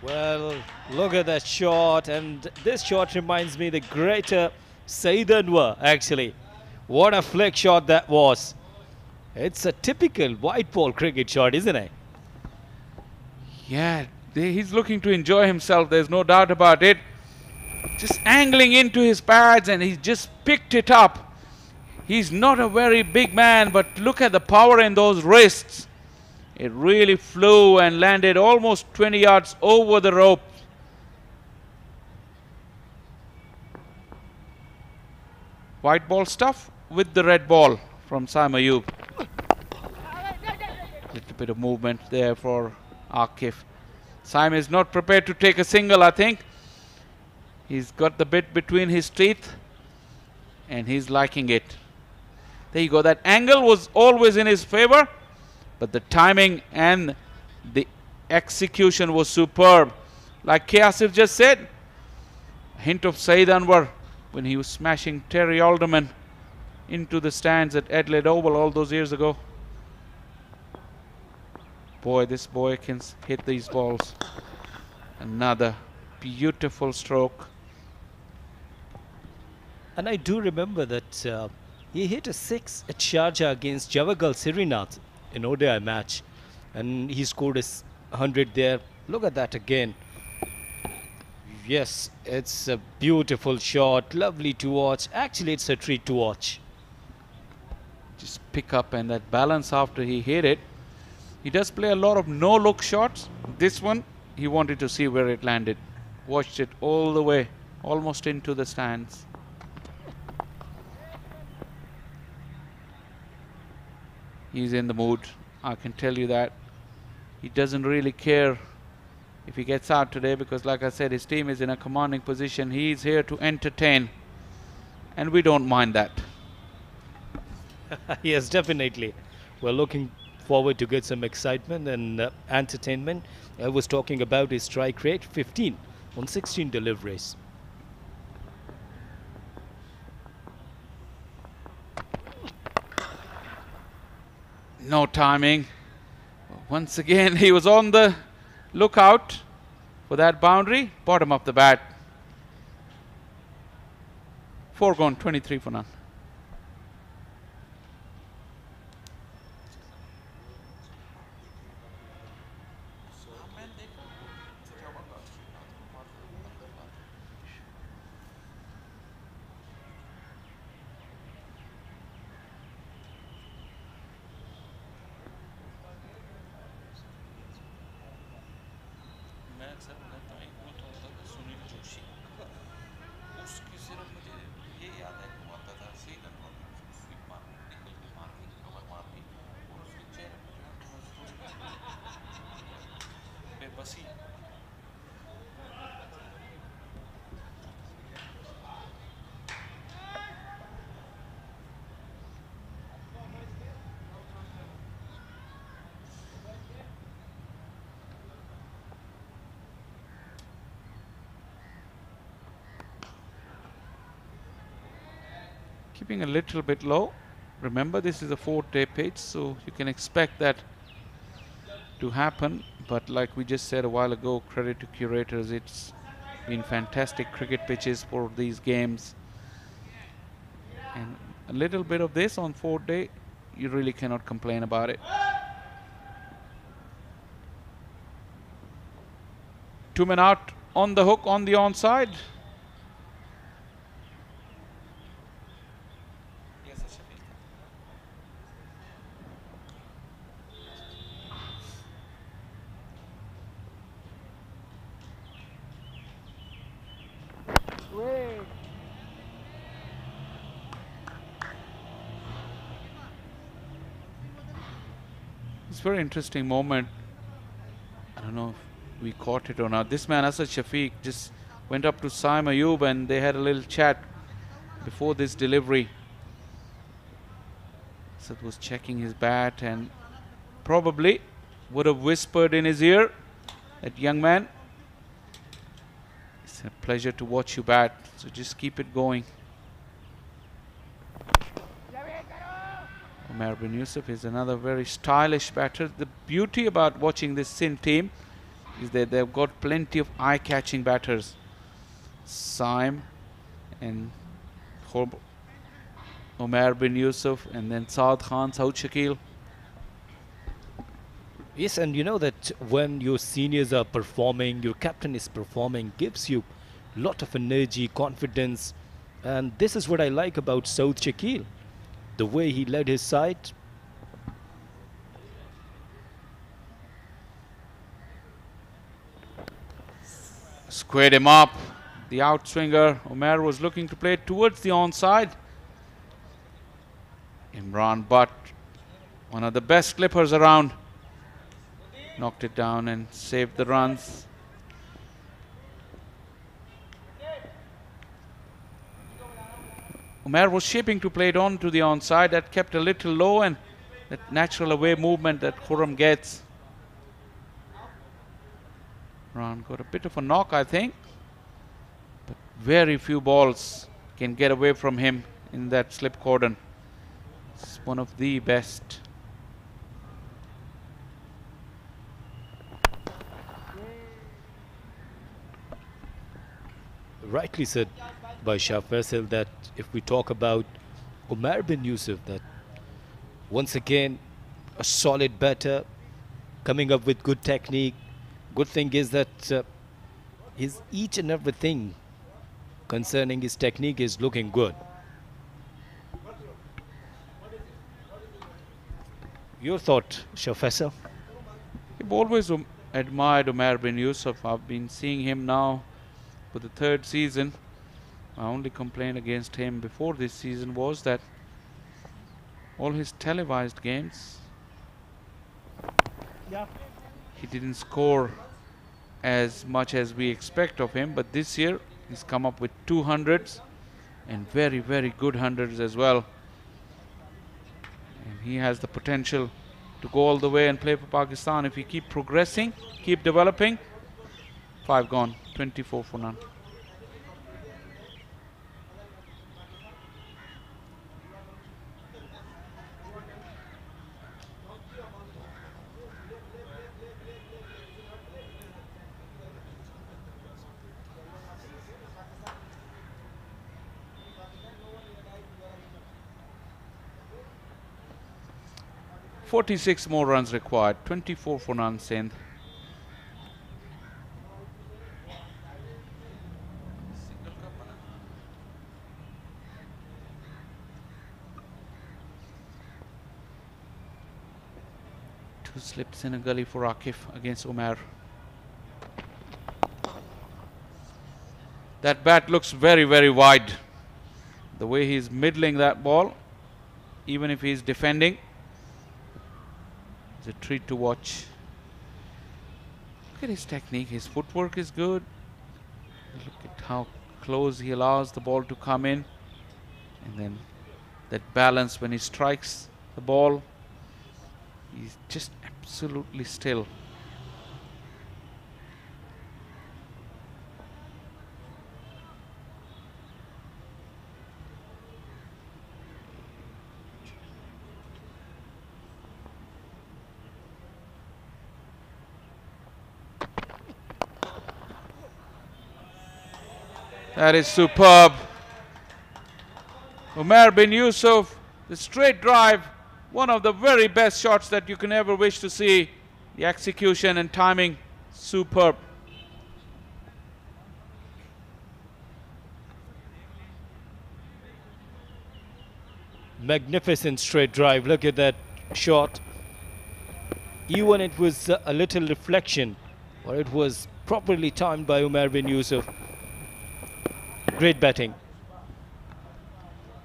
Well, look at that shot, and this shot reminds me the greater Saeed Anwar, actually. What a flick shot that was. It's a typical white ball cricket shot, isn't it? Yeah, he's looking to enjoy himself, there's no doubt about it. Just angling into his pads, and he's just picked it up. He's not a very big man, but look at the power in those wrists. It really flew and landed almost 20 yards over the rope. White ball stuff with the red ball from Saim Ayub. Little bit of movement there for Akif. Saim is not prepared to take a single, I think. He's got the bit between his teeth, and he's liking it. There you go. That angle was always in his favor, but the timing and the execution was superb. Like K. Asif just said, a hint of Saeed Anwar when he was smashing Terry Alderman into the stands at Adelaide Oval all those years ago. Boy, this boy can hit these balls. Another beautiful stroke. And I do remember that he hit a 6 at Sharjah against Javagal Srinath in ODI match, and he scored a 100 there. Look at that again. Yes, it's a beautiful shot, lovely to watch. Actually, it's a treat to watch. Just pick up and that balance after he hit it. He does play a lot of no-look shots. This one, he wanted to see where it landed. Watched it all the way, almost into the stands. He's in the mood, I can tell you that. He doesn't really care if he gets out today, because like I said, his team is in a commanding position. He is here to entertain, and we don't mind that. Yes, definitely. We're looking forward to get some excitement and entertainment. I was talking about his strike rate, 15 on 16 deliveries. No timing. Once again, he was on the lookout for that boundary. Bottom of the bat. 4 gone, 23 for none. Keeping a little bit low. Remember, this is a 4-day pitch, so you can expect that to happen. But like we just said a while ago, credit to curators, it's been fantastic cricket pitches for these games. And a little bit of this on 4th day, you really cannot complain about it. 2 men out on the hook on the onside. It's a very interesting moment. I don't know if we caught it or not. This man, Asad Shafiq, just went up to Saim Ayub and they had a little chat before this delivery. Asad was checking his bat and probably would have whispered in his ear, that young man, it's a pleasure to watch you bat, so just keep it going. Umar bin Yusuf is another very stylish batter. The beauty about watching this Sindh team is that they've got plenty of eye-catching batters. Saim and Umar bin Yusuf, and then Saad Khan, Saud Shakil. Yes, and you know that when your seniors are performing, your captain is performing, gives you a lot of energy, confidence. And this is what I like about Saud Shakil. The way he led his side. Squared him up. The outswinger, Umar was looking to play towards the onside. Imran Butt, one of the best clippers around, knocked it down and saved the runs. Umar was shaping to play it on to the onside. That kept a little low, and that natural away movement that Khurram gets. Imran got a bit of a knock, I think, but very few balls can get away from him in that slip cordon. It's one of the best. Rightly said by Shah Faisal that if we talk about Umar bin Yusuf, that once again a solid batter coming up with good technique. Good thing is that his each and everything concerning his technique is looking good. Your thought, Shah Faisal? I've always admired Umar bin Yusuf. I've been seeing him now for the 3rd season. My only complaint against him before this season was that all his televised games, he didn't score as much as we expect of him, but this year he's come up with 200s and very, very good hundreds as well. And he has the potential to go all the way and play for Pakistan if he keep progressing, keep developing. 5 gone, 24 for none. .46 more runs required. 24 for none, Sindh. Two slips in a gully for Akif against Umar. That bat looks very, very wide. The way he's middling that ball, even if he's defending, it's a treat to watch. Look at his technique. His footwork is good. Look at how close he allows the ball to come in. And then that balance when he strikes the ball. He's just absolutely still. That is superb. Umar bin Yusuf, the straight drive, one of the very best shots that you can ever wish to see. The execution and timing, superb. Magnificent straight drive. Look at that shot. Even it was a little reflection, or it was properly timed by Umar bin Yusuf. Great batting.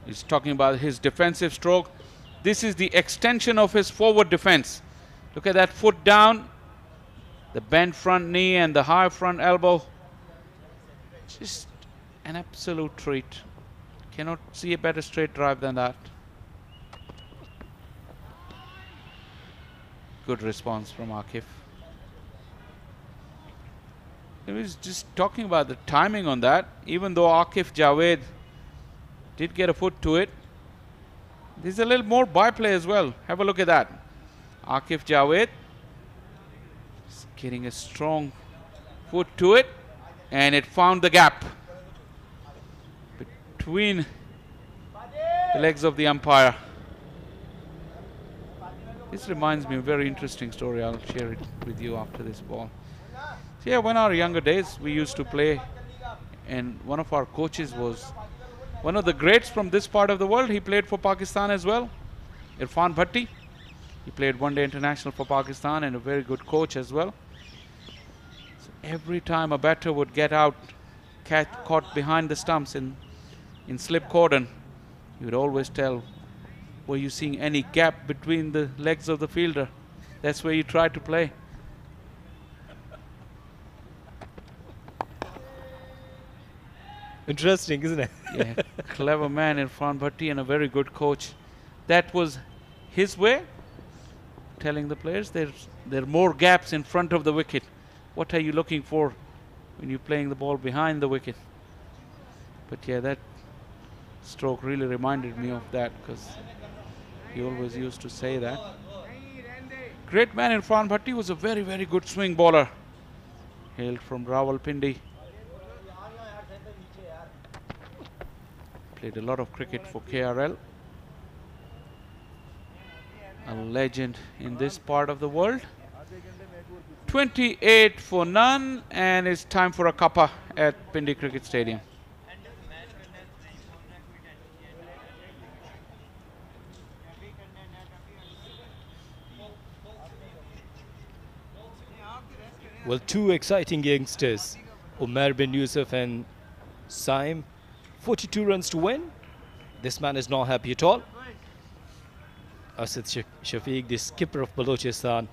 He's talking about his defensive stroke. This is the extension of his forward defense. Look at that foot down, the bent front knee and the high front elbow. Just an absolute treat. Cannot see a better straight drive than that. Good response from Akif. He was just talking about the timing on that. Even though Akif Javed did get a foot to it, there's a little more byplay as well. Have a look at that. Akif Javed is getting a strong foot to it, and it found the gap between the legs of the umpire. This reminds me of a very interesting story. I'll share it with you after this ball. So yeah, when our younger days, we used to play, and one of our coaches was one of the greats from this part of the world. He played for Pakistan as well, Irfan Bhatti. He played one-day international for Pakistan and a very good coach as well. So every time a batter would get out, caught behind the stumps in slip cordon, he would always tell, were you seeing any gap between the legs of the fielder? That's where you try to play. Interesting, isn't it? Yeah, clever man, Irfan Bhatti, and a very good coach. That was his way, telling the players there are more gaps in front of the wicket. What are you looking for when you're playing the ball behind the wicket? But yeah, that stroke really reminded me of that, because he always used to say that. Great man, Irfan Bhatti was a very, very good swing bowler. Hailed from Rawalpindi. Played a lot of cricket for KRL. A legend in this part of the world. 28 for none, and it's time for a kappa at Pindi Cricket Stadium. Well, two exciting youngsters, Umar bin Yusuf and Saim. 42 runs to win. This man is not happy at all. Asad Shafiq, the skipper of Balochistan.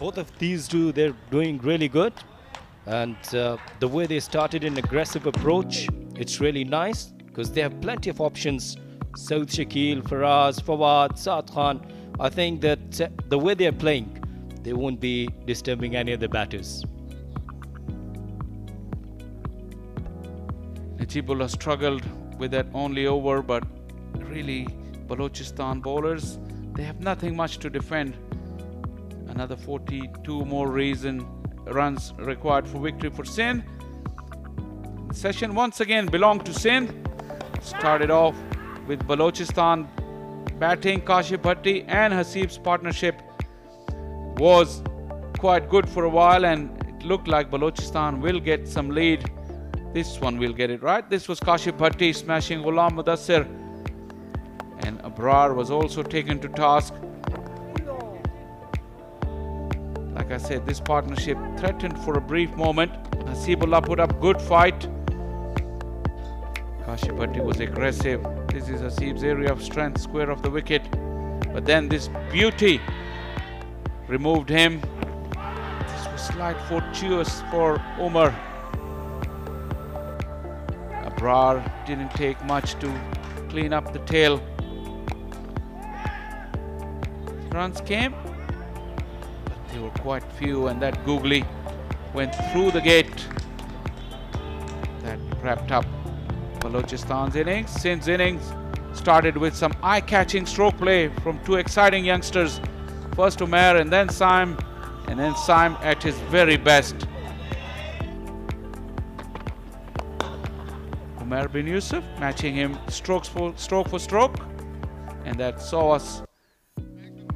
both of these two, they're doing really good. And the way they started an aggressive approach, it's really nice because they have plenty of options. Saud Shakil, Faraz, Fawad, Saad Khan. I think that the way they're playing, they won't be disturbing any of the batters. Najibullah struggled with that only over, but really Balochistan bowlers, they have nothing much to defend. Another 42 more runs required for victory for Sindh. The session once again belonged to Sindh. Started off with Balochistan batting. Kashif Bhatti and Hasib's partnership was quite good for a while, and it looked like Balochistan will get some lead. This one will get it right. This was Kashif Bhatti smashing Ghulam Mudassir, and Abrar was also taken to task. Like I said, this partnership threatened for a brief moment. Hasibullah put up good fight. Kashif Bhatti was aggressive. This is Hasib's area of strength, square of the wicket. But then this beauty removed him. This was slight fortuitous for Umar. Abrar didn't take much to clean up the tail. Runs came, but they were quite few, and that googly went through the gate. That wrapped up Balochistan's innings. Sindh's innings started with some eye-catching stroke play from two exciting youngsters. First Umair and then Saim, at his very best. Umair bin Yusuf matching him stroke for stroke, and that saw us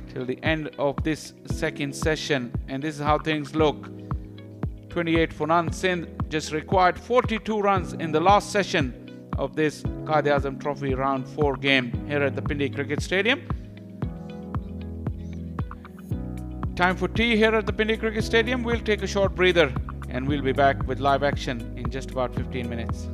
till the end of this second session. And this is how things look. 28 for none. Sindh just required 42 runs in the last session of this Quaid-e-Azam Trophy Round 4 game here at the Pindi Cricket Stadium. Time for tea here at the Pindi Cricket Stadium. We'll take a short breather and we'll be back with live action in just about 15 minutes.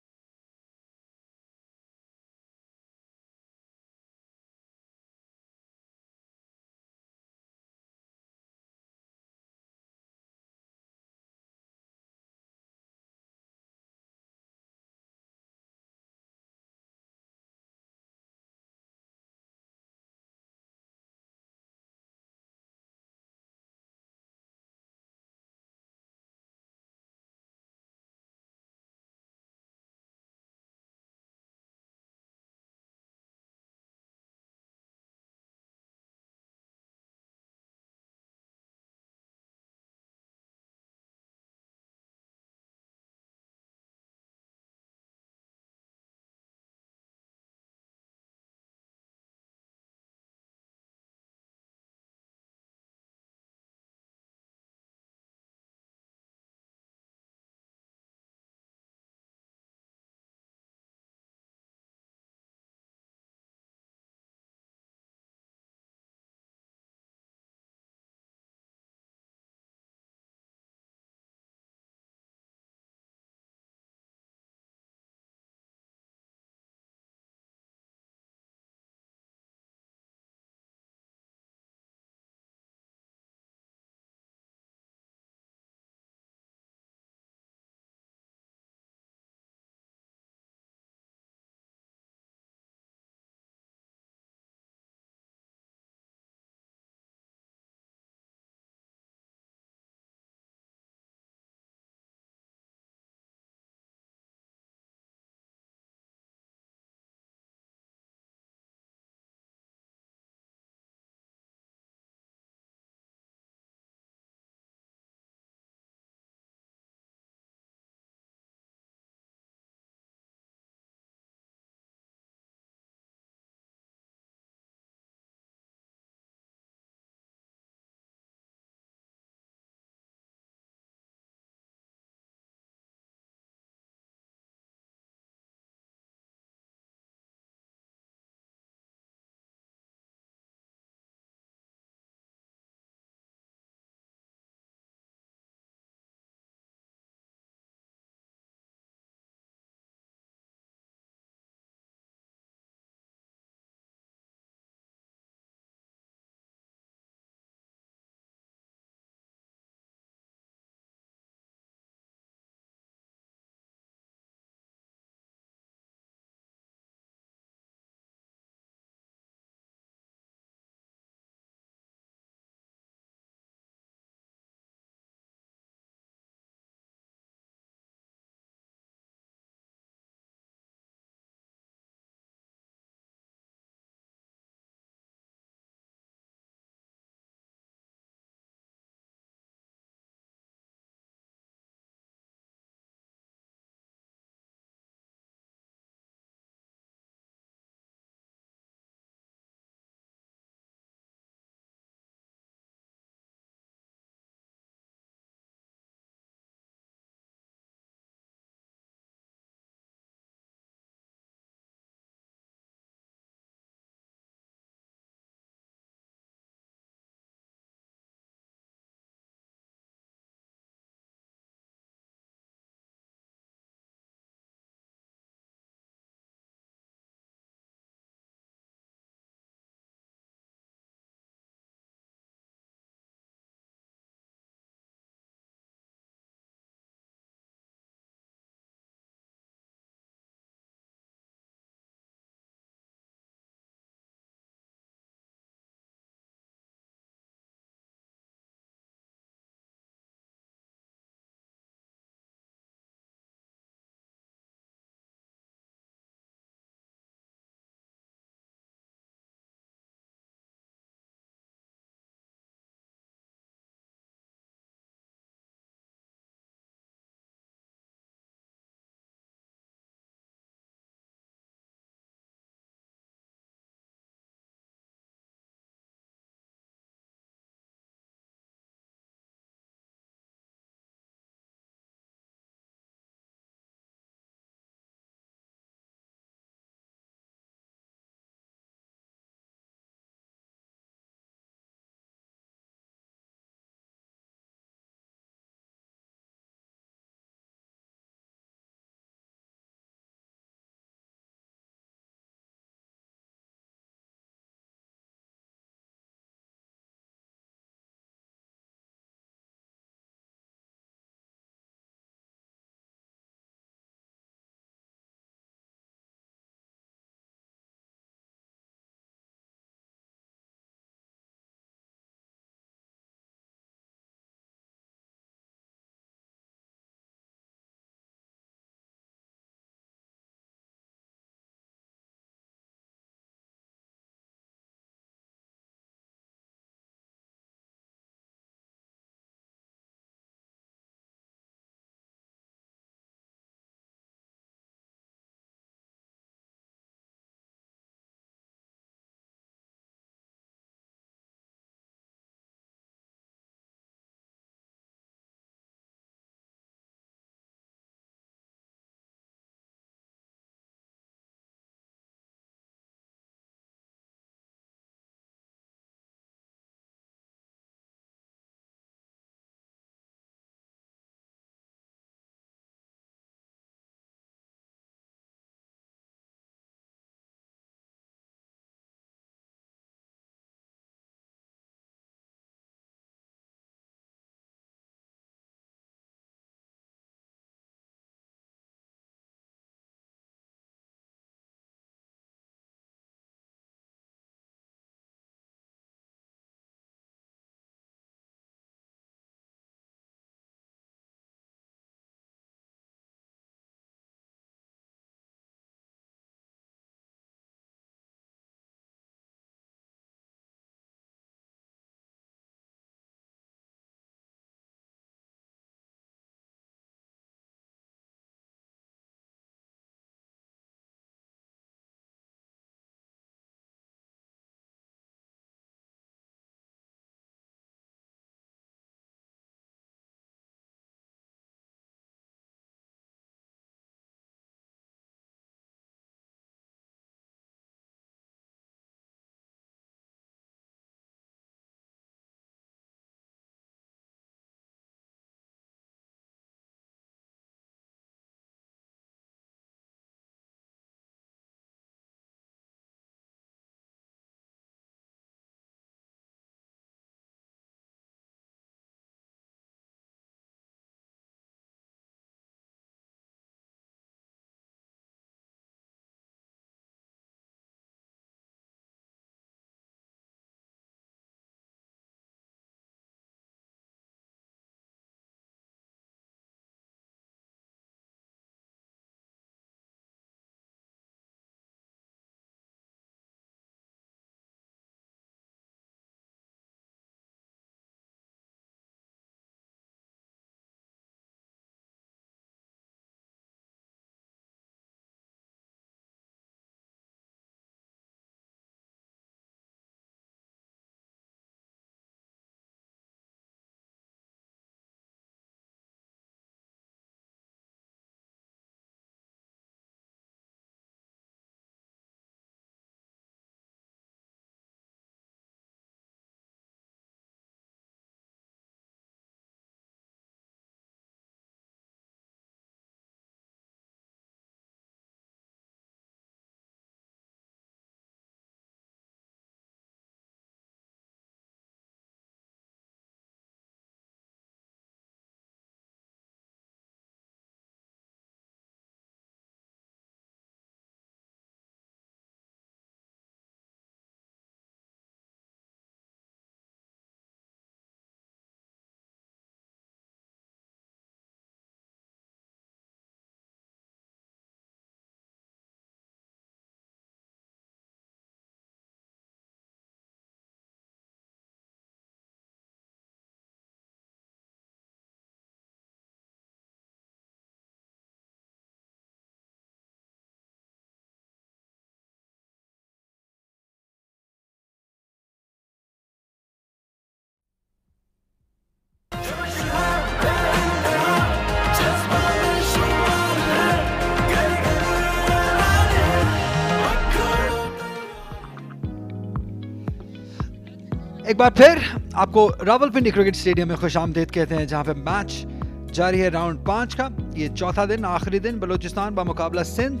एक बार फिर आपको Rawalpindi cricket stadium में खुशामदीद कहते हैं, जहां पे match जारी है राउंड 5 का। ये चौथा दिन, आखिरी दिन, बलूचिस्तान मुकाबला सिंध,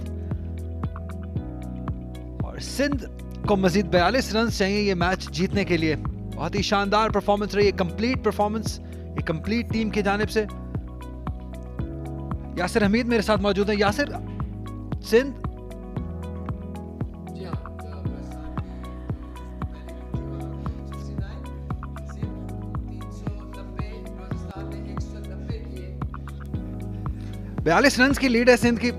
और सिंध को मजीद 42 रन चाहिए ये मैच जीतने के लिए। बहुत ही शानदार परफॉर्मेंस रही है, कंप्लीट परफॉर्मेंस, एक कंप्लीट टीम की जानिब से। यासिर हमीद मेरे साथ मौजूद है। यासिर, सिंध बयालीस रन की लीड है सिंध की।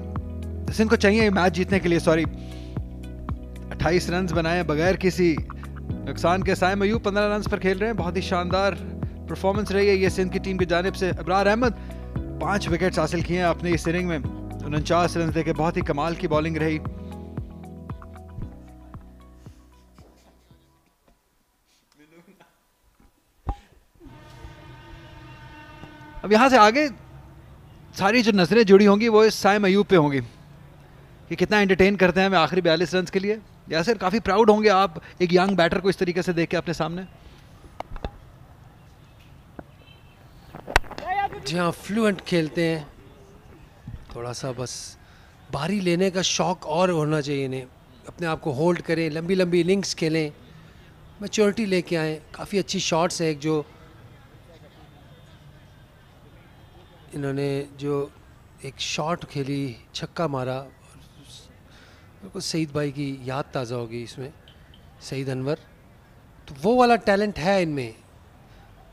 सिंध को चाहिए मैच जीतने के लिए, 28 रन बनाए बगैर किसी नुकसान के। साइम अयूब 15 रन पर खेल रहे हैं। बहुत ही शानदार परफॉर्मेंस रही है ये सिंध की टीम की जानिब से। अबरार अहमद 5 विकेट्स हासिल किए हैं अपने इस इनिंग में, 49 रन देके। बहुत ही कमाल की बॉलिंग रही। अब यहां से आगे सारी जो नजरें जुड़ी होंगी वो इस साइम अयूब पे होंगी कि कितना एंटरटेन करते हैं हमें आखिरी 42 रन के लिए। यासिर, काफी प्राउड होंगे आप एक यंग बैटर को इस तरीके से देख के अपने सामने। जी हाँ, फ्लुएंट खेलते हैं, थोड़ा सा बस बारी लेने का शौक और होना चाहिए इन्हें। अपने आप को होल्ड करें, लंबी लंबी इनिंग्स खेलें, मैच्योरिटी लेके आएँ। काफ़ी अच्छी शॉट्स है। एक जो इन्होंने जो एक शॉट खेली, छक्का मारा, बिल्कुल सईद भाई की याद ताज़ा होगी इसमें, सईद अनवर। तो वो वाला टैलेंट है इनमें,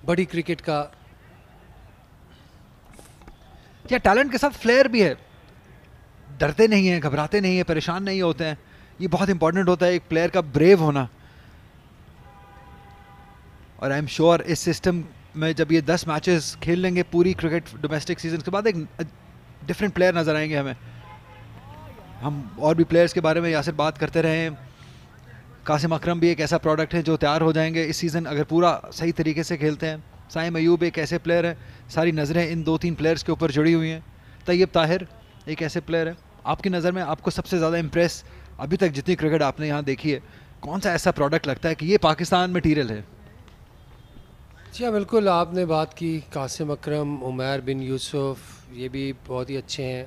बड़ी क्रिकेट का। क्या टैलेंट के साथ फ्लेयर भी है, डरते नहीं हैं, घबराते नहीं हैं, परेशान नहीं होते हैं। ये बहुत इंपॉर्टेंट होता है एक प्लेयर का ब्रेव होना। और आई एम श्योर इस सिस्टम में जब ये 10 मैचेस खेल लेंगे पूरी क्रिकेट डोमेस्टिक सीजन के बाद, एक डिफरेंट प्लेयर नजर आएंगे हमें। हम और भी प्लेयर्स के बारे में यासिर बात करते रहे हैं। कासिम अकरम भी एक ऐसा प्रोडक्ट है जो तैयार हो जाएंगे इस सीज़न अगर पूरा सही तरीके से खेलते हैं। साइम अयूब एक ऐसे प्लेयर है, सारी नज़रें इन 2-3 प्लेयर्स के ऊपर जुड़ी हुई हैं। तैयब ताहिर एक ऐसे प्लेयर है। आपकी नज़र में आपको सबसे ज़्यादा इम्प्रेस अभी तक जितनी क्रिकेट आपने यहाँ देखी है, कौन सा ऐसा प्रोडक्ट लगता है कि ये पाकिस्तान मटीरियल है? जी हाँ, बिल्कुल आपने बात की। कासिम अकरम, उमैर बिन यूसुफ, ये भी बहुत ही अच्छे हैं।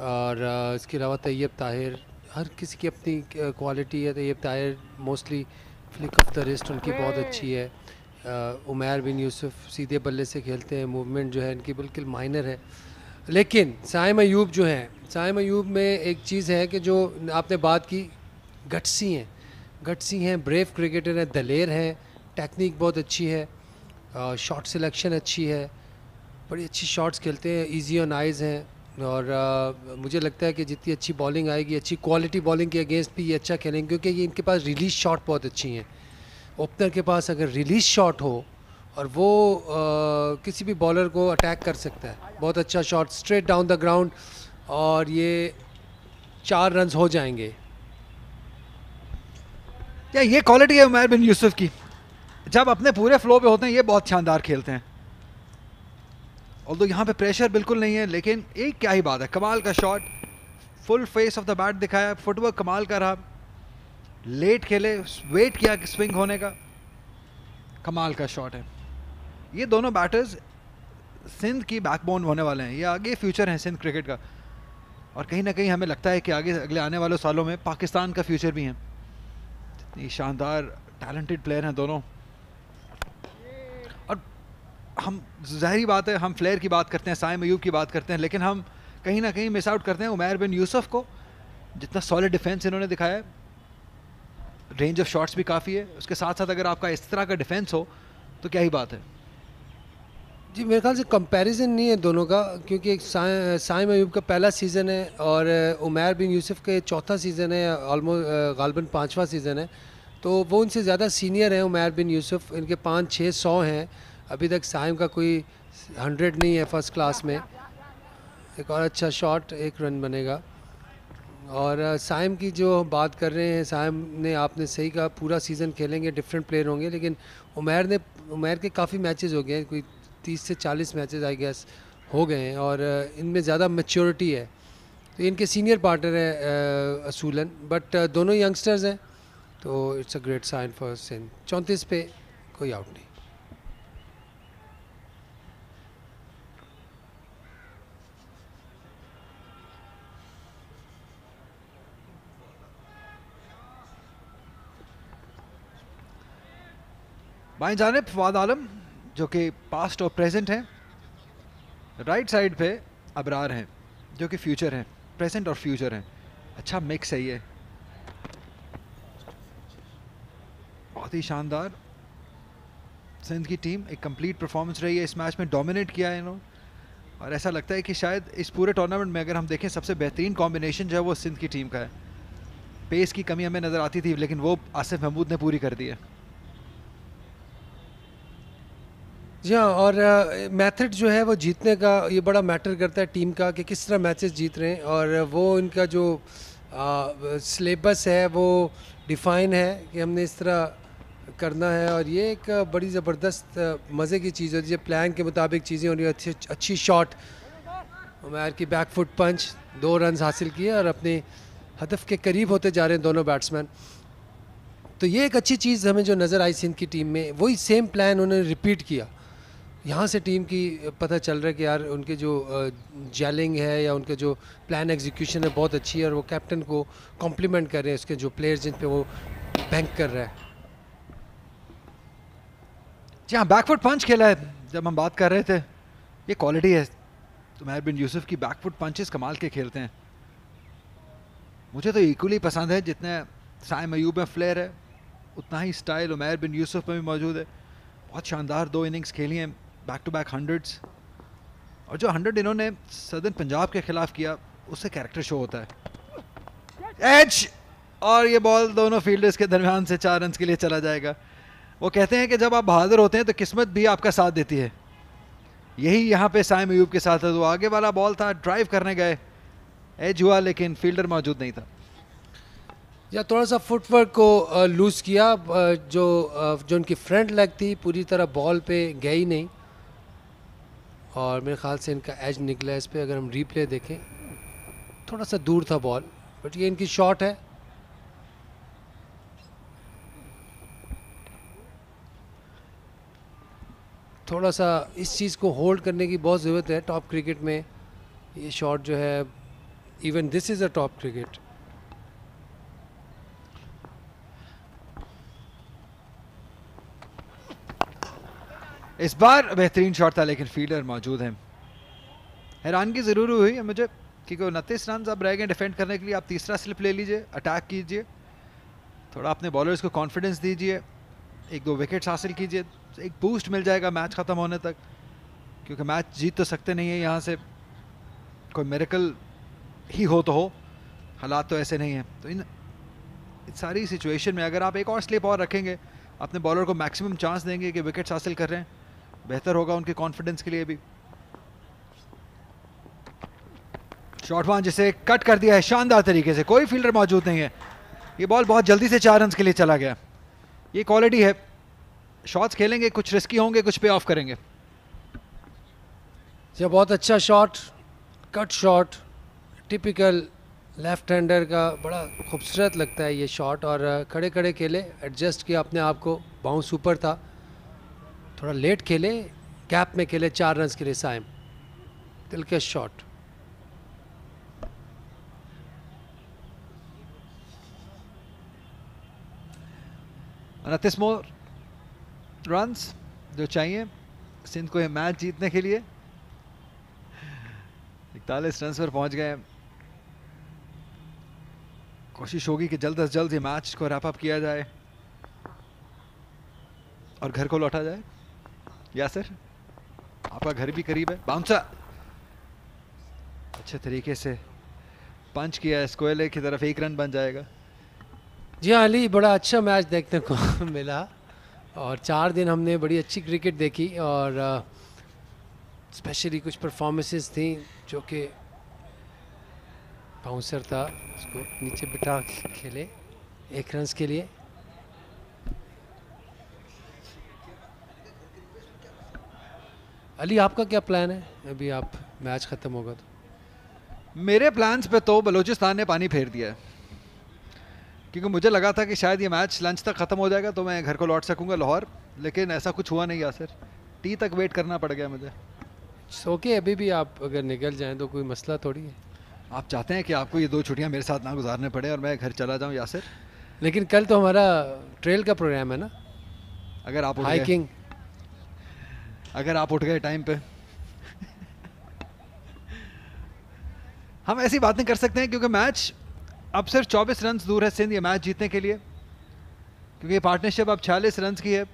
और इसके अलावा तैयब ताहिर, हर किसी की अपनी क्वालिटी है। Tayyab Tahir mostly flick of the wrist उनकी बहुत अच्छी है। उमैर बिन यूसुफ सीधे बल्ले से खेलते हैं, मूवमेंट जो है इनकी बिल्कुल माइनर है। लेकिन साइम अयूब जो हैं, साइम अयूब में एक चीज़ है कि जो आपने बात की, गट्सी हैं, ब्रेव क्रिकेटर हैं, दलेर हैं, टेक्निक बहुत अच्छी है, शॉट सिलेक्शन अच्छी है, बड़ी अच्छी शॉट्स खेलते हैं, इजी ऑन आइज़ हैं। और मुझे लगता है कि जितनी अच्छी बॉलिंग आएगी, अच्छी क्वालिटी बॉलिंग के अगेंस्ट भी ये अच्छा खेलेंगे, क्योंकि ये इनके पास रिलीज शॉट बहुत अच्छी हैं। ओपनर के पास अगर रिलीज शॉट हो और वो किसी भी बॉलर को अटैक कर सकता है। बहुत अच्छा shot straight down the ground, और ये 4 रन हो जाएंगे। क्या ये क्वालिटी है उमैर बिन यूसुफ की? जब अपने पूरे फ्लो पे होते हैं ये बहुत शानदार खेलते हैं। ऑल्दो यहाँ पे प्रेशर बिल्कुल नहीं है, लेकिन एक क्या ही बात है, कमाल का shot, full face of the bat दिखाया, फुटवर्क कमाल का रहा, लेट खेले, वेट किया स्विंग होने का, कमाल का शॉट है। ये दोनों बैटर्स सिंध की बैकबोन होने वाले हैं, ये आगे फ्यूचर है सिंध क्रिकेट का। और कहीं ना कहीं हमें लगता है कि आगे अगले आने वाले सालों में पाकिस्तान का फ्यूचर भी है। इतनी शानदार टैलेंटेड प्लेयर हैं दोनों। और हम ज़ाहिरी बात है, हम फ्लेयर की बात करते हैं, साइम अयूब की बात करते हैं, लेकिन हम कहीं ना कहीं मिस आउट करते हैं उमैर बिन यूसुफ को। जितना सॉलिड डिफेंस इन्होंने दिखाया है, रेंज ऑफ शॉट्स भी काफ़ी है, उसके साथ साथ अगर आपका इस तरह का डिफेंस हो तो क्या ही बात है। जी मेरे ख्याल से कंपैरिजन नहीं है दोनों का, क्योंकि एक साइम अयूब का पहला सीज़न है और उमैर बिन यूसुफ के चौथा सीज़न है, ऑलमोस्ट गालबन 5वां सीज़न है, तो वो उनसे ज़्यादा सीनियर हैं उमैर बिन यूसुफ। इनके 5-6-100 हैं, अभी तक साइम का कोई 100 नहीं है फर्स्ट क्लास में। एक और अच्छा शॉट, 1 रन बनेगा। और साइम की जो बात कर रहे हैं, साइम ने आपने सही कहा, पूरा सीज़न खेलेंगे, डिफरेंट प्लेयर होंगे, लेकिन उमैर के काफ़ी मैचेस हो गए हैं, कोई 30 से 40 मैचेस आई गेस हो गए हैं, और इनमें ज़्यादा मैच्योरिटी है। तो इनके सीनियर पार्टनर है असूलन, बट दोनों यंगस्टर्स हैं, तो it's a great sign for Sindh. 34 पे कोई आउट नहीं। बाएं जानिब फवाद आलम जो कि पास्ट और प्रेजेंट हैं, राइट साइड पे अबरार हैं जो कि फ्यूचर हैं, प्रेजेंट और फ्यूचर हैं। अच्छा मिक्स है ये, बहुत ही शानदार। सिंध की टीम एक कंप्लीट परफॉर्मेंस रही है इस मैच में, डोमिनेट किया है इन्होंने, और ऐसा लगता है कि शायद इस पूरे टूर्नामेंट में अगर हम देखें सबसे बेहतरीन कॉम्बिनेशन जो है वो सिंध की टीम का है। पेस की कमी हमें नज़र आती थी लेकिन वो आसिफ महमूद ने पूरी कर दी है। जी हाँ, और मेथड जो है वो जीतने का ये बड़ा मैटर करता है टीम का कि किस तरह मैचेस जीत रहे हैं, और वो इनका जो सिलेबस है वो डिफ़ाइन है कि हमने इस तरह करना है, और ये एक बड़ी ज़बरदस्त मज़े की चीज़ होती है। प्लान के मुताबिक चीज़ें हो रही हैं, अच्छी शॉट उमर की, बैक फुट पंच, 2 रन हासिल किए और अपने हदफ के करीब होते जा रहे हैं दोनों बैट्समैन। तो ये एक अच्छी चीज़ हमें जो नज़र आई सिंध की टीम में, वही सेम प्लान उन्होंने रिपीट किया। यहाँ से टीम की पता चल रहा है कि यार उनके जो जेलिंग है या उनके जो प्लान एग्जीक्यूशन है बहुत अच्छी है, और वो कैप्टन को कॉम्प्लीमेंट कर रहे हैं उसके जो प्लेयर्स जिन पे वो बैंक कर रहा है। जी हाँ, बैकफुट पंच खेला है जब हम बात कर रहे थे, ये क्वालिटी है। तो उमर बिन यूसुफ की बैकफुट पंचेस कमाल के खेलते हैं, मुझे तो इक्वली पसंद है। जितने साइम अयूब में फ्लेयर है उतना ही स्टाइल उमर बिन यूसुफ में भी मौजूद है। बहुत शानदार 2 इनिंग्स खेली हैं, बैक टू बैक 100s, और जो 100 इन्होंने सदर्न पंजाब के खिलाफ किया उससे कैरेक्टर शो होता है। एज, और ये बॉल दोनों फील्डर्स के दरमियान से 4 रन के लिए चला जाएगा। वो कहते हैं कि जब आप बहादुर होते हैं तो किस्मत भी आपका साथ देती है, यही यहाँ पे साइम अयूब के साथ है। तो आगे वाला बॉल था, ड्राइव करने गए, एज हुआ लेकिन फील्डर मौजूद नहीं था। या थोड़ा सा फुटवर्क को लूज़ किया, जो उनकी फ्रंट लेग थी पूरी तरह बॉल पे गई नहीं, और मेरे ख्याल से इनका एज निकला इस पे। अगर हम रीप्ले देखें थोड़ा सा दूर था बॉल, बट ये इनकी शॉट है। थोड़ा सा इस चीज़ को होल्ड करने की बहुत ज़रूरत है टॉप क्रिकेट में। ये शॉट जो है, even this is a top cricket. इस बार बेहतरीन शॉट था लेकिन फील्डर मौजूद है। हैरानगी ज़रूर हुई है मुझे क्योंकि 29 रन अब रह गए डिफेंड करने के लिए। आप तीसरा स्लिप ले लीजिए, अटैक कीजिए, थोड़ा अपने बॉलर्स को कॉन्फिडेंस दीजिए, 1-2 विकेट्स हासिल कीजिए, एक बूस्ट मिल जाएगा मैच ख़त्म होने तक, क्योंकि मैच जीत तो सकते नहीं है यहाँ से, कोई मिरेकल ही हो तो हो, हालात तो ऐसे नहीं हैं। तो इन सारी सिचुएशन में अगर आप एक और स्लिप और रखेंगे, अपने बॉलर को मैक्सिमम चांस देंगे कि विकेट्स हासिल कर रहे हैं, बेहतर होगा उनके कॉन्फिडेंस के लिए भी। शॉट वन जिसे कट कर दिया है शानदार तरीके से, कोई फील्डर मौजूद नहीं है। ये बॉल बहुत जल्दी से 4 रन के लिए चला गया। ये क्वालिटी है, शॉट्स खेलेंगे, कुछ रिस्की होंगे, कुछ पे ऑफ करेंगे। ये बहुत अच्छा shot, cut shot, typical left hander का, बड़ा खूबसूरत लगता है ये शॉट। और खड़े खड़े खेले, एडजस्ट किया अपने आप को, बाउंस ऊपर था, थोड़ा लेट खेले, गैप में खेले 4 रन के लिए साइम। दिलकश शॉट। मोर रन्स जो चाहिए सिंध को ये मैच जीतने के लिए। 41 रन पर पहुंच गए। कोशिश होगी कि जल्द से जल्द ये मैच को रैप अप किया जाए और घर को लौटा जाए। यासिर, आपका घर भी करीब है। बाउंसर अच्छे तरीके से पंच किया, स्क्वेले की तरफ 1 रन बन जाएगा। जी हाँ अली, बड़ा अच्छा मैच देखने को मिला और 4 दिन हमने बड़ी अच्छी क्रिकेट देखी और स्पेशली कुछ परफॉर्मेंसेस थी जो कि बाउंसर था उसको नीचे बिठा खेले 1 रन के लिए। अली आपका क्या प्लान है अभी आप मैच ख़त्म होगा तो? मेरे प्लान्स पे तो बलूचिस्तान ने पानी फेर दिया है। क्योंकि मुझे लगा था कि शायद ये मैच लंच तक ख़त्म हो जाएगा तो मैं घर को लौट सकूंगा लाहौर, लेकिन ऐसा कुछ हुआ नहीं यासिर, टी तक वेट करना पड़ गया मुझे। ओके, अभी भी आप अगर निकल जाएं तो कोई मसला थोड़ी है। आप चाहते हैं कि आपको ये 2 छुट्टियां मेरे साथ ना गुजारने पड़े और मैं घर चला जाऊं यासिर? लेकिन कल तो हमारा ट्रेल का प्रोग्राम है ना, अगर आप हाइकिंग। अगर आप उठ गए टाइम पे हम ऐसी बातें कर सकते हैं, क्योंकि मैच अब सिर्फ 24 रन दूर है सिंध ये मैच जीतने के लिए, क्योंकि ये पार्टनरशिप अब 46 रन की है।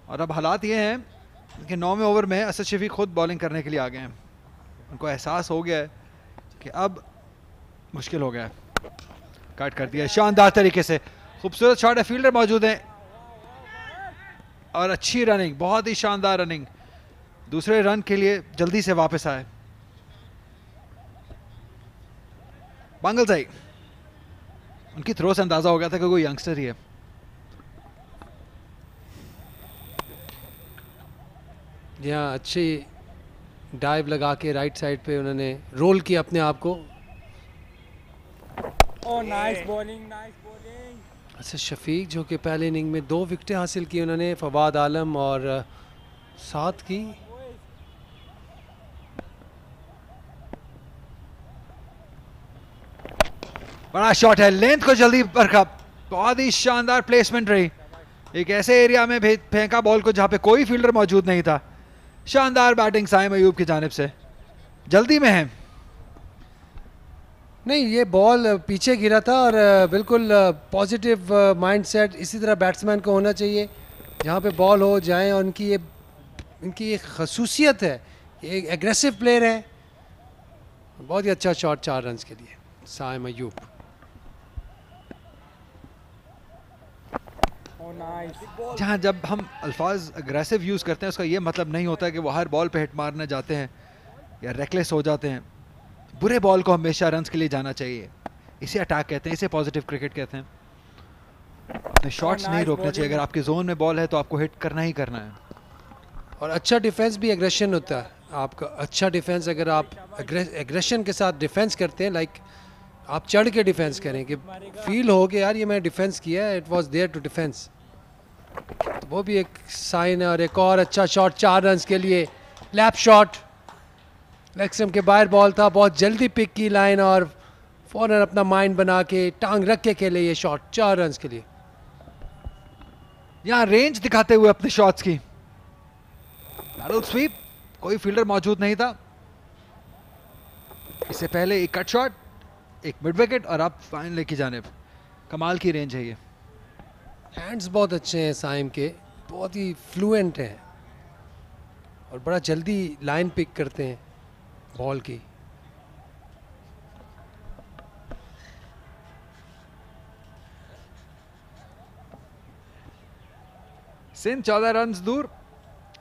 और अब हालात ये हैं कि 9वें ओवर में असद शफीक खुद बॉलिंग करने के लिए आ गए हैं। उनको एहसास हो गया है कि अब मुश्किल हो गया है। कट कर दिया शानदार तरीके से, खूबसूरत शॉट है, फील्डर मौजूद हैं और अच्छी रनिंग, बहुत ही शानदार रनिंग। दूसरे रन के लिए जल्दी से वापस आए बंगल साई। उनकी थ्रो से अंदाजा हो गया था कि कोई यंगस्टर ही है। यहाँ अच्छी डाइव लगा के राइट साइड पे उन्होंने रोल किया अपने आप को। Nice bowling, nice bowling. अच्छा, शफीक जो कि पहले इनिंग में 2 विकेटें हासिल की उन्होंने, फवाद आलम और साथ की। बड़ा शॉट है, लेंथ को जल्दी परखा, बहुत ही शानदार प्लेसमेंट रही। एक ऐसे एरिया में फेंका बॉल को जहां पे कोई फील्डर मौजूद नहीं था। शानदार बैटिंग साइम अयूब की जानिब से, जल्दी में है। नहीं, ये बॉल पीछे गिरा था और बिल्कुल पॉजिटिव माइंडसेट इसी तरह बैट्समैन को होना चाहिए। जहाँ पे बॉल हो जाए, और इनकी एक खसूसियत है, ये एक एग्रेसिव प्लेयर है। बहुत ही अच्छा शॉट 4 रन के लिए साइम अयूब। जहाँ जब हम अल्फाज अग्रेसिव यूज़ करते हैं उसका ये मतलब नहीं होता कि वो हर बॉल पे हिट मारने जाते हैं या रेकलेस हो जाते हैं। बुरे बॉल को हमेशा रन्स के लिए जाना चाहिए, इसे अटैक कहते हैं, इसे पॉजिटिव क्रिकेट कहते हैं। अपने शॉट्स नहीं रोकना चाहिए, अगर आपके जोन में बॉल है तो आपको हिट करना ही करना है। और अच्छा डिफेंस भी एग्रेशन होता है आपका। अच्छा डिफेंस अगर आप एग्रेशन के साथ डिफेंस करते हैं, लाइक आप चढ़ के डिफेंस करें कि फील हो कि यार ये मैं डिफेंस किया है, it was there to defence, तो वो भी एक साइन है। और एक और अच्छा शॉट 4 रन के लिए, लैप शॉट, लेग स्टंप के बाहर बॉल था, बहुत जल्दी पिक की लाइन और फौरन अपना माइंड बना के टांग रख के खेले ये शॉट 4 रन के लिए। यहाँ रेंज दिखाते हुए अपने शॉट्स की, स्वीप, कोई फील्डर मौजूद नहीं था। इससे पहले एक कट शॉट, एक मिड विकेट और अब फाइनल की जानिब। कमाल की रेंज है ये। हैंड्स बहुत अच्छे हैं साइम के, बहुत ही फ्लुएंट हैं और बड़ा जल्दी लाइन पिक करते हैं बॉल की। सिंध 14 रन दूर,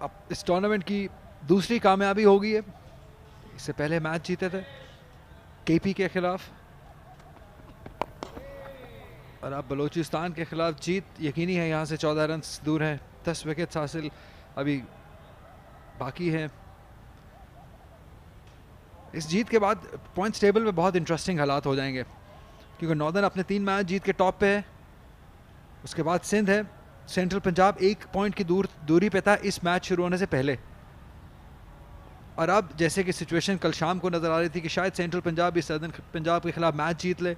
अब इस टूर्नामेंट की दूसरी कामयाबी होगी है। इससे पहले मैच जीते थे केपी के खिलाफ और अब बलोचिस्तान के खिलाफ जीत यकीनी है। यहाँ से 14 रन दूर है, 10 विकेट्स हासिल अभी बाकी है। इस जीत के बाद पॉइंट्स टेबल में बहुत इंटरेस्टिंग हालात हो जाएंगे, क्योंकि नॉर्दर्न अपने 3 मैच जीत के टॉप पे है। उसके बाद सिंध है, सेंट्रल पंजाब 1 पॉइंट की दूरी पे था इस मैच शुरू होने से पहले। और अब जैसे कि सिचुएशन कल शाम को नज़र आ रही थी कि शायद सेंट्रल पंजाब भी सदर्न पंजाब के खिलाफ मैच जीत ले,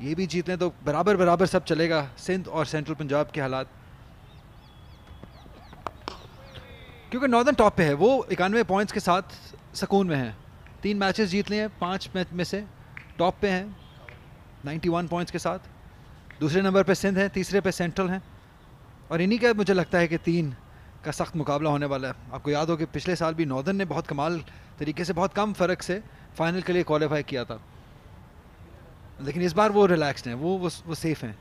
ये भी जीत लें तो बराबर बराबर सब चलेगा सिंध और सेंट्रल पंजाब के हालात। क्योंकि नॉर्दर्न टॉप पे है, वो 91 पॉइंट्स के साथ सुकून में है। 3 मैचेस जीत लिए हैं, 5 मैच में से टॉप पे हैं 91 पॉइंट्स के साथ। दूसरे नंबर पे सिंध है, तीसरे पे सेंट्रल हैं और इन्हीं का मुझे लगता है कि 3 का सख्त मुकाबला होने वाला है। आपको याद हो कि पिछले साल भी नॉर्दर्न ने बहुत कमाल तरीके से, बहुत कम फ़र्क से फाइनल के लिए क्वालिफाई किया था, लेकिन इस बार वो रिलैक्स्ड हैं, वो सेफ हैं।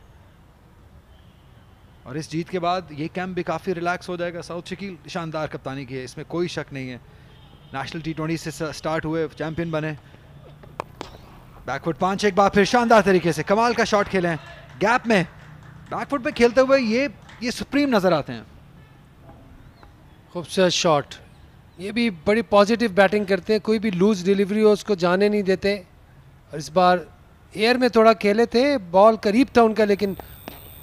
और इस जीत के बाद ये कैंप भी काफ़ी रिलैक्स हो जाएगा। साउथ शकील शानदार कप्तानी की है, इसमें कोई शक नहीं है। नेशनल T20 से स्टार्ट हुए, चैंपियन बने, बैकफुट 5 एक बार फिर शानदार तरीके से कमाल का शॉट खेले हैं, गैप में बैकफुट पे खेलते हुए ये सुप्रीम नज़र आते हैं। खूबसूरत शॉट, ये भी बड़ी पॉजिटिव बैटिंग करते हैं, कोई भी लूज डिलीवरी हो उसको जाने नहीं देते। और इस बार एयर में थोड़ा खेले थे, बॉल करीब था उनका, लेकिन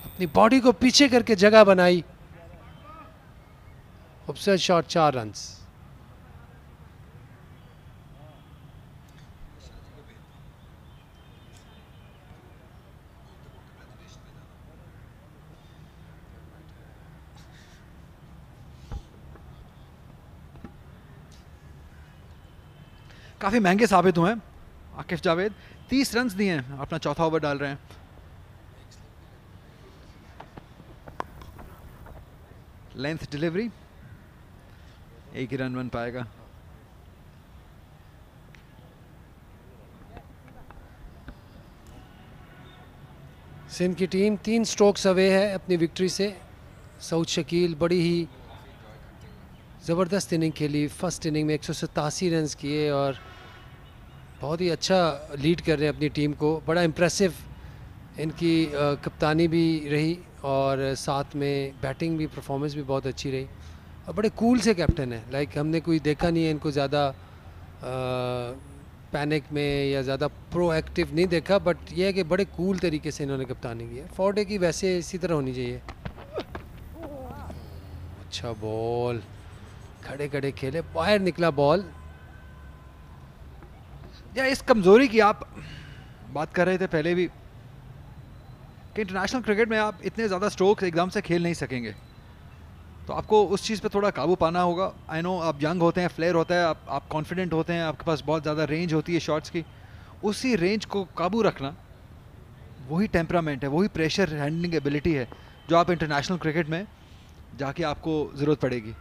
अपनी बॉडी को पीछे करके जगह बनाई। खूबसूरत शॉट, 4 रन्स। काफ़ी महंगे साबित हुए हैं आकिफ जावेद। 30 रन्स दिए हैं, अपना चौथा ओवर डाल रहे हैं। लेंथ डिलीवरी, एक ही रन बन पाएगा। सिंध की टीम 3 स्ट्रोक्स अवे है अपनी विक्ट्री से। सऊद शकील बड़ी ही ज़बरदस्त इनिंग खेली। फर्स्ट इनिंग में 187 रन्स किए और बहुत ही अच्छा लीड कर रहे हैं अपनी टीम को। बड़ा इम्प्रेसिव इनकी कप्तानी भी रही और साथ में बैटिंग भी, परफॉर्मेंस भी बहुत अच्छी रही और बड़े कूल से कैप्टन है। लाइक हमने कोई देखा नहीं है इनको ज़्यादा पैनिक में या ज़्यादा प्रोएक्टिव नहीं देखा, बट ये है कि बड़े कूल तरीके से इन्होंने कप्तानी की है। 4 डे की वैसे इसी तरह होनी चाहिए। अच्छा बॉल, खड़े खड़े खेले, बाहर निकला बॉल। या इस कमजोरी की आप बात कर रहे थे पहले भी कि इंटरनेशनल क्रिकेट में आप इतने ज़्यादा स्ट्रोक्स एकदम से खेल नहीं सकेंगे, तो आपको उस चीज़ पे थोड़ा काबू पाना होगा। आई नो आप यंग होते हैं, फ्लेयर होता है, आप कॉन्फिडेंट होते हैं, आपके पास बहुत ज़्यादा रेंज होती है शॉट्स की। उसी रेंज को काबू रखना वही टेम्परामेंट है, वही प्रेशर हैंडलिंग एबिलिटी है जो आप इंटरनेशनल क्रिकेट में जाके आपको ज़रूरत पड़ेगी।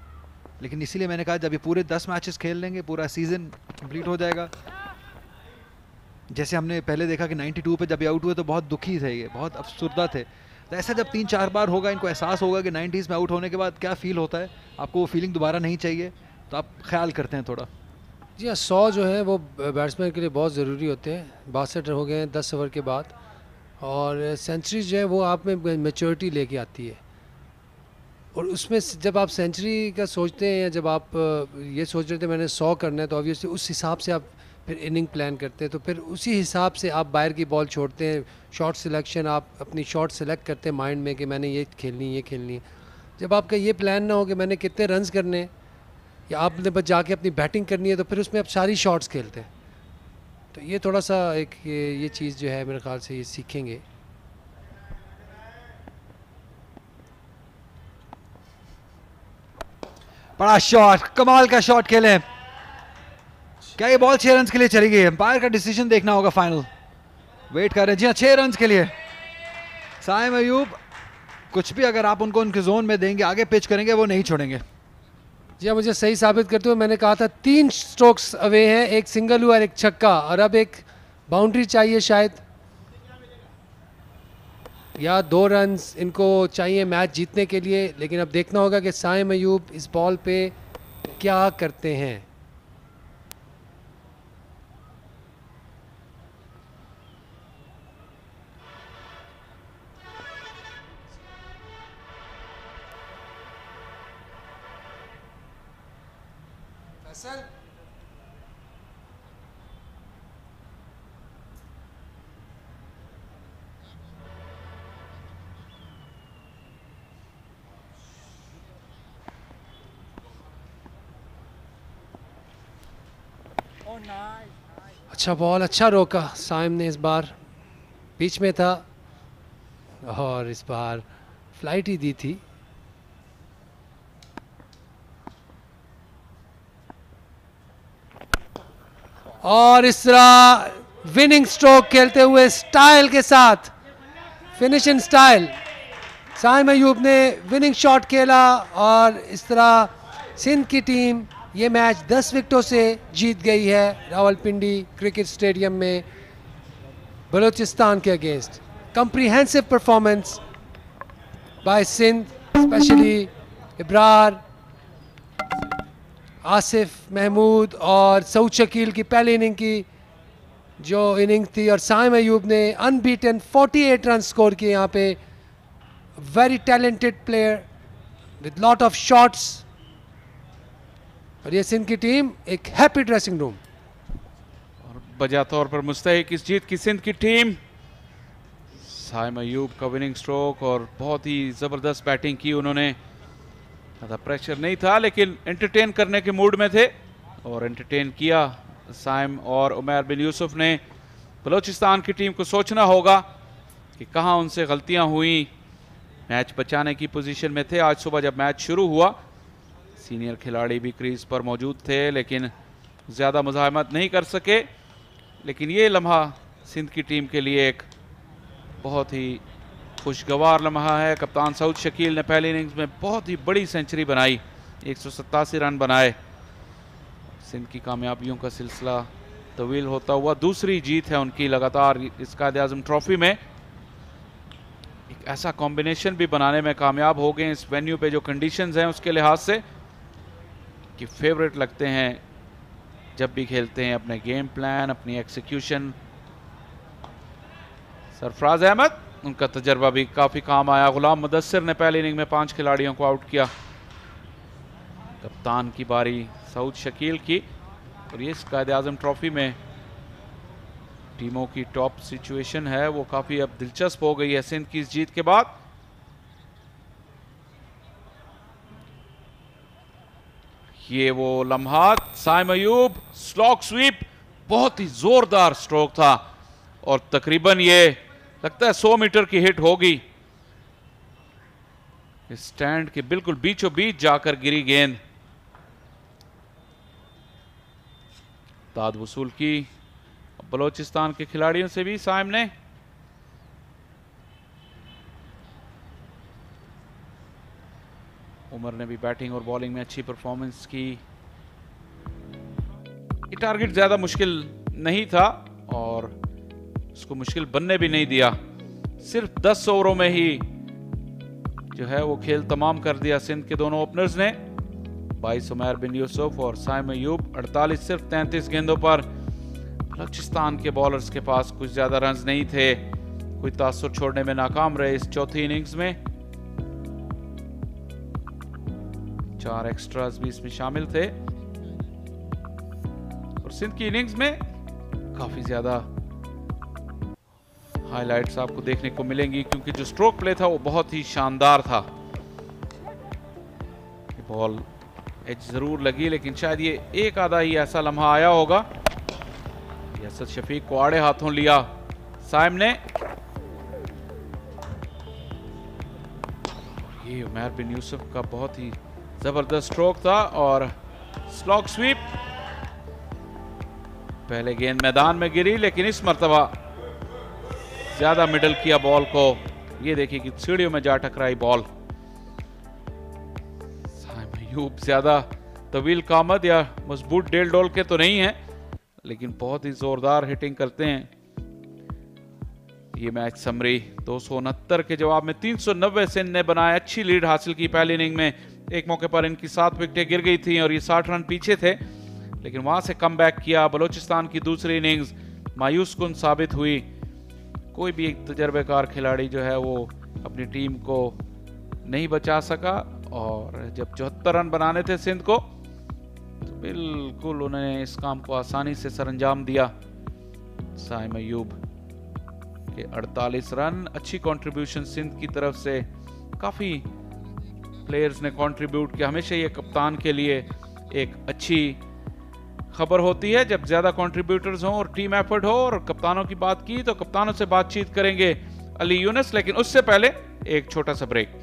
लेकिन इसीलिए मैंने कहा जब ये पूरे 10 मैचेस खेल लेंगे, पूरा सीज़न कंप्लीट हो जाएगा। जैसे हमने पहले देखा कि 92 पे जब ये आउट हुए तो बहुत दुखी थे, ये बहुत अफसुर्दा थे। तो ऐसा जब 3-4 बार होगा, इनको एहसास होगा कि 90s में आउट होने के बाद क्या फील होता है, आपको वो फीलिंग दोबारा नहीं चाहिए, तो आप ख्याल करते हैं थोड़ा। जी हाँ, 100 जो है वो बैट्समैन के लिए बहुत ज़रूरी होते हैं। 62 हो गए हैं 10 ओवर के बाद, और सेंचुरी जो है वो आप में मैच्योरिटी लेके आती है। और उसमें जब आप सेंचुरी का सोचते हैं या जब आप ये सोच रहे थे मैंने 100 करना है, तो ऑब्वियसली उस हिसाब से आप फिर इनिंग प्लान करते हैं। तो फिर उसी हिसाब से आप बाहर की बॉल छोड़ते हैं। शॉट सिलेक्शन, आप अपनी शॉट सेलेक्ट करते हैं माइंड में कि मैंने ये खेलनी है। जब आपका ये प्लान ना हो कि मैंने कितने रन्स करने हैं या आपने बस जाके अपनी बैटिंग करनी है, तो फिर उसमें आप सारी शॉट्स खेलते हैं। तो ये थोड़ा सा एक ये चीज़ जो है मेरे ख्याल से ये सीखेंगे। बड़ा शॉट, कमाल का शॉट खेले। क्या ये बॉल 6 रन के लिए चली गई? एम्पायर का डिसीजन देखना होगा फाइनल। वेट कर रहे हैं। जी हाँ, 6 रन के लिए। साइम अयूब, कुछ भी अगर आप उनको उनके जोन में देंगे, आगे पिच करेंगे, वो नहीं छोड़ेंगे। जी हाँ, मुझे सही साबित करते हुए मैंने कहा था 3 स्ट्रोक्स अवे हैं, एक सिंगल हुआ और एक छक्का, और अब एक बाउंड्री चाहिए शायद, या 2 रन्स इनको चाहिए मैच जीतने के लिए। लेकिन अब देखना होगा कि साइम अयूब इस बॉल पे क्या करते हैं। अच्छा बॉल, अच्छा रोका साइम ने। इस बार बीच में था और इस बार फ्लाइट ही दी थी। और इस तरह विनिंग स्ट्रोक खेलते हुए स्टाइल के साथ, फिनिशिंग स्टाइल, साइम अयूब ने विनिंग शॉट खेला और इस तरह सिंध की टीम ये मैच 10 विकेटों से जीत गई है रावलपिंडी क्रिकेट स्टेडियम में बलूचिस्तान के against. Comprehensive performance by Sindh, specially Ibrar, Asif Mahmood और सऊद शकील की पहली इनिंग की जो इनिंग थी, और साइम अयूब ने अनबीटन 48 रन स्कोर किए यहाँ पे। Very talented player with lot of shots, और ये सिंध की टीम एक हैप्पी ड्रेसिंग रूम। और बजा तौर पर मुस्तहिक इस जीत की सिंध की टीम। साइम अयूब का विनिंग स्ट्रोक और बहुत ही ज़बरदस्त बैटिंग की उन्होंने। ज़्यादा प्रेशर नहीं था लेकिन एंटरटेन करने के मूड में थे और एंटरटेन किया साइम और उमर बिन यूसुफ ने। बलोचिस्तान की टीम को सोचना होगा कि कहां उनसे गलतियां हुई। मैच बचाने की पोजीशन में थे। आज सुबह जब मैच शुरू हुआ सीनियर खिलाड़ी भी क्रीज पर मौजूद थे लेकिन ज़्यादा मुज़ाहमत नहीं कर सके। लेकिन ये लम्हा सिंध की टीम के लिए एक बहुत ही खुशगवार लम्हा है। कप्तान सऊद शकील ने पहली इनिंग्स में बहुत ही बड़ी सेंचुरी बनाई, 187 रन बनाए। सिंध की कामयाबियों का सिलसिला तवील होता हुआ दूसरी जीत है उनकी लगातार इस क्वाइद-ए-आज़म ट्रॉफी में। एक ऐसा कॉम्बिनेशन भी बनाने में कामयाब हो गए इस वेन्यू पे जो कंडीशंस हैं उसके लिहाज से कि फेवरेट लगते हैं जब भी खेलते हैं। अपने गेम प्लान, अपनी एक्सिक्यूशन। सरफराज अहमद, उनका तजर्बा भी काफ़ी काम आया। गुलाम मुदस्सिर ने पहली इनिंग में 5 खिलाड़ियों को आउट किया। कप्तान की बारी सऊद शकील की और ये इस क्वाइद-ए-आज़म ट्रॉफी में टीमों की टॉप सिचुएशन है वो काफ़ी अब दिलचस्प हो गई है सिंध की इस जीत के बाद। ये वो लम्हात, साइम अयूब स्लॉक स्वीप, बहुत ही जोरदार स्ट्रोक था और तकरीबन ये लगता है 100 मीटर की हिट होगी। स्टैंड के बिल्कुल बीचों बीच जाकर गिरी गेंद। दाद वसूल की बलोचिस्तान के खिलाड़ियों से भी साइम ने। उमर ने भी बैटिंग और बॉलिंग में अच्छी परफॉर्मेंस की। ये टारगेट ज्यादा मुश्किल नहीं था और उसको मुश्किल बनने भी नहीं दिया। सिर्फ 10 ओवरों में ही जो है वो खेल तमाम कर दिया सिंध के दोनों ओपनर्स ने। 22 उमर बिन यूसुफ और साइम अयूब 48 सिर्फ 33 गेंदों पर। बलोचिस्तान के बॉलर्स के पास कुछ ज्यादा रन्स नहीं थे, कोई तासुर छोड़ने में नाकाम रहे इस चौथी इनिंग्स में। 4 एक्स्ट्रास भी इसमें शामिल थे और सिंध की इनिंग्स में काफी ज्यादा हाइलाइट्स आपको देखने को मिलेंगी क्योंकि जो स्ट्रोक प्ले था वो बहुत ही शानदार था। बॉल एज जरूर लगी लेकिन शायद ये एक आधा ही ऐसा लम्हा आया होगा। असद शफीक को आड़े हाथों लिया साइम ने। ये उमर बिन यूसुफ का बहुत ही जबरदस्त स्ट्रोक था और स्लॉक स्वीप। पहले गेंद मैदान में गिरी लेकिन इस मर्तबा ज्यादा मिडल किया बॉल को। ये देखिए कि सीढ़ियों में जा टकराई बॉल। साइम अयूब ज्यादा तवील कामत या मजबूत डेल डोल के तो नहीं है लेकिन बहुत ही जोरदार हिटिंग करते हैं। ये मैच समरी 269 के जवाब में 390 सिंध ने बनाए। अच्छी लीड हासिल की पहली इनिंग में। एक मौके पर इनकी 7 विकेटें गिर गई थी और ये 60 रन पीछे थे लेकिन वहां से कम बैक किया। बलोचिस्तान की दूसरी इनिंग्स मायूस कुन साबित हुई। कोई भी एक तजर्बेकार खिलाड़ी जो है वो अपनी टीम को नहीं बचा सका और जब 74 रन बनाने थे सिंध को तो बिल्कुल उन्होंने इस काम को आसानी से सरअंजाम दिया। साइम अयूब के 48 रन, अच्छी कंट्रीब्यूशन सिंध की तरफ से। काफी प्लेयर्स ने कंट्रीब्यूट किया। हमेशा ये कप्तान के लिए एक अच्छी खबर होती है जब ज्यादा कंट्रीब्यूटर्स हों और टीम एफर्ट हो। और कप्तानों की बात की तो कप्तानों से बातचीत करेंगे अली यूनुस, लेकिन उससे पहले एक छोटा सा break.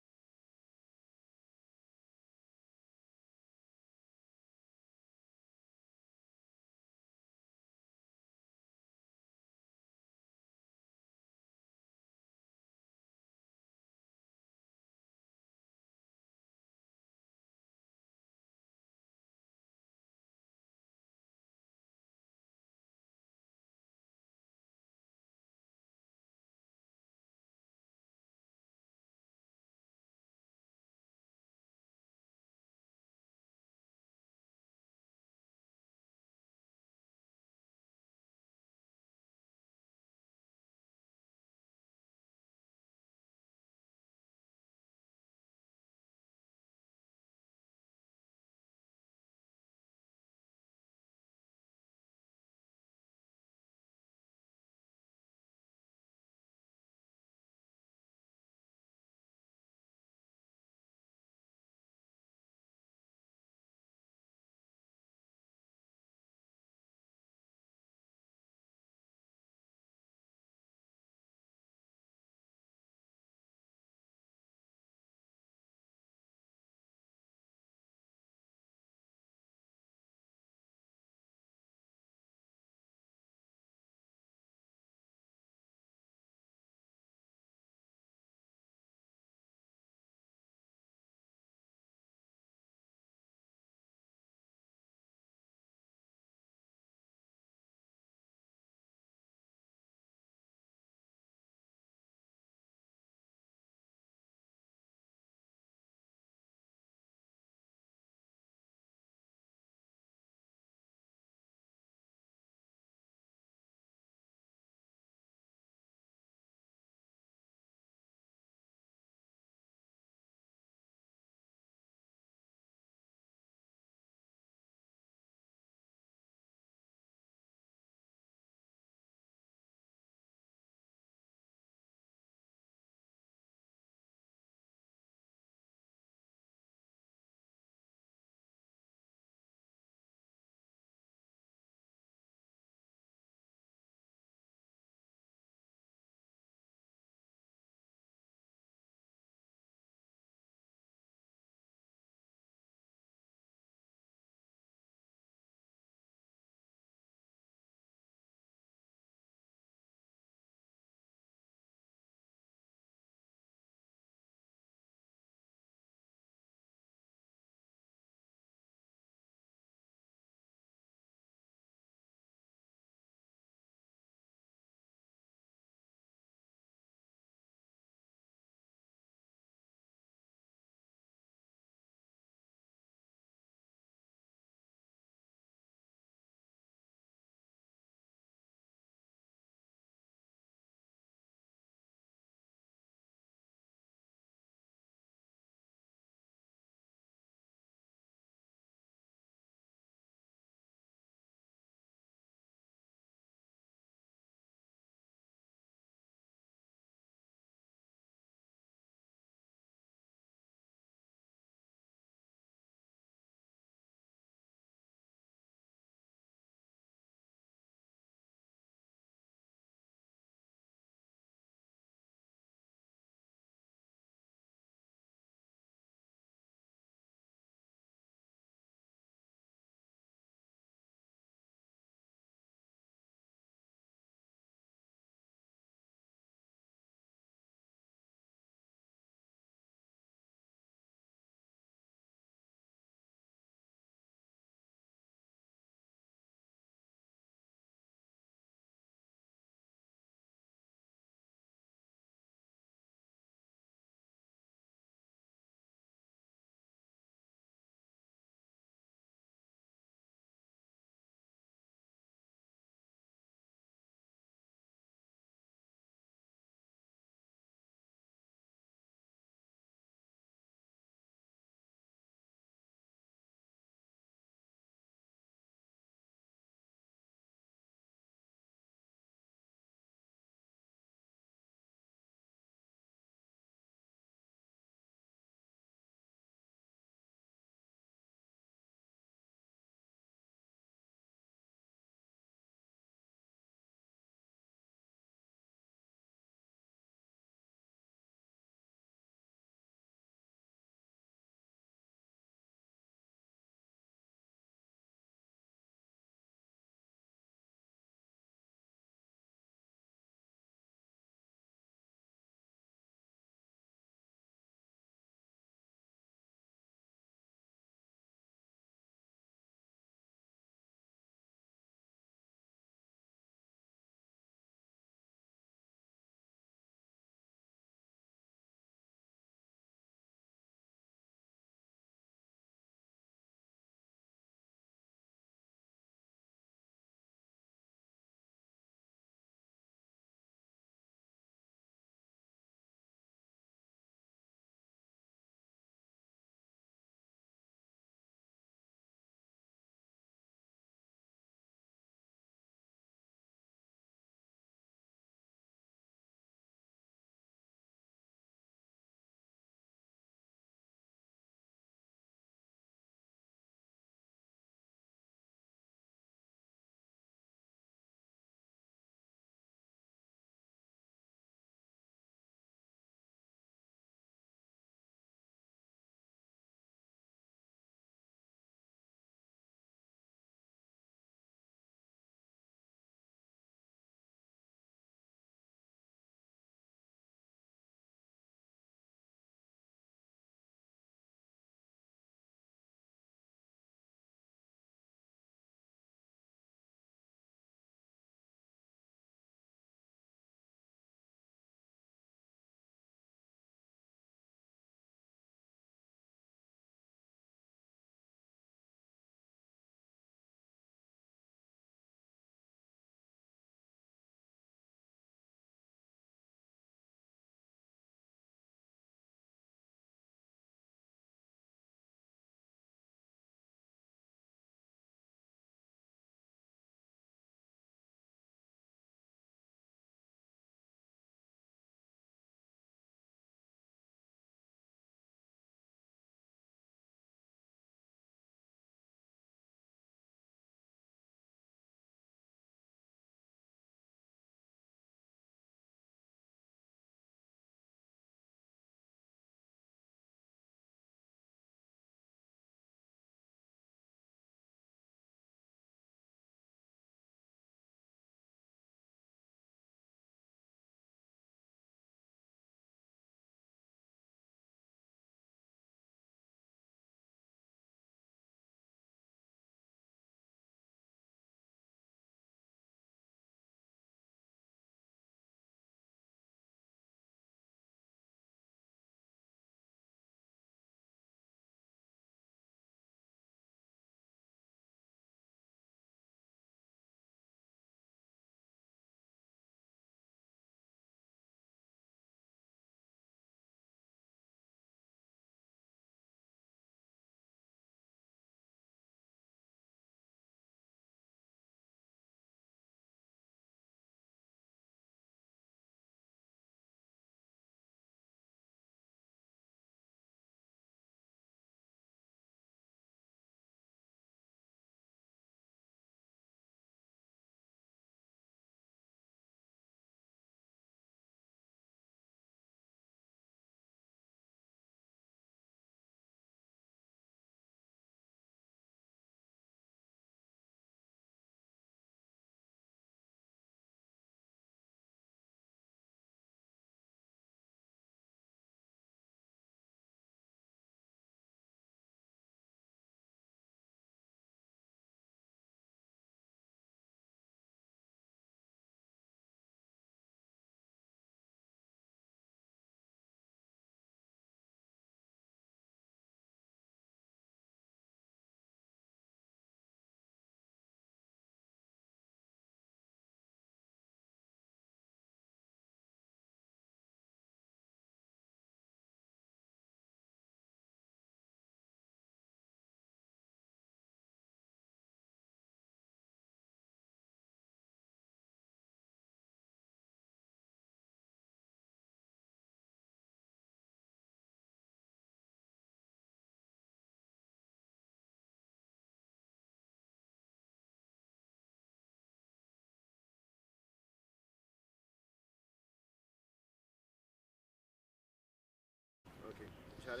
Yes,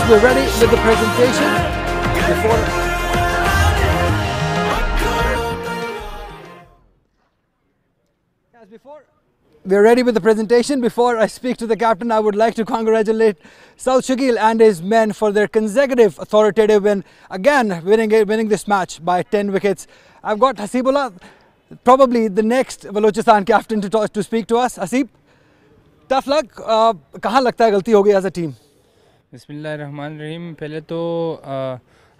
we're ready with the presentation. We're ready with the presentation. Before I speak to the captain, I would like to congratulate South Shakil and his men for their consecutive authoritative win. Again, winning this match by 10 wickets. I've got Hasibullah, probably the next Balochistan captain to speak to us. Hasib, tough luck. कहाँ लगता है गलती हो गई as a team? बिस्मिल्लाहिर्रहमानिर्रहीम। पहले तो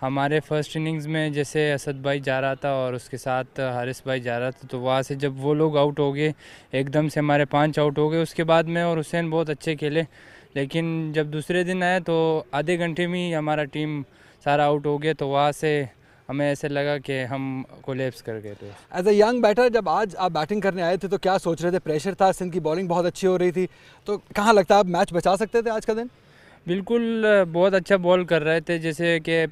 हमारे फर्स्ट इनिंग्स में जैसे असद भाई जा रहा था और उसके साथ हारिस भाई जा रहा था, तो वहाँ से जब वो लोग आउट हो गए, एकदम से हमारे 5 आउट हो गए। उसके बाद मैं और हुसैन बहुत अच्छे खेले, लेकिन जब दूसरे दिन आए तो आधे घंटे में ही हमारा टीम सारा आउट हो गया, तो वहाँ से हमें ऐसे लगा कि हम कोलैप्स कर गए थे। एज अ यंग बैटर जब आज आप बैटिंग करने आए थे तो क्या सोच रहे थे? प्रेशर था, सिंध की बॉलिंग बहुत अच्छी हो रही थी, तो कहाँ लगता है आप मैच बचा सकते थे आज का दिन? बिल्कुल, बहुत अच्छा बॉल कर रहे थे। जैसे कि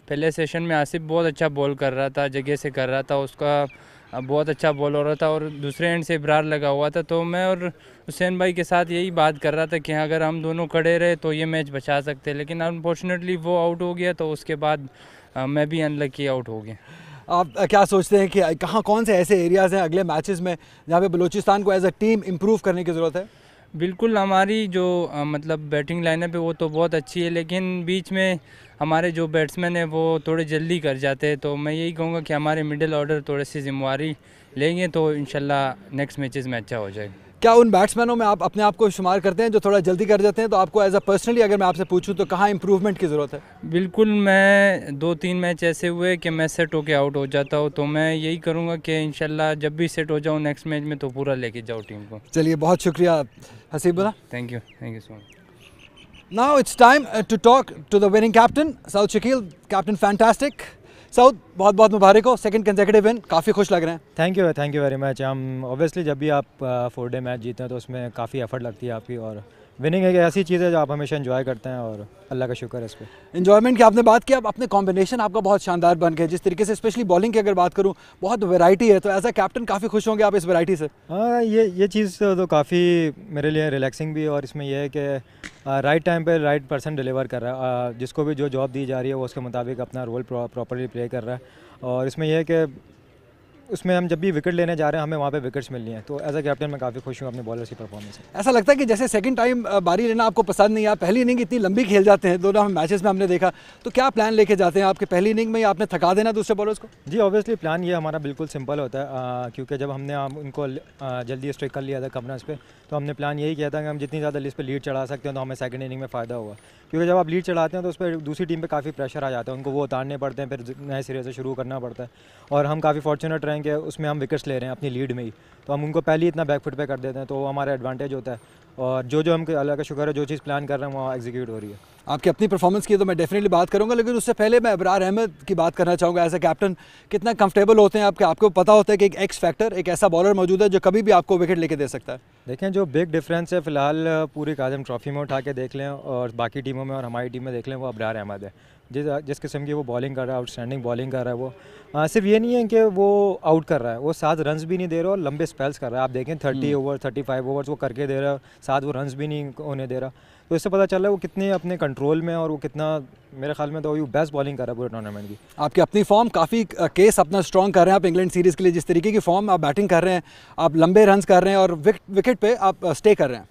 पहले सेशन में आसिफ बहुत अच्छा बॉल कर रहा था, जगह से कर रहा था, उसका बहुत अच्छा बॉल हो रहा था, और दूसरे एंड से इब्रार लगा हुआ था। तो मैं और हुसैन भाई के साथ यही बात कर रहा था कि अगर हम दोनों खड़े रहे तो ये मैच बचा सकते, लेकिन अनफॉर्चुनेटली वो आउट हो गया, तो उसके बाद मैं भी अनलकी आउट हो गया। आप क्या सोचते हैं कि कौन से ऐसे एरियाज़ हैं अगले मैचेस में जहाँ पे बलूचिस्तान को एज अ टीम इम्प्रूव करने की ज़रूरत है? बिल्कुल, हमारी जो मतलब बैटिंग लाइनअप है वो तो बहुत अच्छी है, लेकिन बीच में हमारे जो बैट्समैन हैं वो थोड़े जल्दी कर जाते हैं। तो मैं यही कहूँगा कि हमारे मिडिल ऑर्डर थोड़ी सी जिम्मेवारी लेंगे तो इंशाल्लाह नेक्स्ट मैचेस में अच्छा हो जाएगा। क्या उन बैट्समैनों में आप अपने आप को शुमार करते हैं जो थोड़ा जल्दी कर जाते हैं? तो आपको एज अ पर्सनली अगर मैं आपसे पूछूं तो कहाँ इंप्रूवमेंट की ज़रूरत है? बिल्कुल, मैं 2-3 मैच ऐसे हुए कि मैं सेट होके आउट हो जाता हूँ, तो मैं यही करूँगा कि इंशाल्लाह जब भी सेट हो जाऊँ नेक्स्ट मैच में तो पूरा लेके जाऊँ टीम को। चलिए, बहुत शुक्रिया Haseebullah. Thank you so much. Now it's time to talk to the winning captain Saud Shakeel. Captain fantastic. Saud, बहुत बहुत मुबारक हो, सेकंड कंसेक्यूटिव विन, काफ़ी खुश लग रहे हैं। Thank you very much. हम ऑब्वियसली जब भी आप 4 डे मैच जीते हैं तो उसमें काफ़ी एफर्ट लगती है आपकी, और विनिंग एक ऐसी चीज़ है जो आप हमेशा एंजॉय करते हैं, और अल्लाह का शुक्र है इस पर। एंजॉयमेंट की आपने बात की, अब अपने कॉम्बिनेशन आपका बहुत शानदार बन गया, जिस तरीके से स्पेशली बॉलिंग की अगर बात करूं बहुत वैरायटी है, तो एज अ कैप्टन काफ़ी खुश होंगे आप इस वैरायटी से? हाँ, ये चीज़ तो काफ़ी मेरे लिए रिलैक्सिंग भी है, और इसमें यह है कि राइट टाइम पे राइट पर्सन डिलीवर कर रहा है, जिसको भी जो जॉब दी जा रही है वो उसके मुताबिक अपना रोल प्रॉपरली प्ले कर रहा है। और इसमें यह है कि उसमें हम जब भी विकेट लेने जा रहे हैं हमें वहाँ पे विकेट्स मिलनी है, तो एज अ कैप्टन मैं काफ़ी खुश हूँ अपने बॉलर्स की परफॉर्मेंस से। ऐसा लगता है कि जैसे सेकंड टाइम बारी लेना आपको पसंद नहीं है, पहली इनिंग इतनी लंबी खेल जाते हैं, दोनों मैचेस में हमने देखा, तो क्या प्लान लेके जाते हैं आपके पहली इनिंग में, या आपने थका देना दूसरे बॉलर्स को? जी, ऑब्वियसली प्लान ये हमारा बिल्कुल सिंपल होता है, क्योंकि जब हमने उनको जल्दी स्ट्राइक कर लिया था कमरस पे, तो हमने प्लान यही किया था कि हम जितनी ज़्यादा लिस्ट पे लीड चढ़ा सकते हैं तो हमें सेकंड इनिंग में फ़ायदा होगा, क्योंकि जब आप लीड चढ़ाते हैं तो उस पर दूसरी टीम पे काफ़ी प्रेशर आ जाता है, उनको वो उतारने पड़ते हैं, फिर नए सिरे से शुरू करना पड़ता है। और हम काफ़ी फॉर्चुनेट रहें कि उसमें हम विकेट्स ले रहे हैं अपनी लीड में ही, तो हम उनको पहले ही इतना बैकफुट पे कर देते हैं, तो वो हमारा एडवांटेज होता है। और जो हम अल्लाह का शुक्र है जो चीज़ प्लान कर रहे हैं वो एग्जीक्यूट हो रही है। आपकी अपनी परफॉर्मेंस की तो मैं डेफिनेटली बात करूंगा, लेकिन उससे पहले मैं इब्रार अहमद की बात करना चाहूँगा। एज अ कैप्टन कितना कंफर्टेबल होते हैं आपको पता होता है कि एक एक्स फैक्टर, एक ऐसा बॉलर मौजूद है जो कभी भी आपको विकेट लेके दे सकता है? देखें, जो बिग डिफरेंस है फ़िलहाल पूरी आज़म ट्रॉफी में उठा के देख लें और बाकी टीमों में और हमारी टीम में देख लें, वो इब्रार अहमद है। जिस किस्म की वो बॉलिंग कर रहा है, आउटस्टैंडिंग बॉलिंग कर रहा है वो। सिर्फ ये नहीं है कि वो आउट कर रहा है, वो 7 रन्स भी नहीं दे रहा और लंबे स्पेल्स कर रहा है। आप देखें 30 ओवर 35 ओवर्स वो करके दे रहा है, 7 वो रन्स भी नहीं होने दे रहा, तो इससे पता चल रहा है वो कितने अपने कंट्रोल में, और वो कितना मेरे ख्याल में तो वो बेस्ट बॉलिंग कर रहा है पूरे टूर्नामेंट की। आपकी अपनी फॉर्म काफ़ी केस अपना स्ट्रॉन्ग कर रहे हैं आप इंग्लैंड सीरीज़ के लिए, जिस तरीके की फॉर्म आप बैटिंग कर रहे हैं, आप लंबे रन्स कर रहे हैं और विकेट पे आप स्टे कर रहे हैं।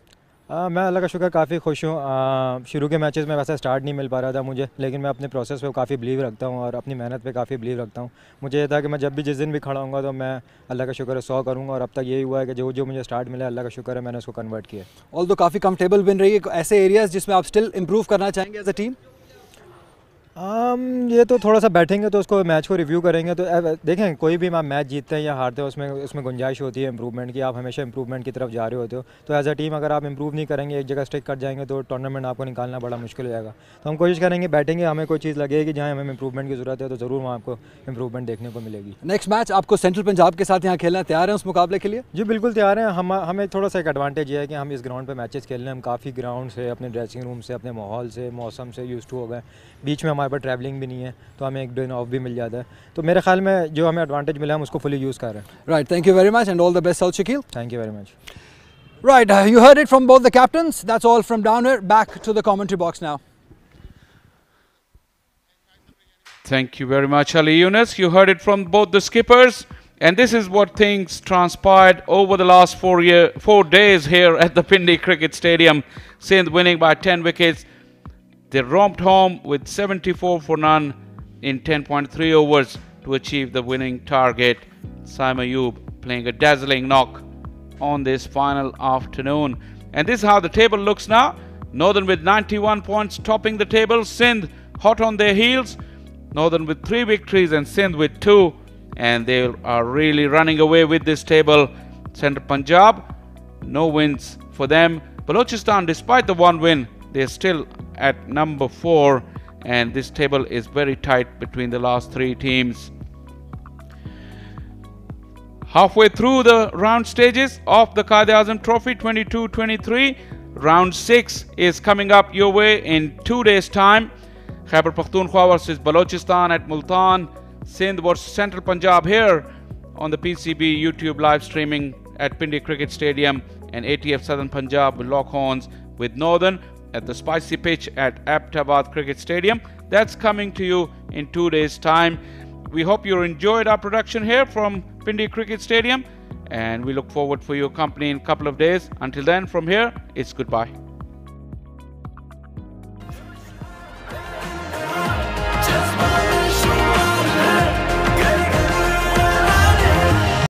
मैं अल्लाह का शुक्र काफ़ी खुश हूँ। शुरू के मैचेस में वैसे स्टार्ट नहीं मिल पा रहा था मुझे, लेकिन मैं अपने प्रोसेस पे काफ़ी बिलीव रखता हूँ और अपनी मेहनत पे काफ़ी बिलीव रखता हूँ। मुझे ये था कि मैं जब भी जिस दिन भी खड़ा होऊंगा तो मैं अल्लाह का शुक्र 100 करूँगा, और अब तक यही हुआ है कि जो मुझे स्टार्ट मिला अल्लाह का शुक्र है मैंने उसको कन्वर्ट किया। ऑल तो काफ़ी कंफर्टेबल बन रही है, ऐसे एरियाज़ जिसमें आप स्टिल इम्प्रूव करना चाहेंगे एज अ टीम? ये तो थोड़ा सा बैठेंगे तो उसको मैच को रिव्यू करेंगे, तो देखें कोई भी आप मैच जीतते हैं या हारते हैं उसमें गुंजाइश होती है इंप्रूवमेंट की। आप हमेशा इंप्रूवमेंट की तरफ जा रहे होते हो, तो एज अ टीम अगर आप इंप्रूव नहीं करेंगे, एक जगह स्टिक कर जाएंगे तो टूर्नामेंट आपको निकालना बड़ा मुश्किल हो जाएगा। तो हम कोशिश करेंगे, बैठेंगे, हमें कोई चीज़ लगेगी जहाँ हमें इंप्रूवमेंट की ज़रूरत है तो ज़रूर वहाँ आपको इंप्रूवमेंट देखने को मिलेगी। नेक्स्ट मैच आपको सेंट्रल पंजाब के साथ यहाँ खेलना तैयार है उस मुकाबले के लिए? जी बिल्कुल तैयार हैं। हमें थोड़ा सा एक एडवांटेज ये है कि हम इस ग्राउंड पर मैचेस खेल रहे हैं, हम काफ़ी ग्राउंड से, अपने ड्रेसिंग रूम से, अपने माहौल से, मौसम से यूज्ड टू हो गए। बीच में हमारे हमारे पास ट्रैवलिंग भी नहीं है, तो हमें एक दिन ऑफ भी मिल जाता है। तो मेरे ख्याल में जो हमें एडवांटेज मिला हम उसको फुली यूज़ कर रहे हैं। Right, thank you very much and all the best, South Shakil. Thank you very much. Right, you heard it from both the captains. That's all from down here. Back to the commentary box now. Thank you very much, Ali Yunus. You heard it from both the skippers. And this is what things transpired over the last 4 days here at the Pindi Cricket Stadium. Sindh winning by 10 wickets. They romped home with 74 for none in 10.3 overs to achieve the winning target. Saim Ayub playing a dazzling knock on this final afternoon. And this is how the table looks now. Northern with 91 points topping the table. Sindh hot on their heels. Northern with 3 victories and Sindh with 2. And they are really running away with this table. Central Punjab, no wins for them. Balochistan, despite the 1 win, they're still at number 4. And this table is very tight between the last 3 teams. Halfway through the round stages of the Quaid-e-Azam Trophy 22-23. Round 6 is coming up your way in 2 days' time. Khyber Pakhtunkhwa versus Balochistan at Multan. Sindh versus Central Punjab here on the PCB YouTube live streaming at Pindi Cricket Stadium, and ATF Southern Punjab will lock horns with Northern at the spicy pitch at Abtabad Cricket Stadium. That's coming to you in 2 days' time. We hope you enjoyed our production here from Pindi Cricket Stadium, and we look forward for your company in a couple of days. Until then, from here, it's goodbye.